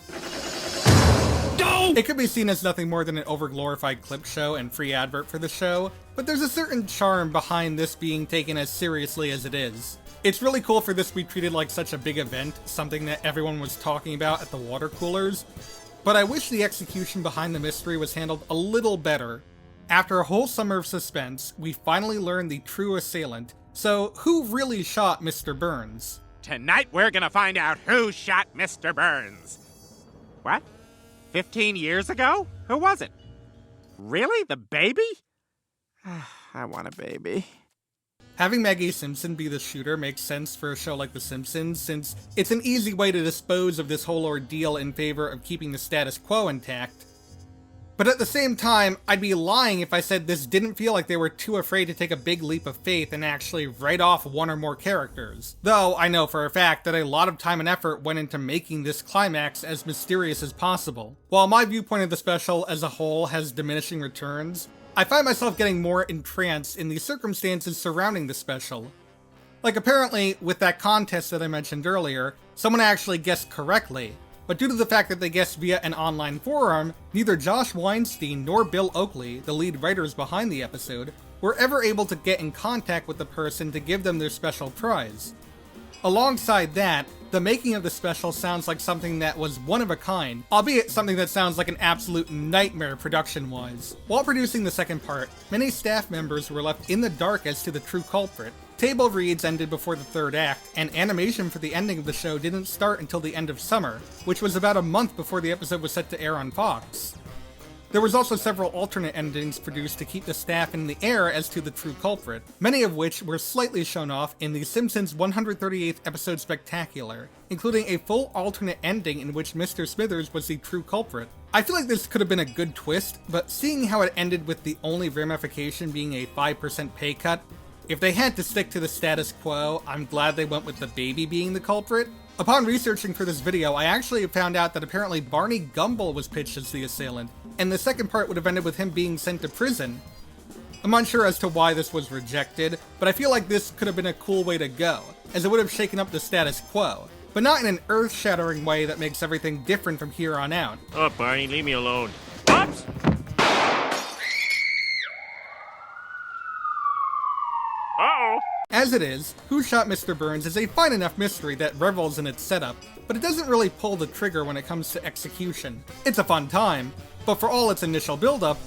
Speaker 4: It could be seen as nothing more than an overglorified clip show and free advert for the show, but there's a certain charm behind this being taken as seriously as it is. It's really cool for this to be treated like such a big event, something that everyone was talking about at the water coolers, but I wish the execution behind the mystery was handled a little better. After a whole summer of suspense, we finally learned the true assailant. So, who really shot Mr. Burns?
Speaker 14: Tonight we're gonna find out who shot Mr. Burns. What? 15 years ago? Who was it? Really? The baby? I want a baby.
Speaker 4: Having Maggie Simpson be the shooter makes sense for a show like The Simpsons, since it's an easy way to dispose of this whole ordeal in favor of keeping the status quo intact. But at the same time, I'd be lying if I said this didn't feel like they were too afraid to take a big leap of faith and actually write off one or more characters. Though, I know for a fact that a lot of time and effort went into making this climax as mysterious as possible. While my viewpoint of the special as a whole has diminishing returns, I find myself getting more entranced in the circumstances surrounding the special. Like apparently, with that contest that I mentioned earlier, someone actually guessed correctly, but due to the fact that they guessed via an online forum, neither Josh Weinstein nor Bill Oakley, the lead writers behind the episode, were ever able to get in contact with the person to give them their special prize. Alongside that, the making of the special sounds like something that was one of a kind, albeit something that sounds like an absolute nightmare production-wise. While producing the second part, many staff members were left in the dark as to the true culprit. Table reads ended before the third act, and animation for the ending of the show didn't start until the end of summer, which was about a month before the episode was set to air on Fox. There was also several alternate endings produced to keep the staff in the air as to the true culprit, many of which were slightly shown off in The Simpsons' 138th episode Spectacular, including a full alternate ending in which Mr. Smithers was the true culprit. I feel like this could have been a good twist, but seeing how it ended with the only ramification being a 5% pay cut, if they had to stick to the status quo, I'm glad they went with the baby being the culprit. Upon researching for this video, I actually found out that apparently Barney Gumble was pitched as the assailant, and the second part would have ended with him being sent to prison. I'm unsure as to why this was rejected, but I feel like this could have been a cool way to go, as it would have shaken up the status quo, but not in an earth-shattering way that makes everything different from here on out.
Speaker 22: Oh, Barney, leave me alone. Oops! Uh-oh!
Speaker 4: As it is, Who Shot Mr. Burns is a fine enough mystery that revels in its setup, but it doesn't really pull the trigger when it comes to execution. It's a fun time, but for all its initial build-up,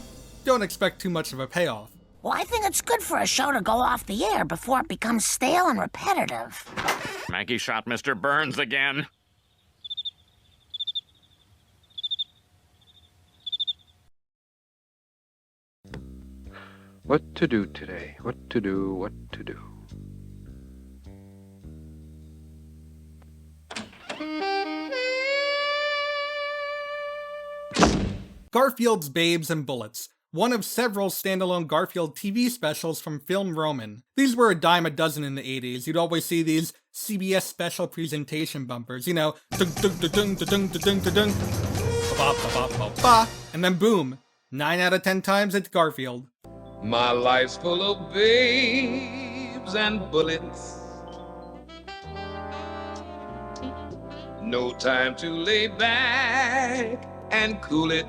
Speaker 4: don't expect too much of a payoff.
Speaker 21: Well, I think it's good for a show to go off the air before it becomes stale and repetitive.
Speaker 10: Maggie shot Mr. Burns again.
Speaker 23: What to do today? What to do? What to do?
Speaker 4: Garfield's Babes and Bullets, one of several standalone Garfield TV specials from Film Roman. These were a dime a dozen in the 80s. You'd always see these CBS special presentation bumpers, you know, and then boom, 9 out of 10 times it's Garfield.
Speaker 25: My life's full of babes and bullets. No time to lay back and cool it.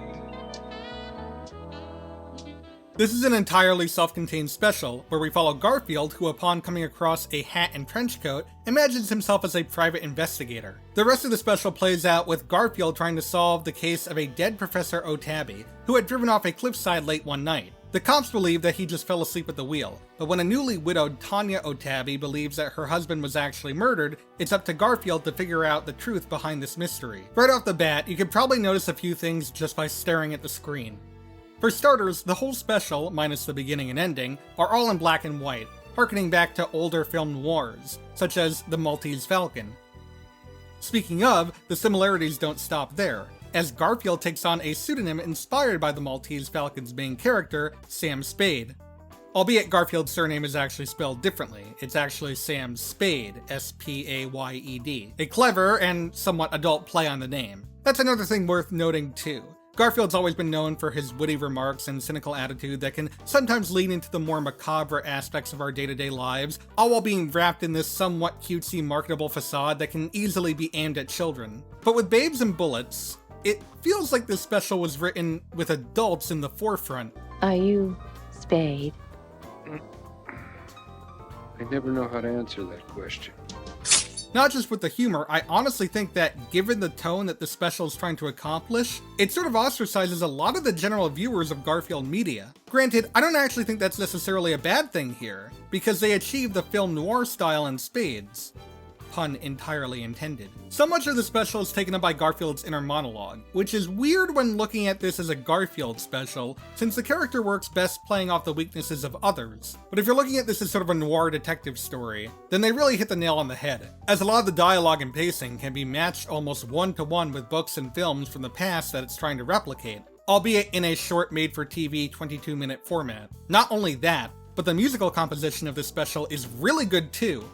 Speaker 4: This is an entirely self-contained special, where we follow Garfield, who upon coming across a hat and trench coat, imagines himself as a private investigator. The rest of the special plays out with Garfield trying to solve the case of a dead Professor Otabi, who had driven off a cliffside late one night. The cops believe that he just fell asleep at the wheel, but when a newly widowed Tanya Otabi believes that her husband was actually murdered, it's up to Garfield to figure out the truth behind this mystery. Right off the bat, you could probably notice a few things just by staring at the screen. For starters, the whole special, minus the beginning and ending, are all in black and white, harkening back to older film noirs, such as The Maltese Falcon. Speaking of, the similarities don't stop there, as Garfield takes on a pseudonym inspired by the Maltese Falcon's main character, Sam Spade. Albeit Garfield's surname is actually spelled differently. It's actually Sam Spade, S-P-A-Y-E-D. A clever and somewhat adult play on the name. That's another thing worth noting too. Garfield's always been known for his witty remarks and cynical attitude that can sometimes lean into the more macabre aspects of our day-to-day lives, all while being wrapped in this somewhat cutesy marketable facade that can easily be aimed at children. But with Babes and Bullets, it feels like this special was written with adults in the forefront.
Speaker 9: Are you Spade?
Speaker 23: I never know how to answer that question.
Speaker 4: Not just with the humor, I honestly think that given the tone that the special is trying to accomplish, it sort of ostracizes a lot of the general viewers of Garfield media. Granted, I don't actually think that's necessarily a bad thing here, because they achieve the film noir style in spades. Pun entirely intended. So much of the special is taken up by Garfield's inner monologue, which is weird when looking at this as a Garfield special, since the character works best playing off the weaknesses of others. But if you're looking at this as sort of a noir detective story, then they really hit the nail on the head, as a lot of the dialogue and pacing can be matched almost one-to-one with books and films from the past that it's trying to replicate, albeit in a short made-for-TV 22-minute format. Not only that, but the musical composition of this special is really good too.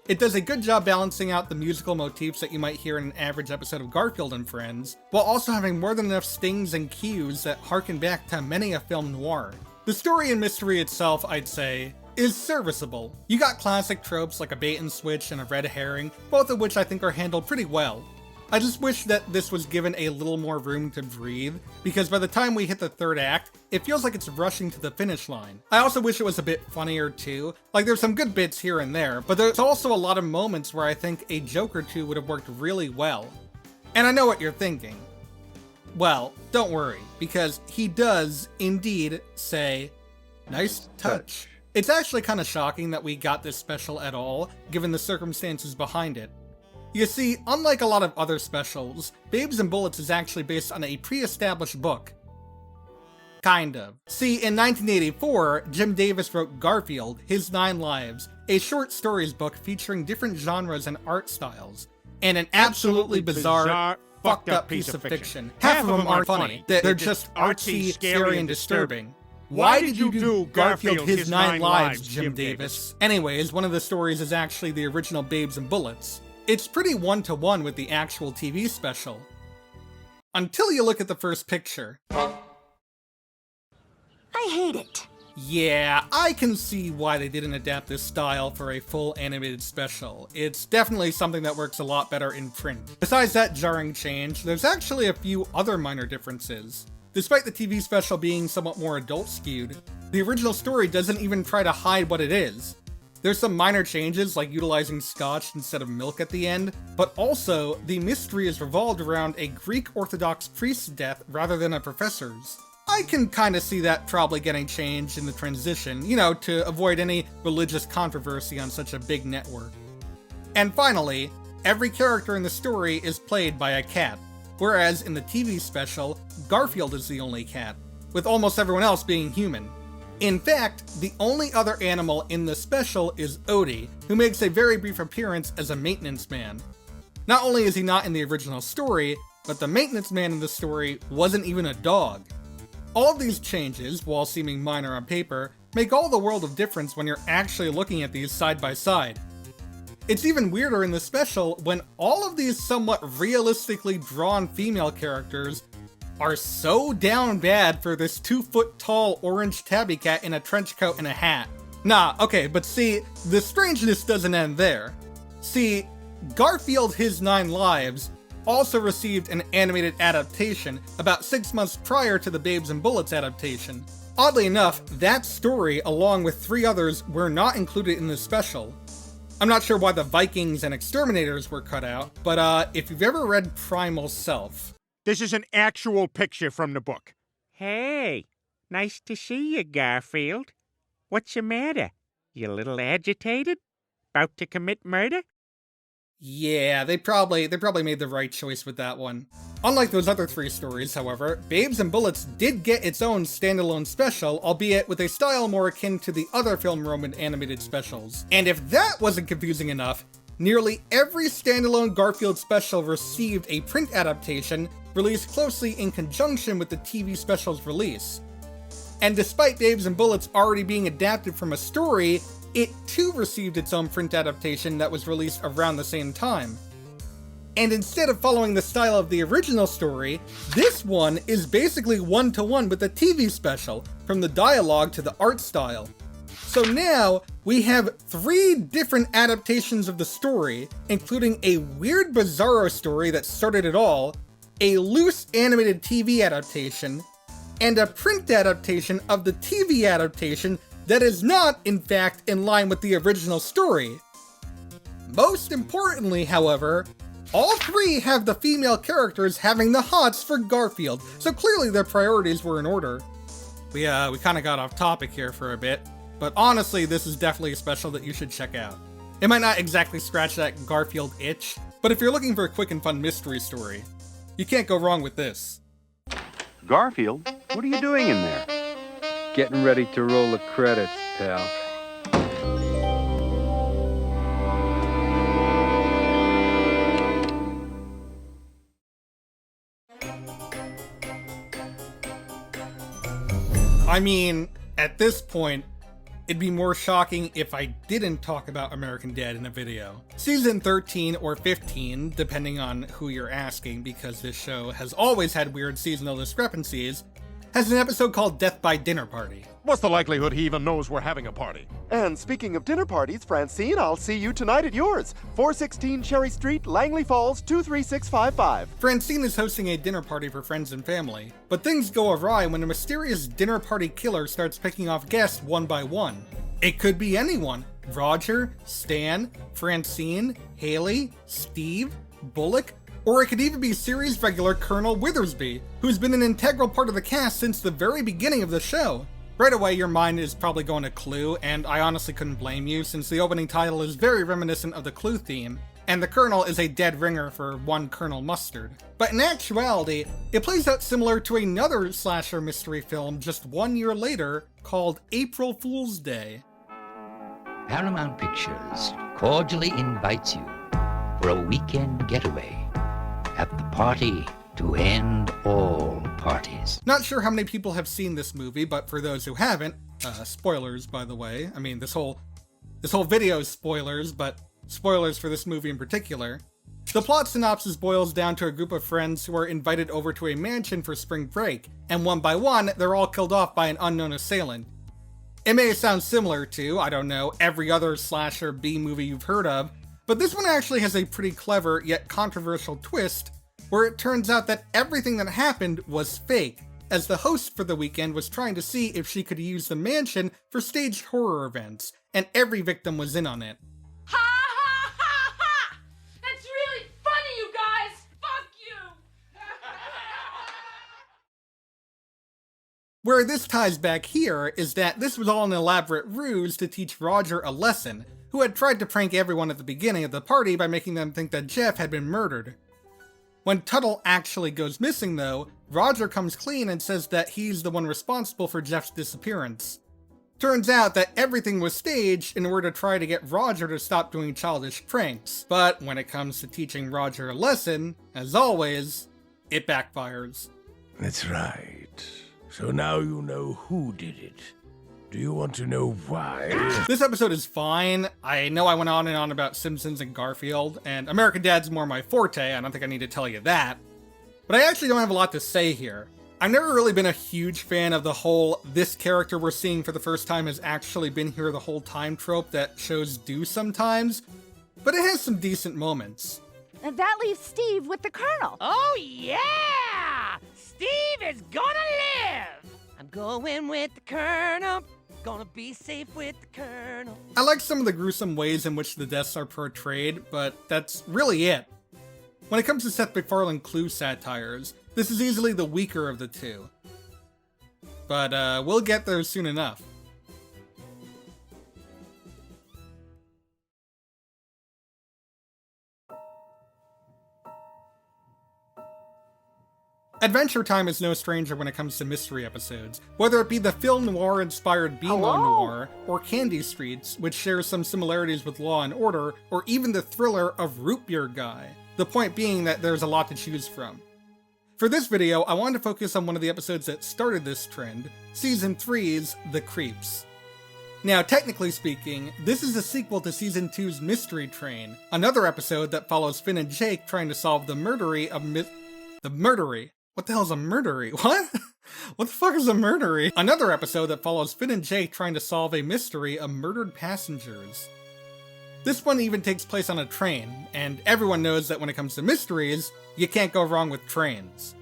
Speaker 4: It does a good job balancing out the musical motifs that you might hear in an average episode of Garfield and Friends, while also having more than enough stings and cues that harken back to many a film noir. The story and mystery itself, I'd say, is serviceable. You got classic tropes like a bait and switch and a red herring, both of which I think are handled pretty well. I just wish that this was given a little more room to breathe, because by the time we hit the third act, it feels like it's rushing to the finish line. I also wish it was a bit funnier too. Like, there's some good bits here and there, but there's also a lot of moments where I think a joke or two would have worked really well. And I know what you're thinking. Well, don't worry, because he does indeed say, "Nice touch." It's actually kind of shocking that we got this special at all, given the circumstances behind it. You see, unlike a lot of other specials, Babes and Bullets is actually based on a pre-established book. Kind of. See, in 1984, Jim Davis wrote Garfield, His 9 Lives, a short stories book featuring different genres and art styles, and an absolutely bizarre, fucked up piece of fiction. Half of them aren't funny. They're just artsy, scary, and disturbing. Why did you do Garfield His 9 Lives, Jim Davis? Anyways, one of the stories is actually the original Babes and Bullets. It's pretty one-to-one with the actual TV special. Until you look at the first picture.
Speaker 21: I hate it.
Speaker 4: Yeah, I can see why they didn't adapt this style for a full animated special. It's definitely something that works a lot better in print. Besides that jarring change, there's actually a few other minor differences. Despite the TV special being somewhat more adult-skewed, the original story doesn't even try to hide what it is. There's some minor changes, like utilizing scotch instead of milk at the end, but also, the mystery is revolved around a Greek Orthodox priest's death rather than a professor's. I can kinda see that probably getting changed in the transition, to avoid any religious controversy on such a big network. And finally, every character in the story is played by a cat, whereas in the TV special, Garfield is the only cat, with almost everyone else being human. In fact, the only other animal in the special is Odie, who makes a very brief appearance as a maintenance man. Not only is he not in the original story, but the maintenance man in the story wasn't even a dog. All of these changes, while seeming minor on paper, make all the world of difference when you're actually looking at these side by side. It's even weirder in the special when all of these somewhat realistically drawn female characters are so down bad for this 2-foot-tall orange tabby cat in a trench coat and a hat. Nah, okay, but see, the strangeness doesn't end there. See, Garfield His 9 Lives also received an animated adaptation about 6 months prior to the Babes and Bullets adaptation. Oddly enough, that story, along with 3 others, were not included in the special. I'm not sure why the Vikings and Exterminators were cut out, but if you've ever read Primal Self...
Speaker 14: This is an actual picture from the book. Hey, nice to see you, Garfield. What's the matter? You a little agitated? About to commit murder?
Speaker 4: Yeah, they probably made the right choice with that one. Unlike those other 3 stories, however, Babes and Bullets did get its own standalone special, albeit with a style more akin to the other Film Roman animated specials. And if that wasn't confusing enough, nearly every standalone Garfield special received a print adaptation released closely in conjunction with the TV special's release. And despite Babes and Bullets already being adapted from a story, it too received its own print adaptation that was released around the same time. And instead of following the style of the original story, this one is basically one-to-one with the TV special, from the dialogue to the art style. So now, we have 3 different adaptations of the story, including a weird Bizarro story that started it all, a loose animated TV adaptation, and a print adaptation of the TV adaptation that is not, in fact, in line with the original story. Most importantly, however, all 3 have the female characters having the hots for Garfield, so clearly their priorities were in order. We kinda got off topic here for a bit, but honestly, this is definitely a special that you should check out. It might not exactly scratch that Garfield itch, but if you're looking for a quick and fun mystery story, you can't go wrong with this.
Speaker 5: Garfield, what are you doing in there?
Speaker 23: Getting ready to roll the credits, pal.
Speaker 4: I mean, at this point, it'd be more shocking if I didn't talk about American Dad in a video. Season 13 or 15, depending on who you're asking, because this show has always had weird seasonal discrepancies, has an episode called Death by Dinner Party.
Speaker 10: What's the likelihood he even knows we're having a party?
Speaker 11: And speaking of dinner parties, Francine, I'll see you tonight at yours. 416 Cherry Street, Langley Falls, 23655.
Speaker 4: Francine is hosting a dinner party for friends and family, but things go awry when a mysterious dinner party killer starts picking off guests one by one. It could be anyone. Roger, Stan, Francine, Haley, Steve, Bullock, or it could even be series regular Colonel Withersby, who's been an integral part of the cast since the very beginning of the show. Right away, your mind is probably going to Clue, and I honestly couldn't blame you, since the opening title is very reminiscent of the Clue theme, and the Colonel is a dead ringer for one Colonel Mustard. But in actuality, it plays out similar to another slasher mystery film just 1 year later, called April Fool's Day.
Speaker 15: Paramount Pictures cordially invites you for a weekend getaway at the party to end all parties.
Speaker 4: Not sure how many people have seen this movie, but for those who haven't, spoilers by the way, I mean this whole video is spoilers, but spoilers for this movie in particular. The plot synopsis boils down to a group of friends who are invited over to a mansion for spring break, and one by one, they're all killed off by an unknown assailant. It may sound similar to, I don't know, every other slasher B-movie you've heard of, but this one actually has a pretty clever yet controversial twist, where it turns out that everything that happened was fake, as the host for the weekend was trying to see if she could use the mansion for staged horror events, and every victim was in on it.
Speaker 17: Ha ha ha ha! That's really funny, you guys! Fuck you!
Speaker 4: Where this ties back here is that this was all an elaborate ruse to teach Roger a lesson, who had tried to prank everyone at the beginning of the party by making them think that Jeff had been murdered. When Tuttle actually goes missing though, Roger comes clean and says that he's the one responsible for Jeff's disappearance. Turns out that everything was staged in order to try to get Roger to stop doing childish pranks, but when it comes to teaching Roger a lesson, as always, it backfires.
Speaker 18: That's right. So now you know who did it. Do you want to know why?
Speaker 4: This episode is fine. I know I went on and on about Simpsons and Garfield, and American Dad's more my forte, I don't think I need to tell you that. But I actually don't have a lot to say here. I've never really been a huge fan of the whole this character we're seeing for the first time has actually been here the whole time trope that shows do sometimes, but it has some decent moments.
Speaker 21: And that leaves Steve with the Colonel.
Speaker 17: Oh yeah! Steve is gonna live!
Speaker 21: I'm
Speaker 1: Going with the Colonel. Gonna be safe with the Colonel.
Speaker 4: I like some of the gruesome ways in which the deaths are portrayed, but that's really it. When it comes to Seth MacFarlane Clue satires, this is easily the weaker of the two. But we'll get there soon enough. Adventure Time is no stranger when it comes to mystery episodes, whether it be the film noir-inspired BMO Noir, or Candy Streets, which shares some similarities with Law & Order, or even the thriller of Root Beer Guy, the point being that there's a lot to choose from. For this video, I wanted to focus on one of the episodes that started this trend, Season 3's The Creeps. Now, technically speaking, this is a sequel to Season 2's Mystery Train, another episode that follows Finn and Jake trying to solve the murdery of What the hell is a murdery? What? What the fuck is a murdery? Another episode that follows Finn and Jake trying to solve a mystery of murdered passengers. This one even takes place on a train, and everyone knows that when it comes to mysteries, you can't go wrong with trains.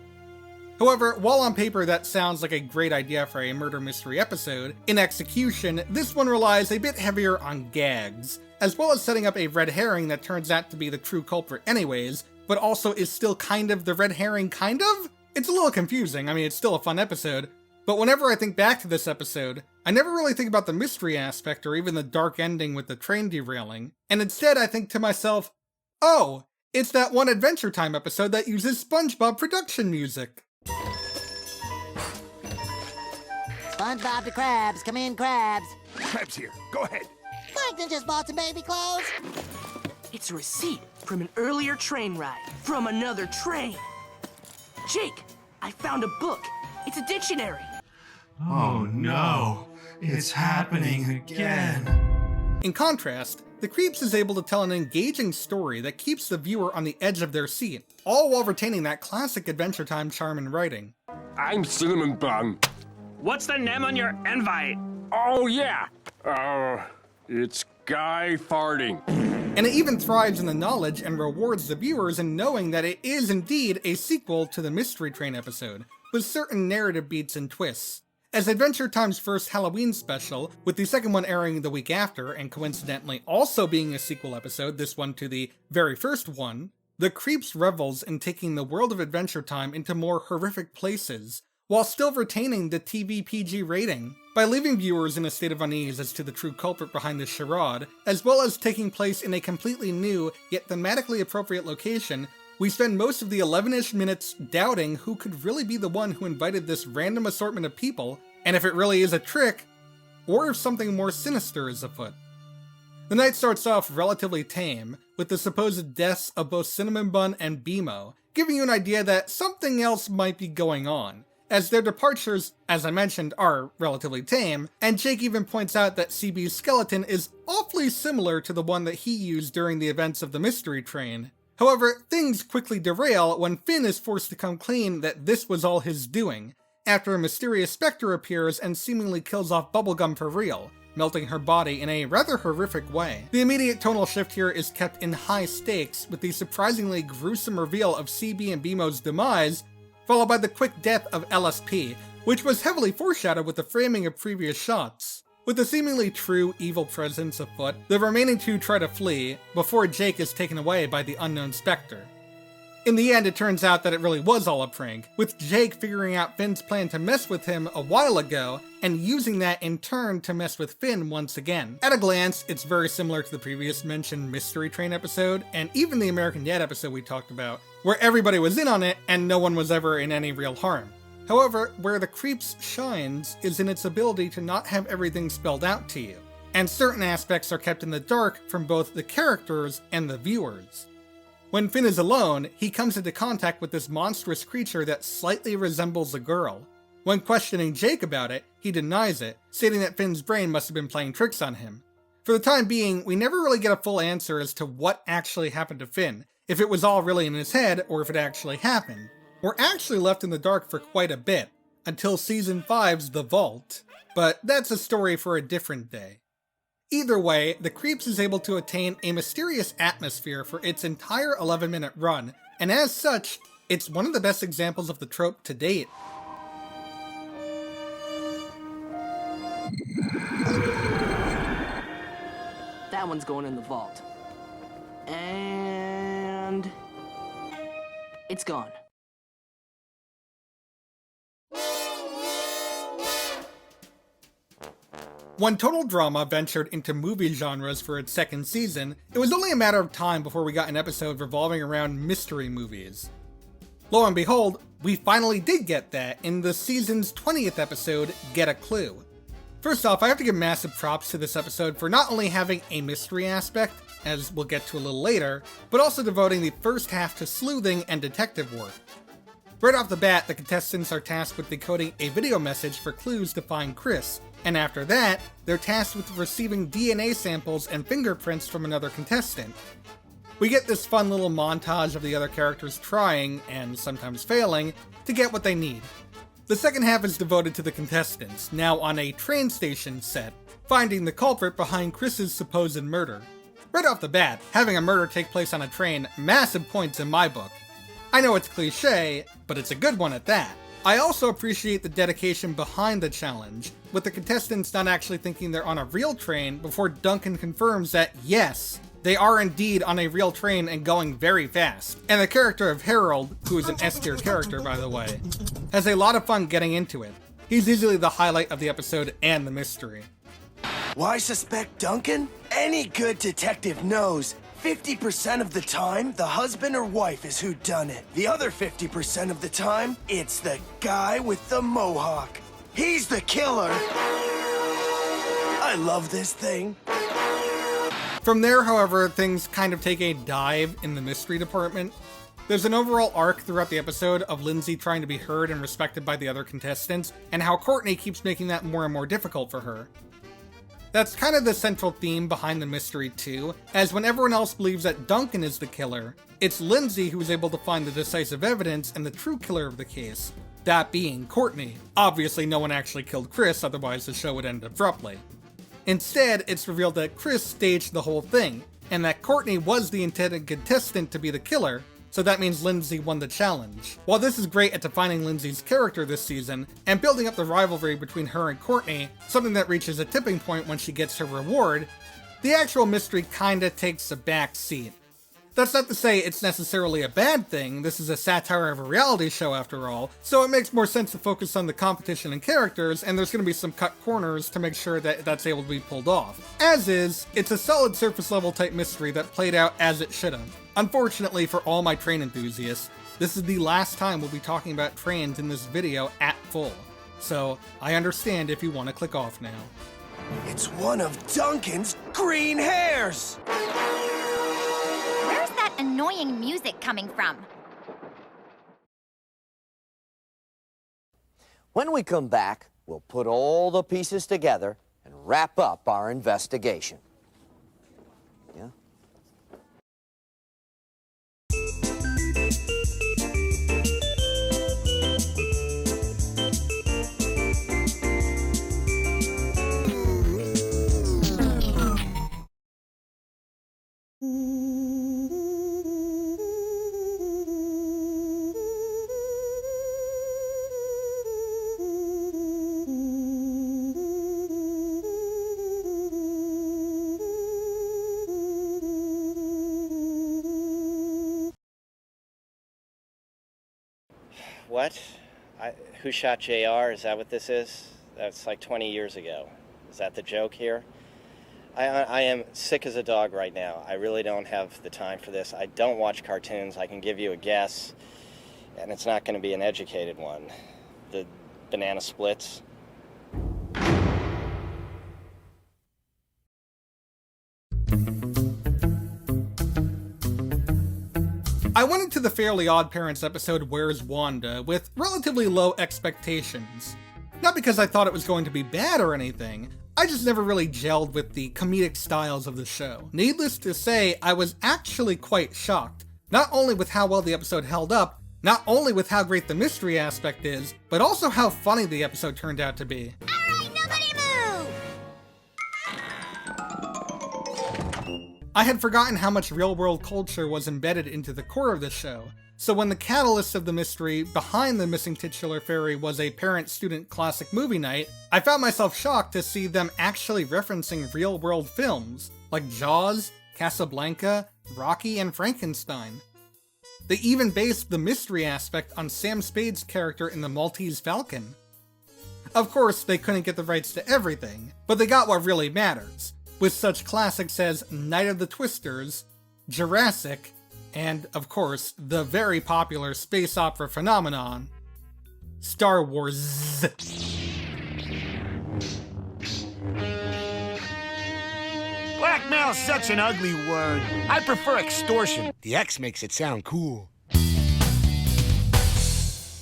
Speaker 4: However, while on paper that sounds like a great idea for a murder mystery episode, in execution, this one relies a bit heavier on gags, as well as setting up a red herring that turns out to be the true culprit anyways, but also is still kind of the red herring kind of? It's a little confusing. I mean, it's still a fun episode, but whenever I think back to this episode, I never really think about the mystery aspect or even the dark ending with the train derailing, and instead I think to myself, oh, it's that one Adventure Time episode that uses SpongeBob production music.
Speaker 6: SpongeBob to Krabs, come in, Krabs.
Speaker 18: Krabs here, go ahead.
Speaker 6: Plankton just bought some baby clothes.
Speaker 1: It's a receipt from an earlier train ride, from another train. Jake, I found a book. It's a dictionary.
Speaker 7: Oh no, it's happening again.
Speaker 4: In contrast, The Creeps is able to tell an engaging story that keeps the viewer on the edge of their seat, all while retaining that classic Adventure Time charm and writing.
Speaker 10: I'm Cinnamon Bun. What's the name on your invite? Oh, yeah. It's Guy Farting.
Speaker 4: And it even thrives in the knowledge and rewards the viewers in knowing that it is indeed a sequel to the Mystery Train episode, with certain narrative beats and twists. As Adventure Time's first Halloween special, with the second one airing the week after, and coincidentally also being a sequel episode, this one to the very first one, The Creeps revels in taking the world of Adventure Time into more horrific places, while still retaining the TV PG rating, by leaving viewers in a state of unease as to the true culprit behind this charade, as well as taking place in a completely new, yet thematically appropriate location. We spend most of the 11-ish minutes doubting who could really be the one who invited this random assortment of people, and if it really is a trick, or if something more sinister is afoot. The night starts off relatively tame, with the supposed deaths of both Cinnamon Bun and BMO, giving you an idea that something else might be going on, as their departures, as I mentioned, are relatively tame, and Jake even points out that CB's skeleton is awfully similar to the one that he used during the events of the Mystery Train. However, things quickly derail when Finn is forced to come clean that this was all his doing, after a mysterious specter appears and seemingly kills off Bubblegum for real, melting her body in a rather horrific way. The immediate tonal shift here is kept in high stakes, with the surprisingly gruesome reveal of CB and BMO's demise, followed by the quick death of LSP, which was heavily foreshadowed with the framing of previous shots. With the seemingly true evil presence afoot, the remaining two try to flee, before Jake is taken away by the unknown specter. In the end, it turns out that it really was all a prank, with Jake figuring out Finn's plan to mess with him a while ago, and using that in turn to mess with Finn once again. At a glance, it's very similar to the previous mentioned Mystery Train episode, and even the American Dad episode we talked about, where everybody was in on it and no one was ever in any real harm. However, where The Creeps shines is in its ability to not have everything spelled out to you, and certain aspects are kept in the dark from both the characters and the viewers. When Finn is alone, he comes into contact with this monstrous creature that slightly resembles a girl. When questioning Jake about it, he denies it, stating that Finn's brain must have been playing tricks on him. For the time being, we never really get a full answer as to what actually happened to Finn, if it was all really in his head or if it actually happened. We're actually left in the dark for quite a bit, until Season 5's The Vault, but that's a story for a different day. Either way, The Creeps is able to attain a mysterious atmosphere for its entire 11-minute run, and as such, it's one of the best examples of the trope to date.
Speaker 1: That one's going in the vault. And... it's gone.
Speaker 4: When Total Drama ventured into movie genres for its second season, it was only a matter of time before we got an episode revolving around mystery movies. Lo and behold, we finally did get that in the season's 20th episode, Get a Clue. First off, I have to give massive props to this episode for not only having a mystery aspect, as we'll get to a little later, but also devoting the first half to sleuthing and detective work. Right off the bat, the contestants are tasked with decoding a video message for clues to find Chris, and after that, they're tasked with receiving DNA samples and fingerprints from another contestant. We get this fun little montage of the other characters trying, and sometimes failing, to get what they need. The second half is devoted to the contestants, now on a train station set, finding the culprit behind Chris's supposed murder. Right off the bat, having a murder take place on a train, massive points in my book. I know it's cliche, but it's a good one at that. I also appreciate the dedication behind the challenge, with the contestants not actually thinking they're on a real train before Duncan confirms that yes, they are indeed on a real train and going very fast. And the character of Harold, who is an S-tier character by the way, has a lot of fun getting into it. He's easily the highlight of the episode and the mystery.
Speaker 3: Why suspect Duncan? Any good detective knows 50% of the time, the husband or wife is whodunit. The other 50% of the time, it's the guy with the mohawk. He's the killer. I love this thing.
Speaker 4: From there, however, things kind of take a dive in the mystery department. There's an overall arc throughout the episode of Lindsay trying to be heard and respected by the other contestants, and how Courtney keeps making that more and more difficult for her. That's kind of the central theme behind the mystery too, as when everyone else believes that Duncan is the killer, it's Lindsay who is able to find the decisive evidence and the true killer of the case, that being Courtney. Obviously no one actually killed Chris, otherwise the show would end abruptly. Instead, it's revealed that Chris staged the whole thing, and that Courtney was the intended contestant to be the killer, so that means Lindsay won the challenge. While this is great at defining Lindsay's character this season, and building up the rivalry between her and Courtney, something that reaches a tipping point when she gets her reward, the actual mystery kinda takes a back seat. That's not to say it's necessarily a bad thing, this is a satire of a reality show after all, so it makes more sense to focus on the competition and characters, and there's gonna be some cut corners to make sure that that's able to be pulled off. As is, it's a solid surface level type mystery that played out as it should have. Unfortunately for all my train enthusiasts, this is the last time we'll be talking about trains in this video at full, so I understand if you want to click off now.
Speaker 3: It's one of Duncan's green hairs!
Speaker 8: Where's that annoying music coming from?
Speaker 2: When we come back, we'll put all the pieces together and wrap up our investigation. Yeah?
Speaker 12: What? Who shot JR? Is that what this is? That's like 20 years ago. Is that the joke here? I am sick as a dog right now. I really don't have the time for this. I don't watch cartoons. I can give you a guess, and it's not going to be an educated one. The banana splits.
Speaker 4: I went into the Fairly Odd Parents episode Where's Wanda with relatively low expectations. Not because I thought it was going to be bad or anything, I just never really gelled with the comedic styles of the show. Needless to say, I was actually quite shocked, not only with how well the episode held up, not only with how great the mystery aspect is, but also how funny the episode turned out to be.
Speaker 8: Alright, nobody move!
Speaker 4: I had forgotten how much real-world culture was embedded into the core of the show. So when the catalyst of the mystery behind the missing titular fairy was a parent-student classic movie night, I found myself shocked to see them actually referencing real-world films, like Jaws, Casablanca, Rocky, and Frankenstein. They even based the mystery aspect on Sam Spade's character in The Maltese Falcon. Of course, they couldn't get the rights to everything, but they got what really matters, with such classics as Night of the Twisters, Jurassic, and, of course, the very popular space opera phenomenon, Star Wars.
Speaker 13: Blackmail's such an ugly word. I prefer extortion. The X makes it sound cool.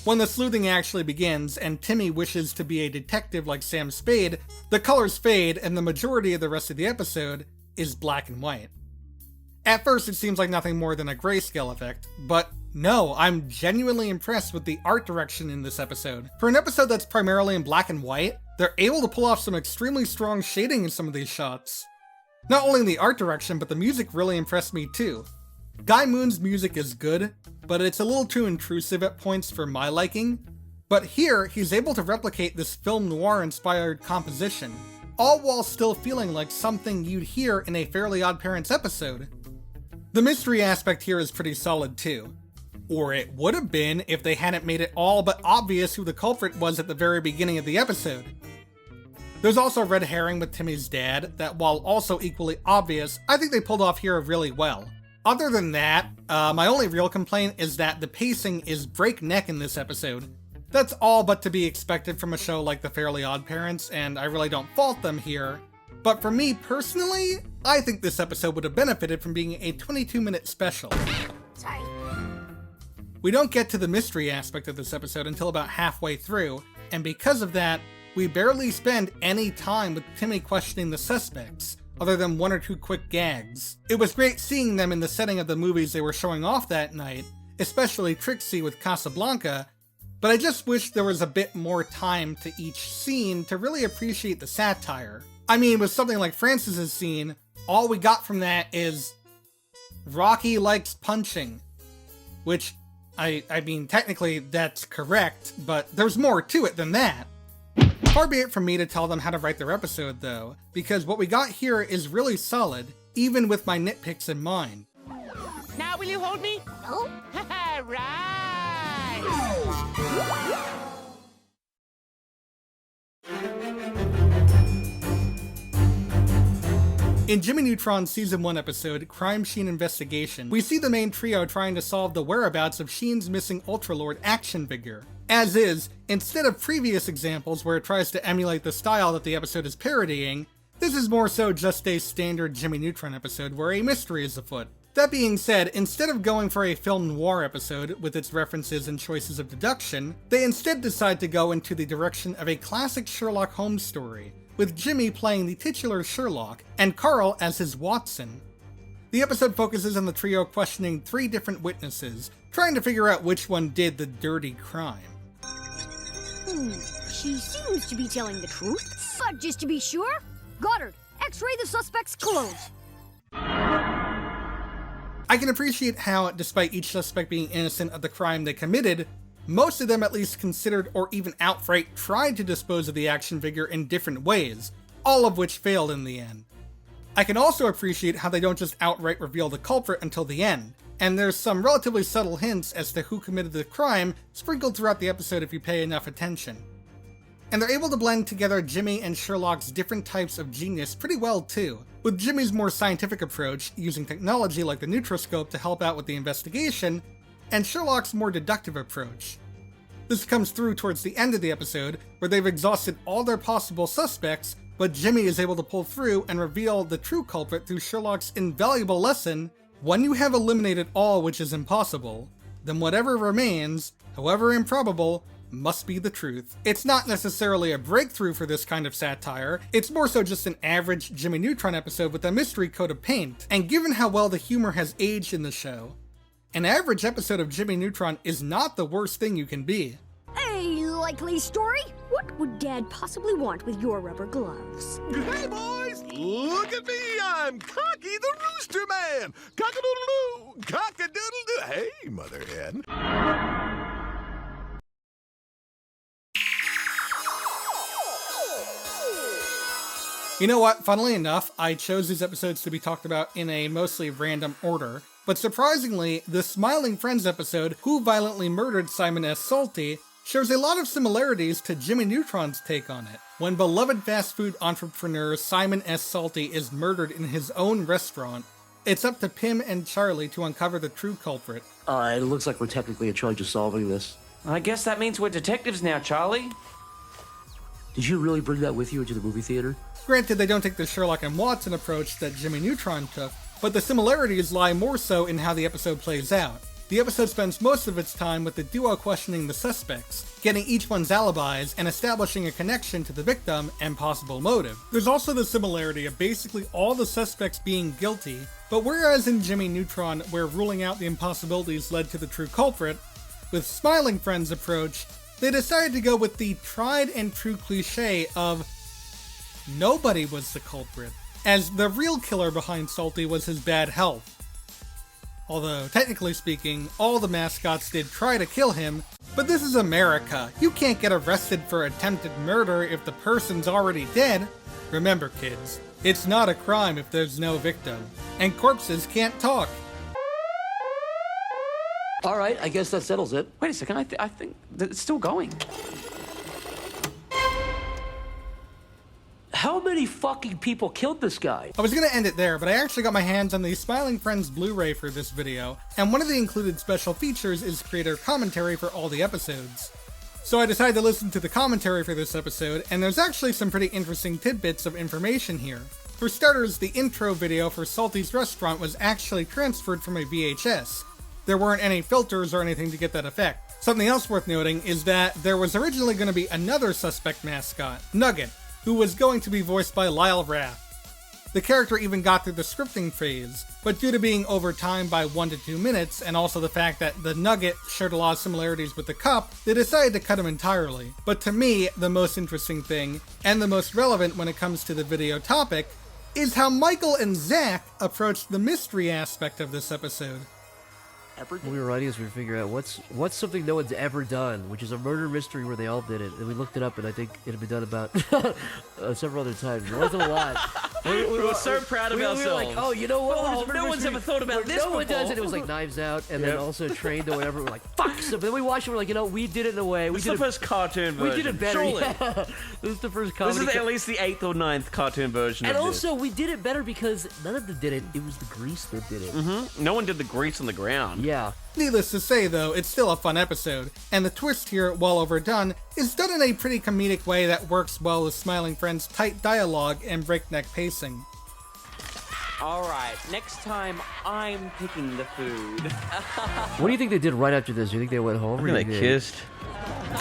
Speaker 4: When the sleuthing actually begins, and Timmy wishes to be a detective like Sam Spade, the colors fade and the majority of the rest of the episode is black and white. At first it seems like nothing more than a grayscale effect, but no, I'm genuinely impressed with the art direction in this episode. For an episode that's primarily in black and white, they're able to pull off some extremely strong shading in some of these shots. Not only in the art direction, but the music really impressed me too. Guy Moon's music is good, but it's a little too intrusive at points for my liking. But here, he's able to replicate this film noir-inspired composition, all while still feeling like something you'd hear in a Fairly OddParents episode. The mystery aspect here is pretty solid too. Or it would have been if they hadn't made it all but obvious who the culprit was at the very beginning of the episode. There's also a red herring with Timmy's dad that, while also equally obvious, I think they pulled off here really well. Other than that, my only real complaint is that the pacing is breakneck in this episode. That's all but to be expected from a show like The Fairly OddParents, and I really don't fault them here. But for me personally, I think this episode would have benefited from being a 22-minute special.
Speaker 21: Sorry.
Speaker 4: We don't get to the mystery aspect of this episode until about halfway through, and because of that, we barely spend any time with Timmy questioning the suspects, other than one or two quick gags. It was great seeing them in the setting of the movies they were showing off that night, especially Trixie with Casablanca, but I just wish there was a bit more time to each scene to really appreciate the satire. I mean, with something like Francis's scene, all we got from that is Rocky likes punching, which, I mean, technically that's correct, but there's more to it than that. Far be it from me to tell them how to write their episode, though, because what we got here is really solid, even with my nitpicks in mind.
Speaker 17: Now will you hold me?
Speaker 21: No.
Speaker 17: Right.
Speaker 4: In Jimmy Neutron's Season 1 episode, Crime Sheen Investigation, we see the main trio trying to solve the whereabouts of Sheen's missing Ultralord action figure. As is, instead of previous examples where it tries to emulate the style that the episode is parodying, this is more so just a standard Jimmy Neutron episode where a mystery is afoot. That being said, instead of going for a film noir episode with its references and choices of deduction, they instead decide to go into the direction of a classic Sherlock Holmes story, with Jimmy playing the titular Sherlock and Carl as his Watson. The episode focuses on the trio questioning 3 different witnesses, trying to figure out which one did the dirty crime.
Speaker 16: She seems to be telling the truth. But just to be sure, Goddard, X-ray the suspect's clothes.
Speaker 4: I can appreciate how, despite each suspect being innocent of the crime they committed, most of them at least considered or even outright tried to dispose of the action figure in different ways, all of which failed in the end. I can also appreciate how they don't just outright reveal the culprit until the end, and there's some relatively subtle hints as to who committed the crime sprinkled throughout the episode if you pay enough attention. And they're able to blend together Jimmy and Sherlock's different types of genius pretty well too, with Jimmy's more scientific approach, using technology like the Neutroscope to help out with the investigation, and Sherlock's more deductive approach. This comes through towards the end of the episode, where they've exhausted all their possible suspects, but Jimmy is able to pull through and reveal the true culprit through Sherlock's invaluable lesson: when you have eliminated all which is impossible, then whatever remains, however improbable, must be the truth. It's not necessarily a breakthrough for this kind of satire, it's more so just an average Jimmy Neutron episode with a mystery coat of paint, and given how well the humor has aged in the show, an average episode of Jimmy Neutron is not the worst thing you can be.
Speaker 16: A likely story? What would Dad possibly want with your rubber gloves?
Speaker 13: Hey boys,
Speaker 19: Look at me, I'm Cocky the Rooster Man! Cock-a-doodle-doo! Cock-a-doodle-doo! Hey, Mother Hen.
Speaker 4: You know what? Funnily enough, I chose these episodes to be talked about in a mostly random order. But surprisingly, the Smiling Friends episode, Who Violently Murdered Simon S. Salty, shares a lot of similarities to Jimmy Neutron's take on it. When beloved fast food entrepreneur Simon S. Salty is murdered in his own restaurant, it's up to Pim and Charlie to uncover the true culprit.
Speaker 20: It looks like we're technically in charge of solving this.
Speaker 22: I guess that means we're detectives now, Charlie.
Speaker 20: Did you really bring that with you into the movie theater?
Speaker 4: Granted, they don't take the Sherlock and Watson approach that Jimmy Neutron took, but the similarities lie more so in how the episode plays out. The episode spends most of its time with the duo questioning the suspects, getting each one's alibis, and establishing a connection to the victim and possible motive. There's also the similarity of basically all the suspects being guilty, but whereas in Jimmy Neutron, where ruling out the impossibilities led to the true culprit, with Smiling Friends' approach, they decided to go with the tried and true cliche of nobody was the culprit, as the real killer behind Salty was his bad health. Although, technically speaking, all the mascots did try to kill him, but this is America. You can't get arrested for attempted murder if the person's already dead. Remember, kids, it's not a crime if there's no victim, and corpses can't talk.
Speaker 20: All right, I guess that settles it.
Speaker 22: Wait a second, I think that it's still going.
Speaker 20: How many fucking people killed this guy?
Speaker 4: I was gonna end it there, but I actually got my hands on the Smiling Friends Blu-ray for this video, and one of the included special features is creator commentary for all the episodes. So I decided to listen to the commentary for this episode, and there's actually some pretty interesting tidbits of information here. For starters, the intro video for Salty's Restaurant was actually transferred from a VHS. There weren't any filters or anything to get that effect. Something else worth noting is that there was originally going to be another suspect mascot, Nugget, who was going to be voiced by Lyle Rath. The character even got through the scripting phase, but due to being over time by 1 to 2 minutes, and also the fact that the Nugget shared a lot of similarities with the Cup, they decided to cut him entirely. But to me, the most interesting thing, and the most relevant when it comes to the video topic, is how Michael and Zach approached the mystery aspect of this episode.
Speaker 24: When we were writing this, we were figuring out what's something no one's ever done, which is a murder mystery where they all did it. And we looked it up, and I think it had been done about several other times. It wasn't a lot.
Speaker 22: We were so proud of ourselves.
Speaker 24: We were like, oh, you know what?
Speaker 22: Oh, no one's ever thought about this
Speaker 24: No one
Speaker 22: before.
Speaker 24: does it. It was like Knives Out, and then also Trained or whatever. We're like, fuck. So then we watched it, we're like, you know, we did it in a way.
Speaker 22: This is the first cartoon version.
Speaker 24: We did it better.
Speaker 22: Surely.
Speaker 24: Yeah. This is the first comedy.
Speaker 22: This is at least the 8th or 9th cartoon version
Speaker 24: and
Speaker 22: of
Speaker 24: also, we did it better because none of them did it. It was the grease that did it.
Speaker 22: Mm-hmm. No one did the grease on the ground.
Speaker 24: Yeah.
Speaker 4: Needless to say, though, it's still a fun episode, and the twist here, while overdone, is done in a pretty comedic way that works well with Smiling Friends' tight dialogue and breakneck pacing.
Speaker 22: Alright, next time I'm picking the food.
Speaker 24: What do you think they did right after this? Do you think they went home?
Speaker 22: I think they kissed.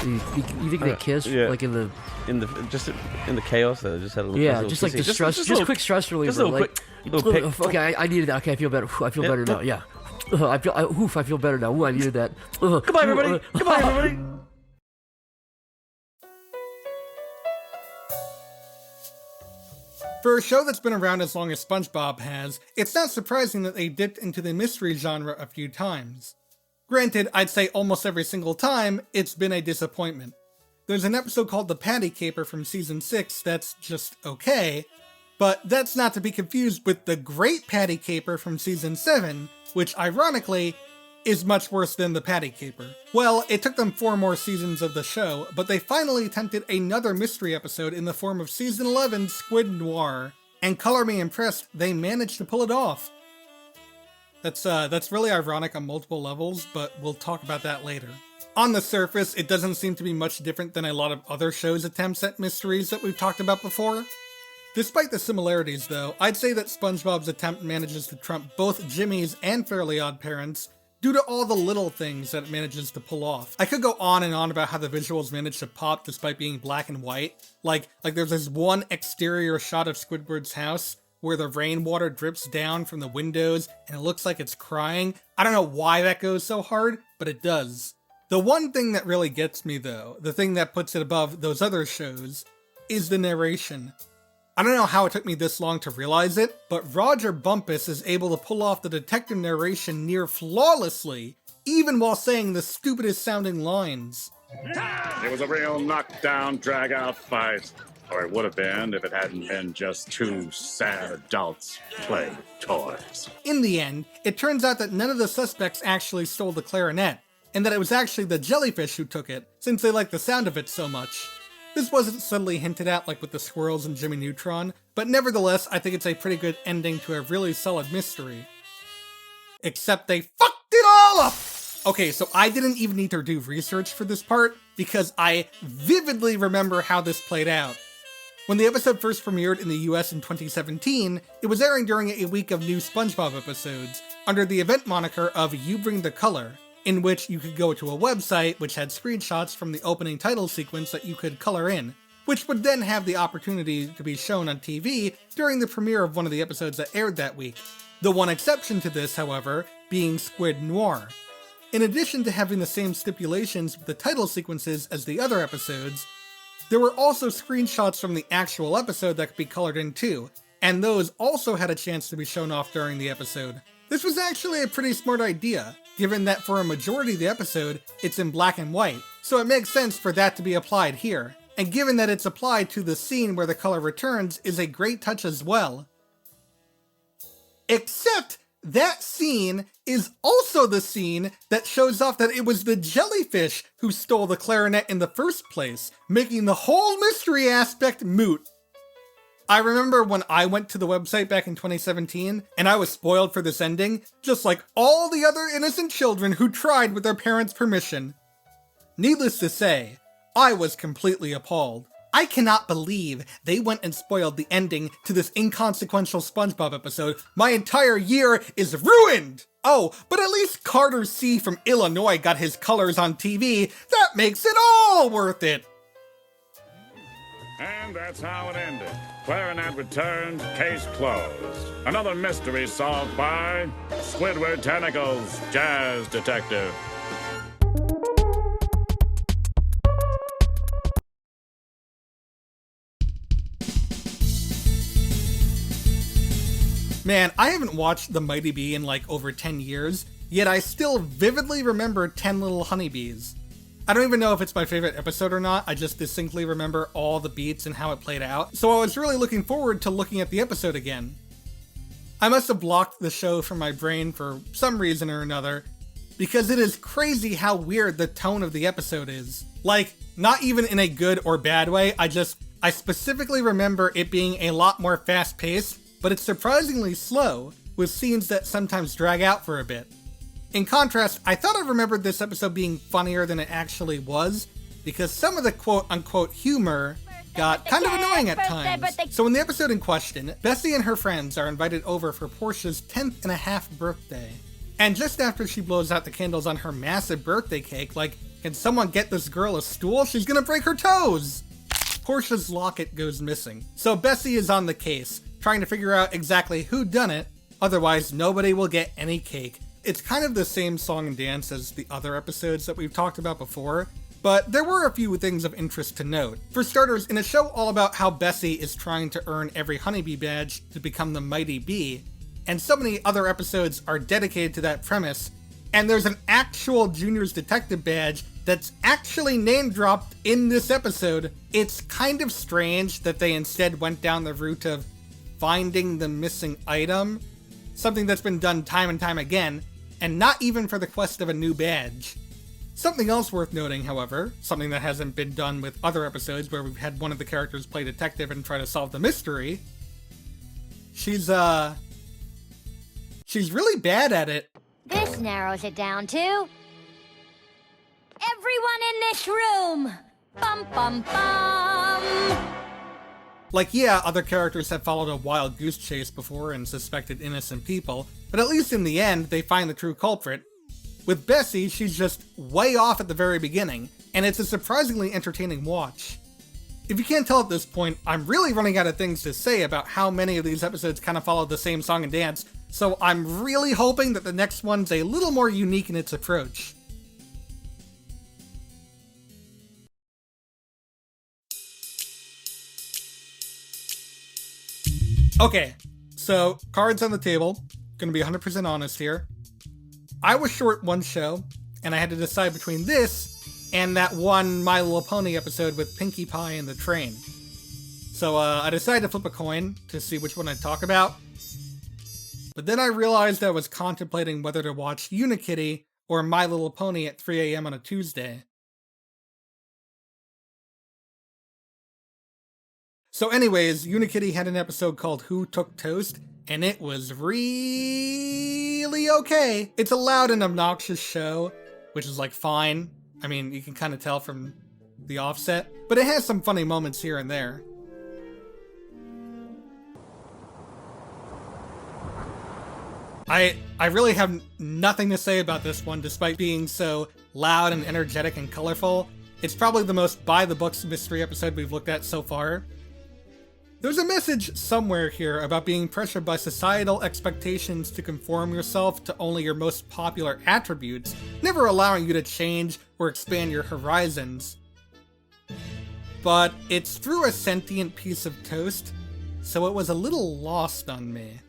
Speaker 24: You think they kissed?
Speaker 22: Yeah.
Speaker 24: Like in the
Speaker 22: chaos, they just had a little
Speaker 24: just like the stress, just quick stress reliever.
Speaker 22: Just a little quick, little pick.
Speaker 24: Okay, I needed that. Okay, I feel better. I feel better now. Yeah. I feel better now. Ooh, I needed that.
Speaker 22: Goodbye, everybody. Goodbye, everybody.
Speaker 4: For a show that's been around as long as SpongeBob has, it's not surprising that they dipped into the mystery genre a few times. Granted, I'd say almost every single time, it's been a disappointment. There's an episode called The Patty Caper from Season 6 that's just okay, but that's not to be confused with The Great Patty Caper from Season 7, which ironically is much worse than The Patty Caper. Well, it took them 4 more seasons of the show, but they finally attempted another mystery episode in the form of Season 11 Squid Noir, and color me impressed, they managed to pull it off. That's really ironic on multiple levels, but we'll talk about that later. On the surface, it doesn't seem to be much different than a lot of other shows' attempts at mysteries that we've talked about before. Despite the similarities, though, I'd say that SpongeBob's attempt manages to trump both Jimmy's and Fairly Odd Parents' due to all the little things that it manages to pull off. I could go on and on about how the visuals manage to pop despite being black and white. Like there's this one exterior shot of Squidward's house where the rainwater drips down from the windows and it looks like it's crying. I don't know why that goes so hard, but it does. The one thing that really gets me though, the thing that puts it above those other shows, is the narration. I don't know how it took me this long to realize it, but Roger Bumpus is able to pull off the detective narration near flawlessly, even while saying the stupidest sounding lines.
Speaker 5: It was a real knockdown, drag-out fight. Or it would have been if it hadn't been just two sad adults playing with toys.
Speaker 4: In the end, it turns out that none of the suspects actually stole the clarinet, and that it was actually the jellyfish who took it, since they liked the sound of it so much. This wasn't subtly hinted at like with the squirrels and Jimmy Neutron, but nevertheless, I think it's a pretty good ending to a really solid mystery. Except they fucked it all up! Okay, so I didn't even need to do research for this part, because I vividly remember how this played out. When the episode first premiered in the US in 2017, it was airing during a week of new SpongeBob episodes, under the event moniker of You Bring the Color, in which you could go to a website which had screenshots from the opening title sequence that you could color in, which would then have the opportunity to be shown on TV during the premiere of one of the episodes that aired that week. The one exception to this, however, being Squid Noir. In addition to having the same stipulations with the title sequences as the other episodes, there were also screenshots from the actual episode that could be colored in too, and those also had a chance to be shown off during the episode. This was actually a pretty smart idea, given that for a majority of the episode, it's in black and white, so it makes sense for that to be applied here, and given that it's applied to the scene where the color returns is a great touch as well. Except that scene is also the scene that shows off that it was the jellyfish who stole the clarinet in the first place, making the whole mystery aspect moot. I remember when I went to the website back in 2017, and I was spoiled for this ending, just like all the other innocent children who tried with their parents' permission. Needless to say, I was completely appalled. I cannot believe they went and spoiled the ending to this inconsequential SpongeBob episode. My entire year is ruined! Oh, but at least Carter C. from Illinois got his colors on TV. That makes it all worth it!
Speaker 5: And that's how it ended. Clarinet returned, case closed. Another mystery solved by Squidward Tentacles, Jazz Detective.
Speaker 4: Man, I haven't watched The Mighty Bee in like over 10 years, yet I still vividly remember 10 Little Honeybees. I don't even know if it's my favorite episode or not, I just distinctly remember all the beats and how it played out, so I was really looking forward to looking at the episode again. I must have blocked the show from my brain for some reason or another, because it is crazy how weird the tone of the episode is. Like, not even in a good or bad way, I specifically remember it being a lot more fast-paced, but it's surprisingly slow, with scenes that sometimes drag out for a bit. In contrast, I thought I remembered this episode being funnier than it actually was, because some of the quote-unquote humor got kind of annoying at times. So in the episode in question, Bessie and her friends are invited over for Portia's 10th and a half birthday. And just after she blows out the candles on her massive birthday cake, like, can someone get this girl a stool? She's gonna break her toes! Portia's locket goes missing, so Bessie is on the case, trying to figure out exactly who done it, otherwise nobody will get any cake. It's kind of the same song and dance as the other episodes that we've talked about before, but there were a few things of interest to note. For starters, in a show all about how Bessie is trying to earn every honeybee badge to become the Mighty Bee, and so many other episodes are dedicated to that premise, and there's an actual Junior's Detective badge that's actually name-dropped in this episode, it's kind of strange that they instead went down the route of finding the missing item, something that's been done time and time again, and not even for the quest of a new badge. Something else worth noting, however, something that hasn't been done with other episodes where we've had one of the characters play detective and try to solve the mystery, she's really bad at it.
Speaker 8: This narrows it down to everyone in this room. Bum bum bum.
Speaker 4: Like, yeah, other characters have followed a wild goose chase before and suspected innocent people, but at least in the end, they find the true culprit. With Bessie, she's just way off at the very beginning, and it's a surprisingly entertaining watch. If you can't tell at this point, I'm really running out of things to say about how many of these episodes kind of follow the same song and dance, so I'm really hoping that the next one's a little more unique in its approach. Okay, so cards on the table. Gonna be 100% honest here. I was short one show, and I had to decide between this and that one My Little Pony episode with Pinkie Pie and the train. So I decided to flip a coin to see which one I'd talk about. But then I realized I was contemplating whether to watch Unikitty or My Little Pony at 3 a.m. on a Tuesday. So anyways, Unikitty had an episode called Who Took Toast, and it was really okay. It's a loud and obnoxious show, which is like fine. I mean, you can kind of tell from the offset, but it has some funny moments here and there. I really have nothing to say about this one, despite being so loud and energetic and colorful. It's probably the most by-the-books mystery episode we've looked at so far. There's a message somewhere here about being pressured by societal expectations to conform yourself to only your most popular attributes, never allowing you to change or expand your horizons. But it's through a sentient piece of toast, so it was a little lost on me.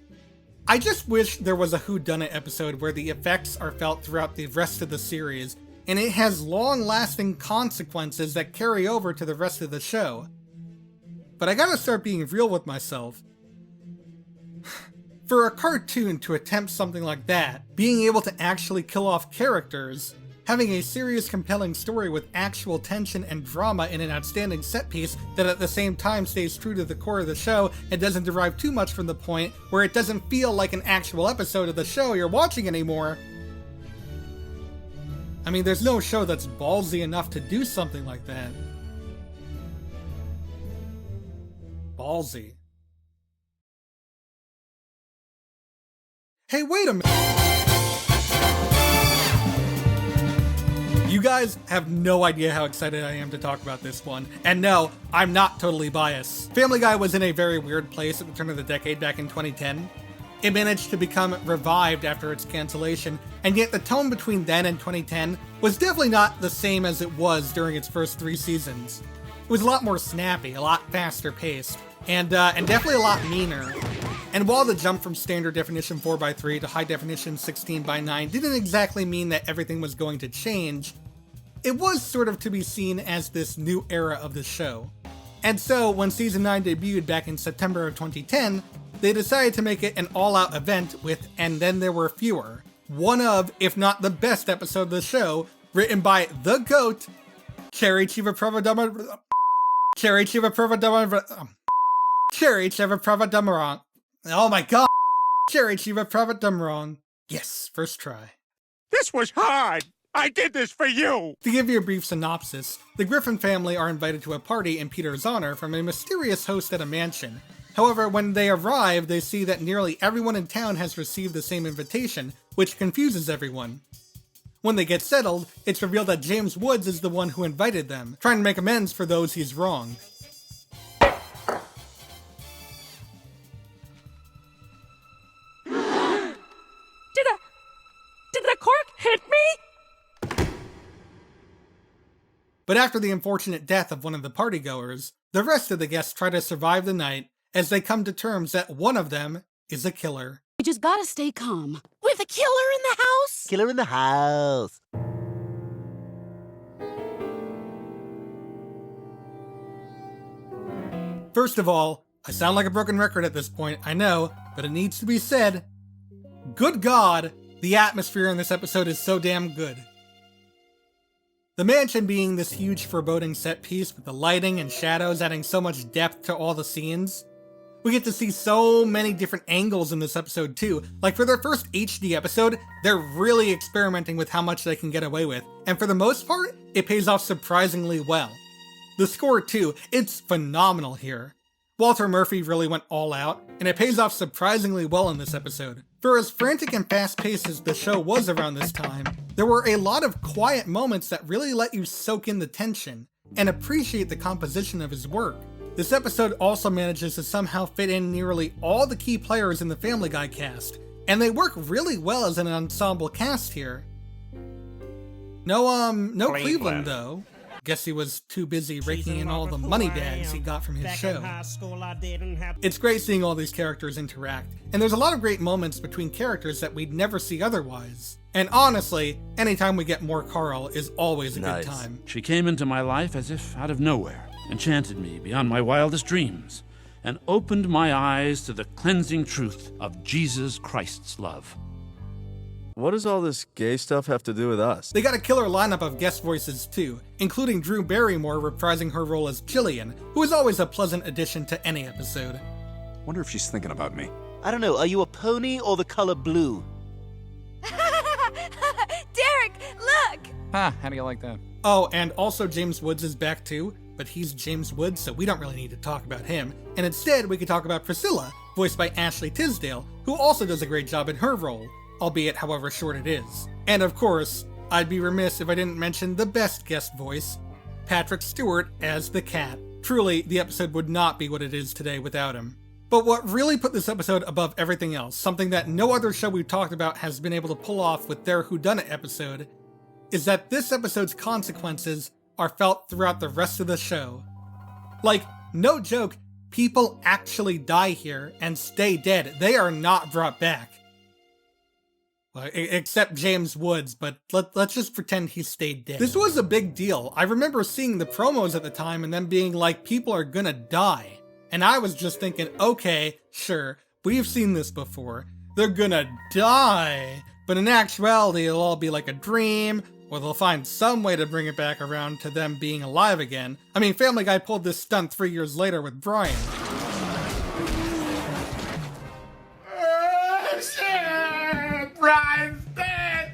Speaker 4: I just wish there was a Whodunnit episode where the effects are felt throughout the rest of the series, and it has long-lasting consequences that carry over to the rest of the show. But I gotta start being real with myself. For a cartoon to attempt something like that, being able to actually kill off characters, having a serious, compelling story with actual tension and drama in an outstanding set piece that at the same time stays true to the core of the show and doesn't derive too much from the point where it doesn't feel like an actual episode of the show you're watching anymore. I mean, there's no show that's ballsy enough to do something like that. Ballsy. Hey, wait a minute! You guys have no idea how excited I am to talk about this one. And no, I'm not totally biased. Family Guy was in a very weird place at the turn of the decade back in 2010. It managed to become revived after its cancellation, and yet the tone between then and 2010 was definitely not the same as it was during its first 3 seasons. It was a lot more snappy, a lot faster paced, and definitely a lot meaner. And while the jump from standard definition 4:3 to high definition 16:9 didn't exactly mean that everything was going to change, it was sort of to be seen as this new era of the show. And so, when Season 9 debuted back in September of 2010, they decided to make it an all-out event with And Then There Were Fewer, one of, if not the best episode of the show, written by the GOAT, Cherry Chiva Pravadamarang. Oh my god! Cherry Chiva Pravadamarang. Yes, first try.
Speaker 13: This was hard! I did this for you!
Speaker 4: To give you a brief synopsis, the Griffin family are invited to a party in Peter's honor from a mysterious host at a mansion. However, when they arrive, they see that nearly everyone in town has received the same invitation, which confuses everyone. When they get settled, it's revealed that James Woods is the one who invited them, trying to make amends for those he's wronged.
Speaker 17: Did the cork hit me?
Speaker 4: But after the unfortunate death of one of the partygoers, the rest of the guests try to survive the night as they come to terms that one of them is a killer.
Speaker 9: We just gotta stay calm. With a killer in the house?
Speaker 13: Killer in the house.
Speaker 4: First of all, I sound like a broken record at this point, I know, but it needs to be said. Good God, the atmosphere in this episode is so damn good. The mansion being this huge foreboding set piece with the lighting and shadows adding so much depth to all the scenes. We get to see so many different angles in this episode too. Like for their first HD episode, they're really experimenting with how much they can get away with. And for the most part, it pays off surprisingly well. The score too, it's phenomenal here. Walter Murphy really went all out, and it pays off surprisingly well in this episode. For as frantic and fast-paced as the show was around this time, there were a lot of quiet moments that really let you soak in the tension, and appreciate the composition of his work. This episode also manages to somehow fit in nearly all the key players in the Family Guy cast, and they work really well as an ensemble cast here. No Cleveland though. Guess he was too busy raking in all the money bags he got from his show. It's great seeing all these characters interact, and there's a lot of great moments between characters that we'd never see otherwise. And honestly, anytime we get more Carl is always a good time.
Speaker 11: She came into my life as if out of nowhere, enchanted me beyond my wildest dreams, and opened my eyes to the cleansing truth of Jesus Christ's love.
Speaker 14: What does all this gay stuff have to do with us?
Speaker 4: They got a killer lineup of guest voices too, including Drew Barrymore reprising her role as Jillian, who is always a pleasant addition to any episode.
Speaker 15: Wonder if she's thinking about me.
Speaker 23: I don't know, are you a pony or the color blue?
Speaker 17: Derek, look!
Speaker 15: Ah, how do you like that?
Speaker 4: Oh, and also James Woods is back too, but he's James Woods, so we don't really need to talk about him. And instead, we could talk about Priscilla, voiced by Ashley Tisdale, who also does a great job in her role, albeit however short it is. And of course, I'd be remiss if I didn't mention the best guest voice, Patrick Stewart as the cat. Truly, the episode would not be what it is today without him. But what really put this episode above everything else, something that no other show we've talked about has been able to pull off with their Whodunnit episode, is that this episode's consequences are felt throughout the rest of the show. Like, no joke, people actually die here and stay dead. They are not brought back. Well, except James Woods, but let's just pretend he stayed dead. This was a big deal. I remember seeing the promos at the time and them being like, people are gonna die. And I was just thinking, okay, sure, we've seen this before. They're gonna die. But in actuality, it'll all be like a dream, or they'll find some way to bring it back around to them being alive again. I mean, Family Guy pulled this stunt 3 years later with Brian.
Speaker 19: Brian's dead!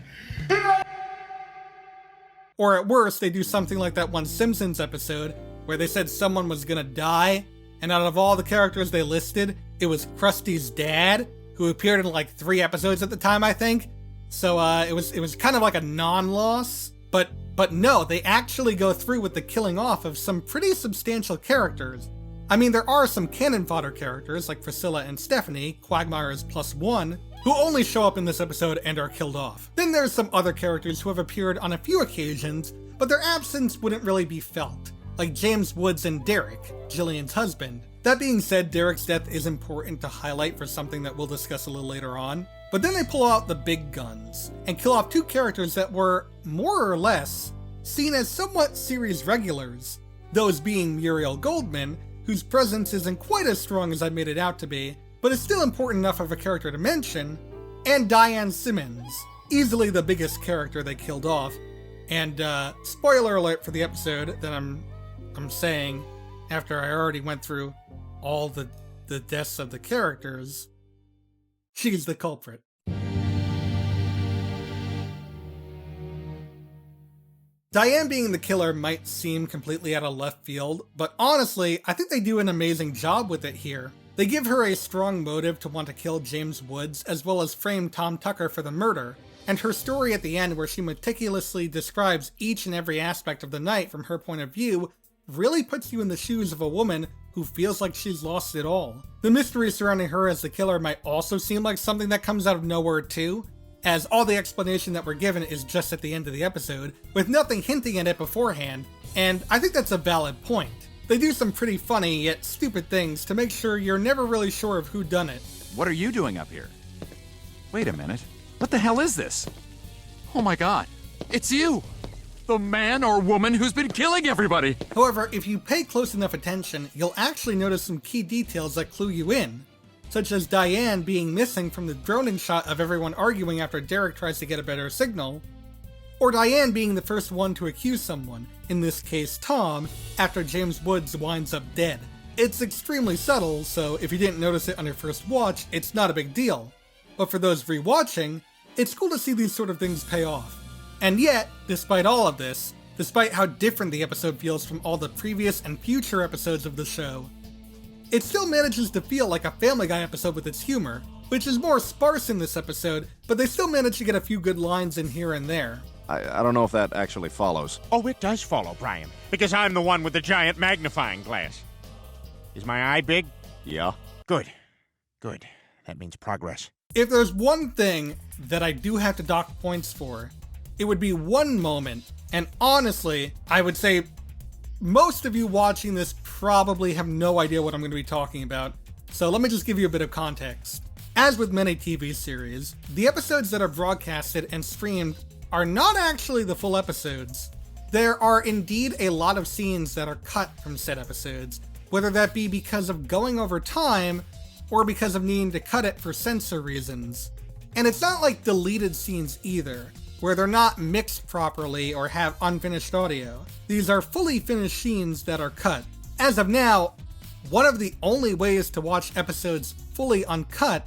Speaker 4: Or at worst, they do something like that one Simpsons episode, where they said someone was gonna die, and out of all the characters they listed, it was Krusty's dad, who appeared in like 3 episodes at the time, I think. So it was kind of like a non-loss, but no, they actually go through with the killing off of some pretty substantial characters. I mean, there are some cannon fodder characters like Priscilla and Stephanie, Quagmire's +1, who only show up in this episode and are killed off. Then there's some other characters who have appeared on a few occasions, but their absence wouldn't really be felt, like James Woods and Derek, Jillian's husband. That being said, Derek's death is important to highlight for something that we'll discuss a little later on. But then they pull out the big guns and kill off 2 characters that were, more or less, seen as somewhat series regulars, those being Muriel Goldman, whose presence isn't quite as strong as I made it out to be, but is still important enough of a character to mention, and Diane Simmons, easily the biggest character they killed off. And spoiler alert for the episode that I'm saying after I already went through all the deaths of the characters, she's the culprit. Diane being the killer might seem completely out of left field, but honestly, I think they do an amazing job with it here. They give her a strong motive to want to kill James Woods, as well as frame Tom Tucker for the murder, and her story at the end where she meticulously describes each and every aspect of the night from her point of view really puts you in the shoes of a woman who feels like she's lost it all. The mystery surrounding her as the killer might also seem like something that comes out of nowhere too, as all the explanation that we're given is just at the end of the episode, with nothing hinting at it beforehand, and I think that's a valid point. They do some pretty funny yet stupid things to make sure you're never really sure of who done it.
Speaker 15: What are you doing up here? Wait a minute. What the hell is this? Oh my god. It's you! The man or woman who's been killing everybody!
Speaker 4: However, if you pay close enough attention, you'll actually notice some key details that clue you in, such as Diane being missing from the droning shot of everyone arguing after Derek tries to get a better signal, or Diane being the first one to accuse someone, in this case Tom, after James Woods winds up dead. It's extremely subtle, so if you didn't notice it on your first watch, it's not a big deal. But for those rewatching, it's cool to see these sort of things pay off. And yet, despite all of this, despite how different the episode feels from all the previous and future episodes of the show, it still manages to feel like a Family Guy episode with its humor, which is more sparse in this episode, but they still manage to get a few good lines in here and there.
Speaker 14: I don't know if that actually follows.
Speaker 13: Oh, it does follow, Brian, because I'm the one with the giant magnifying glass. Is my eye big?
Speaker 14: Yeah.
Speaker 13: Good. Good. That means progress.
Speaker 4: If there's one thing that I do have to dock points for, it would be one moment, and honestly, I would say most of you watching this probably have no idea what I'm going to be talking about, so let me just give you a bit of context. As with many TV series, the episodes that are broadcasted and streamed are not actually the full episodes. There are indeed a lot of scenes that are cut from said episodes, whether that be because of going over time or because of needing to cut it for censor reasons. And it's not like deleted scenes either, where they're not mixed properly or have unfinished audio. These are fully finished scenes that are cut. As of now, one of the only ways to watch episodes fully uncut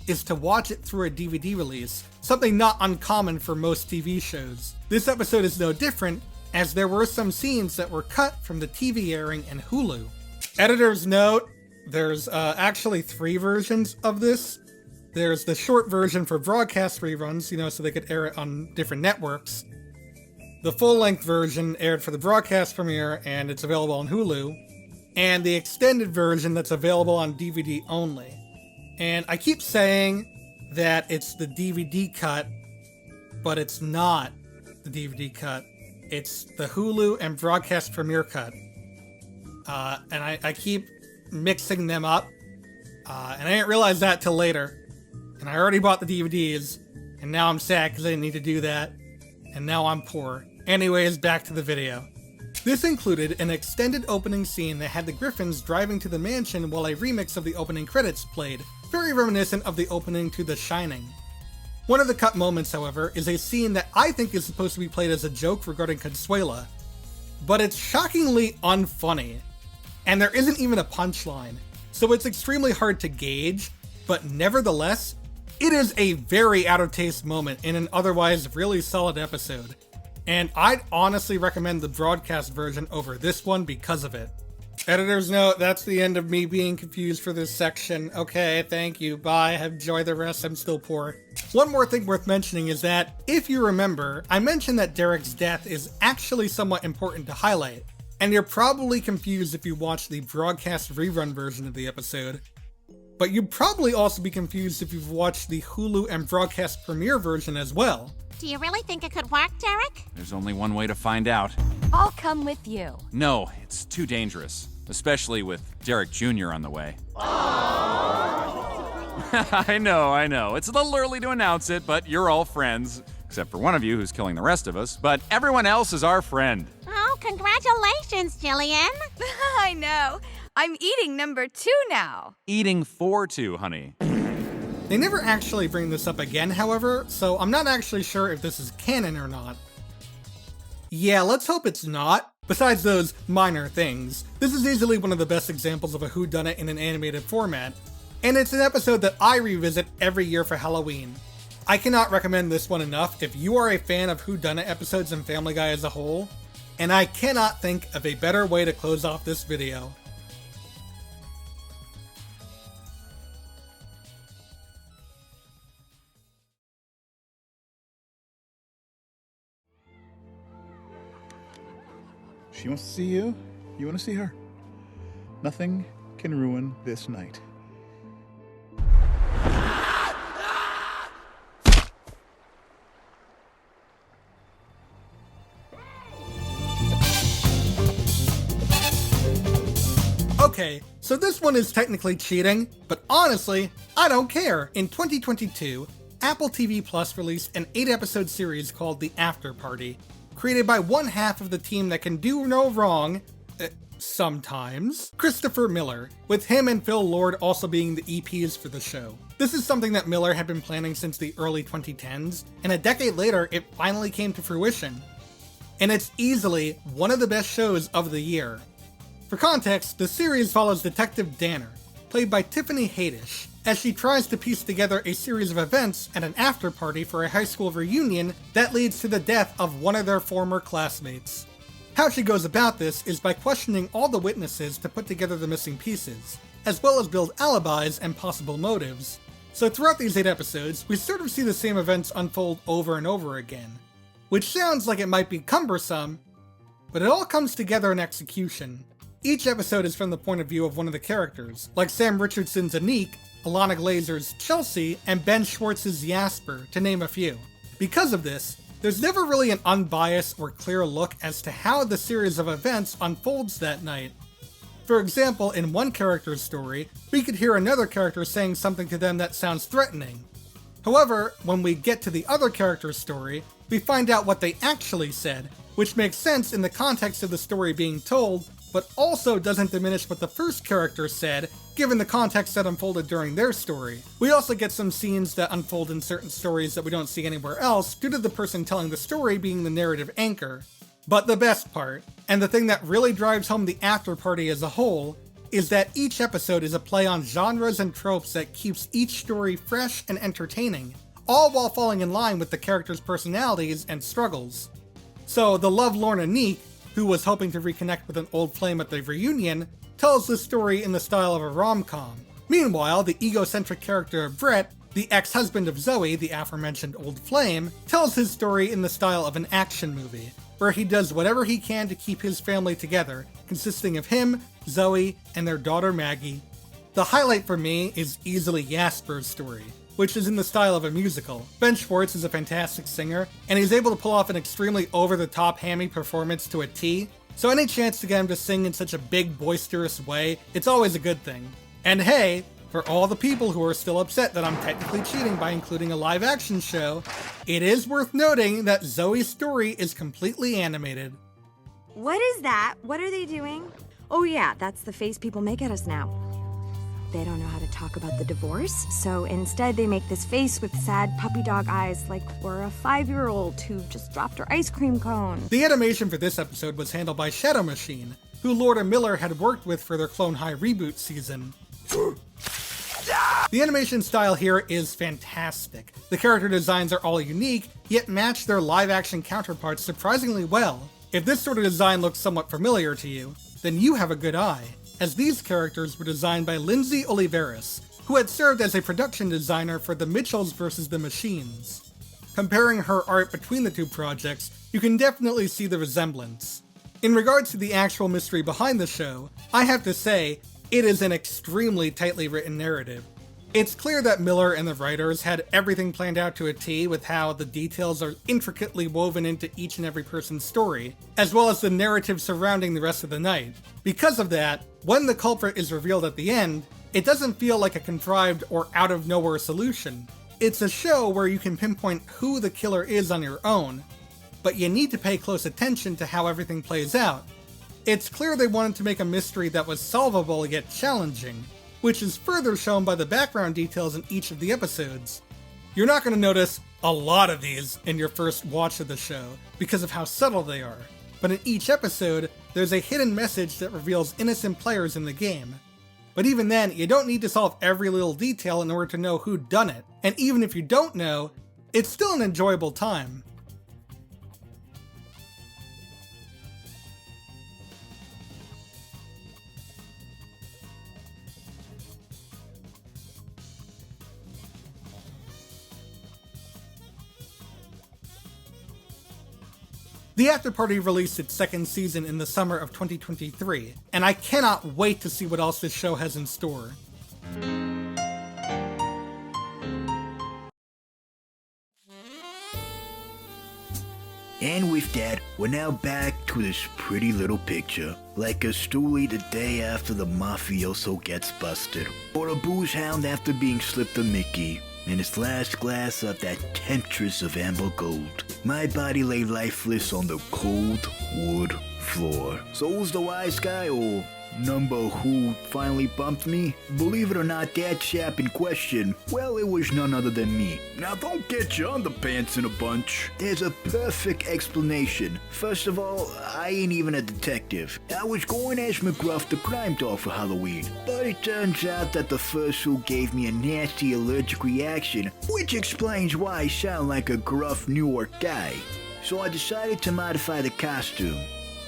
Speaker 4: is to watch it through a DVD release, something not uncommon for most TV shows. This episode is no different, as there were some scenes that were cut from the TV airing in Hulu. Editor's note, there's actually 3 versions of this. There's the short version for broadcast reruns, so they could air it on different networks. The full-length version aired for the broadcast premiere, and it's available on Hulu. And the extended version that's available on DVD only. And I keep saying that it's the DVD cut, but it's not the DVD cut. It's the Hulu and broadcast premiere cut. And I keep mixing them up. And I didn't realize that till later. And I already bought the DVDs, and now I'm sad because I didn't need to do that. And now I'm poor. Anyways, back to the video. This included an extended opening scene that had the Griffins driving to the mansion while a remix of the opening credits played, very reminiscent of the opening to The Shining. One of the cut moments, however, is a scene that I think is supposed to be played as a joke regarding Consuela, but it's shockingly unfunny, and there isn't even a punchline, so it's extremely hard to gauge, but nevertheless, it is a very out-of-taste moment in an otherwise really solid episode. And I'd honestly recommend the broadcast version over this one because of it. Editor's note, that's the end of me being confused for this section. Okay, thank you, bye, enjoy the rest, I'm still poor. One more thing worth mentioning is that, if you remember, I mentioned that Derek's death is actually somewhat important to highlight. And you're probably confused if you watch the broadcast rerun version of the episode. But you'd probably also be confused if you've watched the Hulu and broadcast premiere version as well.
Speaker 21: Do you really think it could work, Derek?
Speaker 15: There's only one way to find out.
Speaker 8: I'll come with you.
Speaker 15: No, it's too dangerous, especially with Derek Jr. on the way. I know. It's a little early to announce it, but you're all friends. Except for one of you who's killing the rest of us, but everyone else is our friend.
Speaker 21: Oh, congratulations, Jillian.
Speaker 8: I know. I'm eating number 2 now.
Speaker 15: Eating for 2, honey.
Speaker 4: They never actually bring this up again, however, so I'm not actually sure if this is canon or not. Yeah, let's hope it's not. Besides those minor things, this is easily one of the best examples of a whodunit in an animated format, and it's an episode that I revisit every year for Halloween. I cannot recommend this one enough if you are a fan of whodunit episodes and Family Guy as a whole, and I cannot think of a better way to close off this video.
Speaker 6: She wants to see you. You want to see her. Nothing can ruin this night.
Speaker 4: Okay, so this one is technically cheating, but honestly, I don't care. In 2022, Apple TV Plus released an 8-episode series called The After Party, created by one half of the team that can do no wrong, sometimes, Christopher Miller, with him and Phil Lord also being the EPs for the show. This is something that Miller had been planning since the early 2010s, and a decade later, it finally came to fruition. And it's easily one of the best shows of the year. For context, the series follows Detective Danner, played by Tiffany Haddish, as she tries to piece together a series of events at an after-party for a high school reunion that leads to the death of one of their former classmates. How she goes about this is by questioning all the witnesses to put together the missing pieces, as well as build alibis and possible motives. So throughout these 8 episodes, we sort of see the same events unfold over and over again, which sounds like it might be cumbersome, but it all comes together in execution. Each episode is from the point of view of one of the characters, like Sam Richardson's Anique, Alana Glazer's Chelsea, and Ben Schwartz's Jasper, to name a few. Because of this, there's never really an unbiased or clear look as to how the series of events unfolds that night. For example, in one character's story, we could hear another character saying something to them that sounds threatening. However, when we get to the other character's story, we find out what they actually said, which makes sense in the context of the story being told, but also doesn't diminish what the first character said, given the context that unfolded during their story. We also get some scenes that unfold in certain stories that we don't see anywhere else, due to the person telling the story being the narrative anchor. But the best part, and the thing that really drives home the after party as a whole, is that each episode is a play on genres and tropes that keeps each story fresh and entertaining, all while falling in line with the characters' personalities and struggles. So the lovelorn Anique, who was hoping to reconnect with an old flame at the reunion, tells the story in the style of a rom-com. Meanwhile, the egocentric character of Brett, the ex-husband of Zoe, the aforementioned old flame, tells his story in the style of an action movie, where he does whatever he can to keep his family together, consisting of him, Zoe, and their daughter Maggie. The highlight for me is easily Jasper's story, which is in the style of a musical. Ben Schwartz is a fantastic singer, and he's able to pull off an extremely over-the-top hammy performance to a T, so any chance to get him to sing in such a big, boisterous way, it's always a good thing. And hey, for all the people who are still upset that I'm technically cheating by including a live-action show, it is worth noting that Zoe's story is completely animated.
Speaker 1: What is that? What are they doing? Oh yeah, that's the face people make at us now. They don't know how to talk about the divorce, so instead they make this face with sad puppy dog eyes like we're a 5-year-old who just dropped her ice cream cone.
Speaker 4: The animation for this episode was handled by Shadow Machine, who Lord and Miller had worked with for their Clone High reboot season. The animation style here is fantastic. The character designs are all unique, yet match their live-action counterparts surprisingly well. If this sort of design looks somewhat familiar to you, then you have a good eye, as these characters were designed by Lindsay Oliveris, who had served as a production designer for The Mitchells vs. the Machines. Comparing her art between the two projects, you can definitely see the resemblance. In regards to the actual mystery behind the show, I have to say, it is an extremely tightly written narrative. It's clear that Miller and the writers had everything planned out to a T with how the details are intricately woven into each and every person's story, as well as the narrative surrounding the rest of the night. Because of that, when the culprit is revealed at the end, it doesn't feel like a contrived or out-of-nowhere solution. It's a show where you can pinpoint who the killer is on your own, but you need to pay close attention to how everything plays out. It's clear they wanted to make a mystery that was solvable yet challenging, which is further shown by the background details in each of the episodes. You're not going to notice a lot of these in your first watch of the show because of how subtle they are, but in each episode, there's a hidden message that reveals innocent players in the game. But even then, you don't need to solve every little detail in order to know who done it, and even if you don't know, it's still an enjoyable time. The After Party released its second season in the summer of 2023, and I cannot wait to see what else this show has in store.
Speaker 7: And with that, we're now back to this pretty little picture. Like a stoolie the day after the mafioso gets busted, or a booze hound after being slipped a Mickey, and his last glass of that temptress of amber gold. My body lay lifeless on the cold wood floor. So who's the wise guy, or number who finally bumped me? Believe it or not, that chap in question, well, it was none other than me. Now don't get your underpants in a bunch. There's a perfect explanation. First of all, I ain't even a detective. I was going as McGruff the crime dog for Halloween, but it turns out that the fursuit gave me a nasty allergic reaction, which explains why I sound like a gruff New York guy. So I decided to modify the costume.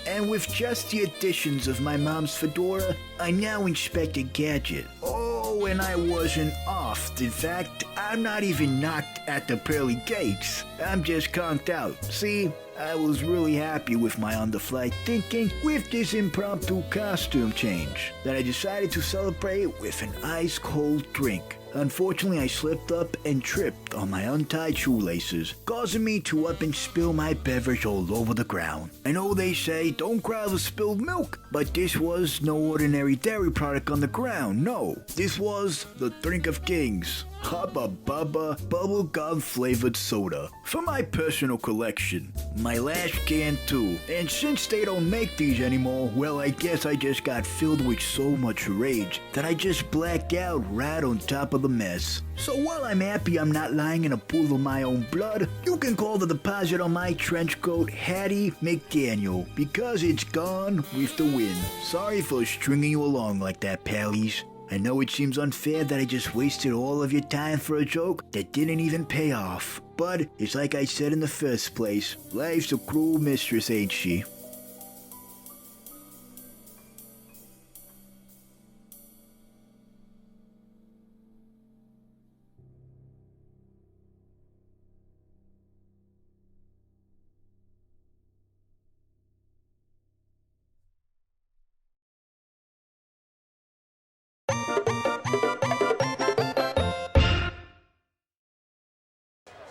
Speaker 7: And with just the additions of my mom's fedora, I now inspect a gadget. Oh, and I wasn't off. In fact, I'm not even knocked at the pearly gates. I'm just conked out. See, I was really happy with my on-the-fly thinking with this impromptu costume change that I decided to celebrate with an ice-cold drink. Unfortunately, I slipped up and tripped on my untied shoelaces, causing me to up and spill my beverage all over the ground. I know they say don't cry over spilled milk, but this was no ordinary dairy product on the ground. No, this was the Drink of Kings. Hubba Bubba bubblegum flavored soda for my personal collection. My last can too. And since they don't make these anymore, well, I guess I just got filled with so much rage that I just blacked out right on top of the mess. So while I'm happy I'm not lying in a pool of my own blood, you can call the deposit on my trench coat Hattie McDaniel, because it's gone with the wind. Sorry for stringing you along like that, pallies. I know it seems unfair that I just wasted all of your time for a joke that didn't even pay off. But it's like I said in the first place, life's a cruel mistress, ain't she?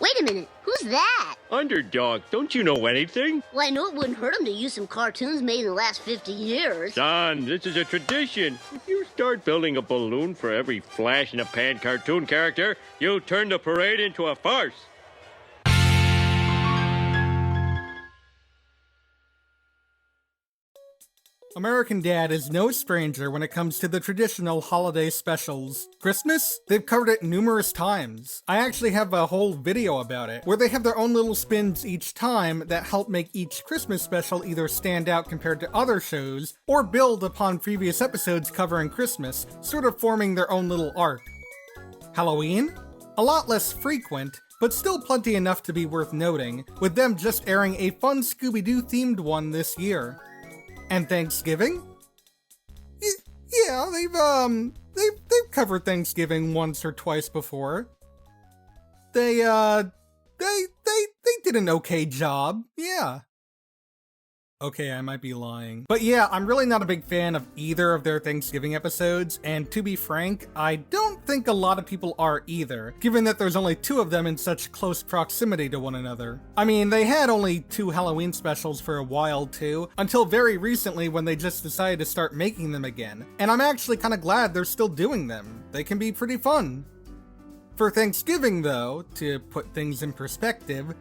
Speaker 2: Wait a minute, who's that?
Speaker 3: Underdog, don't you know anything?
Speaker 2: Well, I know it wouldn't hurt him to use some cartoons made in the last 50 years.
Speaker 3: Son, this is a tradition. If you start building a balloon for every flash-in-the-pan cartoon character, you'll turn the parade into a farce.
Speaker 4: American Dad is no stranger when it comes to the traditional holiday specials. Christmas? They've covered it numerous times. I actually have a whole video about it, where they have their own little spins each time that help make each Christmas special either stand out compared to other shows, or build upon previous episodes covering Christmas, sort of forming their own little arc. Halloween? A lot less frequent, but still plenty enough to be worth noting, with them just airing a fun Scooby-Doo themed one this year. And Thanksgiving? Yeah, they've covered Thanksgiving once or twice before. They did an okay job, yeah. Okay, I might be lying. But yeah, I'm really not a big fan of either of their Thanksgiving episodes, and to be frank, I don't think a lot of people are either, given that there's only 2 of them in such close proximity to one another. I mean, they had only 2 Halloween specials for a while too, until very recently when they just decided to start making them again. And I'm actually kinda glad they're still doing them. They can be pretty fun. For Thanksgiving though, to put things in perspective,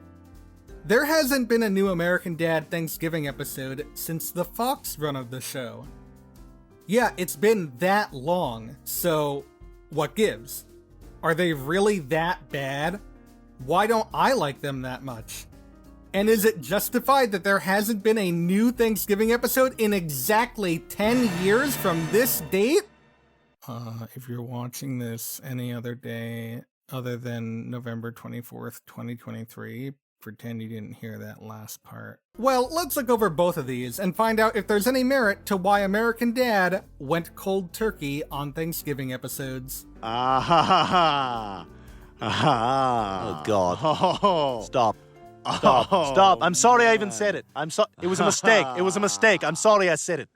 Speaker 4: there hasn't been a new American Dad Thanksgiving episode since the Fox run of the show. Yeah, it's been that long, so what gives? Are they really that bad? Why don't I like them that much? And is it justified that there hasn't been a new Thanksgiving episode in exactly 10 years from this date? If you're watching this any other day other than November 24th, 2023, pretend you didn't hear that last part. Well, let's look over both of these and find out if there's any merit to why American Dad went cold turkey on Thanksgiving episodes.
Speaker 23: Ah ha ha ha! Ah ha! Oh God! Stop! Stop! I'm sorry I even said it. It was a mistake. It was a mistake. I'm sorry I said it.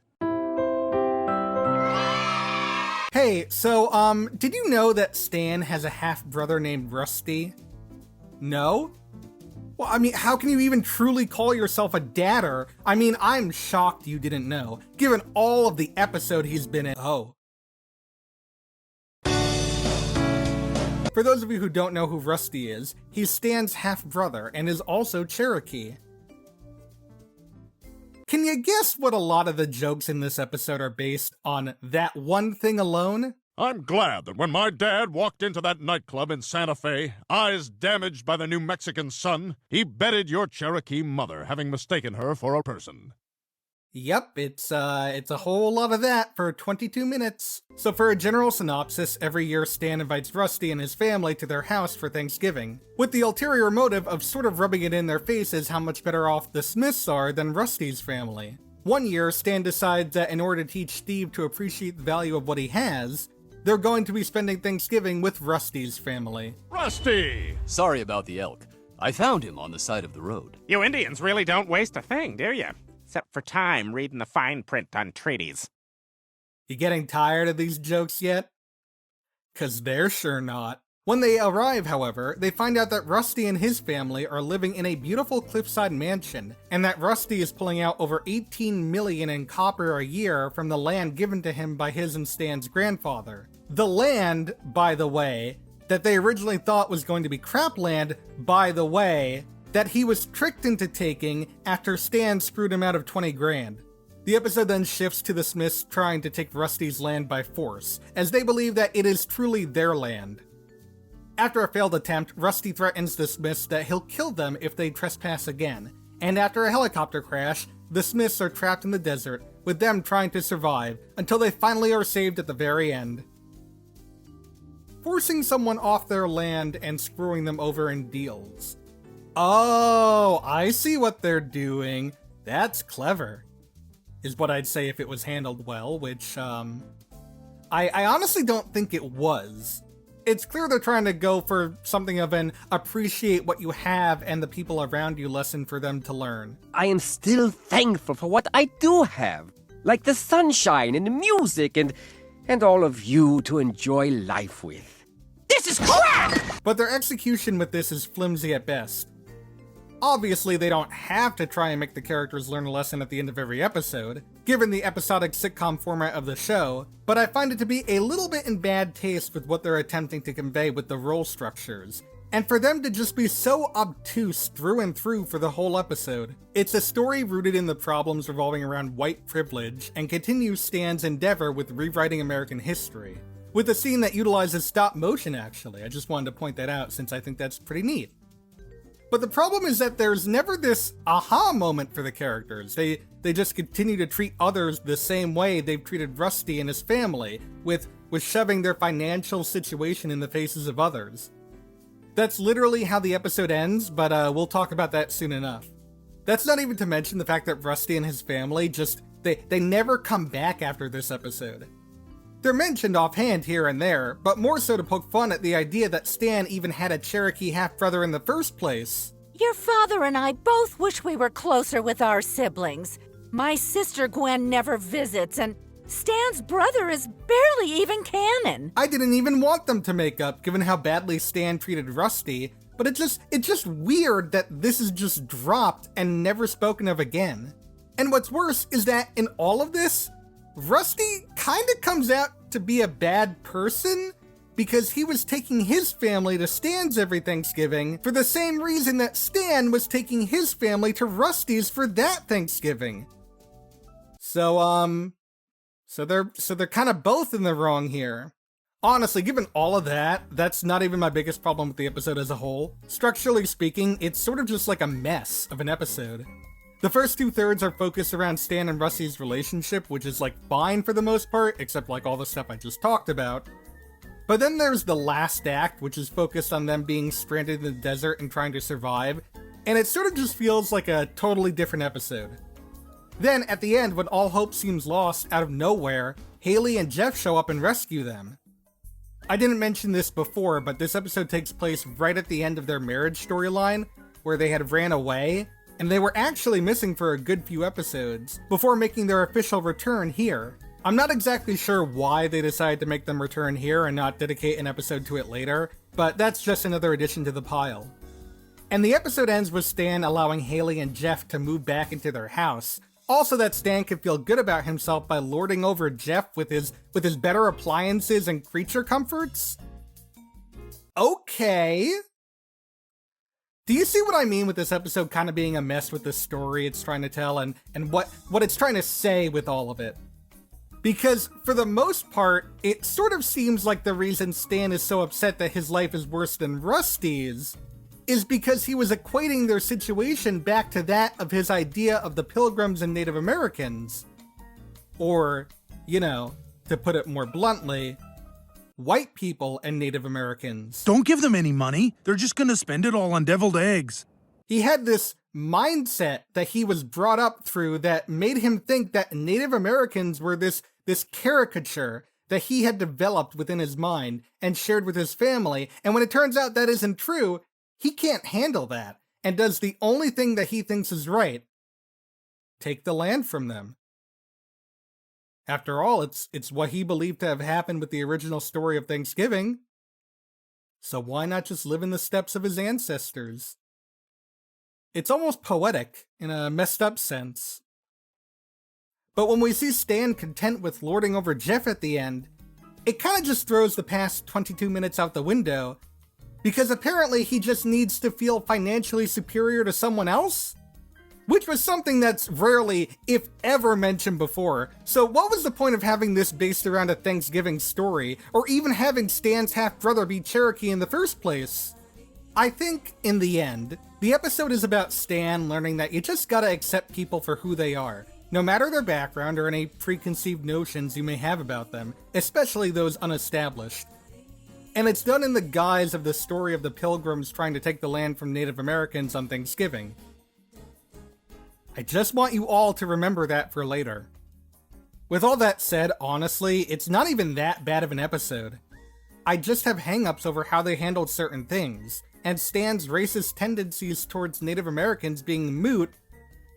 Speaker 4: Hey, so did you know that Stan has a half brother named Rusty? No? Well, I mean, how can you even truly call yourself a dadder? I mean, I'm shocked you didn't know, given all of the episode he's been in. Oh. For those of you who don't know who Rusty is, he's Stan's half-brother and is also Cherokee. Can you guess what a lot of the jokes in this episode are based on that one thing alone?
Speaker 5: I'm glad that when my dad walked into that nightclub in Santa Fe, eyes damaged by the New Mexican sun, he betted your Cherokee mother, having mistaken her for a person.
Speaker 4: Yep, it's a whole lot of that for 22 minutes. So for a general synopsis, every year Stan invites Rusty and his family to their house for Thanksgiving, with the ulterior motive of sort of rubbing it in their faces how much better off the Smiths are than Rusty's family. One year, Stan decides that in order to teach Steve to appreciate the value of what he has, they're going to be spending Thanksgiving with Rusty's family.
Speaker 10: Rusty!
Speaker 12: Sorry about the elk. I found him on the side of the road.
Speaker 10: You Indians really don't waste a thing, do you? Except for time reading the fine print on treaties.
Speaker 4: You getting tired of these jokes yet? 'Cause they're sure not. When they arrive, however, they find out that Rusty and his family are living in a beautiful cliffside mansion, and that Rusty is pulling out over 18 million in copper a year from the land given to him by his and Stan's grandfather. The land, by the way, that they originally thought was going to be crap land, by the way, that he was tricked into taking after Stan screwed him out of 20 grand. The episode then shifts to the Smiths trying to take Rusty's land by force, as they believe that it is truly their land. After a failed attempt, Rusty threatens the Smiths that he'll kill them if they trespass again, and after a helicopter crash, the Smiths are trapped in the desert, with them trying to survive until they finally are saved at the very end. Forcing someone off their land and screwing them over in deals. Oh, I see what they're doing. That's clever, is what I'd say if it was handled well, which, I honestly don't think it was. It's clear they're trying to go for something of an appreciate what you have and the people around you lesson for them to learn.
Speaker 16: I am still thankful for what I do have, like the sunshine and the music and all of you to enjoy life with. This is crap!
Speaker 4: But their execution with this is flimsy at best. Obviously, they don't have to try and make the characters learn a lesson at the end of every episode, given the episodic sitcom format of the show, but I find it to be a little bit in bad taste with what they're attempting to convey with the role structures, and for them to just be so obtuse through and through for the whole episode. It's a story rooted in the problems revolving around white privilege, and continues Stan's endeavor with rewriting American history. With a scene that utilizes stop motion, actually. I just wanted to point that out since I think that's pretty neat. But the problem is that there's never this aha moment for the characters. They just continue to treat others the same way they've treated Rusty and his family, with shoving their financial situation in the faces of others. That's literally how the episode ends, but we'll talk about that soon enough. That's not even to mention the fact that Rusty and his family they never come back after this episode. They're mentioned offhand here and there, but more so to poke fun at the idea that Stan even had a Cherokee half-brother in the first place.
Speaker 9: Your father and I both wish we were closer with our siblings. My sister Gwen never visits, and Stan's brother is barely even canon.
Speaker 4: I didn't even want them to make up, given how badly Stan treated Rusty, but it's just weird that this is just dropped and never spoken of again. And what's worse is that in all of this, Rusty kinda comes out to be a bad person because he was taking his family to Stan's every Thanksgiving for the same reason that Stan was taking his family to Rusty's for that Thanksgiving. So they're kind of both in the wrong here. Honestly, given all of that, that's not even my biggest problem with the episode as a whole. Structurally speaking, it's sort of just like a mess of an episode. The first 2/3 are focused around Stan and Rusty's relationship, which is like fine for the most part, except like all the stuff I just talked about. But then there's the last act, which is focused on them being stranded in the desert and trying to survive, and it sort of just feels like a totally different episode. Then, at the end, when all hope seems lost, out of nowhere, Haley and Jeff show up and rescue them. I didn't mention this before, but this episode takes place right at the end of their marriage storyline, where they had ran away, and they were actually missing for a good few episodes, before making their official return here. I'm not exactly sure why they decided to make them return here and not dedicate an episode to it later, but that's just another addition to the pile. And the episode ends with Stan allowing Haley and Jeff to move back into their house, also that Stan can feel good about himself by lording over Jeff with his better appliances and creature comforts? Okay. Do you see what I mean with this episode kind of being a mess with the story it's trying to tell and what it's trying to say with all of it? Because for the most part, it sort of seems like the reason Stan is so upset that his life is worse than Rusty's is because he was equating their situation back to that of his idea of the Pilgrims and Native Americans. Or, to put it more bluntly, white people and Native Americans.
Speaker 18: Don't give them any money. They're just gonna spend it all on deviled eggs.
Speaker 4: He had this mindset that he was brought up through that made him think that Native Americans were this caricature that he had developed within his mind and shared with his family, and when it turns out that isn't true, he can't handle that, and does the only thing that he thinks is right: take the land from them. After all, it's what he believed to have happened with the original story of Thanksgiving. So why not just live in the steps of his ancestors? It's almost poetic, in a messed up sense. But when we see Stan content with lording over Jeff at the end, it kinda just throws the past 22 minutes out the window, because apparently he just needs to feel financially superior to someone else? Which was something that's rarely, if ever, mentioned before. So what was the point of having this based around a Thanksgiving story, or even having Stan's half-brother be Cherokee in the first place? I think, in the end, the episode is about Stan learning that you just gotta accept people for who they are, no matter their background or any preconceived notions you may have about them, especially those unestablished. And it's done in the guise of the story of the Pilgrims trying to take the land from Native Americans on Thanksgiving. I just want you all to remember that for later. With all that said, honestly, it's not even that bad of an episode. I just have hang-ups over how they handled certain things, and Stan's racist tendencies towards Native Americans being moot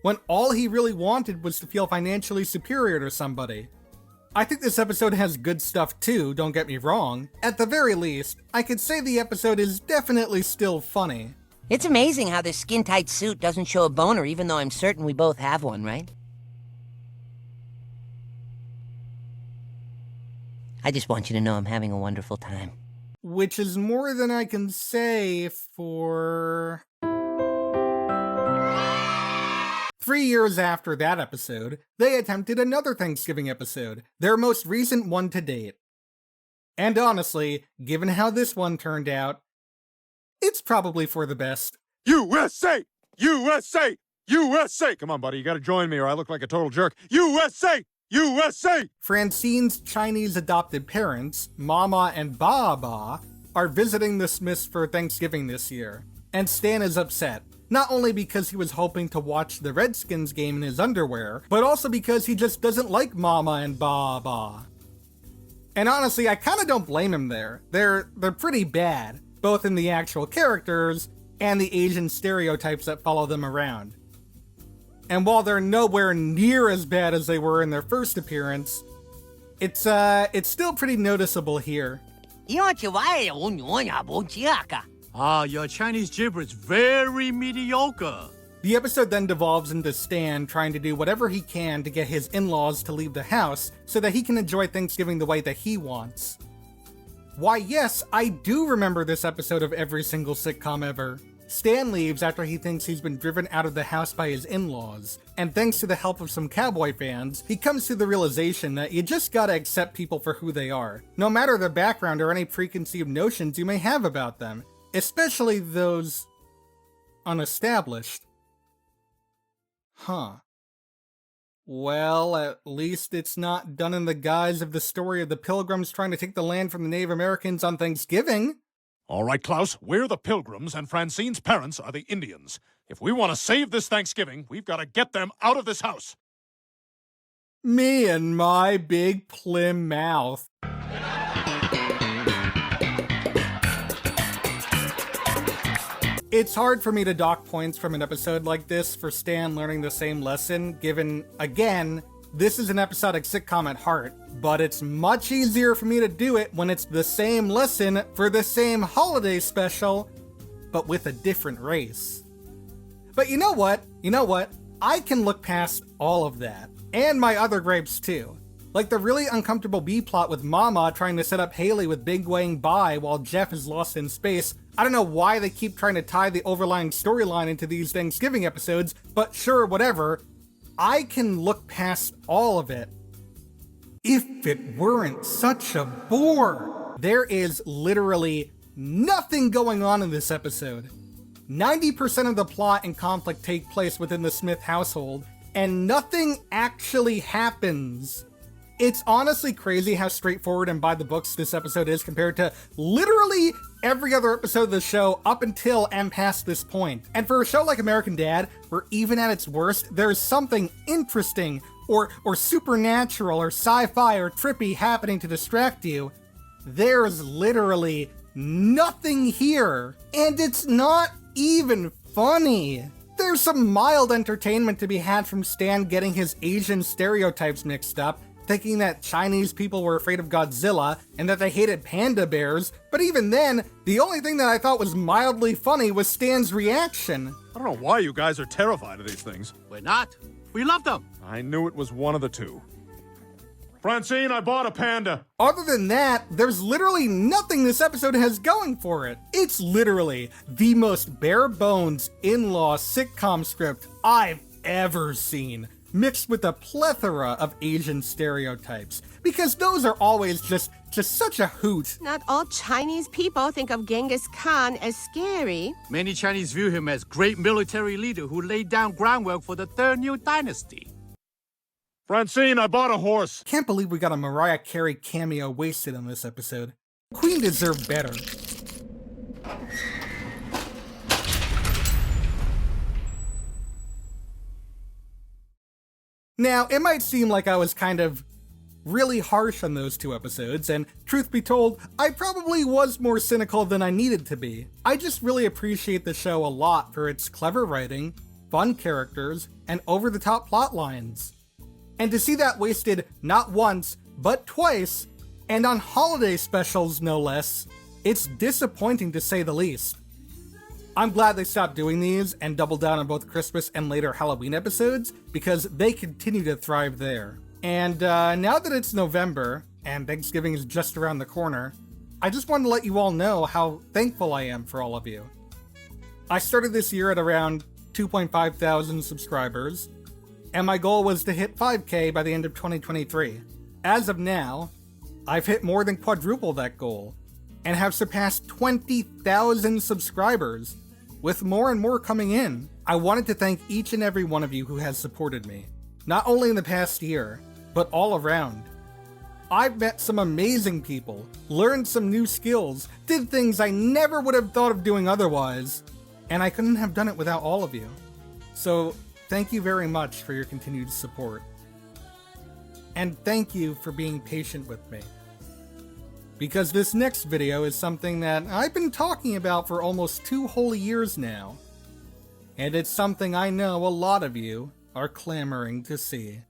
Speaker 4: when all he really wanted was to feel financially superior to somebody. I think this episode has good stuff too, don't get me wrong. At the very least, I could say the episode is definitely still funny.
Speaker 11: It's amazing how this skin-tight suit doesn't show a boner, even though I'm certain we both have one, right? I just want you to know I'm having a wonderful time.
Speaker 4: Which is more than I can say for... 3 years after that episode, they attempted another Thanksgiving episode, their most recent one to date. And honestly, given how this one turned out, it's probably for the best.
Speaker 15: USA! USA! USA! Come on, buddy, you gotta join me or I look like a total jerk. USA! USA!
Speaker 4: Francine's Chinese adopted parents, Mama and Baba, are visiting the Smiths for Thanksgiving this year, and Stan is upset. Not only because he was hoping to watch the Redskins game in his underwear, but also because he just doesn't like Mama and Baba. And honestly, I kinda don't blame him there. They're pretty bad, both in the actual characters and the Asian stereotypes that follow them around. And while they're nowhere near as bad as they were in their first appearance, it's still pretty noticeable here.
Speaker 18: Ah, your Chinese gibber is very mediocre.
Speaker 4: The episode then devolves into Stan trying to do whatever he can to get his in-laws to leave the house so that he can enjoy Thanksgiving the way that he wants. Why yes, I do remember this episode of every single sitcom ever. Stan leaves after he thinks he's been driven out of the house by his in-laws, and thanks to the help of some cowboy fans, he comes to the realization that you just gotta accept people for who they are, no matter their background or any preconceived notions you may have about them, especially those unestablished. Huh. Well, at least it's not done in the guise of the story of the Pilgrims trying to take the land from the Native Americans on Thanksgiving.
Speaker 15: All right, Klaus, we're the Pilgrims and Francine's parents are the Indians. If we want to save this Thanksgiving, we've got to get them out of this house.
Speaker 4: Me and my big plim mouth. It's hard for me to dock points from an episode like this for Stan learning the same lesson, given, again, this is an episodic sitcom at heart, but it's much easier for me to do it when it's the same lesson for the same holiday special, but with a different race. But you know what? I can look past all of that, and my other gripes too. Like the really uncomfortable B-plot with Mama trying to set up Haley with Big Wang Bai while Jeff is lost in space. I don't know why they keep trying to tie the overlying storyline into these Thanksgiving episodes, but sure, whatever. I can look past all of it. If it weren't such a bore! There is literally nothing going on in this episode. 90% of the plot and conflict take place within the Smith household, and nothing actually happens. It's honestly crazy how straightforward and by the books this episode is compared to literally every other episode of the show up until and past this point. And for a show like American Dad, where even at its worst, there's something interesting, or supernatural or sci-fi or trippy happening to distract you, there's literally nothing here. And it's not even funny. There's some mild entertainment to be had from Stan getting his Asian stereotypes mixed up, thinking that Chinese people were afraid of Godzilla and that they hated panda bears, but even then, the only thing that I thought was mildly funny was Stan's reaction.
Speaker 15: I don't know why you guys are terrified of these things.
Speaker 18: We're not. We love them.
Speaker 15: I knew it was one of the two. Francine, I bought a panda.
Speaker 4: Other than that, there's literally nothing this episode has going for it. It's literally the most bare bones in-law sitcom script I've ever seen, mixed with a plethora of Asian stereotypes, because those are always just such a hoot.
Speaker 17: Not all Chinese people think of Genghis Khan as scary.
Speaker 18: Many Chinese view him as great military leader who laid down groundwork for the third new dynasty.
Speaker 15: Francine, I bought a horse.
Speaker 4: Can't believe we got a Mariah Carey cameo wasted on this episode. Queen deserved better. Now, it might seem like I was kind of really harsh on those two episodes, and truth be told, I probably was more cynical than I needed to be. I just really appreciate the show a lot for its clever writing, fun characters, and over-the-top plot lines. And to see that wasted not once, but twice, and on holiday specials no less, it's disappointing to say the least. I'm glad they stopped doing these and doubled down on both Christmas and later Halloween episodes, because they continue to thrive there. And now that it's November, and Thanksgiving is just around the corner, I just wanted to let you all know how thankful I am for all of you. I started this year at around 2.5 thousand subscribers, and my goal was to hit 5K by the end of 2023. As of now, I've hit more than quadruple that goal, and have surpassed 20,000 subscribers, with more and more coming in. I wanted to thank each and every one of you who has supported me, not only in the past year, but all around. I've met some amazing people, learned some new skills, did things I never would have thought of doing otherwise, and I couldn't have done it without all of you. So, thank you very much for your continued support. And thank you for being patient with me. Because this next video is something that I've been talking about for almost 2 whole years now. And it's something I know a lot of you are clamoring to see.